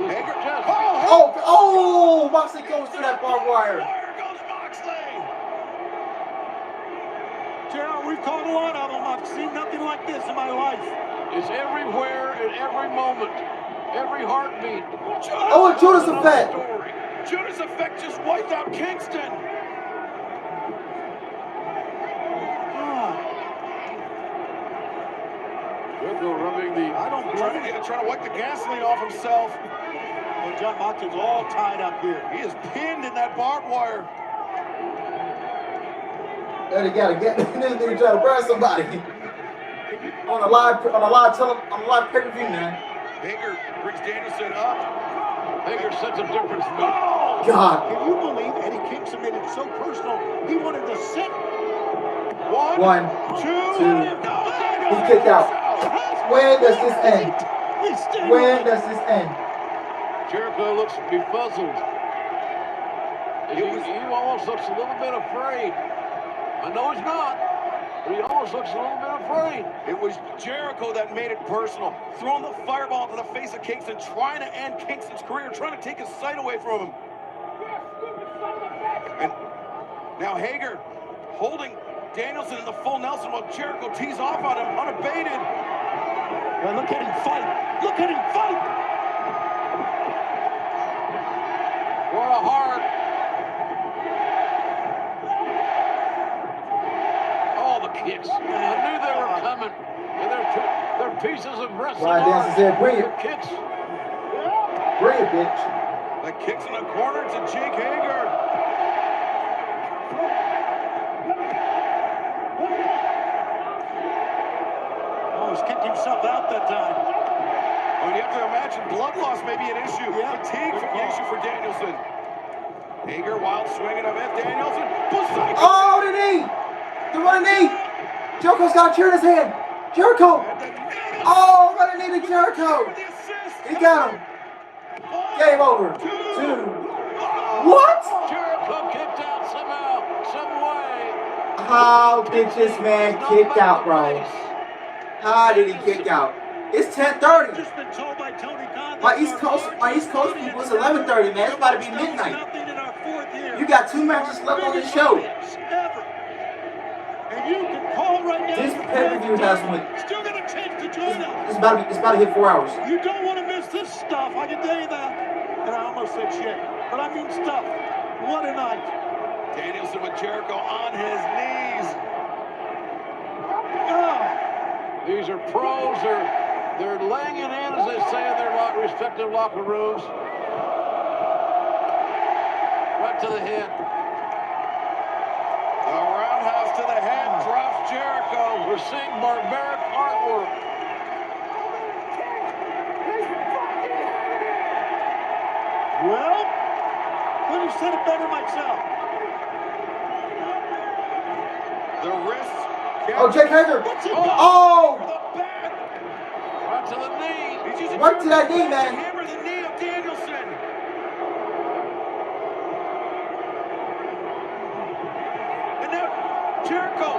Speaker 11: Hager just.
Speaker 2: Oh! Moxley goes to that barbed wire.
Speaker 11: There goes Moxley.
Speaker 3: Gerald, we've caught a lot of them. I've seen nothing like this in my life.
Speaker 4: It's everywhere at every moment, every heartbeat.
Speaker 2: Oh, Judas Effect.
Speaker 11: Judas Effect just wiped out Kingston.
Speaker 4: Jericho rubbing the.
Speaker 11: Trying to wipe the gasoline off himself.
Speaker 3: Well, John Moxley's all tied up here.
Speaker 11: He is pinned in that barbed wire.
Speaker 2: Eddie gotta get this nigga trying to burn somebody on a live pay-per-view, man.
Speaker 11: Hager brings Danielson up.
Speaker 4: Hager sets a difference.
Speaker 11: Oh!
Speaker 2: God.
Speaker 3: Can you believe Eddie Kingston made it so personal? He wanted to sit.
Speaker 2: One, two. He kicked out. When does this end? When does this end?
Speaker 4: Jericho looks befuddled. He almost looks a little bit afraid. I know he's not, but he almost looks a little bit afraid.
Speaker 11: It was Jericho that made it personal. Throwing the fireball into the face of Kingston, trying to end Kingston's career, trying to take his sight away from him. And now Hager holding Danielson in the full Nelson while Jericho tees off on him, unabated.
Speaker 3: Well, look at him fight. Look at him fight.
Speaker 4: What a heart. All the kicks. I knew they were coming. And they're pieces of wrestling.
Speaker 2: Brian Danielson said, bring it.
Speaker 4: Kicks.
Speaker 2: Bring it, bitch.
Speaker 11: The kicks in the corner to Jake Hager.
Speaker 3: Oh, he's kicked himself out that time.
Speaker 11: Oh, you have to imagine blood loss may be an issue.
Speaker 3: Yeah.
Speaker 11: Fatigue for the issue for Danielson. Hager wild swinging of it. Danielson.
Speaker 2: Oh, the knee. The running knee. Jericho's got a chair in his hand. Jericho. Oh, running knee to Jericho. He got him. Game over. Two. What?
Speaker 4: Jericho kicked out somehow, some way.
Speaker 2: How did this man kick out, bro? How did he kick out? It's 10:30.
Speaker 3: Just been told by Tony Khan.
Speaker 2: My East Coast people, it's 11:30, man. It's about to be midnight. You got 2 matches left on this show.
Speaker 3: And you can call right now.
Speaker 2: This pay-per-view has went.
Speaker 3: Still got a chance to join us.
Speaker 2: It's about to hit 4 hours.
Speaker 3: You don't want to miss this stuff. I can tell you that. And I almost said shit, but I mean stuff. What a night.
Speaker 11: Danielson with Jericho on his knees.
Speaker 4: These are pros. They're laying it in, as they say in their respective locker rooms. Right to the head.
Speaker 11: The roundhouse to the head drops Jericho.
Speaker 4: We're seeing barbaric artwork.
Speaker 3: Well, couldn't have said it better myself.
Speaker 11: The wrists.
Speaker 2: Oh, Jake Hager. Oh!
Speaker 4: Right to the knee.
Speaker 11: He's using
Speaker 2: Right to that knee,
Speaker 11: Jericho
Speaker 2: man.
Speaker 11: to hammer the knee of Danielson. And now Jericho,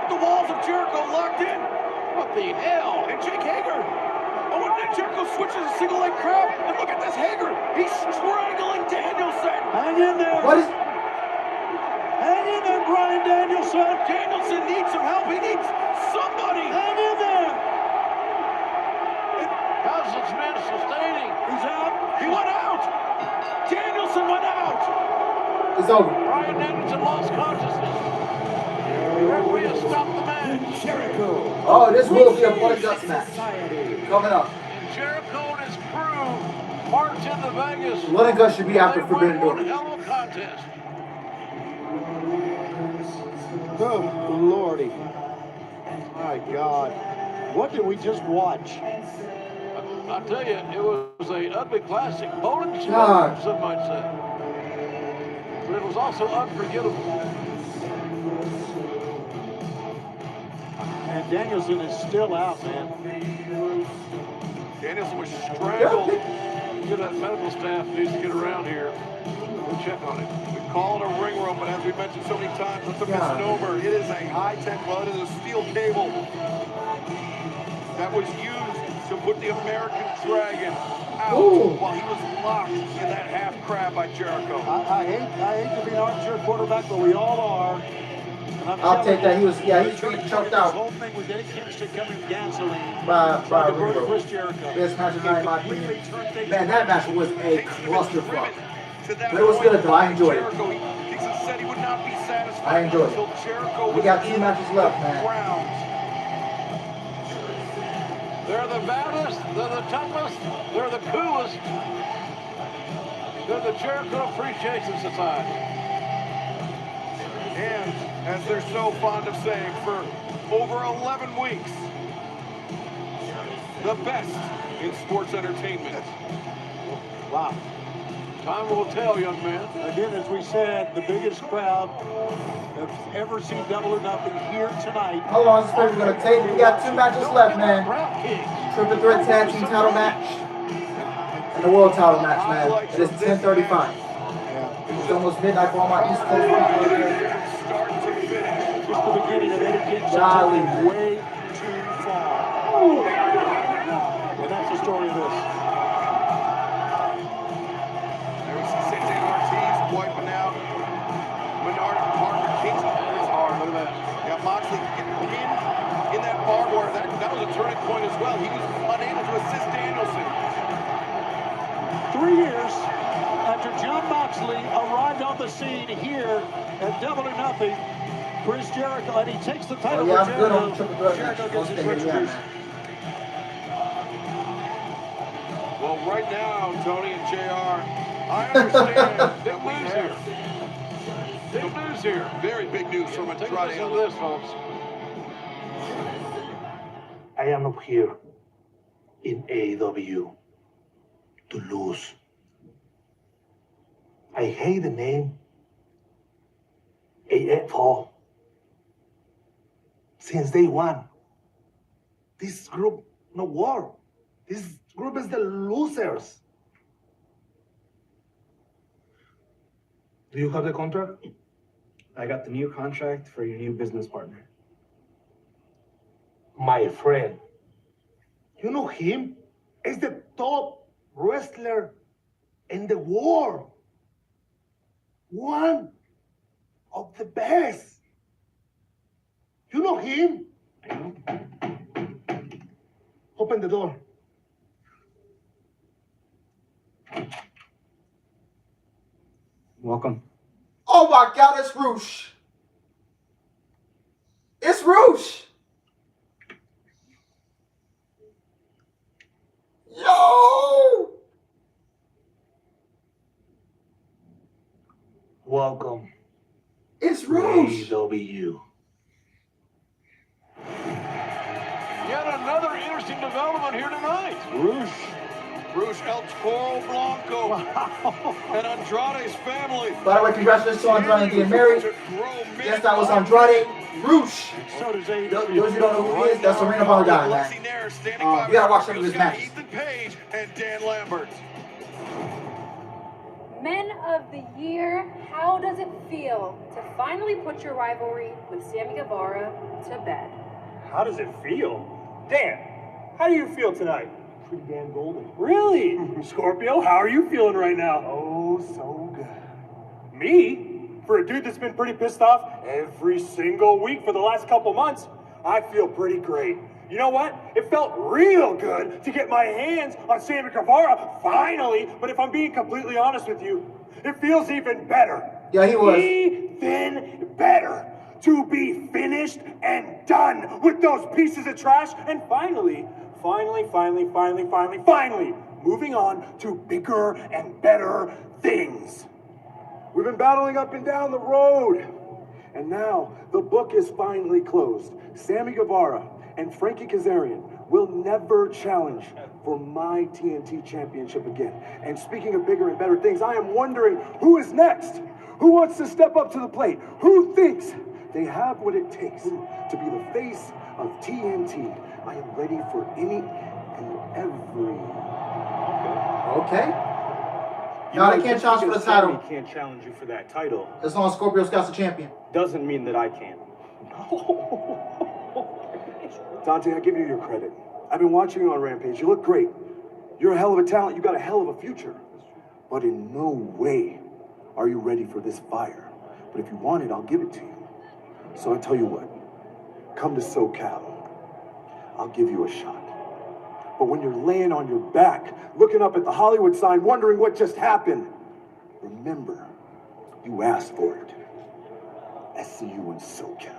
Speaker 11: the walls of Jericho locked in.
Speaker 4: What the hell?
Speaker 11: And Jake Hager. Oh, and then Jericho switches a single leg crab. And look at this Hager. He's strangling Danielson.
Speaker 3: Hang in there.
Speaker 2: What is?
Speaker 3: Hang in there, Bryan Danielson.
Speaker 11: Danielson needs some help. He needs somebody.
Speaker 3: Hang in there.
Speaker 4: How's this man sustaining?
Speaker 3: He's out.
Speaker 11: He went out. Danielson went out.
Speaker 2: It's over.
Speaker 4: Bryan Danielson lost consciousness. The referee has stopped the match.
Speaker 5: Jericho.
Speaker 2: Oh, this will be a blood and guts match coming up.
Speaker 4: And Jericho and his crew march into Vegas.
Speaker 2: Blood and guts should be after
Speaker 4: They
Speaker 2: Forbidden
Speaker 4: win one
Speaker 2: Door.
Speaker 4: hell of a contest.
Speaker 3: Oh, Lordy. My God. What did we just watch?
Speaker 4: I tell you, it was a ugly classic. Bowling
Speaker 2: God.
Speaker 4: some might say. But it was also unforgettable.
Speaker 3: And Danielson is still out, man.
Speaker 11: Danielson was strangled.
Speaker 4: Get that medical staff needs to get around here. We'll check on it.
Speaker 11: We call it a ring rope, but as we mentioned so many times, it's a misnomer. It is a high-tech, well, it is a steel cable that was used to put the American Dragon out while he was locked in that half crab by Jericho.
Speaker 3: I hate to be an armchair quarterback, but we all are. And
Speaker 2: I'll take that. He was, yeah, he's pretty choked out.
Speaker 3: This whole thing with Eddie Kingston coming with gasoline.
Speaker 2: By
Speaker 3: to burn Chris Jericho.
Speaker 2: Best match of the night, in my opinion. Man, that match was a clusterfuck.
Speaker 11: To that
Speaker 2: But it was
Speaker 11: point,
Speaker 2: good though. I enjoyed it.
Speaker 11: Jericho, he said he would not be satisfied
Speaker 2: I enjoyed it.
Speaker 11: until Jericho
Speaker 2: We
Speaker 11: was
Speaker 2: got 2
Speaker 11: in
Speaker 2: matches left,
Speaker 11: the
Speaker 2: man.
Speaker 11: ground.
Speaker 4: They're the baddest, they're the toughest, they're the coolest. They're the Jericho Appreciation Society.
Speaker 11: And, as they're so fond of saying, for over 11 weeks, the best in sports entertainment.
Speaker 3: Wow.
Speaker 4: Time will tell, young man.
Speaker 3: Again, as we said, the biggest crowd that's ever seen Double or Nothing here tonight.
Speaker 2: How long is this match going to take? We got 2 matches left, man. Triple threat tag team title match. And the world title match, man. It is 10:35. It's almost midnight for all my East Coast people.
Speaker 3: Just the beginning of Eddie Kingston
Speaker 2: Golly.
Speaker 3: way too far. And that's the story of this.
Speaker 11: There we see Santana Ortiz wiping out Menard and Parker Kingston. That is hard. Look at that. Yeah, Moxley getting pinned in that barbed wire. That was a turning point as well. He was unable to assist Danielson.
Speaker 3: 3 years after John Moxley arrived on the scene here at Double or Nothing, Chris Jericho, and he takes the title
Speaker 2: yeah,
Speaker 3: for
Speaker 2: I'm good on
Speaker 3: Jericho.
Speaker 2: triple threat.
Speaker 3: Jericho gets his
Speaker 2: Yeah,
Speaker 3: retribution.
Speaker 2: man.
Speaker 11: Well, right now, Tony and JR, I understand that we have
Speaker 4: Big news here.
Speaker 11: very big news from
Speaker 4: Take a
Speaker 11: Andrade.
Speaker 4: listen to this, folks.
Speaker 14: I am not here in AEW to lose. I hate the name AFO. Since day one, this group no war. This group is the losers. Do you have the contract?
Speaker 7: I got the new contract for your new business partner.
Speaker 14: My friend, you know him? He's the top wrestler in the world. One of the best. You know him? Open the door.
Speaker 7: Welcome.
Speaker 2: Oh my God, it's Roosh. It's Roosh. Yo!
Speaker 14: Welcome.
Speaker 2: It's Roosh.
Speaker 14: AEW.
Speaker 4: Yet another interesting development here tonight.
Speaker 3: Roosh
Speaker 11: Bruce El Toro Blanco and Andrade's family.
Speaker 2: By the way, congratulations to Andrade getting married. Yes, that was Andrade Roosh.
Speaker 3: So does AEW.
Speaker 2: Those who don't know who he is, that's the Ring of Honor guy, man. You gotta watch some of his matches.
Speaker 11: Ethan Page and Dan Lambert.
Speaker 15: Men of the Year, how does it feel to finally put your rivalry with Sammy Guevara to bed?
Speaker 8: How does it feel? Dan, how do you feel tonight?
Speaker 14: Pretty damn golden.
Speaker 8: Really? Scorpio, how are you feeling right now?
Speaker 14: Oh, so good.
Speaker 8: Me? For a dude that's been pretty pissed off every single week for the last couple months, I feel pretty great. You know what? It felt real good to get my hands on Sammy Guevara, finally, but if I'm being completely honest with you, it feels even better.
Speaker 2: Yeah, he was.
Speaker 8: Even better to be finished and done with those pieces of trash, and finally, moving on to bigger and better things. We've been battling up and down the road, and now the book is finally closed. Sammy Guevara and Frankie Kazarian will never challenge for my TNT championship again. And speaking of bigger and better things, I am wondering who is next? Who wants to step up to the plate? Who thinks they have what it takes to be the face of TNT? I am ready for any and every.
Speaker 2: Okay. No, they can't challenge for the title.
Speaker 8: Can't challenge you for that title.
Speaker 2: As long as Scorpio Scott's the champion.
Speaker 8: Doesn't mean that I can. Dante, I give you your credit. I've been watching you on Rampage. You look great. You're a hell of a talent. You got a hell of a future. But in no way are you ready for this fire. But if you want it, I'll give it to you. So I tell you what, come to SoCal. I'll give you a shot. But when you're laying on your back, looking up at the Hollywood sign, wondering what just happened, remember, you asked for it. I see you in SoCal.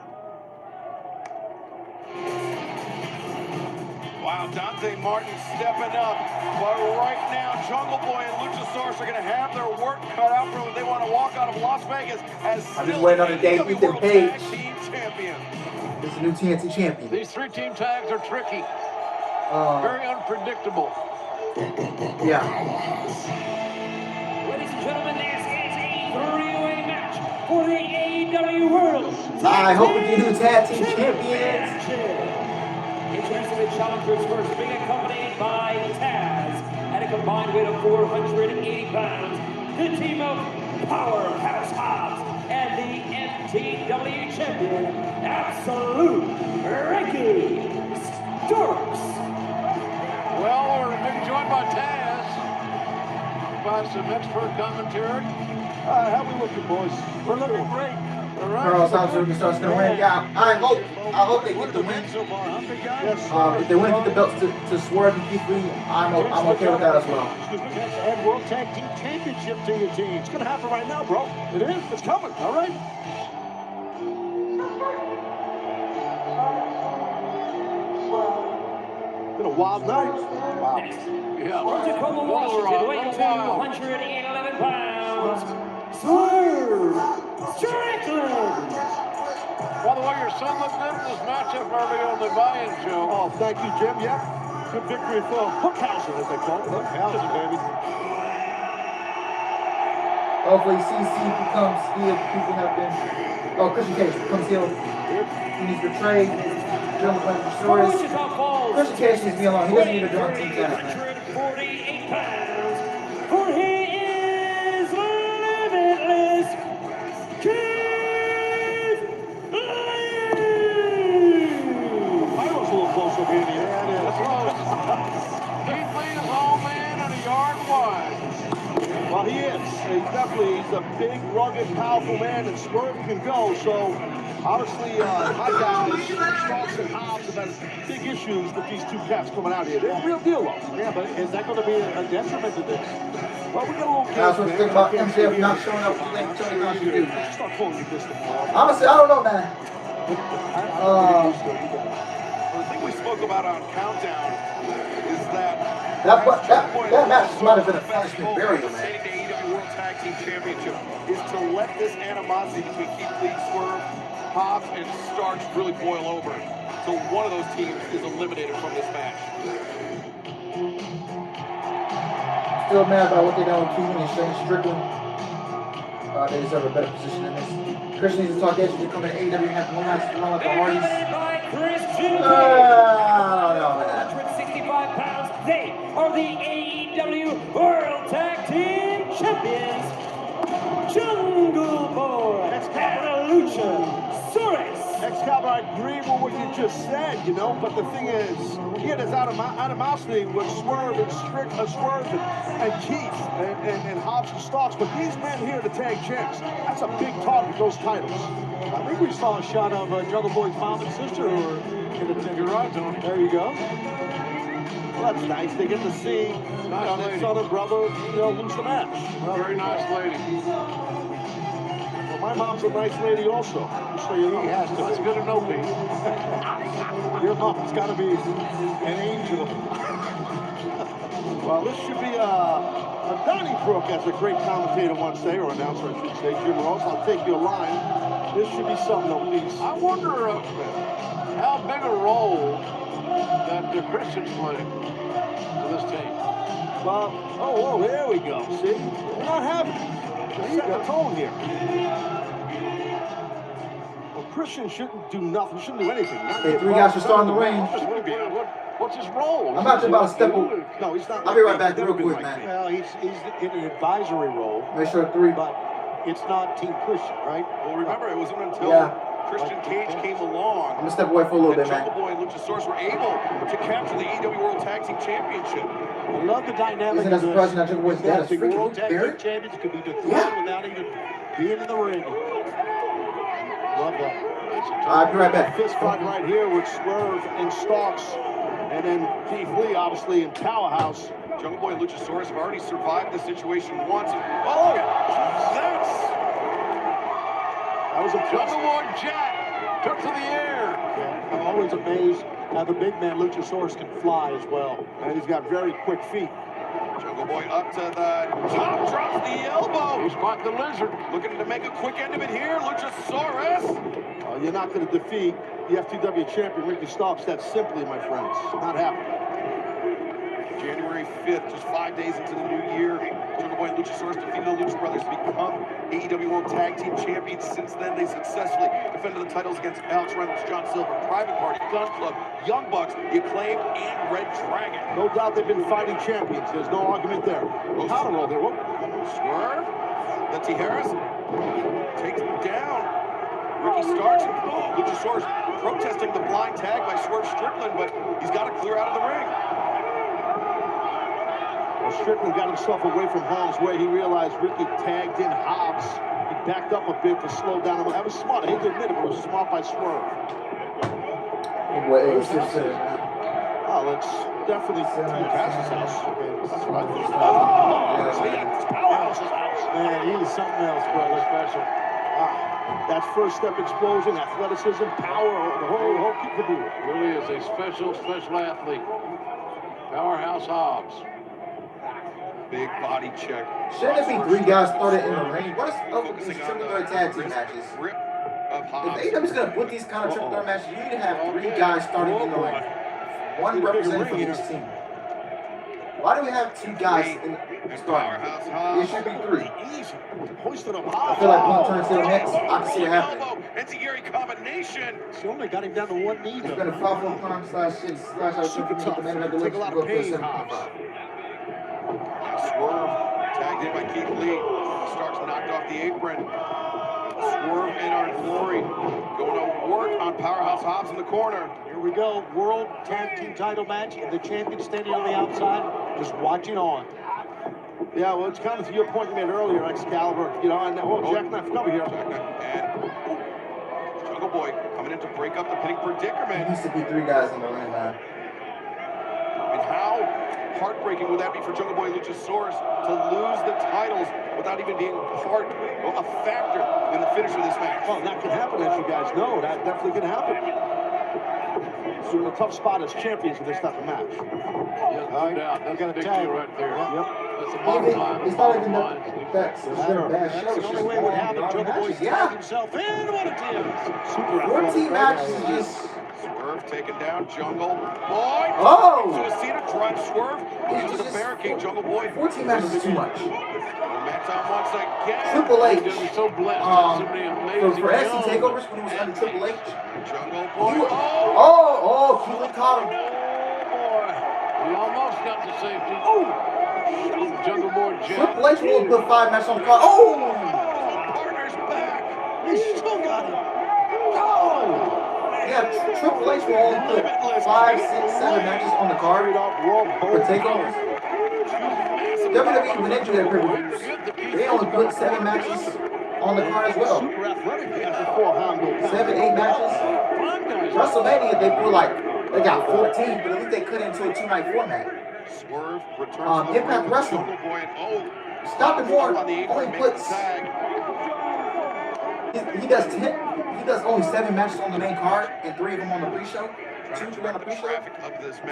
Speaker 11: Wow, Dante Martin stepping up. But right now, Jungle Boy and Luchasaurus are going to have their work cut out for them. They want to walk out of Las Vegas as
Speaker 2: I'm just waiting on the day Ethan Page
Speaker 11: champion.
Speaker 2: is the new TNT champion.
Speaker 4: These three-team tags are tricky. Very unpredictable.
Speaker 2: Yeah.
Speaker 5: Ladies and gentlemen, this is a three-way match for the AEW World.
Speaker 2: I hope we can do tag team champions.
Speaker 5: Introducing the challengers first, being accompanied by Taz at a combined weight of 480 pounds. The team of Powerhouse Hobbs and the MTW champion, Absolute Ricky Starks.
Speaker 4: Well, we're being joined by Taz. By some expert commentary.
Speaker 14: How we looking, boys?
Speaker 3: We're looking great.
Speaker 4: All right.
Speaker 2: Colonel Sounds Ricky Starks gonna win. Yeah, I hope they get the win.
Speaker 3: So far, huh, big guy?
Speaker 14: Yes.
Speaker 2: If they win, get the belts to Swerve and Keith Lee, I'm okay with that as well.
Speaker 3: Let's add World Tag Team Championship to your team. It's going to happen right now, bro. It is. It's coming. All right.
Speaker 14: Been a wild night. Wow.
Speaker 4: Yeah.
Speaker 5: From Tacoma, Washington, weighing 211 pounds. Swerve Strickland.
Speaker 4: By the way, your son looked good in this matchup earlier on the buy-in show.
Speaker 14: Oh, thank you, Jim. Yep. Good victory for Hookhausen, as they call it. Hookhausen, baby.
Speaker 2: Hopefully CC becomes heel. People have been. Oh, Christian Cage becomes heel. When he's betrayed. Christian Cage needs to be alone. He doesn't need to join Team Taz.
Speaker 5: 148 pounds. For he is limitless. Keith Lee.
Speaker 14: Pyro's a little close over here.
Speaker 4: Yeah, it is. Keith Lee is all man and a yard wide.
Speaker 14: Well, he is. He's a big, rugged, powerful man, and Swerve can go. So, obviously, my guys, Starks and Hobbs, have had big issues with these two cats coming out here. They're a real deal, though. Yeah, but is that going to be a detriment to this? Well, we got a little
Speaker 2: I was thinking about MJF not showing up for Tony Khan to do.
Speaker 14: Start calling you this tomorrow.
Speaker 2: Honestly, I don't know, man.
Speaker 11: The thing we spoke about on Countdown is that
Speaker 2: that match might have been a punishment burial, man.
Speaker 11: the AEW World Tag Team Championship is to let this animosity between Keith Lee, Swerve, Hobbs, and Starks really boil over. So one of those teams is eliminated from this match.
Speaker 2: still mad about what they done with Keaton and Shane Strickland. They deserve a better position in this. Christian needs to talk edge to come in AEW and have one last run with the Hardys. I don't know about that.
Speaker 5: 165 pounds, they are the AEW World Tag Team Champions. Jungle Boy and Luchasaurus.
Speaker 14: Excalibur, I agree with what you just said, you know, but the thing is, he had his animosity with Swerve and Keith and Hobbs and Starks, but these men here, the tag champs, that's a big target, those titles.
Speaker 3: I think we saw a shot of Jungle Boy's mom and sister who were in the tender right. There you go.
Speaker 14: Well, that's nice. They get to see their son and brother, lose the match.
Speaker 4: Well, very nice lady.
Speaker 14: Well, my mom's a nice lady also. So he has to.
Speaker 4: That's good to know, Pete.
Speaker 14: Your mom's got to be an angel. Well, this should be Donnybrook, as a great commentator once say, or announcer, I should say, Jim Ross. I'll take your line. This should be something at least.
Speaker 4: I wonder how big a role that Christian's playing for this team.
Speaker 14: Well, oh, there we go. See? We're not having it. Set the tone here. Well, Christian shouldn't do nothing, shouldn't do anything.
Speaker 2: Hey, three guys should start in the ring.
Speaker 4: What's his role?
Speaker 2: I'm about to step over.
Speaker 14: No, he's not.
Speaker 2: I'll be right back real quick, man.
Speaker 3: Well, he's in an advisory role.
Speaker 2: Make sure three.
Speaker 3: But it's not Team Christian, right?
Speaker 11: Well, remember, it wasn't until Christian Cage came along.
Speaker 2: I'm gonna step away for a little bit, man.
Speaker 11: Jungle Boy and Luchasaurus were able to capture the AEW World Tag Team Championship.
Speaker 3: I love the dynamic.
Speaker 2: Isn't that surprising that Jungle Boy's dad is freaking
Speaker 3: World Tag Team
Speaker 2: Barrett?
Speaker 3: Champions could be defeated without even being in the ring. Love that.
Speaker 2: I'll be right back.
Speaker 14: Fist fight right here with Swerve and Starks, and then Keith Lee, obviously, in Powerhouse.
Speaker 11: Jungle Boy and Luchasaurus have already survived this situation once. Oh, that's...
Speaker 14: That was a
Speaker 4: Jungle Boy Jack took to the air.
Speaker 3: Yeah, I'm always amazed how the big man Luchasaurus can fly as well.
Speaker 14: And he's got very quick feet.
Speaker 11: Jungle Boy up to the top, drops the elbow.
Speaker 4: He's caught the lizard.
Speaker 11: Looking to make a quick end of it here, Luchasaurus.
Speaker 14: You're not going to defeat the FTW champion, Ricky Starks, that simply, my friends. Not happening.
Speaker 11: January 5th, just 5 days into the new year, Jungle Boy and Luchasaurus defeated the Lucha Brothers to become AEW World Tag Team Champions. Since then, they successfully defended the titles against Alex Reynolds, John Silver, Private Party, Gun Club, Young Bucks, The Acclaimed, and Red Dragon.
Speaker 14: No doubt they've been fighting champions. There's no argument there. Counter roll there. Whoop.
Speaker 11: Swerve. The Tijeras takes him down. Ricky Starks and Luchasaurus protesting the blind tag by Swerve Strickland, but he's got to clear out of the ring.
Speaker 14: Well, Strickland got himself away from harm's way. He realized Ricky tagged in Hobbs. He backed up a bit to slow down him. That was smart. I hate to admit it, but it was smart by Swerve.
Speaker 2: Well,
Speaker 14: it's definitely Cass's house. That's what I think.
Speaker 3: It's Powerhouse's house. Man, he's something else, brother. Special.
Speaker 14: That first step explosion, athleticism, power, the whole kit to do.
Speaker 4: Really is a special athlete. Powerhouse Hobbs.
Speaker 11: Big body check.
Speaker 2: Shouldn't it be three guys started in the ring? What is these
Speaker 11: Focusing on
Speaker 2: triple threat tag team matches?
Speaker 11: Grip of Hobbs.
Speaker 2: If AEW's gonna put these kind of triple threat matches, you need to have three guys starting in the ring. One representative for each team. Why do we have two guys in starting? It should be three.
Speaker 14: Easy. Hoisted up
Speaker 2: I
Speaker 14: high.
Speaker 2: feel like one turns to the next. I can see it happening.
Speaker 11: Enziguri combination.
Speaker 3: She only got him down to one knee.
Speaker 2: It's been a 5-4 prime slash shit slash I think the main event
Speaker 14: Take a lot of pain,
Speaker 11: Swerve tagged in by Keith Lee. Starks knocked off the apron. Swerve in our glory. Going to work on Powerhouse Hobbs in the corner.
Speaker 3: Here we go. World Tag Team title match. And the champion standing on the outside, just watching on.
Speaker 14: Yeah, well, it's kind of to your point you made earlier, Excalibur. You know, and Jackknife cover here.
Speaker 11: And Jungle Boy coming in to break up the pinning predicament.
Speaker 2: It needs to be three guys in the ring, man.
Speaker 11: And how heartbreaking would that be for Jungle Boy and Luchasaurus to lose the titles without even being a factor in the finish of this match?
Speaker 14: Well, that can happen, as you guys know. That definitely can happen. So in a tough spot as champions in this type of match.
Speaker 4: Yeah, no doubt. That's a big deal right there.
Speaker 14: Yep.
Speaker 4: That's the bottom line.
Speaker 2: It's not even that's a bad show.
Speaker 3: That's the only way it would happen. Jungle Boy's tagged himself in. What a deal.
Speaker 14: Super
Speaker 2: 14 matches is just
Speaker 11: Swerve taken down. Jungle Boy.
Speaker 2: Oh!
Speaker 11: So a Cena drive Swerve into the barricade. Jungle Boy.
Speaker 2: 14 matches is too much.
Speaker 11: Momentum once again.
Speaker 2: Triple H.
Speaker 4: He's so blessed to have so many amazing
Speaker 2: For SC
Speaker 4: young
Speaker 2: takeovers when he was under Triple H.
Speaker 11: Jungle Boy.
Speaker 2: Keelan caught him.
Speaker 4: He almost got the safety. Oh! Jungle Boy jab.
Speaker 2: Triple H will put 5 matches on the card. Oh!
Speaker 11: Partner's back.
Speaker 14: He still got it.
Speaker 2: Yeah, Triple H will only put 5, 6, 7 matches on the card for takeovers. WWE, when they do their pay-per-views, they only put 7 matches on the card as well. 7, 8 matches. WrestleMania, they got 14, but at least they cut it into a 2-night format.
Speaker 11: Swerve returns to the
Speaker 2: Impact
Speaker 11: ring.
Speaker 2: Wrestling.
Speaker 11: Jungle Boy and
Speaker 2: Scott D'Amore only puts. He does only 7 matches on the main card and 3 of them on the pre-show. 2 on the pre-show.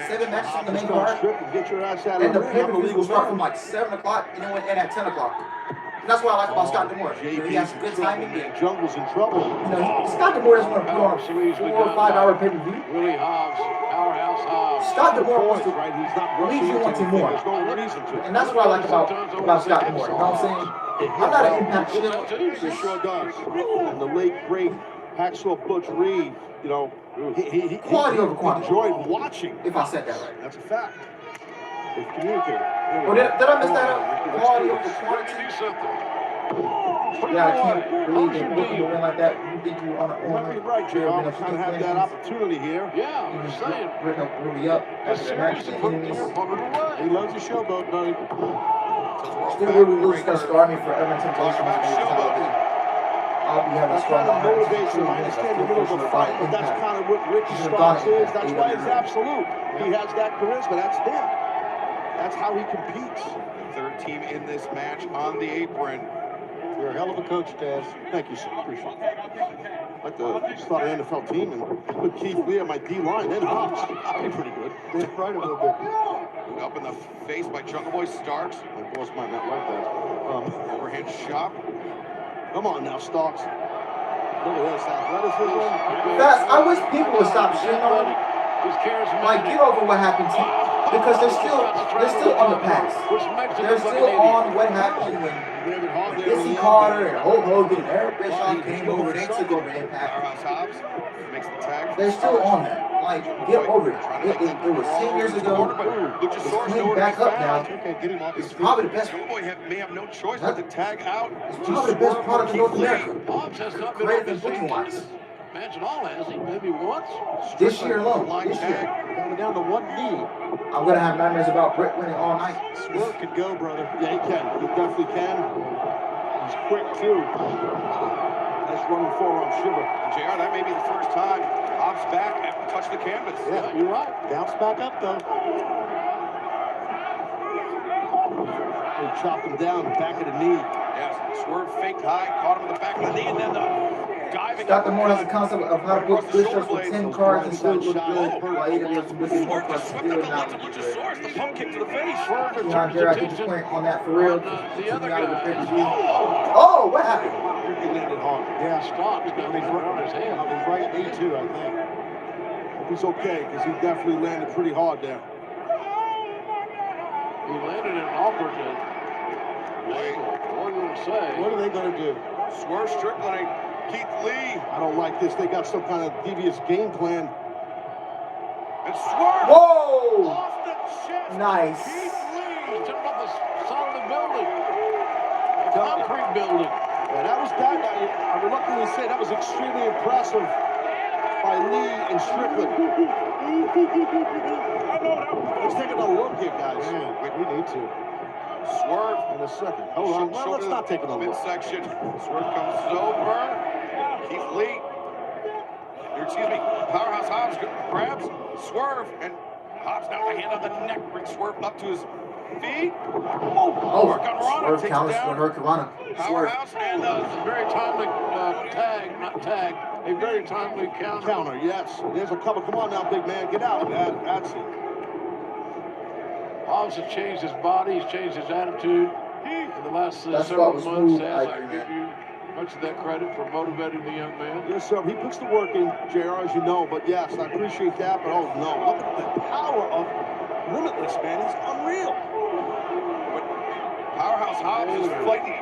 Speaker 2: 7 matches on the main card. And the pay-per-view will start from like 7 o'clock, and at 10 o'clock. And that's what I like about Scott D'Amore. He has good timing.
Speaker 14: Jungle's in trouble.
Speaker 2: Scott D'Amore doesn't want to put on a 4 or 5 hour pay-per-view.
Speaker 4: Willie Hobbs, powerhouse Hobbs.
Speaker 2: Scott D'Amore wants to leave you wanting more. And that's what I like about Scott D'Amore. You know what I'm saying? I'm not an Impact shit.
Speaker 14: He sure does. And the late, great Hacksaw Butch Reed, you know, he
Speaker 2: quality over quantity.
Speaker 14: Enjoyed watching.
Speaker 2: If I said that right.
Speaker 14: That's a fact. They've communicated.
Speaker 2: Well, did I miss that up? Quality over quantity? Yeah, I can't believe that you can win like that. You think you on
Speaker 14: You're right, Jay. I'm trying to have that opportunity here.
Speaker 4: Yeah, I'm just saying.
Speaker 2: Really up after the match.
Speaker 14: He loves the showboat, buddy.
Speaker 2: Still really lose that scar me forever in temptation. I'll be having a scar
Speaker 14: Kind of motivation. I understand the middle of the fight, but that's kind of what Ricky Starks is. That's why he's absolute. He has that charisma. That's him. That's how he competes.
Speaker 11: Third team in this match on the apron.
Speaker 14: You're a hell of a coach, Taz. Thank you, sir. Appreciate it. I'd like to start an NFL team and put Keith Lee on my D-line, then Hobbs. That'd be pretty good. They're right a little bit.
Speaker 11: Up in the face by Jungle Boy Starks.
Speaker 14: My boss might not like that.
Speaker 11: Overhand shot.
Speaker 14: Come on now, Starks. Look at this athleticism.
Speaker 2: Fast. I wish people would stop shitting on him. Like, get over what happened to you. Because they're still on the past. They're still on what happened when Dizzy Carter and Hulk Hogan and Eric Bischoff came over. They took over Impact. They're still on that. Like, get over it. It was 10 years ago. It's clean back up now. It's probably the best.
Speaker 11: May have no choice but to tag out.
Speaker 2: It's probably the best product in North America. Greater than booking wise.
Speaker 4: Imagine all has he maybe once.
Speaker 2: This year alone. This year.
Speaker 14: Down to 1 knee.
Speaker 2: I'm gonna have nightmares about Britt winning all night.
Speaker 14: Swerve could go, brother. Yeah, he can. He definitely can. He's quick too. Nice running forearm shiver.
Speaker 11: And JR, that may be the first time Hobbs back and touch the canvas.
Speaker 14: Yeah, you're right. Bounce back up though. He chopped him down, back of the knee.
Speaker 11: Yes, Swerve faked high, caught him in the back of the knee, and then the diving.
Speaker 2: Scott D'Amore has a concept of how to book good shows with 10 cards and still look good. While AEW is missing more cards and still not look good.
Speaker 11: The pump kick to the face.
Speaker 2: John Jarrett, I get your point on that for real. The other guy. Oh, what happened?
Speaker 14: He landed hard. Yeah, stopped. He's right on his hand. On his right knee too, I think. Hope he's okay, because he definitely landed pretty hard there.
Speaker 4: He landed in an awkward angle. What are you going to say?
Speaker 14: What are they going to do?
Speaker 11: Swerve Strickland, Keith Lee.
Speaker 14: I don't like this. They got some kind of devious game plan.
Speaker 11: And Swerve.
Speaker 2: Whoa!
Speaker 11: Off the chest.
Speaker 2: Nice.
Speaker 11: Keith Lee.
Speaker 4: He's jumping off the side of the building. The concrete building.
Speaker 14: Yeah, that was that. I reluctantly say that was extremely impressive by Lee and Strickland. Let's take another look here, guys. Yeah, we need to.
Speaker 11: Swerve
Speaker 14: in a second. Hold on. Well, let's not take another look.
Speaker 11: Midsection. Swerve comes over. Keith Lee. Excuse me. Powerhouse Hobbs grabs Swerve, and Hobbs now with a hand on the neck brings Swerve up to his feet.
Speaker 2: Oh,
Speaker 11: Work on Rana.
Speaker 2: Swerve counters for Hurricane Rana.
Speaker 11: Powerhouse and
Speaker 4: a very timely tag, a very timely counter.
Speaker 14: Counter, yes. There's a couple. Come on now, big man. Get out. That's it.
Speaker 4: Hobbs has changed his body, he's changed his attitude in the last several months. Much of that credit for motivating the young man.
Speaker 14: Yes, sir. He puts the work in, JR, as you know. But yes, I appreciate that. But oh no, look at the power of Limitless, man. He's unreal.
Speaker 11: But Powerhouse Hobbs is fighting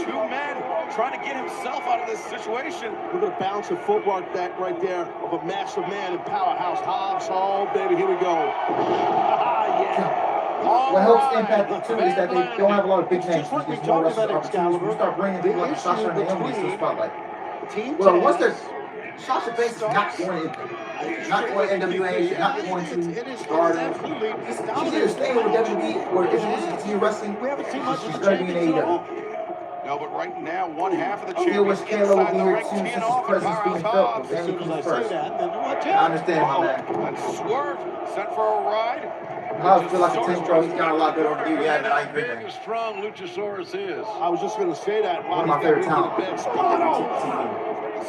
Speaker 11: two men, trying to get himself out of this situation.
Speaker 14: Look at the bounce of footwork that right there of a massive man in Powerhouse Hobbs. Oh, baby, here we go. Yeah.
Speaker 2: What helps Impact too is that they don't have a lot of big names.
Speaker 14: Just like we
Speaker 2: There's more
Speaker 14: talked about
Speaker 2: wrestling opportunities.
Speaker 14: Excalibur.
Speaker 2: You start bringing people like
Speaker 14: The
Speaker 2: Sasha and
Speaker 14: issue
Speaker 2: Naomi into the
Speaker 14: between
Speaker 2: spotlight.
Speaker 14: Team
Speaker 2: Well, once
Speaker 14: Taz,
Speaker 2: there's Sasha Banks is not going to Impact, not going to NWA, not going to Stardom. She's either staying with WWE or if she wants to continue wrestling, she's going to be in AEW.
Speaker 11: No, but right now, one half of the
Speaker 2: Feel wish
Speaker 11: champions
Speaker 2: Kayla would
Speaker 11: inside
Speaker 2: be
Speaker 11: the
Speaker 2: here
Speaker 11: ring,
Speaker 2: too, since
Speaker 11: teeing
Speaker 2: his
Speaker 11: off with
Speaker 2: presence being
Speaker 11: Powerhouse
Speaker 2: felt.
Speaker 11: Hobbs.
Speaker 2: But Danny comes first.
Speaker 14: that, then watch
Speaker 2: I
Speaker 14: out.
Speaker 2: understand my man.
Speaker 11: And Swerve sent for a ride.
Speaker 2: I feel like a tank bro. He's got a lot good over here. Yeah, but I agree,
Speaker 4: Big
Speaker 2: man.
Speaker 4: and strong Luchasaurus is.
Speaker 14: I was just going to say that.
Speaker 2: One of my favorite talent.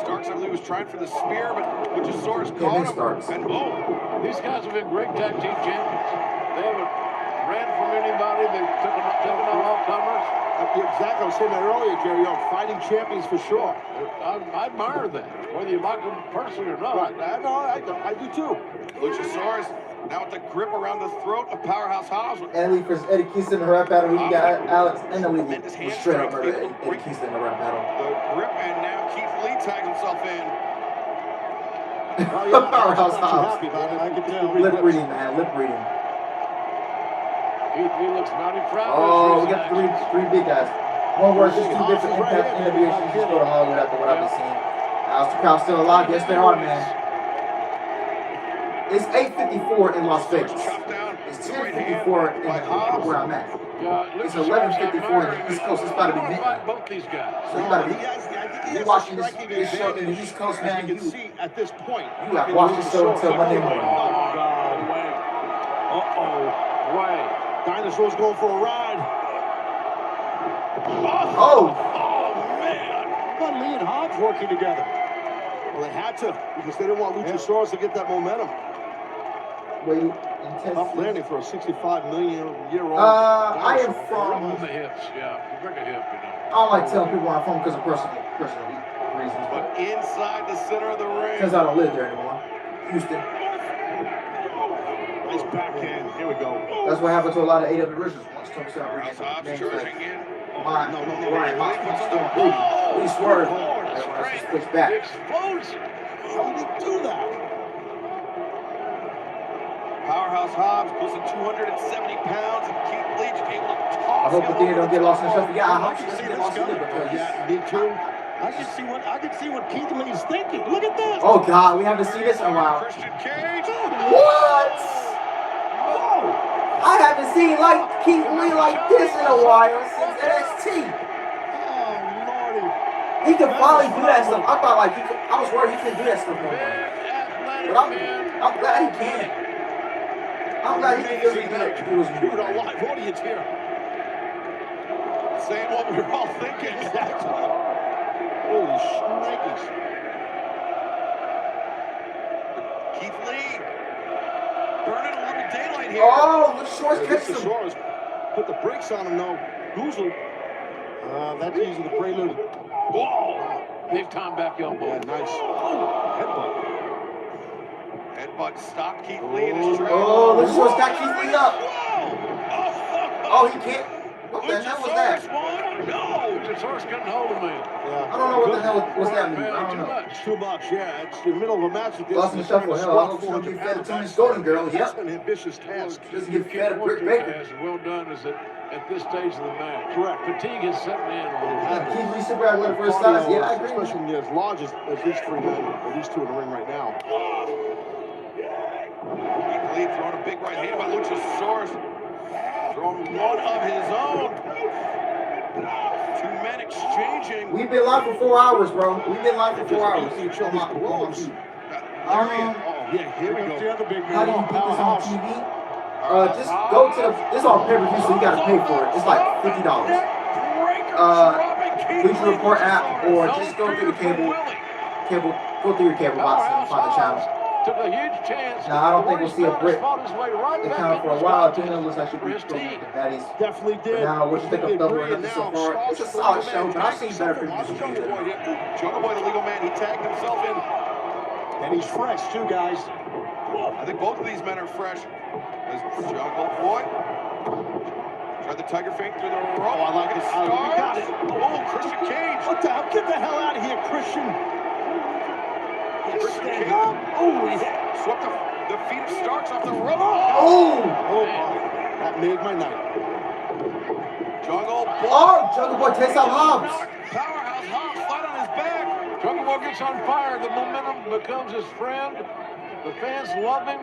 Speaker 11: Starks, I believe, was trying for the spear, but Luchasaurus
Speaker 2: Yeah,
Speaker 11: caught
Speaker 2: Big
Speaker 11: him.
Speaker 2: Starks.
Speaker 11: And oh,
Speaker 4: These guys have been great tag team champions. They haven't ran from anybody. They've taken on all comers.
Speaker 14: Exactly. I was saying that earlier, Jerry. Fighting champions for sure.
Speaker 4: I admire that, whether you like them personally or not.
Speaker 14: Right. I do too.
Speaker 11: Luchasaurus now with the grip around the throat of Powerhouse Hobbs.
Speaker 2: Eddie Kingston in the rap battle. We got Alex and Elite
Speaker 11: Tremendous
Speaker 2: was straight up
Speaker 11: hand
Speaker 2: murder Eddie Kingston in the rap battle.
Speaker 11: The grip, and now Keith Lee tags himself in.
Speaker 2: Powerhouse Hobbs.
Speaker 14: I can tell.
Speaker 2: Lip reading, man. Lip reading.
Speaker 4: Keith Lee looks mighty proud.
Speaker 2: Oh, we got three big guys. One word, just two different Impact NWA. Just go to Hollywood after what I've been seeing. How's the crowd still alive? Yes, they are, man. It's 8:54 in Las Vegas. It's 10:54 in where I'm at. It's 11:54 in the East Coast. It's about to be midnight.
Speaker 4: Both these guys.
Speaker 2: So you gotta be. You watching this show in the East Coast, man. You
Speaker 14: see at this point.
Speaker 2: You got to watch this show until Monday morning.
Speaker 14: Way. Dinosaur's going for a ride.
Speaker 2: Oh
Speaker 14: man. But Lee and Hobbs working together. Well, they had to because they didn't want Luchasaurus to get that momentum. Tough landing for a 65 million year old.
Speaker 2: I am from.
Speaker 4: On the hips, yeah. You break a hip, you know.
Speaker 2: I don't like telling people where I'm from because of personal reasons.
Speaker 11: But inside the center of the ring.
Speaker 2: Because I don't live there anymore. Houston.
Speaker 14: Nice backhand. Here we go.
Speaker 2: That's what happened to a lot of AEW originals. Once Tony started bringing names like Ryan Mox, we swerved. Everyone else just pushed back.
Speaker 14: How did he do that?
Speaker 11: Powerhouse Hobbs close to 270 pounds, and Keith Lee just able to toss.
Speaker 2: I hope the thing don't get lost in the shuffle. Yeah, I hope she doesn't get lost in it
Speaker 14: Me too. I can see what Keith Lee's thinking. Look at this.
Speaker 2: Oh God, we haven't seen this in a while.
Speaker 11: Christian Cage.
Speaker 2: What? I haven't seen like Keith Lee like this in a while since NXT.
Speaker 14: Oh Lordy.
Speaker 2: He can finally do that stuff. I thought like I was worried he couldn't do that stuff no more. But I'm glad he can. I'm glad he can do
Speaker 14: Dude, our live audience here.
Speaker 11: Saying what we were all thinking.
Speaker 14: Holy shnikes.
Speaker 11: Keith Lee burning a little daylight here.
Speaker 2: Oh, Luchasaurus catches him.
Speaker 14: Luchasaurus put the brakes on him though. Boozled. That's usually the prelude.
Speaker 4: Whoa! Big time back elbow.
Speaker 14: Yeah, nice. Oh,
Speaker 11: Headbutt stopped Keith Lee in his tracks.
Speaker 2: Oh, Luchasaurus got Keith Lee up. Oh, he can't. What the hell was that?
Speaker 4: No, Luchasaurus couldn't hold him, man.
Speaker 14: Yeah.
Speaker 2: I don't know what the hell was that move. I don't know.
Speaker 14: It's too much, yeah. It's in the middle of a match with this.
Speaker 2: Lost in the shuffle. Hell, I hope she don't get fed to Tony's Golden Girl.
Speaker 14: That's
Speaker 2: Yep.
Speaker 14: an ambitious task.
Speaker 2: Doesn't get fed to Britt Baker.
Speaker 4: Well done is at this stage of the match. Correct. Fatigue is setting in a little bit.
Speaker 2: Keith Lee super athletic for his size. Yeah, I agree.
Speaker 14: Especially when you're as large as these three men, or these two in the ring right now.
Speaker 11: Keith Lee throwing a big right hand by Luchasaurus. Throwing one of his own. Two men exchanging.
Speaker 2: We've been live for 4 hours, bro. We've been live for 4 hours.
Speaker 14: Each other's blows. Yeah, here we go. The other big
Speaker 2: How do you beat this on TV? Just go to this on pay-per-view, so you gotta pay for it. It's like $50. Bleacher Report app, or just go through the cable. Go through your cable box and find the channel.
Speaker 4: took a huge chance.
Speaker 2: Now, I don't think we'll see a Brit
Speaker 4: Right
Speaker 2: encounter for a while. Dana looks like she'll be the baddies.
Speaker 14: Definitely did.
Speaker 2: Now, what you think of double or nothing so far? It's a solid show, but I've seen better previews.
Speaker 11: Jungle Boy, the legal man, he tagged himself in.
Speaker 14: And he's fresh, too, guys.
Speaker 11: I think both of these men are fresh. As Jungle Boy tried the tiger feint through the rope.
Speaker 14: Oh, I like it. You got it.
Speaker 11: Oh, Christian Cage.
Speaker 14: What the hell? Get the hell out of here, Christian.
Speaker 11: Christian
Speaker 14: Stand
Speaker 11: Cage.
Speaker 14: up. Oh, yeah.
Speaker 11: Swept the feet of Starks off the rope.
Speaker 2: Oh!
Speaker 14: That made my night.
Speaker 11: Jungle Boy.
Speaker 2: Oh, Jungle Boy takes out Hobbs.
Speaker 11: Powerhouse Hobbs flat on his back.
Speaker 4: Jungle Boy gets on fire. The momentum becomes his friend. The fans love him.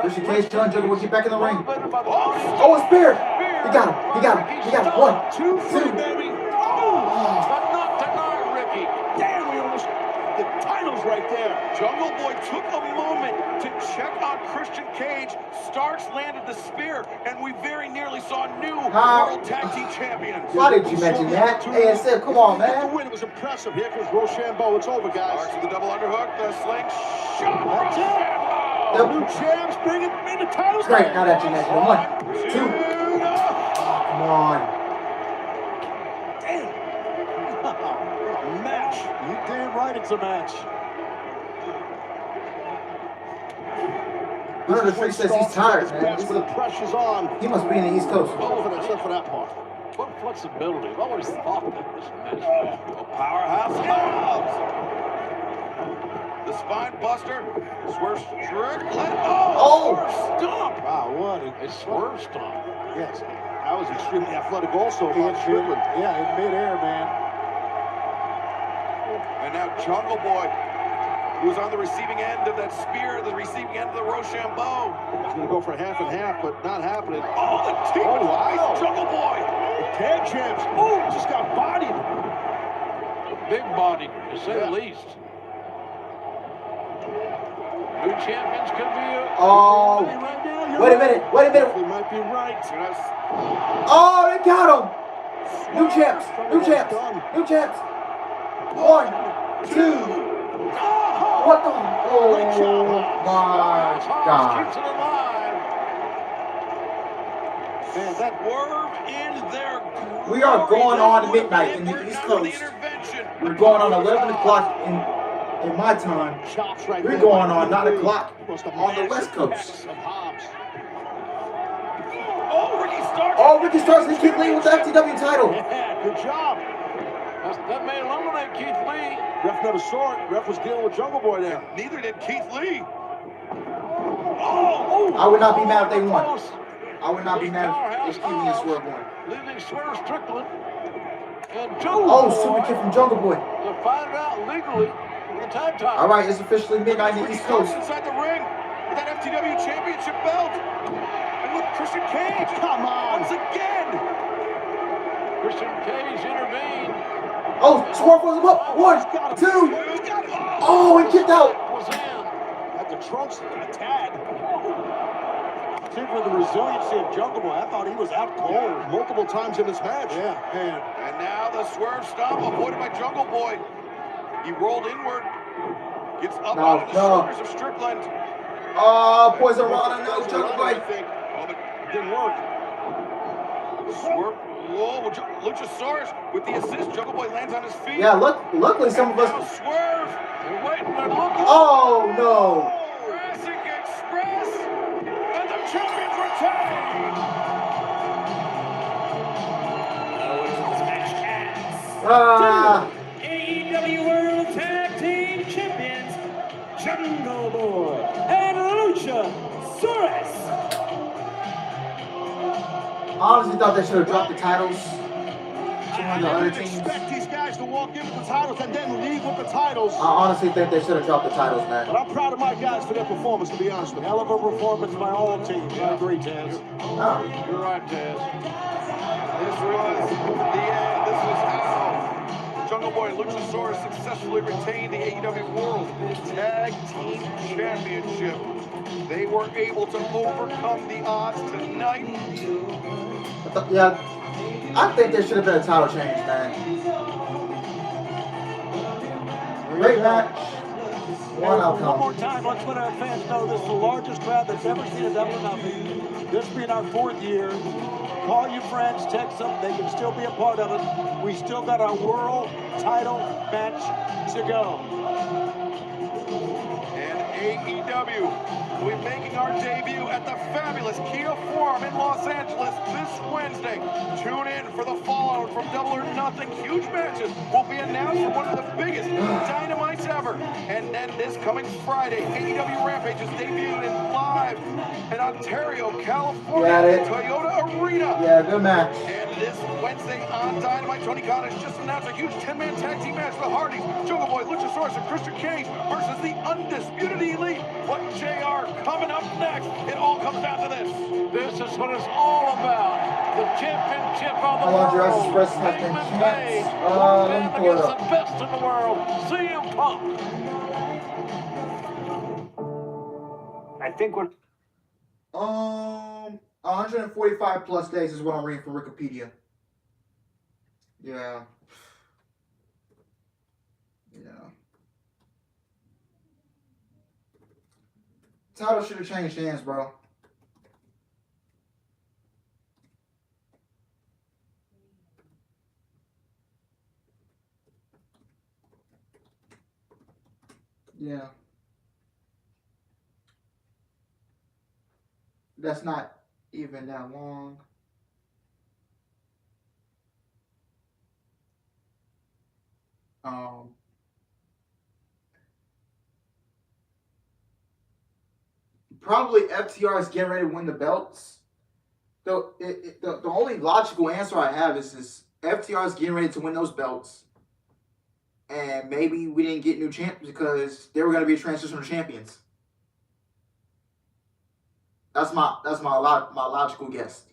Speaker 2: Christian Cage telling Jungle Boy, get back in the ring.
Speaker 11: Oh,
Speaker 2: Oh, a spear. He got him. He got him. He got him. 1, 2, 3.
Speaker 14: baby.
Speaker 4: But not tonight, Ricky.
Speaker 14: Damn, we almost the title's right there.
Speaker 11: Jungle Boy took a moment to check on Christian Cage. Starks landed the spear, and we very nearly saw new World Tag Team Champions.
Speaker 2: Why did you mention that? ASL, come on, man.
Speaker 14: The win was impressive. Here comes Rochambeau. It's over, guys.
Speaker 11: Starks with the double underhook, the slingshot.
Speaker 14: That's it. The new champs bring it in the titles.
Speaker 2: Great, now that you mentioned it. 1, 2. Come on.
Speaker 14: Damn. Match. You damn right it's a match.
Speaker 2: One of the three says he's tired, man.
Speaker 14: The pressure's on.
Speaker 2: He must be in the East Coast.
Speaker 14: Except for that part.
Speaker 4: What flexibility. I've always thought that this match.
Speaker 11: A powerhouse Hobbs. The spine buster. Swerve Strickland. Oh! Swerve stomp.
Speaker 14: Wow, what
Speaker 4: a swerve stomp.
Speaker 14: Yes. That was extremely athletic also. Strickland. Yeah, in midair, man.
Speaker 11: And now Jungle Boy, who's on the receiving end of that spear, the receiving end of the Rochambeau.
Speaker 14: He's going to go for half and half, but not happening.
Speaker 11: Oh, the team
Speaker 14: wow.
Speaker 11: Jungle Boy.
Speaker 14: The tag champs. Oh, just got bodied.
Speaker 4: Big body, to say the least. New champions could be
Speaker 2: Oh. Wait a minute. Wait a minute.
Speaker 14: We might be right.
Speaker 2: Oh, they got him. New champs. New champs. New champs. 1, 2. What the? Oh my God.
Speaker 4: keeps it alive.
Speaker 11: Man, that swerve in there.
Speaker 2: We are going on midnight in the East Coast. We're going on 11 o'clock in my time. We're going on 9 o'clock on the West Coast. Oh, Ricky Starks and Keith Lee with the FTW title.
Speaker 14: Yeah, good job.
Speaker 4: That may eliminate Keith Lee.
Speaker 14: Ref never saw it. Ref was dealing with Jungle Boy there.
Speaker 11: Neither did Keith Lee.
Speaker 2: I would not be mad if they won. I would not be mad if Keith Lee and Swerve won.
Speaker 4: Leaving Swerve Strickland. And
Speaker 2: Oh, super kick from Jungle Boy.
Speaker 4: To find out legally the tag title.
Speaker 2: All right, it's officially midnight in the East Coast.
Speaker 11: Inside the ring with that FTW Championship belt. And with Christian Cage.
Speaker 14: Come on.
Speaker 11: Once again.
Speaker 4: Christian Cage intervened.
Speaker 2: Oh, Swerve was him up. 1, 2. Oh, he kicked out.
Speaker 4: Was in.
Speaker 14: At the trunks, a tag. Particularly the resiliency of Jungle Boy. I thought he was out cold multiple times in this match. Yeah, man.
Speaker 11: And now the swerve stomp avoided by Jungle Boy. He rolled inward. Gets up onto the shoulders of Strickland.
Speaker 2: Oh, Poison Rana, no, Jungle Boy.
Speaker 11: Oh, but
Speaker 14: didn't work.
Speaker 11: Swerve. Whoa, Luchasaurus with the assist. Jungle Boy lands on his feet.
Speaker 2: Yeah, luckily some of us.
Speaker 11: Now Swerve. They're waiting. They're looking.
Speaker 2: Oh, no.
Speaker 11: Jurassic Express. And the champions retain.
Speaker 5: AEW World Tag Team Champions, Jungle Boy and Luchasaurus.
Speaker 2: I honestly thought they should have dropped the titles to one of the other teams.
Speaker 14: Expect these guys to walk in with the titles and then leave with the titles.
Speaker 2: I honestly think they should have dropped the titles, man.
Speaker 14: But I'm proud of my guys for their performance, to be honest with you.
Speaker 3: Hell of a performance by all teams. I agree, Taz.
Speaker 2: Oh.
Speaker 4: You're right, Taz.
Speaker 11: This was the end. This was how Jungle Boy and Luchasaurus successfully retained the AEW World Tag Team Championship. They were able to overcome the odds tonight.
Speaker 2: Yeah, I think there should have been a title change, man. Great match. One outcome.
Speaker 3: One more time, let's let our fans know this is the largest crowd that's ever seen a Double or Nothing. This being our 4th year. Call your friends, text them, they can still be a part of it. We still got our world title match to go.
Speaker 11: And AEW will be making our debut at the fabulous Kia Forum in Los Angeles this Wednesday. Tune in for the fallout from Double or Nothing. Huge matches will be announced from one of the biggest dynamites ever. And then this coming Friday, AEW Rampage is debuting live in Ontario, California, Toyota Arena.
Speaker 2: Yeah, good match.
Speaker 11: And this Wednesday on Dynamite, Tony Khan has just announced a huge 10-man tag team match with the Hardys, Jungle Boy, Luchasaurus, and Christian Cage versus the Undisputed Elite. What JR coming up next? It all comes down to this.
Speaker 4: This is what it's all about. The championship of the
Speaker 2: How long
Speaker 4: world.
Speaker 2: Jurassic Express has been
Speaker 4: Hangman
Speaker 2: champs?
Speaker 4: Page.
Speaker 2: Let me pull it
Speaker 4: Against
Speaker 2: up.
Speaker 4: the best in the world. CM Punk.
Speaker 7: I think what
Speaker 2: 145 plus days is what I'm reading from Wikipedia. Yeah. Title should have changed hands, bro. Yeah. That's not even that long. Probably FTR is getting ready to win the belts. The only logical answer I have is FTR is getting ready to win those belts. And maybe we didn't get new champions because they were going to be transitional champions. That's my logical guess.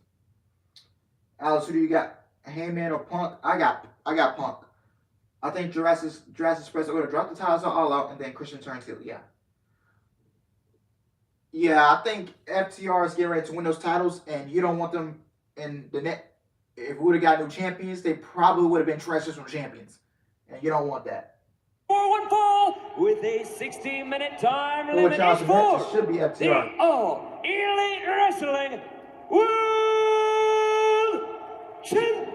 Speaker 2: Alex, who do you got? Heyman or Punk? I got Punk. I think Jurassic Express are going to drop the titles all out and then Christian turns heel. Yeah. Yeah, I think FTR is getting ready to win those titles, and you don't want them in the net. If we would have got new champions, they probably would have been transitional champions, and you don't want that.
Speaker 5: 4-1-4 with a 60-minute time limit is for
Speaker 2: should be FTR.
Speaker 5: the All Elite Wrestling World Championship.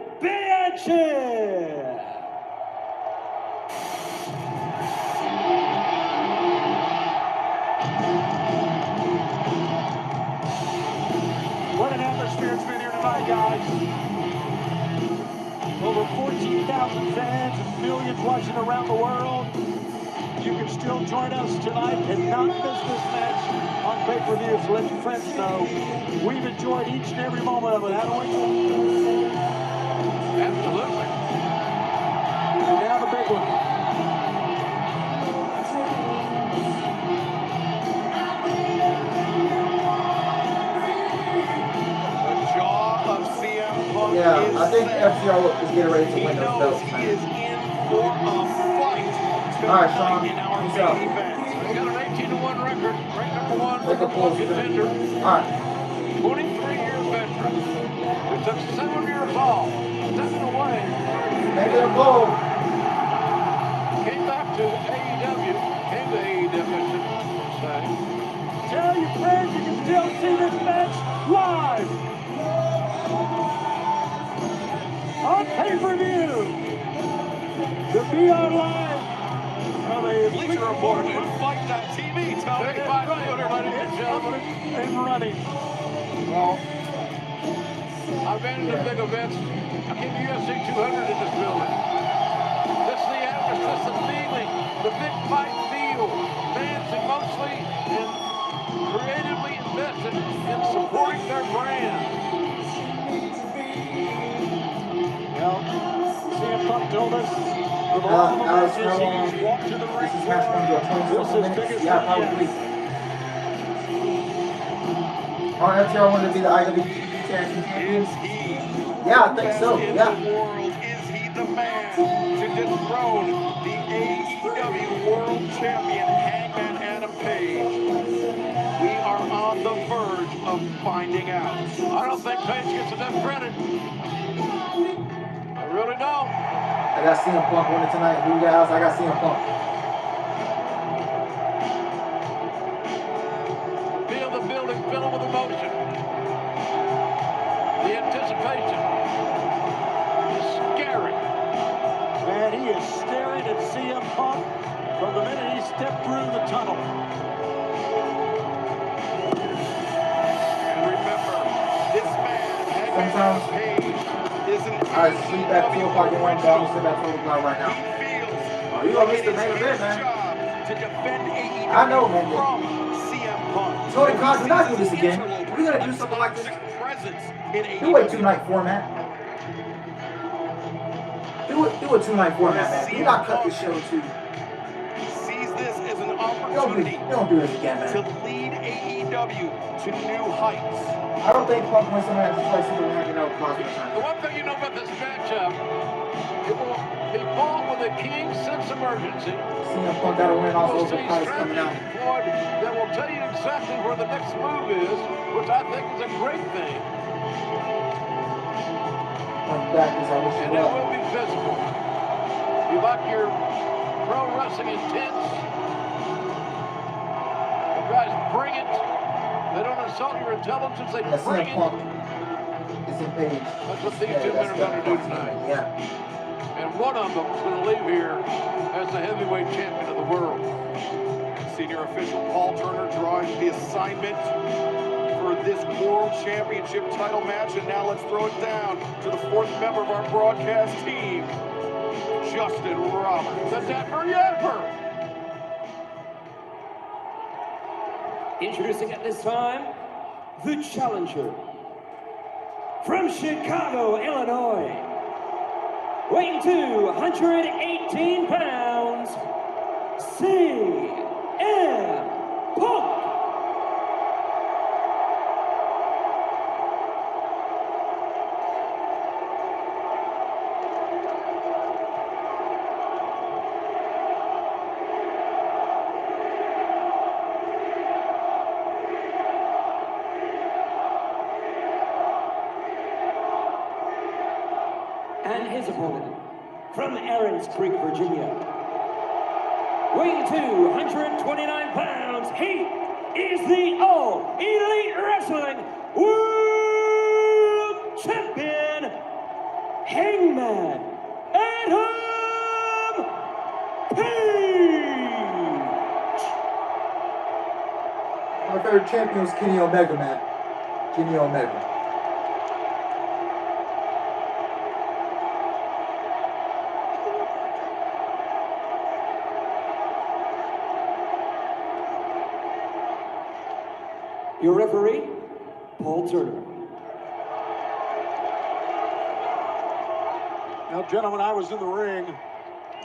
Speaker 3: What an atmosphere it's been here tonight, guys. Over 14,000 fans and millions watching around the world. You can still join us tonight and not miss this match on pay-per-view, so let your friends know. We've enjoyed each and every moment of it, haven't we?
Speaker 4: Absolutely.
Speaker 3: And now the big one.
Speaker 2: Yeah, I think FTR is getting ready to win those belts, man. Alright, Sean, peace out.
Speaker 4: They got an 18-1 record. Rank number 1
Speaker 2: Make a
Speaker 4: for contender.
Speaker 2: Alright.
Speaker 4: 23-year veteran. It took 7 years off. Stepping away.
Speaker 2: Make it a goal.
Speaker 4: Came back to AEW. Came to AEW, I should say.
Speaker 3: Tell your friends you can still see this match live on pay-per-view. The Beyond Live from a
Speaker 11: Bleacher Report and Fight.tv. Tony.
Speaker 4: Big fight, everybody.
Speaker 3: and running.
Speaker 4: Well, I've been to big events. I came to UFC 200 in this building. This is the atmosphere, this is the feeling, the big fight feel. Fans emotionally and creatively invested in supporting their brand.
Speaker 3: Well, CM Punk told us of all the
Speaker 2: Alex,
Speaker 3: matches
Speaker 2: how long
Speaker 3: he's walked to the
Speaker 2: this
Speaker 3: ring
Speaker 2: is match going to go? 27 minutes? Yeah, probably. Or FTR wanted to be the IWGP Tag Team Champions? Yeah, I think so. Yeah.
Speaker 11: Is he the man to dethrone the AEW World Champion Hangman Adam Page? We are on the verge of finding out.
Speaker 4: I don't think Page gets enough credit. I really don't.
Speaker 2: I got CM Punk winning tonight. Who you got else? I got CM Punk.
Speaker 3: from the minute he stepped through the tunnel.
Speaker 11: And remember, this man,
Speaker 2: Sometimes I sleep at 2 o'clock in the morning, but I'm sleep at 12 o'clock right now. Oh, you gonna miss the main event, man.
Speaker 11: to defend AEW
Speaker 2: I know, man.
Speaker 11: from CM Punk.
Speaker 2: Tony Khan, do not do this again. We're gonna do something like this. Do a 2-night format. Do a 2-night format, man. Do not cut this show to.
Speaker 11: Sees this as an opportunity
Speaker 2: Don't do this again, man.
Speaker 11: to lead AEW to new heights.
Speaker 2: I don't think Punk wins some matches like Super hanging out with Cosby.
Speaker 4: The one thing you know about this matchup, it will be fought with a king's sense of urgency.
Speaker 2: CM Punk got to win also over Price coming out.
Speaker 4: Floyd that will tell you exactly where the next move is, which I think is a great thing. And it will be physical. You like your pro wrestling intense? The guys bring it. They don't insult your intelligence. They bring it.
Speaker 2: It's in Page.
Speaker 4: That's what these two men are going to do tonight.
Speaker 2: Yeah.
Speaker 4: And one of them is going to leave here as the heavyweight champion of the world.
Speaker 11: Senior official Paul Turner drawing the assignment for this World Championship title match. And now let's throw it down to the fourth member of our broadcast team, Justin Roberts.
Speaker 4: The Denver Yapper.
Speaker 5: Introducing at this time, the challenger. From Chicago, Illinois, weighing 218 pounds, CM Punk. And his opponent, from Aaron's Creek, Virginia, weighing 229 pounds, he is the All Elite Wrestling World Champion, Hangman Adam Page.
Speaker 2: My favorite champion is Kenny Omega, man. Kenny Omega.
Speaker 5: Your referee, Paul Turner.
Speaker 3: Now, gentlemen, I was in the ring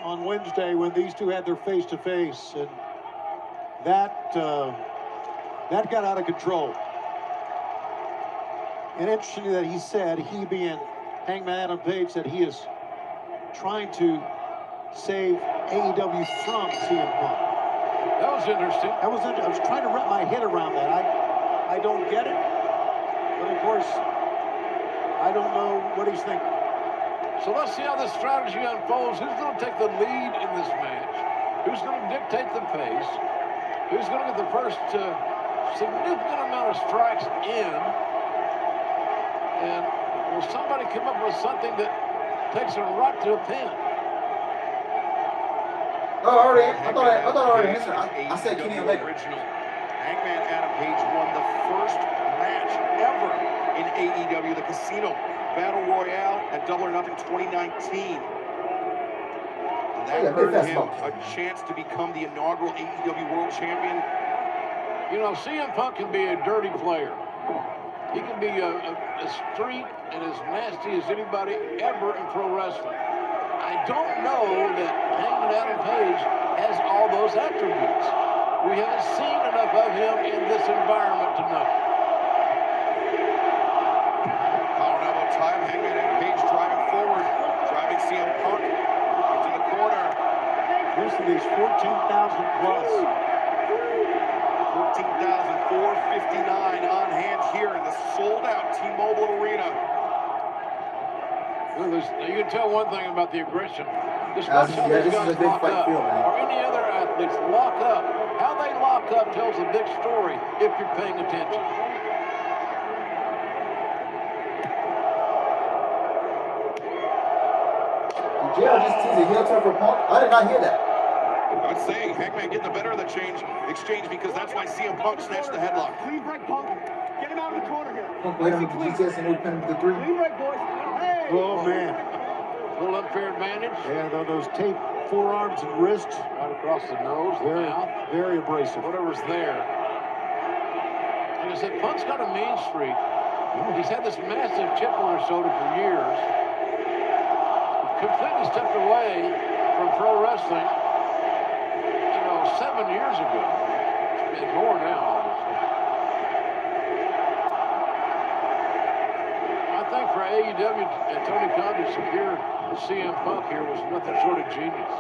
Speaker 3: on Wednesday when these two had their face-to-face, and that got out of control. And interesting that he said, he being Hangman Adam Page, that he is trying to save AEW from CM Punk.
Speaker 4: That was interesting.
Speaker 3: I was trying to wrap my head around that. I don't get it, but of course, I don't know what he's thinking.
Speaker 4: So let's see how this strategy unfolds. Who's going to take the lead in this match? Who's going to dictate the pace? Who's going to get the first significant amount of strikes in? And will somebody come up with something that takes them right to a pin?
Speaker 2: Oh, I thought I already answered. I said Kenny Omega.
Speaker 11: Hangman Adam Page won the first match ever in AEW, the Casino Battle Royale at Double or Nothing 2019. And that earned him a chance to become the inaugural AEW World Champion.
Speaker 4: You know, CM Punk can be a dirty player. He can be as street and as nasty as anybody ever in pro wrestling. I don't know that Hangman Adam Page has all those attributes. We haven't seen enough of him in this environment to know.
Speaker 11: Collar elbow time, Hangman Adam Page driving forward, driving CM Punk into the corner.
Speaker 3: Here's to these 14,000 plus.
Speaker 11: 14,459 on hand here in the sold-out T-Mobile Arena.
Speaker 4: Well, you can tell one thing about the aggression. This
Speaker 2: this is a big fight field, man.
Speaker 4: Or any other athletes lock up. How they lock up tells a big story if you're paying attention.
Speaker 2: Did JR just tease a heel turn for Punk? I did not hear that.
Speaker 11: I'd say Hangman getting the better of the exchange because that's why CM Punk snatched the headlock.
Speaker 9: Clean break, Punk. Get him out of the corner here.
Speaker 2: Punk wait on the GTS and open him with the 3.
Speaker 9: Clean break, boys. Hey.
Speaker 3: Oh, man.
Speaker 4: A little unfair advantage.
Speaker 3: Yeah, those taped forearms and wrists.
Speaker 4: Right across the nose, the mouth.
Speaker 3: Very abrasive.
Speaker 4: Whatever's there. Like I said, Punk's got a mean streak. He's had this massive chip on his shoulder for years. Completely stepped away from pro wrestling, 7 years ago. And more now, obviously. I think for AEW and Tony Khan to secure CM Punk here was nothing short of genius.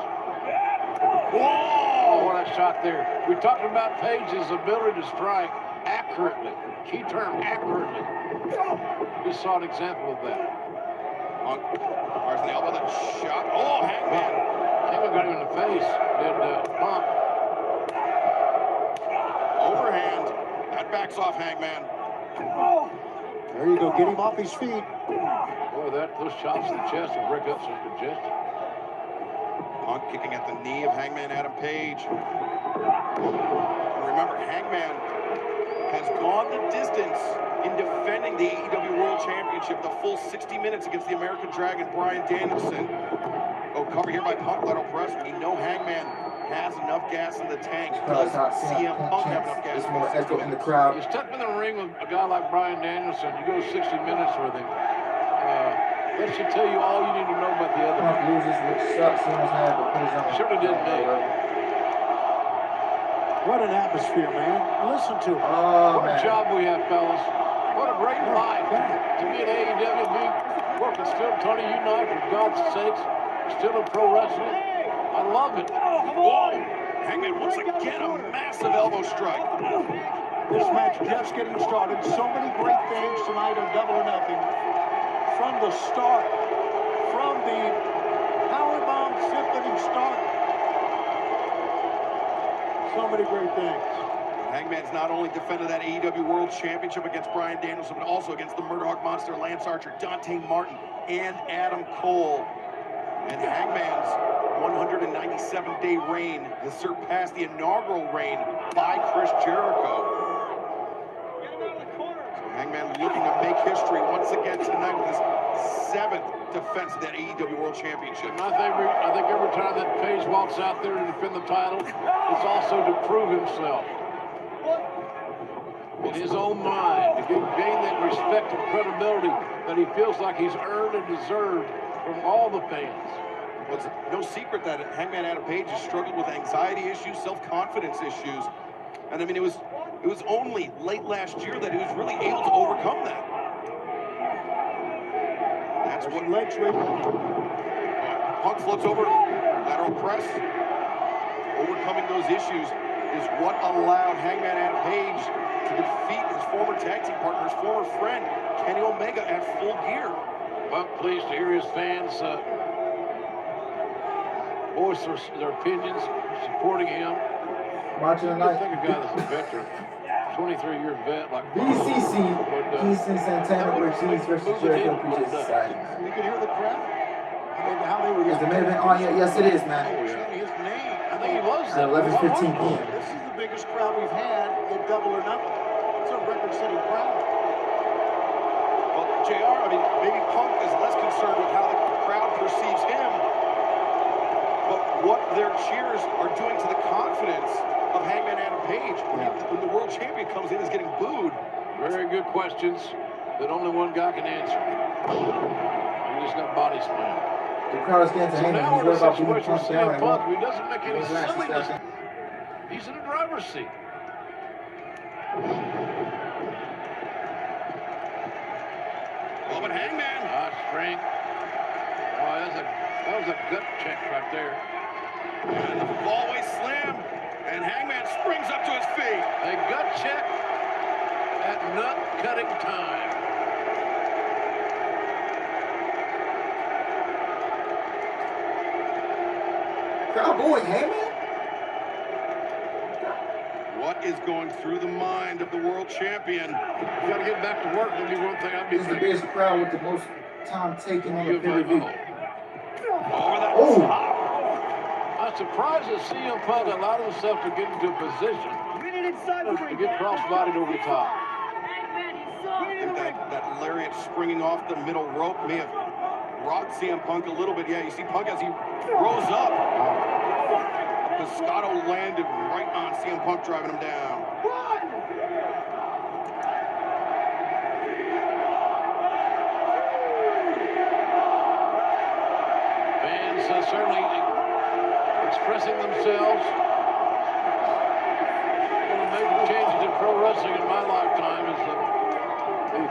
Speaker 4: Whoa! What a shot there. We talked about Page's ability to strike accurately. Key term, accurately. We saw an example of that.
Speaker 11: Punk fires the elbow, that shot. Oh, Hangman.
Speaker 4: Hangman got him in the face. Did Punk.
Speaker 11: Overhand. That backs off Hangman.
Speaker 3: There you go. Get him off his feet.
Speaker 4: Boy, those shots to the chest will break up some congestion.
Speaker 11: Punk kicking at the knee of Hangman Adam Page. And remember, Hangman has gone the distance in defending the AEW World Championship, the full 60 minutes against the American Dragon, Bryan Danielson. Oh, cover here by Punk, lateral press. We know Hangman has enough gas in the tank. Does CM Punk have enough gas?
Speaker 2: There's more echo in the crowd.
Speaker 4: You step in the ring with a guy like Bryan Danielson, you go 60 minutes with him. That should tell you all you need to know about the other.
Speaker 2: Punk loses, which sucks. He almost had to put his own.
Speaker 4: Surely didn't make.
Speaker 3: What an atmosphere, man. Listen to it.
Speaker 2: Oh,
Speaker 4: what a job we have, fellas. What a great life. To be at AEW, working still, Tony, unite for God's sakes. Still in pro wrestling. I love it.
Speaker 11: Whoa! Hangman once again a massive elbow strike.
Speaker 3: This match just getting started. So many great things tonight on Double or Nothing. From the start, from the Powerbomb Symphony start. So many great things.
Speaker 11: Hangman's not only defended that AEW World Championship against Bryan Danielson, but also against the Murdoch Monster, Lance Archer, Dante Martin, and Adam Cole. And Hangman's 197-day reign has surpassed the inaugural reign by Chris Jericho. So Hangman looking to make history once again tonight with his 7th defense of that AEW World Championship.
Speaker 4: And I think every time that Page walks out there to defend the title, it's also to prove himself. In his own mind, to gain that respect and credibility that he feels like he's earned and deserved from all the fans.
Speaker 11: Well, it's no secret that Hangman Adam Page has struggled with anxiety issues, self-confidence issues. And I mean, it was only late last year that he was really able to overcome that. That's what
Speaker 3: legs right.
Speaker 11: Punk floats over, lateral press. Overcoming those issues is what allowed Hangman Adam Page to defeat his former tag team partner, his former friend, Kenny Omega, at Full Gear.
Speaker 4: Well, pleased to hear his fans voice their opinions, supporting him.
Speaker 2: Watching
Speaker 4: I
Speaker 2: tonight.
Speaker 4: think a guy that's a veteran, 23-year vet like
Speaker 2: BCC, Kingston Santana versus Jericho Appreciation Society.
Speaker 3: You can hear the crowd. How they were.
Speaker 2: Is the main event on yet? Yes, it is, man.
Speaker 3: His name.
Speaker 4: I think he loves
Speaker 2: At
Speaker 4: that.
Speaker 2: 11:15 p.m.
Speaker 3: This is the biggest crowd we've had at Double or Nothing. It's a record-setting crowd.
Speaker 11: Well, JR, I mean, maybe Punk is less concerned with how the crowd perceives him, but what their cheers are doing to the confidence of Hangman Adam Page when the world champion comes in is getting booed.
Speaker 4: Very good questions that only one guy can answer. He just got body slammed.
Speaker 2: The crowd is getting to
Speaker 4: So
Speaker 2: Hangman.
Speaker 4: now
Speaker 2: He's
Speaker 4: we're in
Speaker 2: worried
Speaker 4: a
Speaker 2: about being
Speaker 4: situation with
Speaker 2: punched down
Speaker 4: CM
Speaker 2: and
Speaker 4: Punk,
Speaker 2: what?
Speaker 4: who doesn't make any
Speaker 2: Relax,
Speaker 4: silliness.
Speaker 2: discussion.
Speaker 4: He's in the driver's seat.
Speaker 11: Oh, but Hangman.
Speaker 4: Strength. Oh, that was a gut check right there.
Speaker 11: And the fallaway slam. And Hangman springs up to his feet.
Speaker 4: A gut check at nut-cutting time.
Speaker 2: Crowd booing Hangman?
Speaker 11: What is going through the mind of the world champion?
Speaker 4: You got to get back to work. That'd be one thing I'd be
Speaker 2: This is the
Speaker 4: thinking.
Speaker 2: biggest crowd with the most time taken on the pay-per-view.
Speaker 11: Over that
Speaker 2: Oh!
Speaker 11: top.
Speaker 4: I'll surprises CM Punk allowed himself to get into a position to get cross-bodied over the top.
Speaker 11: And that lariat springing off the middle rope may have rocked CM Punk a little bit. Yeah, you see Punk as he rose up. Pescado landed right on CM Punk, driving him down.
Speaker 4: Fans certainly expressing themselves. One of the major changes in pro wrestling in my lifetime is the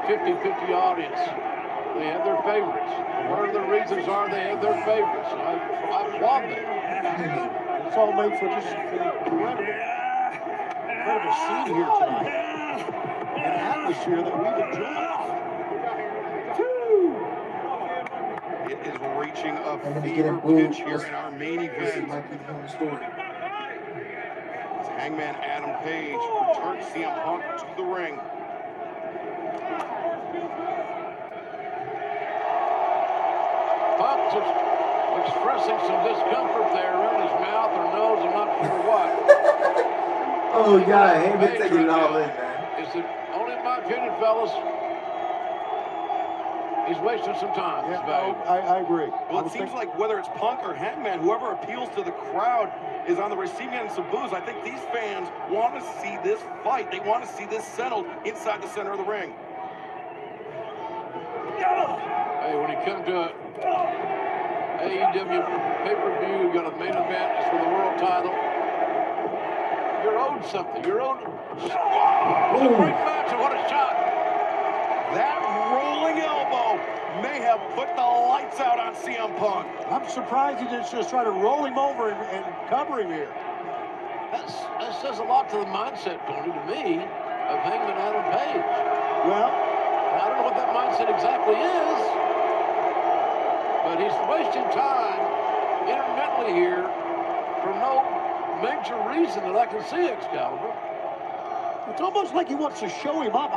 Speaker 4: 50-50 audience. They have their favorites. Whatever the reasons are, they have their favorites. I applaud them.
Speaker 3: It's all made for just incredible scene here tonight. An atmosphere that we've enjoyed.
Speaker 11: It is reaching a fever pitch here in our main event. As Hangman Adam Page returns CM Punk to the ring.
Speaker 4: Punk just expressing some discomfort there around his mouth or nose, I'm not sure what.
Speaker 2: Oh, yeah, Heyman taking it all in, man.
Speaker 4: Is it only in my opinion, fellas? He's wasting some time.
Speaker 3: Yeah, I agree.
Speaker 11: Well, it seems like whether it's Punk or Hangman, whoever appeals to the crowd is on the receiving end of some boos. I think these fans want to see this fight. They want to see this settled inside the center of the ring.
Speaker 4: Hey, when you come to AEW pay-per-view, you got a main event, it's for the world title. You're owed something. You're owed. What a great match and what a shot.
Speaker 11: That rolling elbow may have put the lights out on CM Punk.
Speaker 3: I'm surprised he didn't just try to roll him over and cover him here.
Speaker 4: That says a lot to the mindset, Tony, to me, of Hangman Adam Page.
Speaker 3: Well,
Speaker 4: I don't know what that mindset exactly is, but he's wasting time intermittently here for no major reason that I can see, Excalibur.
Speaker 3: It's almost like he wants to show him up.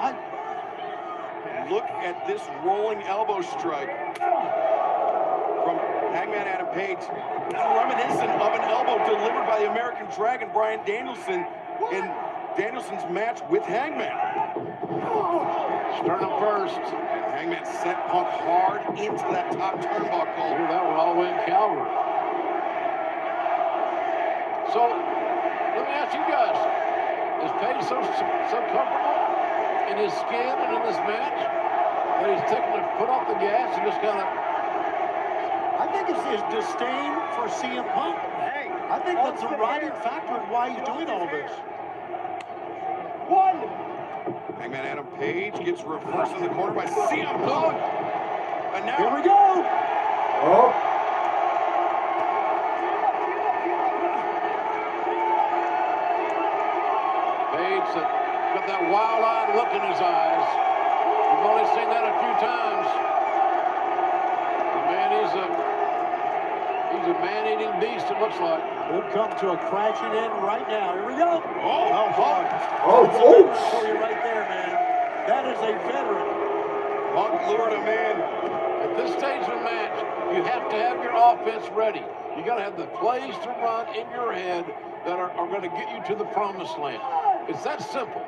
Speaker 11: Look at this rolling elbow strike from Hangman Adam Page. Reminiscent of an elbow delivered by the American Dragon, Bryan Danielson, in Danielson's match with Hangman.
Speaker 4: Sternum first.
Speaker 11: And Hangman sent Punk hard into that top turnbuckle.
Speaker 4: Hear that one all the way in Calvary. So, let me ask you guys, is Page so comfortable in his skin and in this match that he's taking the foot off the gas and just kind of...
Speaker 3: I think it's his disdain for CM Punk. I think that's a driving factor in why he's doing all this.
Speaker 11: Hangman Adam Page gets reversed in the corner by CM Punk. And now...
Speaker 3: Here we go!
Speaker 2: Oh.
Speaker 4: Page got that wild-eyed look in his eyes. We've only seen that a few times. Man, he's a man-eating beast, it looks like.
Speaker 3: We'll come to a crashing end right now. Here we go.
Speaker 11: Oh, Punk.
Speaker 2: Oh,
Speaker 3: Show you right there, man. That is a veteran.
Speaker 11: Punk lured him in.
Speaker 4: At this stage of the match, you have to have your offense ready. You got to have the plays to run in your head that are going to get you to the promised land. It's that simple.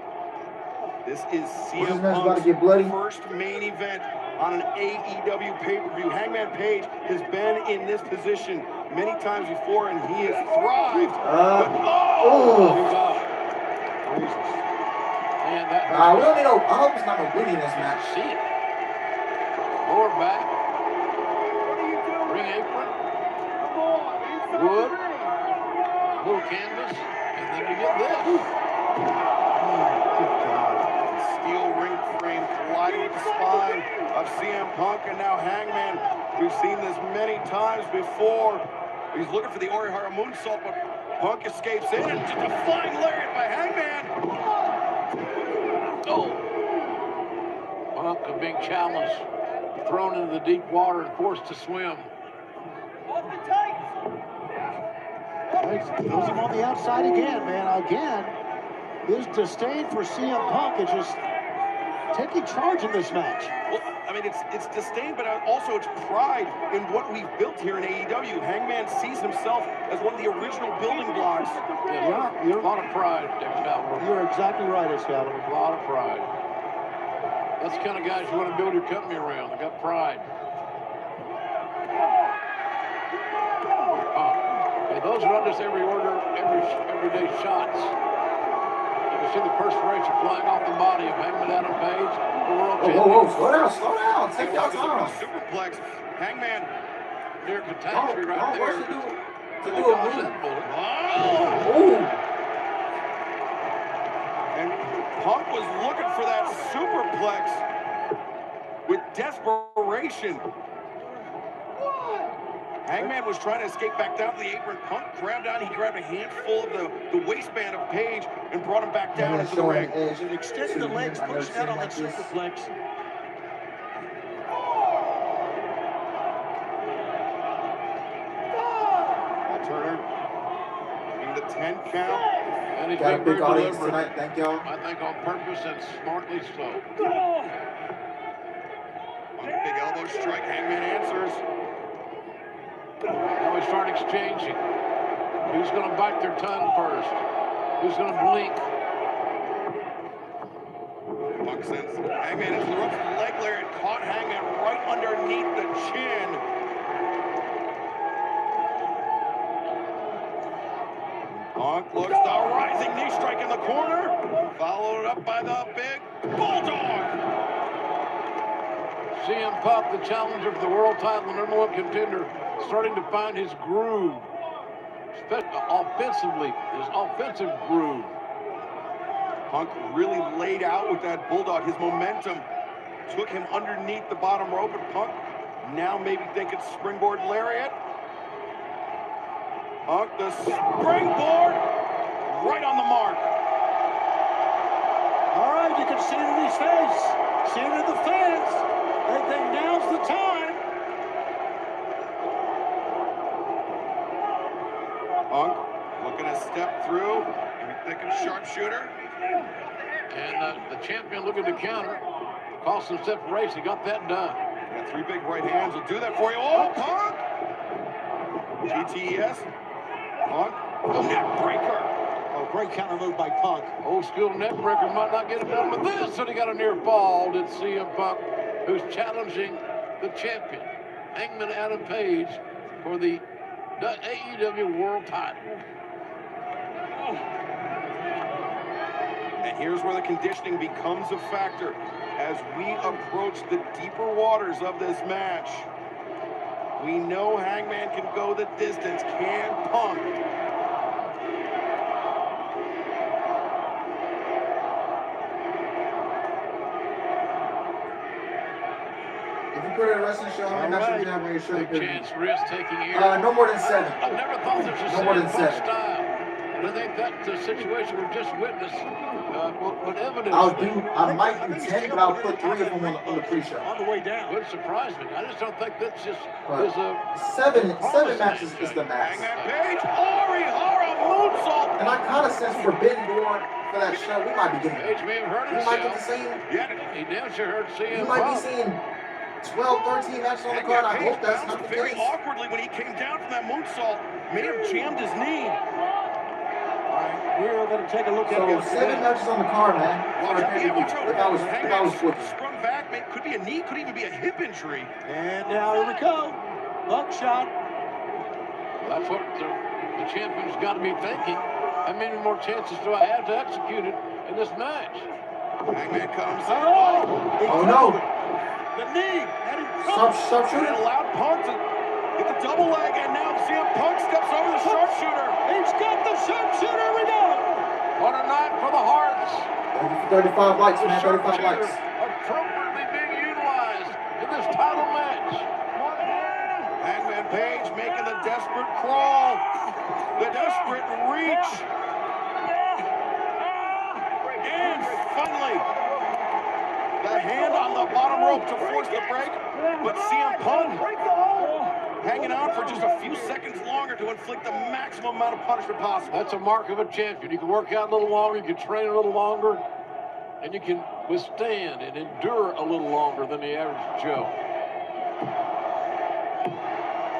Speaker 11: This is CM
Speaker 2: about to
Speaker 11: Punk's
Speaker 2: get bloody?
Speaker 11: first main event on an AEW pay-per-view. Hangman Page has been in this position many times before, and he has thrived.
Speaker 4: Man, that
Speaker 2: we don't need no. I hope it's not no bleeding in this match.
Speaker 4: See it. Lower back. Ring apron. Wood. Little canvas. And then you get this.
Speaker 11: Steel ring frame colliding with the spine of CM Punk, and now Hangman. We've seen this many times before. He's looking for the Orihara moonsault, but Punk escapes in, and just a flying lariat by Hangman.
Speaker 4: Oh. Punk being challenged, thrown into the deep water and forced to swim.
Speaker 3: Off the tights. Throws him on the outside again, man. Again, his disdain for CM Punk is just taking charge in this match.
Speaker 11: Well, I mean, it's disdain, but also it's pride in what we've built here in AEW. Hangman sees himself as one of the original building blocks.
Speaker 3: Yeah, you're
Speaker 4: a lot of pride, Excalibur.
Speaker 3: You're exactly right, Excalibur.
Speaker 4: A lot of pride. That's the kind of guys you want to build your company around. They got pride. Okay, those are not just everyday shots. You can see the perspiration flying off the body of Hangman Adam Page, the world champion.
Speaker 2: Whoa, slow down. Take your time.
Speaker 11: Superplex. Hangman
Speaker 4: near catastrophe right there.
Speaker 2: To do a move.
Speaker 11: And Punk was looking for that superplex with desperation. Hangman was trying to escape back down to the apron. Punk grabbed out. He grabbed a handful of the waistband of Page and brought him back down into the ring.
Speaker 3: Extended the legs, pushing out on that superplex.
Speaker 11: Turner in the 10 count.
Speaker 4: And he's
Speaker 2: Got a
Speaker 4: been
Speaker 2: big
Speaker 4: very
Speaker 2: audience
Speaker 4: deliberate.
Speaker 2: tonight. Thank y'all.
Speaker 4: I think on purpose and smartly so.
Speaker 11: On the big elbow strike, Hangman answers.
Speaker 4: Now we start exchanging. Who's going to bite their tongue first? Who's going to blink?
Speaker 11: Punk sends Hangman into the ropes. Leg lariat caught Hangman right underneath the chin. Punk looks the rising knee strike in the corner. Followed up by the big bulldog.
Speaker 4: CM Punk, the challenger for the world title, #1 contender, starting to find his groove. Offensively, his offensive groove.
Speaker 11: Punk really laid out with that bulldog. His momentum took him underneath the bottom rope, and Punk now maybe thinking springboard lariat. Punk, the springboard, right on the mark.
Speaker 3: All right, you can see it in his face, see it in the fans. They think now's the time.
Speaker 11: Punk looking to step through, maybe thinking sharpshooter.
Speaker 4: And the champion looking to counter. Cost some separation, got that done.
Speaker 11: Yeah, 3 big right hands will do that for you. Oh, Punk! GTS. Punk, the neck breaker.
Speaker 3: Oh, great counter move by Punk.
Speaker 4: Old school neck breaker might not get it done with this, and he got a near fall. Did CM Punk, who's challenging the champion, Hangman Adam Page, for the AEW World Title.
Speaker 11: And here's where the conditioning becomes a factor as we approach the deeper waters of this match. We know Hangman can go the distance. Can Punk?
Speaker 2: If you put it in a wrestling show, how many matches do you have on your show?
Speaker 4: Big chance, risk taking air.
Speaker 2: No more than 7.
Speaker 4: I never thought there was a
Speaker 2: No more than
Speaker 4: CM Punk
Speaker 2: 7.
Speaker 4: style. And I think that situation we've just witnessed would evidence.
Speaker 2: I might do 10, but I'll put 3 of them on the pre-show.
Speaker 3: On the way down.
Speaker 4: Would surprise me. I just don't think that's just
Speaker 2: But
Speaker 4: is a
Speaker 2: 7 matches is the max.
Speaker 11: Hangman Page, Orihara moonsault.
Speaker 2: And I kind of sense Forbidden Door for that show. We might be getting.
Speaker 4: Page may have hurt
Speaker 2: We might get
Speaker 4: himself.
Speaker 2: to see.
Speaker 11: Yeah,
Speaker 4: He damn sure hurt CM
Speaker 2: We might be
Speaker 4: Punk.
Speaker 2: seeing 12, 13 matches on the card. I hope that's not the
Speaker 11: very
Speaker 2: case.
Speaker 11: awkwardly when he came down from that moonsault. May have jammed his knee.
Speaker 3: We're going to take a look at
Speaker 2: So
Speaker 3: it.
Speaker 2: 7 matches on the card, man.
Speaker 11: Watch out, yeah, watch out.
Speaker 2: If I was quick.
Speaker 11: Sprung back, could be a knee, could even be a hip injury.
Speaker 3: And now here we go. Buckshot.
Speaker 4: That's what the champion's got to be thinking. How many more chances do I have to execute it in this match?
Speaker 11: Hangman comes.
Speaker 2: Oh no.
Speaker 3: The knee.
Speaker 2: Sharpshooter.
Speaker 11: And allowed Punk to get the double leg, and now CM Punk steps over the sharpshooter.
Speaker 3: He's got the sharpshooter. We go.
Speaker 4: What a night for the Hearts.
Speaker 2: 35 likes, man. 35 likes.
Speaker 4: Appropriately being utilized in this title match.
Speaker 11: Hangman Page making the desperate crawl, the desperate reach. And finally, the hand on the bottom rope to force the break, but CM Punk hanging on for just a few seconds longer to inflict the maximum amount of punishment possible.
Speaker 4: That's a mark of a champion. You can work out a little longer, you can train a little longer, and you can withstand and endure a little longer than the average Joe.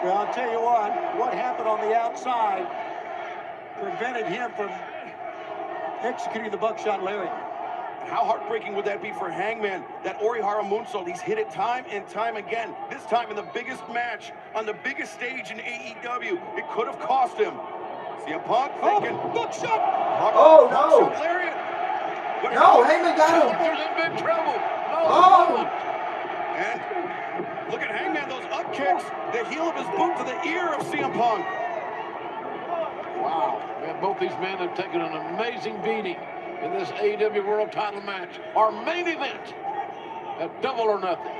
Speaker 3: Well, I'll tell you what happened on the outside prevented him from executing the buckshot lariat.
Speaker 11: How heartbreaking would that be for Hangman? That Orihara moonsault, he's hit it time and time again. This time in the biggest match, on the biggest stage in AEW. It could have cost him. CM Punk thinking,
Speaker 3: buckshot!
Speaker 2: Oh, no!
Speaker 11: Buckshot lariat. But
Speaker 2: No, Hangman got him!
Speaker 11: Challenger's in big trouble. No,
Speaker 2: Oh!
Speaker 11: and look at Hangman, those up kicks. The heel of his boot to the ear of CM Punk.
Speaker 4: Wow. Man, both these men have taken an amazing beating in this AEW World Title match. Our main event at Double or Nothing.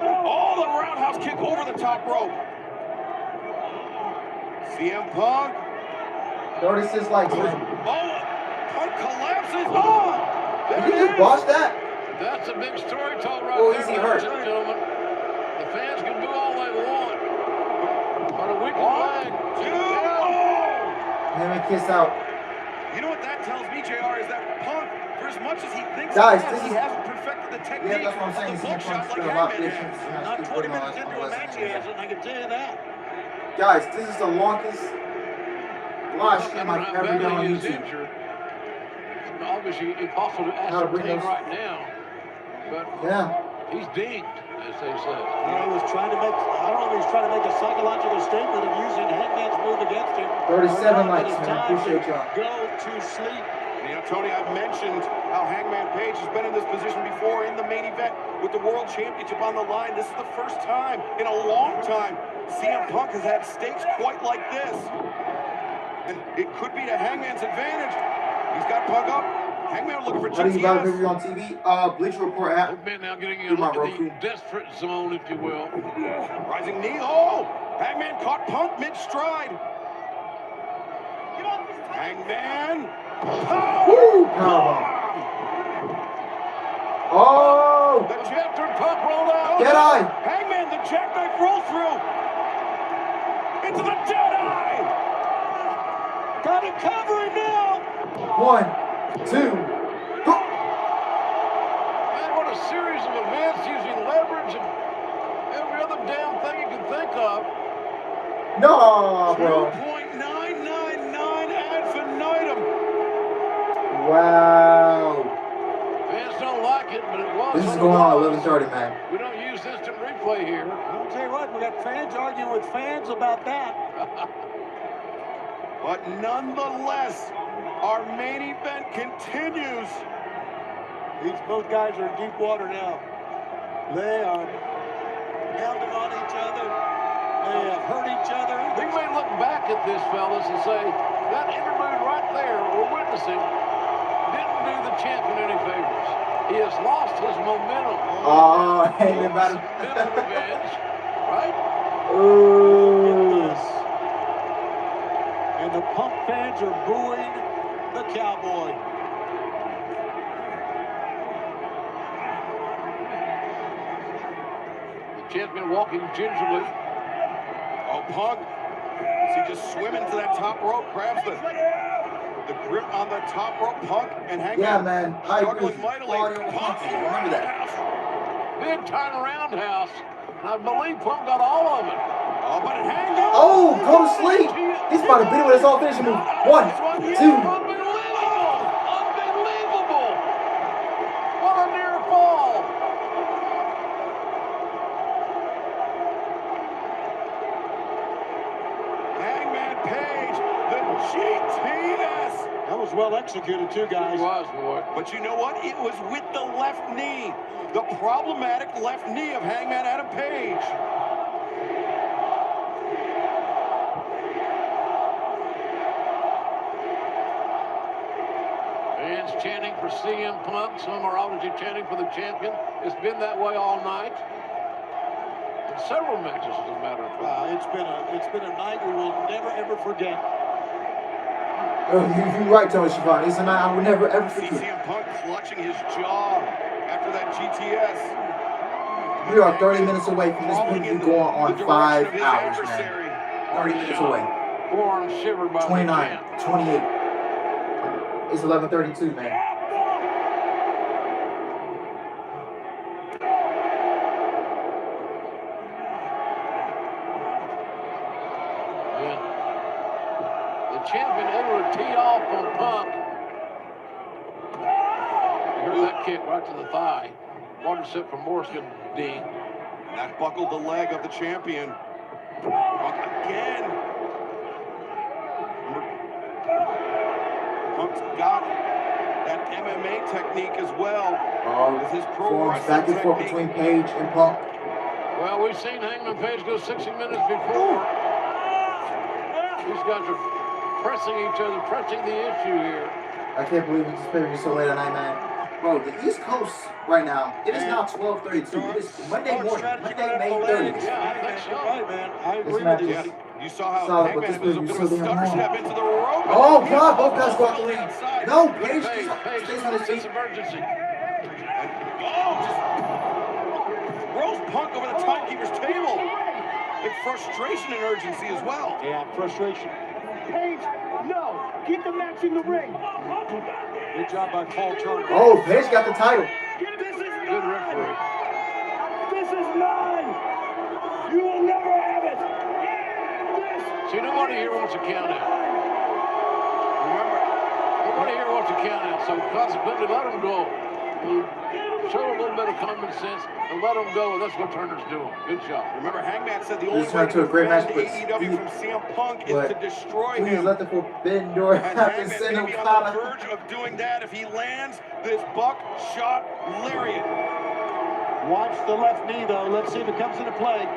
Speaker 11: Oh, the roundhouse kick over the top rope. CM Punk.
Speaker 2: 36 likes, man.
Speaker 11: Oh, Punk collapses. Oh!
Speaker 2: Did you just watch that?
Speaker 4: That's a big story told right
Speaker 2: Oh,
Speaker 4: there,
Speaker 2: is he
Speaker 4: ladies
Speaker 2: hurt?
Speaker 4: and gentlemen. The fans can do all they want. But a weak leg.
Speaker 2: Hangman kiss out.
Speaker 11: You know what that tells me, JR, is that Punk, for as much as he thinks
Speaker 2: Guys,
Speaker 11: he,
Speaker 2: this is-
Speaker 11: hasn't perfected the technique
Speaker 2: Yeah, that's what I'm saying.
Speaker 11: of the
Speaker 2: CM
Speaker 11: buckshot
Speaker 2: Punk's
Speaker 11: like
Speaker 2: been a lot
Speaker 11: Hangman
Speaker 2: different.
Speaker 11: has.
Speaker 3: Not 20 minutes into a match he hasn't, I can tell you that.
Speaker 2: Guys, this is the longest live stream
Speaker 4: I
Speaker 2: I've
Speaker 4: don't know
Speaker 2: ever
Speaker 4: how
Speaker 2: done on
Speaker 4: badly he's
Speaker 2: YouTube.
Speaker 4: injured. It's obviously impossible to
Speaker 2: How to bring
Speaker 4: ascertain
Speaker 2: those-
Speaker 4: right now. But
Speaker 2: Yeah.
Speaker 4: he's dinged, as they say.
Speaker 3: He was trying to make, I don't know if he's trying to make a psychological statement of using Hangman's move against him.
Speaker 2: 37
Speaker 3: Or not, but
Speaker 2: likes,
Speaker 3: it's
Speaker 2: man.
Speaker 3: time
Speaker 2: Appreciate
Speaker 3: to
Speaker 2: y'all.
Speaker 3: Go to sleep.
Speaker 11: You know, Tony, I've mentioned how Hangman Page has been in this position before in the main event with the World Championship on the line. This is the first time in a long time CM Punk has had stakes quite like this. And it could be to Hangman's advantage. He's got Punk up. Hangman looking for
Speaker 2: How do you guys
Speaker 11: GTS.
Speaker 2: review on TV? Bleacher Report app.
Speaker 4: Both men now getting
Speaker 2: Through my
Speaker 4: into the
Speaker 2: Roku.
Speaker 4: desperate zone, if you will.
Speaker 11: Rising knee. Oh! Hangman caught Punk mid-stride. Hangman.
Speaker 2: Woo! Powerbomb. Oh!
Speaker 11: The Jester Punk rolled out.
Speaker 2: Dead eye.
Speaker 11: Hangman, the jackknife roll through. Into the dead eye.
Speaker 3: Got to cover him now.
Speaker 2: 1, 2, go!
Speaker 4: Man, what a series of events using leverage and every other damn thing you can think of.
Speaker 2: No, bro.
Speaker 11: 2.999 ad infinitum.
Speaker 2: Wow.
Speaker 4: Fans don't like it, but it was.
Speaker 2: This is
Speaker 4: what it
Speaker 2: going on
Speaker 4: was.
Speaker 2: at 11:30, man.
Speaker 4: We don't use instant replay here.
Speaker 3: I'll tell you what, we got fans arguing with fans about that.
Speaker 11: But nonetheless, our main event continues.
Speaker 3: Both guys are in deep water now. They are pounding on each other. They have hurt each other.
Speaker 4: We may look back at this, fellas, and say that interlude right there we're witnessing didn't do the champion any favors. He has lost his momentum.
Speaker 2: Oh, Hangman about
Speaker 4: Mental revenge, right?
Speaker 2: Ooh.
Speaker 3: And the Punk fans are booing the Cowboy.
Speaker 4: The champion walking gingerly.
Speaker 11: Oh, Punk. Is he just swimming to that top rope? Grabs the grip on the top rope. Punk and Hangman.
Speaker 2: Yeah, man. I agree.
Speaker 11: Struggling mightily.
Speaker 2: Audio
Speaker 11: Punk.
Speaker 2: Remember that.
Speaker 4: Big time roundhouse. And I believe Punk got all of it.
Speaker 11: Oh, but Hangman.
Speaker 2: Oh, go to sleep. He's about to beat it with his own finishing move. 1, 2.
Speaker 4: Unbelievable! Unbelievable! What a near fall!
Speaker 11: Hangman Page, the GTS.
Speaker 3: That was well executed too, guys.
Speaker 4: It was, boy.
Speaker 11: But you know what? It was with the left knee. The problematic left knee of Hangman Adam Page.
Speaker 4: Fans chanting for CM Punk. Some are obviously chanting for the champion. It's been that way all night. In several matches, as a matter of fact.
Speaker 3: It's been a night we will never ever forget.
Speaker 2: You're right, Tony Schiavone. It's a night I will never ever forget.
Speaker 11: CM Punk clutching his jaw after that GTS.
Speaker 2: We are 30 minutes away from this movie going on 5 hours, man. 30 minutes away.
Speaker 4: Forearm shivered by
Speaker 2: 29, 28. It's 11:32, man.
Speaker 4: kick right to the thigh. Water sip from Morrison, Dean.
Speaker 11: And that buckled the leg of the champion. Punk again. Punk's got that MMA technique as well. With his pro wrestling
Speaker 2: back and forth between Page and Punk.
Speaker 4: Well, we've seen Hangman Page go 60 minutes before. These guys are pressing each other, pressing the issue here.
Speaker 2: I can't believe it's pay so late at night, man. Bro, the East Coast right now, it is now 12:32. It's Monday morning, Monday, May 30th.
Speaker 4: Yeah, I think so. Right, man. I agree
Speaker 2: with
Speaker 4: you.
Speaker 2: you.
Speaker 11: You saw how
Speaker 2: Solid, but
Speaker 11: Hangman
Speaker 2: this
Speaker 11: was a
Speaker 2: movie
Speaker 11: bit
Speaker 2: is
Speaker 11: of a
Speaker 2: so damn
Speaker 11: stutter
Speaker 2: long.
Speaker 11: step into the rope.
Speaker 2: Oh, God, both guys go out the ring. No, Page
Speaker 4: Page
Speaker 2: stays on his feet.
Speaker 4: emergency.
Speaker 11: Rolls Punk over the timekeeper's table. Big frustration and urgency as well.
Speaker 3: Yeah, frustration.
Speaker 9: Page, no. Keep the match in the ring.
Speaker 3: Good job by Paul Turner.
Speaker 2: Oh, Page got the title.
Speaker 9: This is
Speaker 4: Good referee.
Speaker 9: This is mine. You will never have it.
Speaker 4: See, nobody here wants a count out. Remember, nobody here wants a count out, so consequently let them go. Show a little bit of common sense and let them go, and that's what Turner's doing. Good job.
Speaker 11: Remember, Hangman said the only
Speaker 2: This
Speaker 11: way
Speaker 2: turned to a great match, but
Speaker 11: AEW from CM Punk is to destroy
Speaker 2: please
Speaker 11: him.
Speaker 2: let the forbidden door
Speaker 11: And
Speaker 2: happen.
Speaker 11: Hangman
Speaker 2: Send
Speaker 11: may
Speaker 2: him
Speaker 11: be on the verge of doing that if he lands this buckshot lariat.
Speaker 3: Watch the left knee, though. Let's see if it comes into play.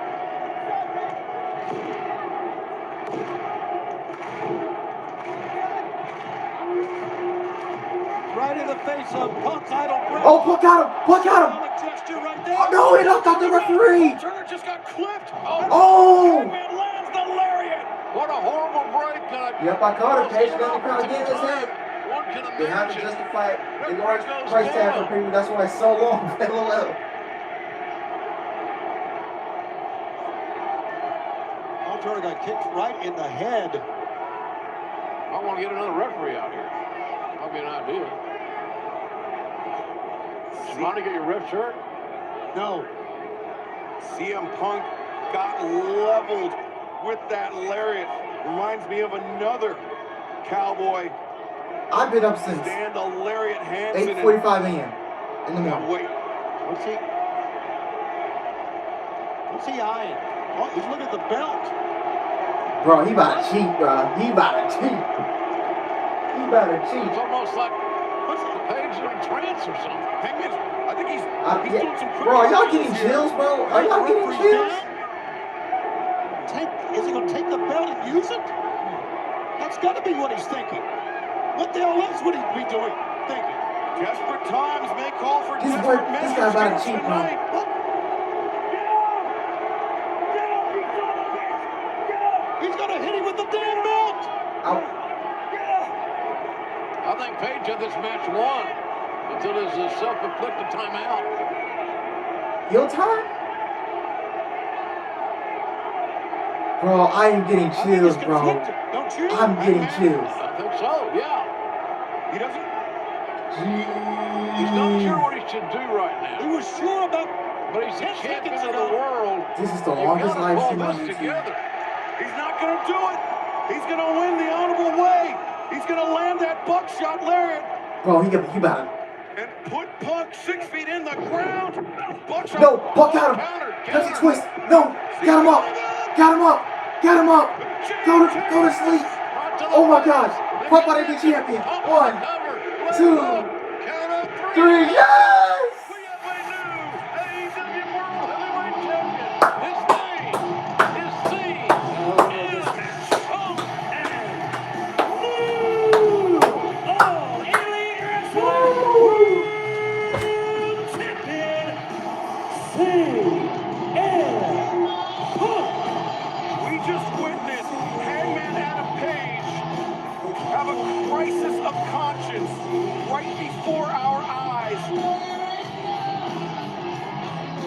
Speaker 3: Right in the face of Punk's idol.
Speaker 2: Oh, Punk got him! Punk got him!
Speaker 3: Gesture right there.
Speaker 2: Oh, no, he knocked out the referee!
Speaker 11: Turner just got clipped.
Speaker 2: Oh!
Speaker 11: Hangman lands the lariat.
Speaker 4: What a horrible break.
Speaker 2: Yep, I caught him. Page got the crowd again in his head.
Speaker 4: One can
Speaker 2: They have to
Speaker 4: imagine.
Speaker 2: justify the large price tag for people. That's why it's so long. LOL.
Speaker 3: Paul Turner got kicked right in the head.
Speaker 4: I want to get another referee out here. That'd be an idea. You want to get your ref shirt?
Speaker 3: No.
Speaker 11: CM Punk got leveled with that lariat. Reminds me of another cowboy.
Speaker 2: I've been up since
Speaker 11: Stand the lariat Hansen.
Speaker 2: 8:45 a.m. in the morning.
Speaker 11: Wait.
Speaker 3: What's he eyeing? Oh, he's looking at the belt.
Speaker 2: Bro, he about to cheat, bro. He about to cheat. He about to cheat.
Speaker 4: It's almost like Page in a trance or something.
Speaker 11: Hangman, I think he's
Speaker 2: Yeah.
Speaker 11: doing some
Speaker 2: Bro, are y'all getting chills, bro? Are y'all getting chills?
Speaker 3: Is he going to take the belt and use it? That's got to be what he's thinking. What the hell else would he be doing? Thinking.
Speaker 11: Desperate times may call for
Speaker 2: This
Speaker 11: desperate
Speaker 2: guy
Speaker 11: measures
Speaker 2: about
Speaker 11: here
Speaker 2: to cheat, bro.
Speaker 11: tonight.
Speaker 3: He's going to hit him with the damn belt.
Speaker 4: I think Page had this match won until his self-inflicted timeout.
Speaker 2: Heel time? Bro, I am getting chills, bro.
Speaker 3: Don't you?
Speaker 2: I'm getting chills.
Speaker 4: I think so, yeah.
Speaker 11: He doesn't.
Speaker 4: He's not sure what he should do right now.
Speaker 3: He was sure about.
Speaker 4: But he's the champion of the world.
Speaker 2: This is the
Speaker 4: You
Speaker 2: longest
Speaker 4: gotta
Speaker 2: live
Speaker 4: pull
Speaker 2: stream on
Speaker 4: this
Speaker 2: YouTube.
Speaker 4: together.
Speaker 11: He's not going to do it. He's going to win the honorable way. He's going to land that buckshot lariat
Speaker 2: Bro, he about to.
Speaker 11: and put Punk 6 feet in the ground. Buckshot.
Speaker 2: No, Punk got him. That's a twist. No, got him up. Got him up. Got him up. Go to sleep. Oh my gosh. Punk about to be champion. 1, 2, 3. Yes!
Speaker 11: We just witnessed Hangman Adam Page have a crisis of conscience right before our eyes.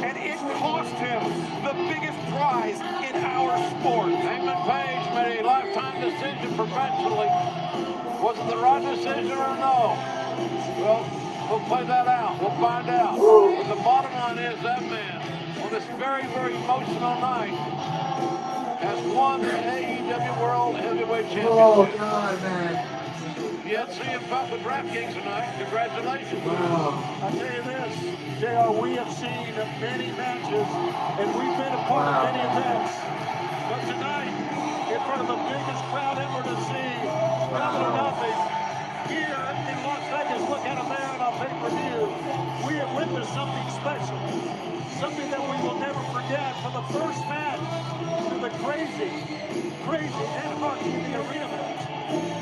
Speaker 11: And it cost him the biggest prize in our sport.
Speaker 4: Hangman Page made a lifetime decision professionally. Was it the right decision or no? Well, we'll play that out. We'll find out. But the bottom line is that man, on this very, very emotional night, has won the AEW World Heavyweight Championship.
Speaker 2: Oh, God, man.
Speaker 4: yet CM Punk with DraftKings tonight. Congratulations.
Speaker 3: I tell you this, JR, we have seen many matches, and we've been a part of many events. But tonight, in front of the biggest crowd ever to see Double or Nothing, here in Las Vegas, look at them there on pay-per-view. We have witnessed something special, something that we will never forget. From the first match to the crazy anarchy in the arena match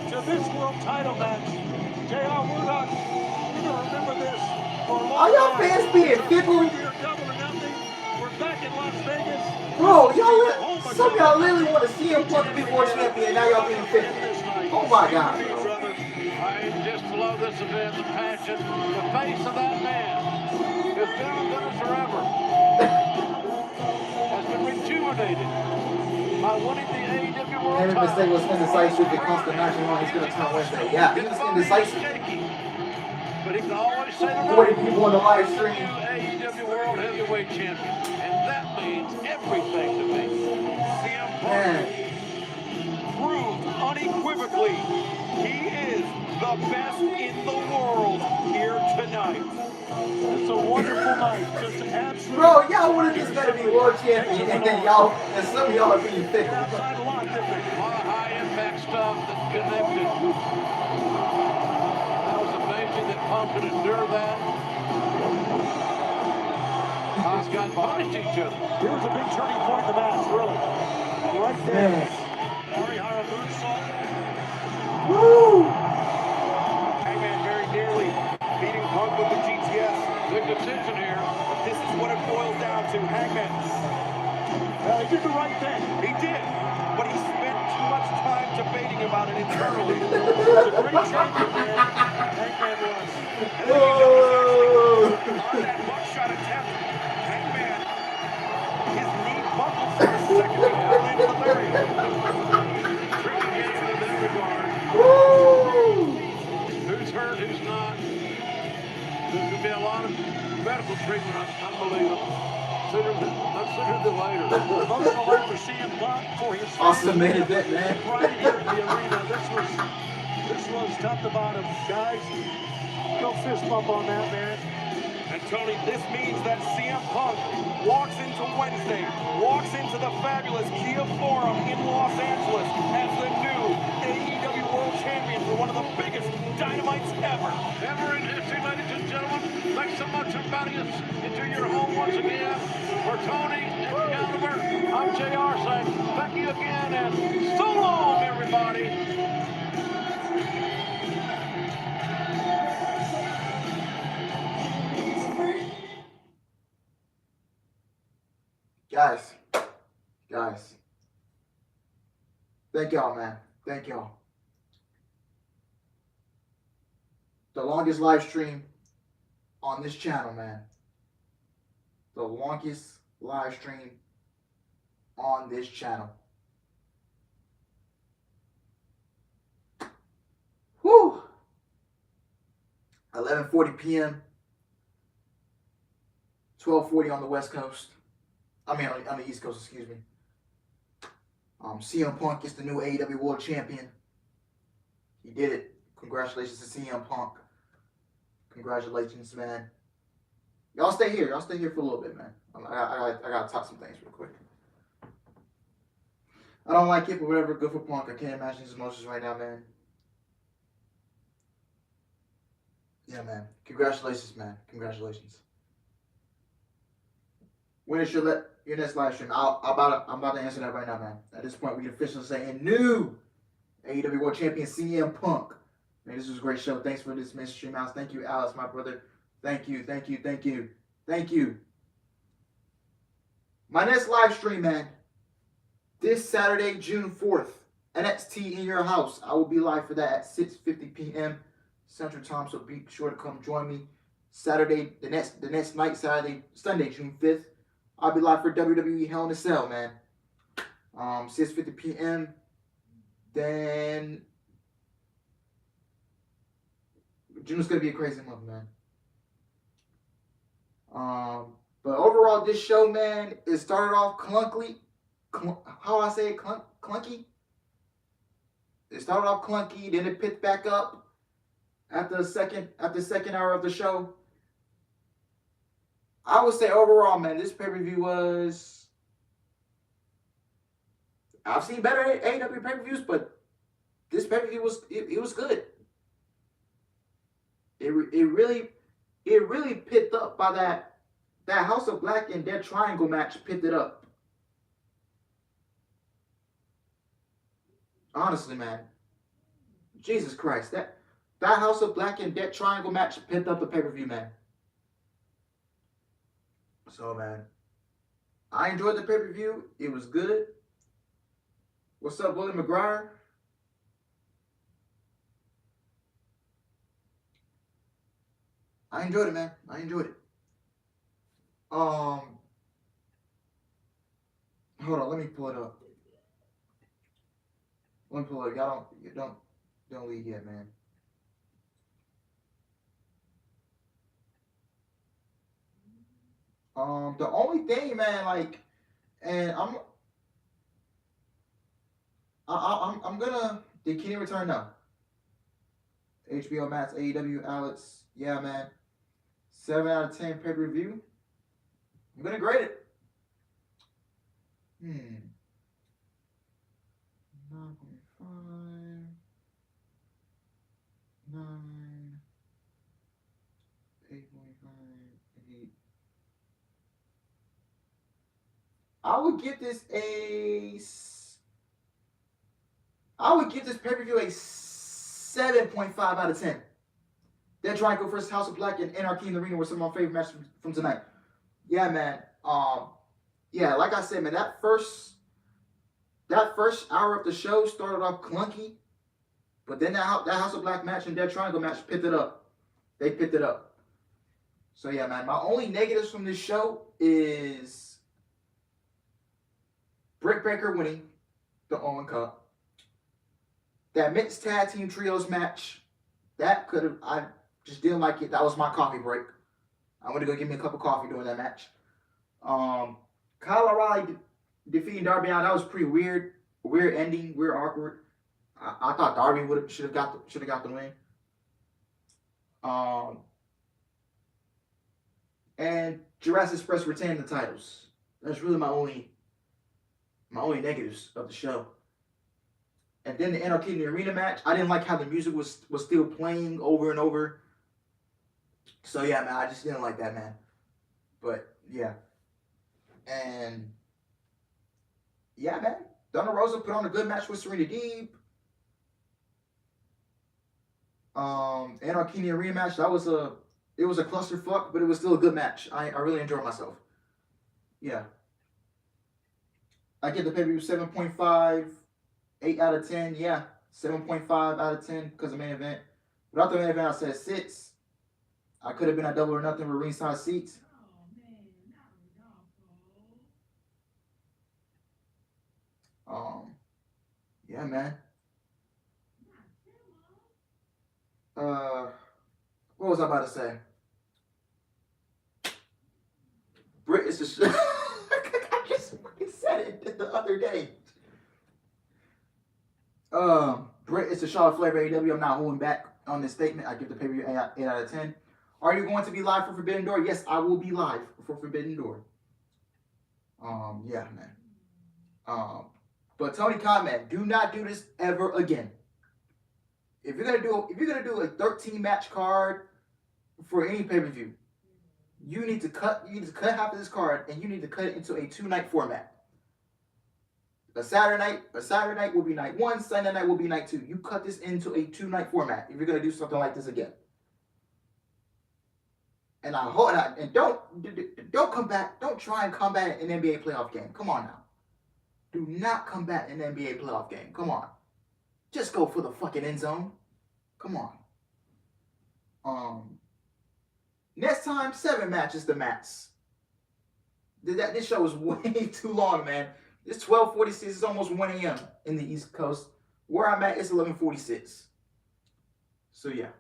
Speaker 3: to this world title match. JR, we're gonna remember this for a long time.
Speaker 2: Are y'all fans being fickle?
Speaker 3: Double or Nothing. We're back in Las Vegas.
Speaker 2: Bro, some of y'all literally want to see him Punk to be world champion, and now y'all being fickle. Oh my God, bro.
Speaker 4: I just love this event, the passion, the face of that man has been on Gunners forever. Has been rejuvenated by winning the AEW World
Speaker 2: Every
Speaker 4: title.
Speaker 2: mistake was indecisive. It comes to matching on. He's going to turn Wednesday. Yeah, he was indecisive.
Speaker 4: But he can always say the
Speaker 2: 40 people on the live stream.
Speaker 4: AEW World Heavyweight Champion. And that means everything to me. CM Punk proved unequivocally he is the best in the world here tonight.
Speaker 3: It's a wonderful night. Just absolutely.
Speaker 2: Bro, y'all wanted this man to be world champion, and then some of y'all are being fickle.
Speaker 4: A lot of high impact stuff that connected. That was amazing that Punk could endure that. Punk's got punished each other.
Speaker 3: Here was a big turning point in the match, really. Right there. Harihara moonsault.
Speaker 2: Woo!
Speaker 11: Hangman very nearly beating Punk with the GTS.
Speaker 4: Big decision here.
Speaker 11: But this is what it boils down to. Hangman.
Speaker 3: Well, he did the right thing.
Speaker 11: He did. But he spent too much time debating about it internally.
Speaker 3: He was a great champion, man. Hangman was.
Speaker 2: Whoa!
Speaker 11: On that buckshot attempt, Hangman, his knee buckled for a second before landing the lariat.
Speaker 4: Tricky games in that regard.
Speaker 2: Woo!
Speaker 4: Who's hurt, who's not. There could be a lot of medical treatment, unbelievable. Sooner than later.
Speaker 3: Emotional night for CM Punk for his
Speaker 2: Awesome main event, man.
Speaker 3: right here in the arena. This was top to bottom. Guys, go fist bump on that, man.
Speaker 11: And Tony, this means that CM Punk walks into Wednesday, walks into the fabulous Kia Forum in Los Angeles as the new AEW World Champion for one of the biggest dynamites ever.
Speaker 4: Ever in history, ladies and gentlemen. Thanks so much for inviting us into your home once again. For Tony and Gallagher, I'm JR saying thank you again and so long, everybody.
Speaker 2: Guys. Thank y'all, man. Thank y'all. The longest live stream on this channel, man. The longest live stream on this channel. Whew. 11:40 p.m. 12:40 on the West Coast. I mean, on the East Coast, excuse me. CM Punk is the new AEW World Champion. He did it. Congratulations to CM Punk. Congratulations, man. Y'all stay here. Y'all stay here for a little bit, man. I gotta talk some things real quick. I don't like it, but whatever. Good for Punk. I can't imagine his emotions right now, man. Yeah, man. Congratulations, man. Congratulations. When is your next live stream? I'm about to answer that right now, man. At this point, we can officially say new AEW World Champion CM Punk. Man, this was a great show. Thanks for this, Mr. Streamhouse. Thank you, Alice, my brother. Thank you. My next live stream, man. This Saturday, June 4th, NXT in your house. I will be live for that at 6:50 p.m. Central Time, so be sure to come join me. Saturday, the next night, Sunday, June 5th. I'll be live for WWE Hell in a Cell, man. 6:50 p.m. Then June's gonna be a crazy month, man. But overall, this show, man, it started off clunky. How I say it, clunky. It started off clunky, then it picked back up, at the second hour of the show. I would say overall, man, this pay-per-view was. I've seen better AEW pay-per-views, but this pay-per-view was it was good. It really picked up by that House of Black and Dead Triangle match picked it up. Honestly, man. Jesus Christ. That House of Black and Dead Triangle match picked up the pay-per-view, man. So, man, I enjoyed the pay-per-view. It was good. What's up, Willie McGuire? I enjoyed it, man. I enjoyed it. Hold on, let me pull it up. Let me pull it up. Y'all don't leave yet, man. The only thing, man, like, and I'm gonna. Did Kenny return? No. HBO Max, AEW, Alex. Yeah, man. 7 out of 10 pay-per-view. I'm gonna grade it. 9.5. 9. 8.5. 8. I would give this pay-per-view a 7.5 out of 10. Dead Triangle versus House of Black and Anarchy in the Arena were some of my favorite matches from tonight. Yeah, man. Yeah, like I said, man, that first hour of the show started off clunky, but then that House of Black match and Dead Triangle match picked it up. They picked it up. So yeah, man, my only negatives from this show is Britt Baker winning the Owen Cup. That mixed tag team trios match, I just didn't like it. That was my coffee break. I went to go get me a cup of coffee during that match. Kyle O'Reilly defeating Darby Allin, that was pretty weird. Weird ending, weird awkward. I thought Darby should have got the win. And Jurassic Express retained the titles. That's really my only negatives of the show. And then the Anarchy in the Arena match, I didn't like how the music was still playing over and over. So yeah, man, I just didn't like that, man. But yeah. And yeah, man, Thunder Rosa put on a good match with Serena Deeb. Anarchy in the Arena match, it was a clusterfuck, but it was still a good match. I really enjoyed myself. Yeah. I give the pay-per-view 7.5, 8 out of 10. Yeah, 7.5 out of 10 because of main event. Without the main event, I said 6. I could have been at Double or Nothing with ringside seats. Yeah, man. What was I about to say? Britt is the I just fucking said it the other day. Britt is the Charlotte Flair of AEW. I'm not holding back on this statement. I give the pay-per-view 8 out of 10. Are you going to be live for Forbidden Door? Yes, I will be live for Forbidden Door. Yeah, man. But Tony Khan, man, do not do this ever again. If you're gonna do a 13 match card for any pay-per-view, you need to cut half of this card and you need to cut it into a 2-night format. A Saturday night will be night 1, Sunday night will be night 2. You cut this into a 2-night format if you're gonna do something like this again. And don't come back. Don't try and combat an NBA playoff game. Come on now. Do not combat an NBA playoff game. Come on. Just go for the fucking end zone. Come on. Next time, 7 matches to max. This show is way too long, man. It's 12:46. It's almost 1 a.m. in the East Coast. Where I'm at, it's 11:46. So yeah.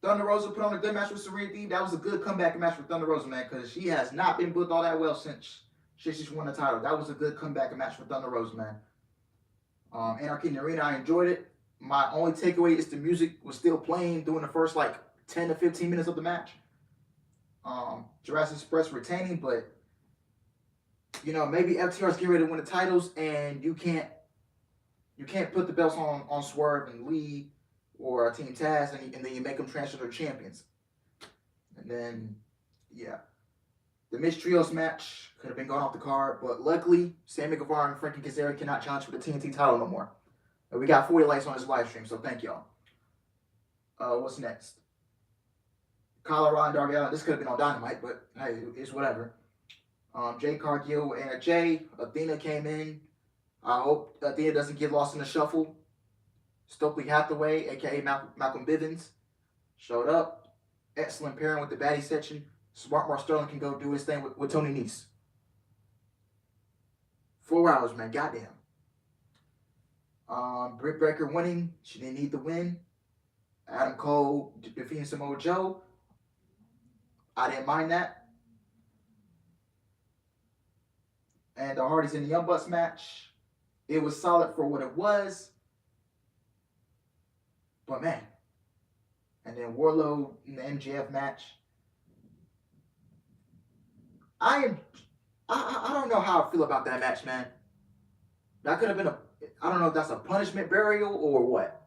Speaker 2: Thunder Rosa put on a good match with Serena Deeb. That was a good comeback match for Thunder Rosa, man, because she has not been booked all that well since she's won the title. That was a good comeback match for Thunder Rosa, man. Anarchy in the Arena, I enjoyed it. My only takeaway is the music was still playing during the first like 10 to 15 minutes of the match. Jurassic Express retaining, but maybe FTR's getting ready to win the titles, and you can't put the belts on Swerve and Lee or Team Taz, and then you make them transfer to champions. And then, yeah. The Mixed Trios match could have been gone off the card, but luckily, Sammy Guevara and Frankie Kazarian cannot challenge for the TNT title no more. And we got 40 likes on this live stream, so thank y'all. What's next? Colorado and Darby Allin. This could have been on Dynamite, but hey, it's whatever. Jay Cargill and Jay. Athena came in. I hope Athena doesn't get lost in the shuffle. Stokely Hathaway, a.k.a. Malcolm Bivens, showed up. Excellent pairing with the baddie section. Smart Mark Sterling can go do his thing with Tony Nese. 4 hours, man. Goddamn. Britt Baker winning. She didn't need the win. Adam Cole defeating Samoa Joe. I didn't mind that. And the Hardys in the Young Bucks match. It was solid for what it was. But man. And then Wardlow in the MJF match. I don't know how I feel about that match, man. That could have been I don't know if that's a punishment burial or what.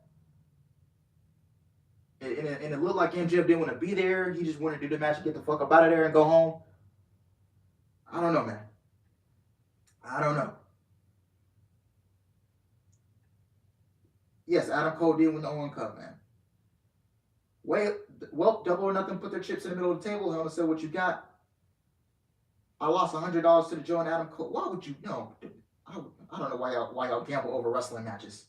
Speaker 2: And it looked like MJF didn't want to be there. He just wanted to do the match and get the fuck up out of there and go home. I don't know, man. I don't know. Yes, Adam Cole did win the Owen Cup, man. Well, Double or Nothing put their chips in the middle of the table. Hell to say what you got. I lost $100 to the Joe and Adam Cole. Why would you know? I don't know why y'all gamble over wrestling matches.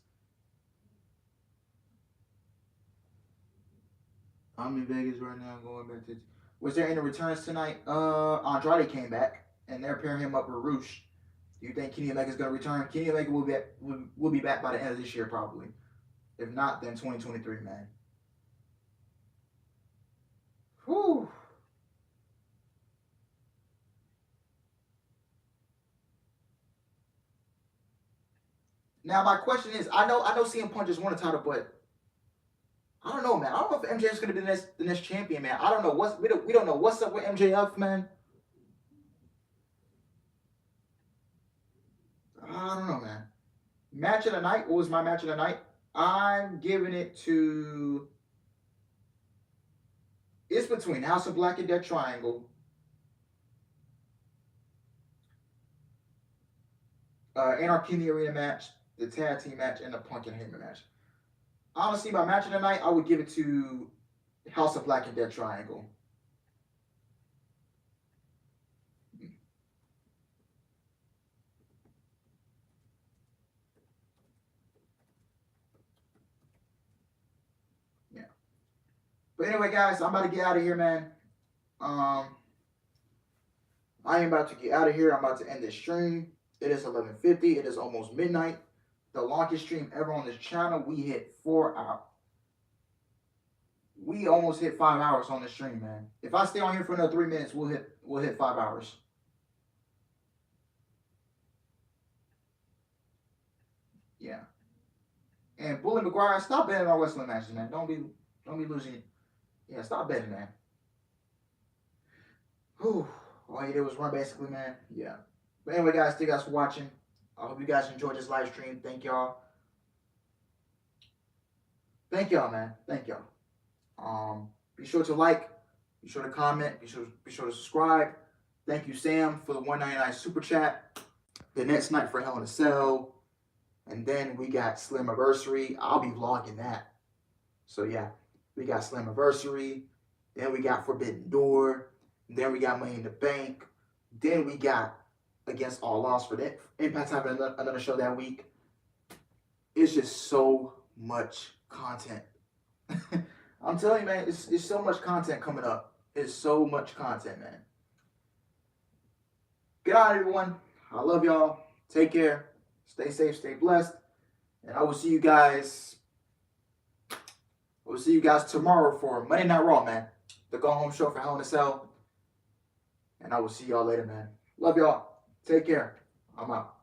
Speaker 2: I'm in Vegas right now, going back to. Was there any returns tonight? Andrade came back, and they're pairing him up with Roosh. Do you think Kenny Omega's going to return? Kenny Omega will be back by the end of this year, probably. If not, then 2023, man. Whew. Now my question is, I know CM Punk just won a title, but I don't know, man. I don't know if MJF's gonna be the next champion, man. I don't know we don't know what's up with MJF, man. I don't know, man. Match of the night. What was my match of the night? I'm giving it to. It's between House of Black and Death Triangle. Anarchy in the Arena match, the tag team match, and the Punk and Heyman match. Honestly, my match of the night, I would give it to House of Black and Death Triangle. Yeah. But anyway, guys, I'm about to get out of here, man. I am about to get out of here. I'm about to end this stream. It is 11:50. It is almost midnight. The longest stream ever on this channel. We hit 4 hours. We almost hit 5 hours on the stream, man. If I stay on here for another 3 minutes, we'll hit 5 hours. Yeah. And Bully McGuire, stop betting on wrestling matches, man. Don't be losing. Yeah, stop betting, man. Whew. All you did was run, basically, man. Yeah. But anyway, guys, thank you guys for watching. I hope you guys enjoyed this live stream. Thank y'all. Thank y'all, man. Thank y'all. Be sure to like. Be sure to comment. Be sure to subscribe. Thank you, Sam, for the $1.99 super chat. The next night for Hell in a Cell. And then we got Slammiversary. I'll be vlogging that. So yeah, we got Slammiversary. Then we got Forbidden Door. Then we got Money in the Bank. Then we got Against All Odds for that. Impact's having another show that week. It's just so much content. I'm telling you, man, it's so much content coming up. It's so much content, man. Good night, everyone. I love y'all. Take care. Stay safe, stay blessed. And I will see you guys. Tomorrow for Monday Night Raw, man. The Go Home Show for Hell in a Cell. And I will see y'all later, man. Love y'all. Take care. I'm out.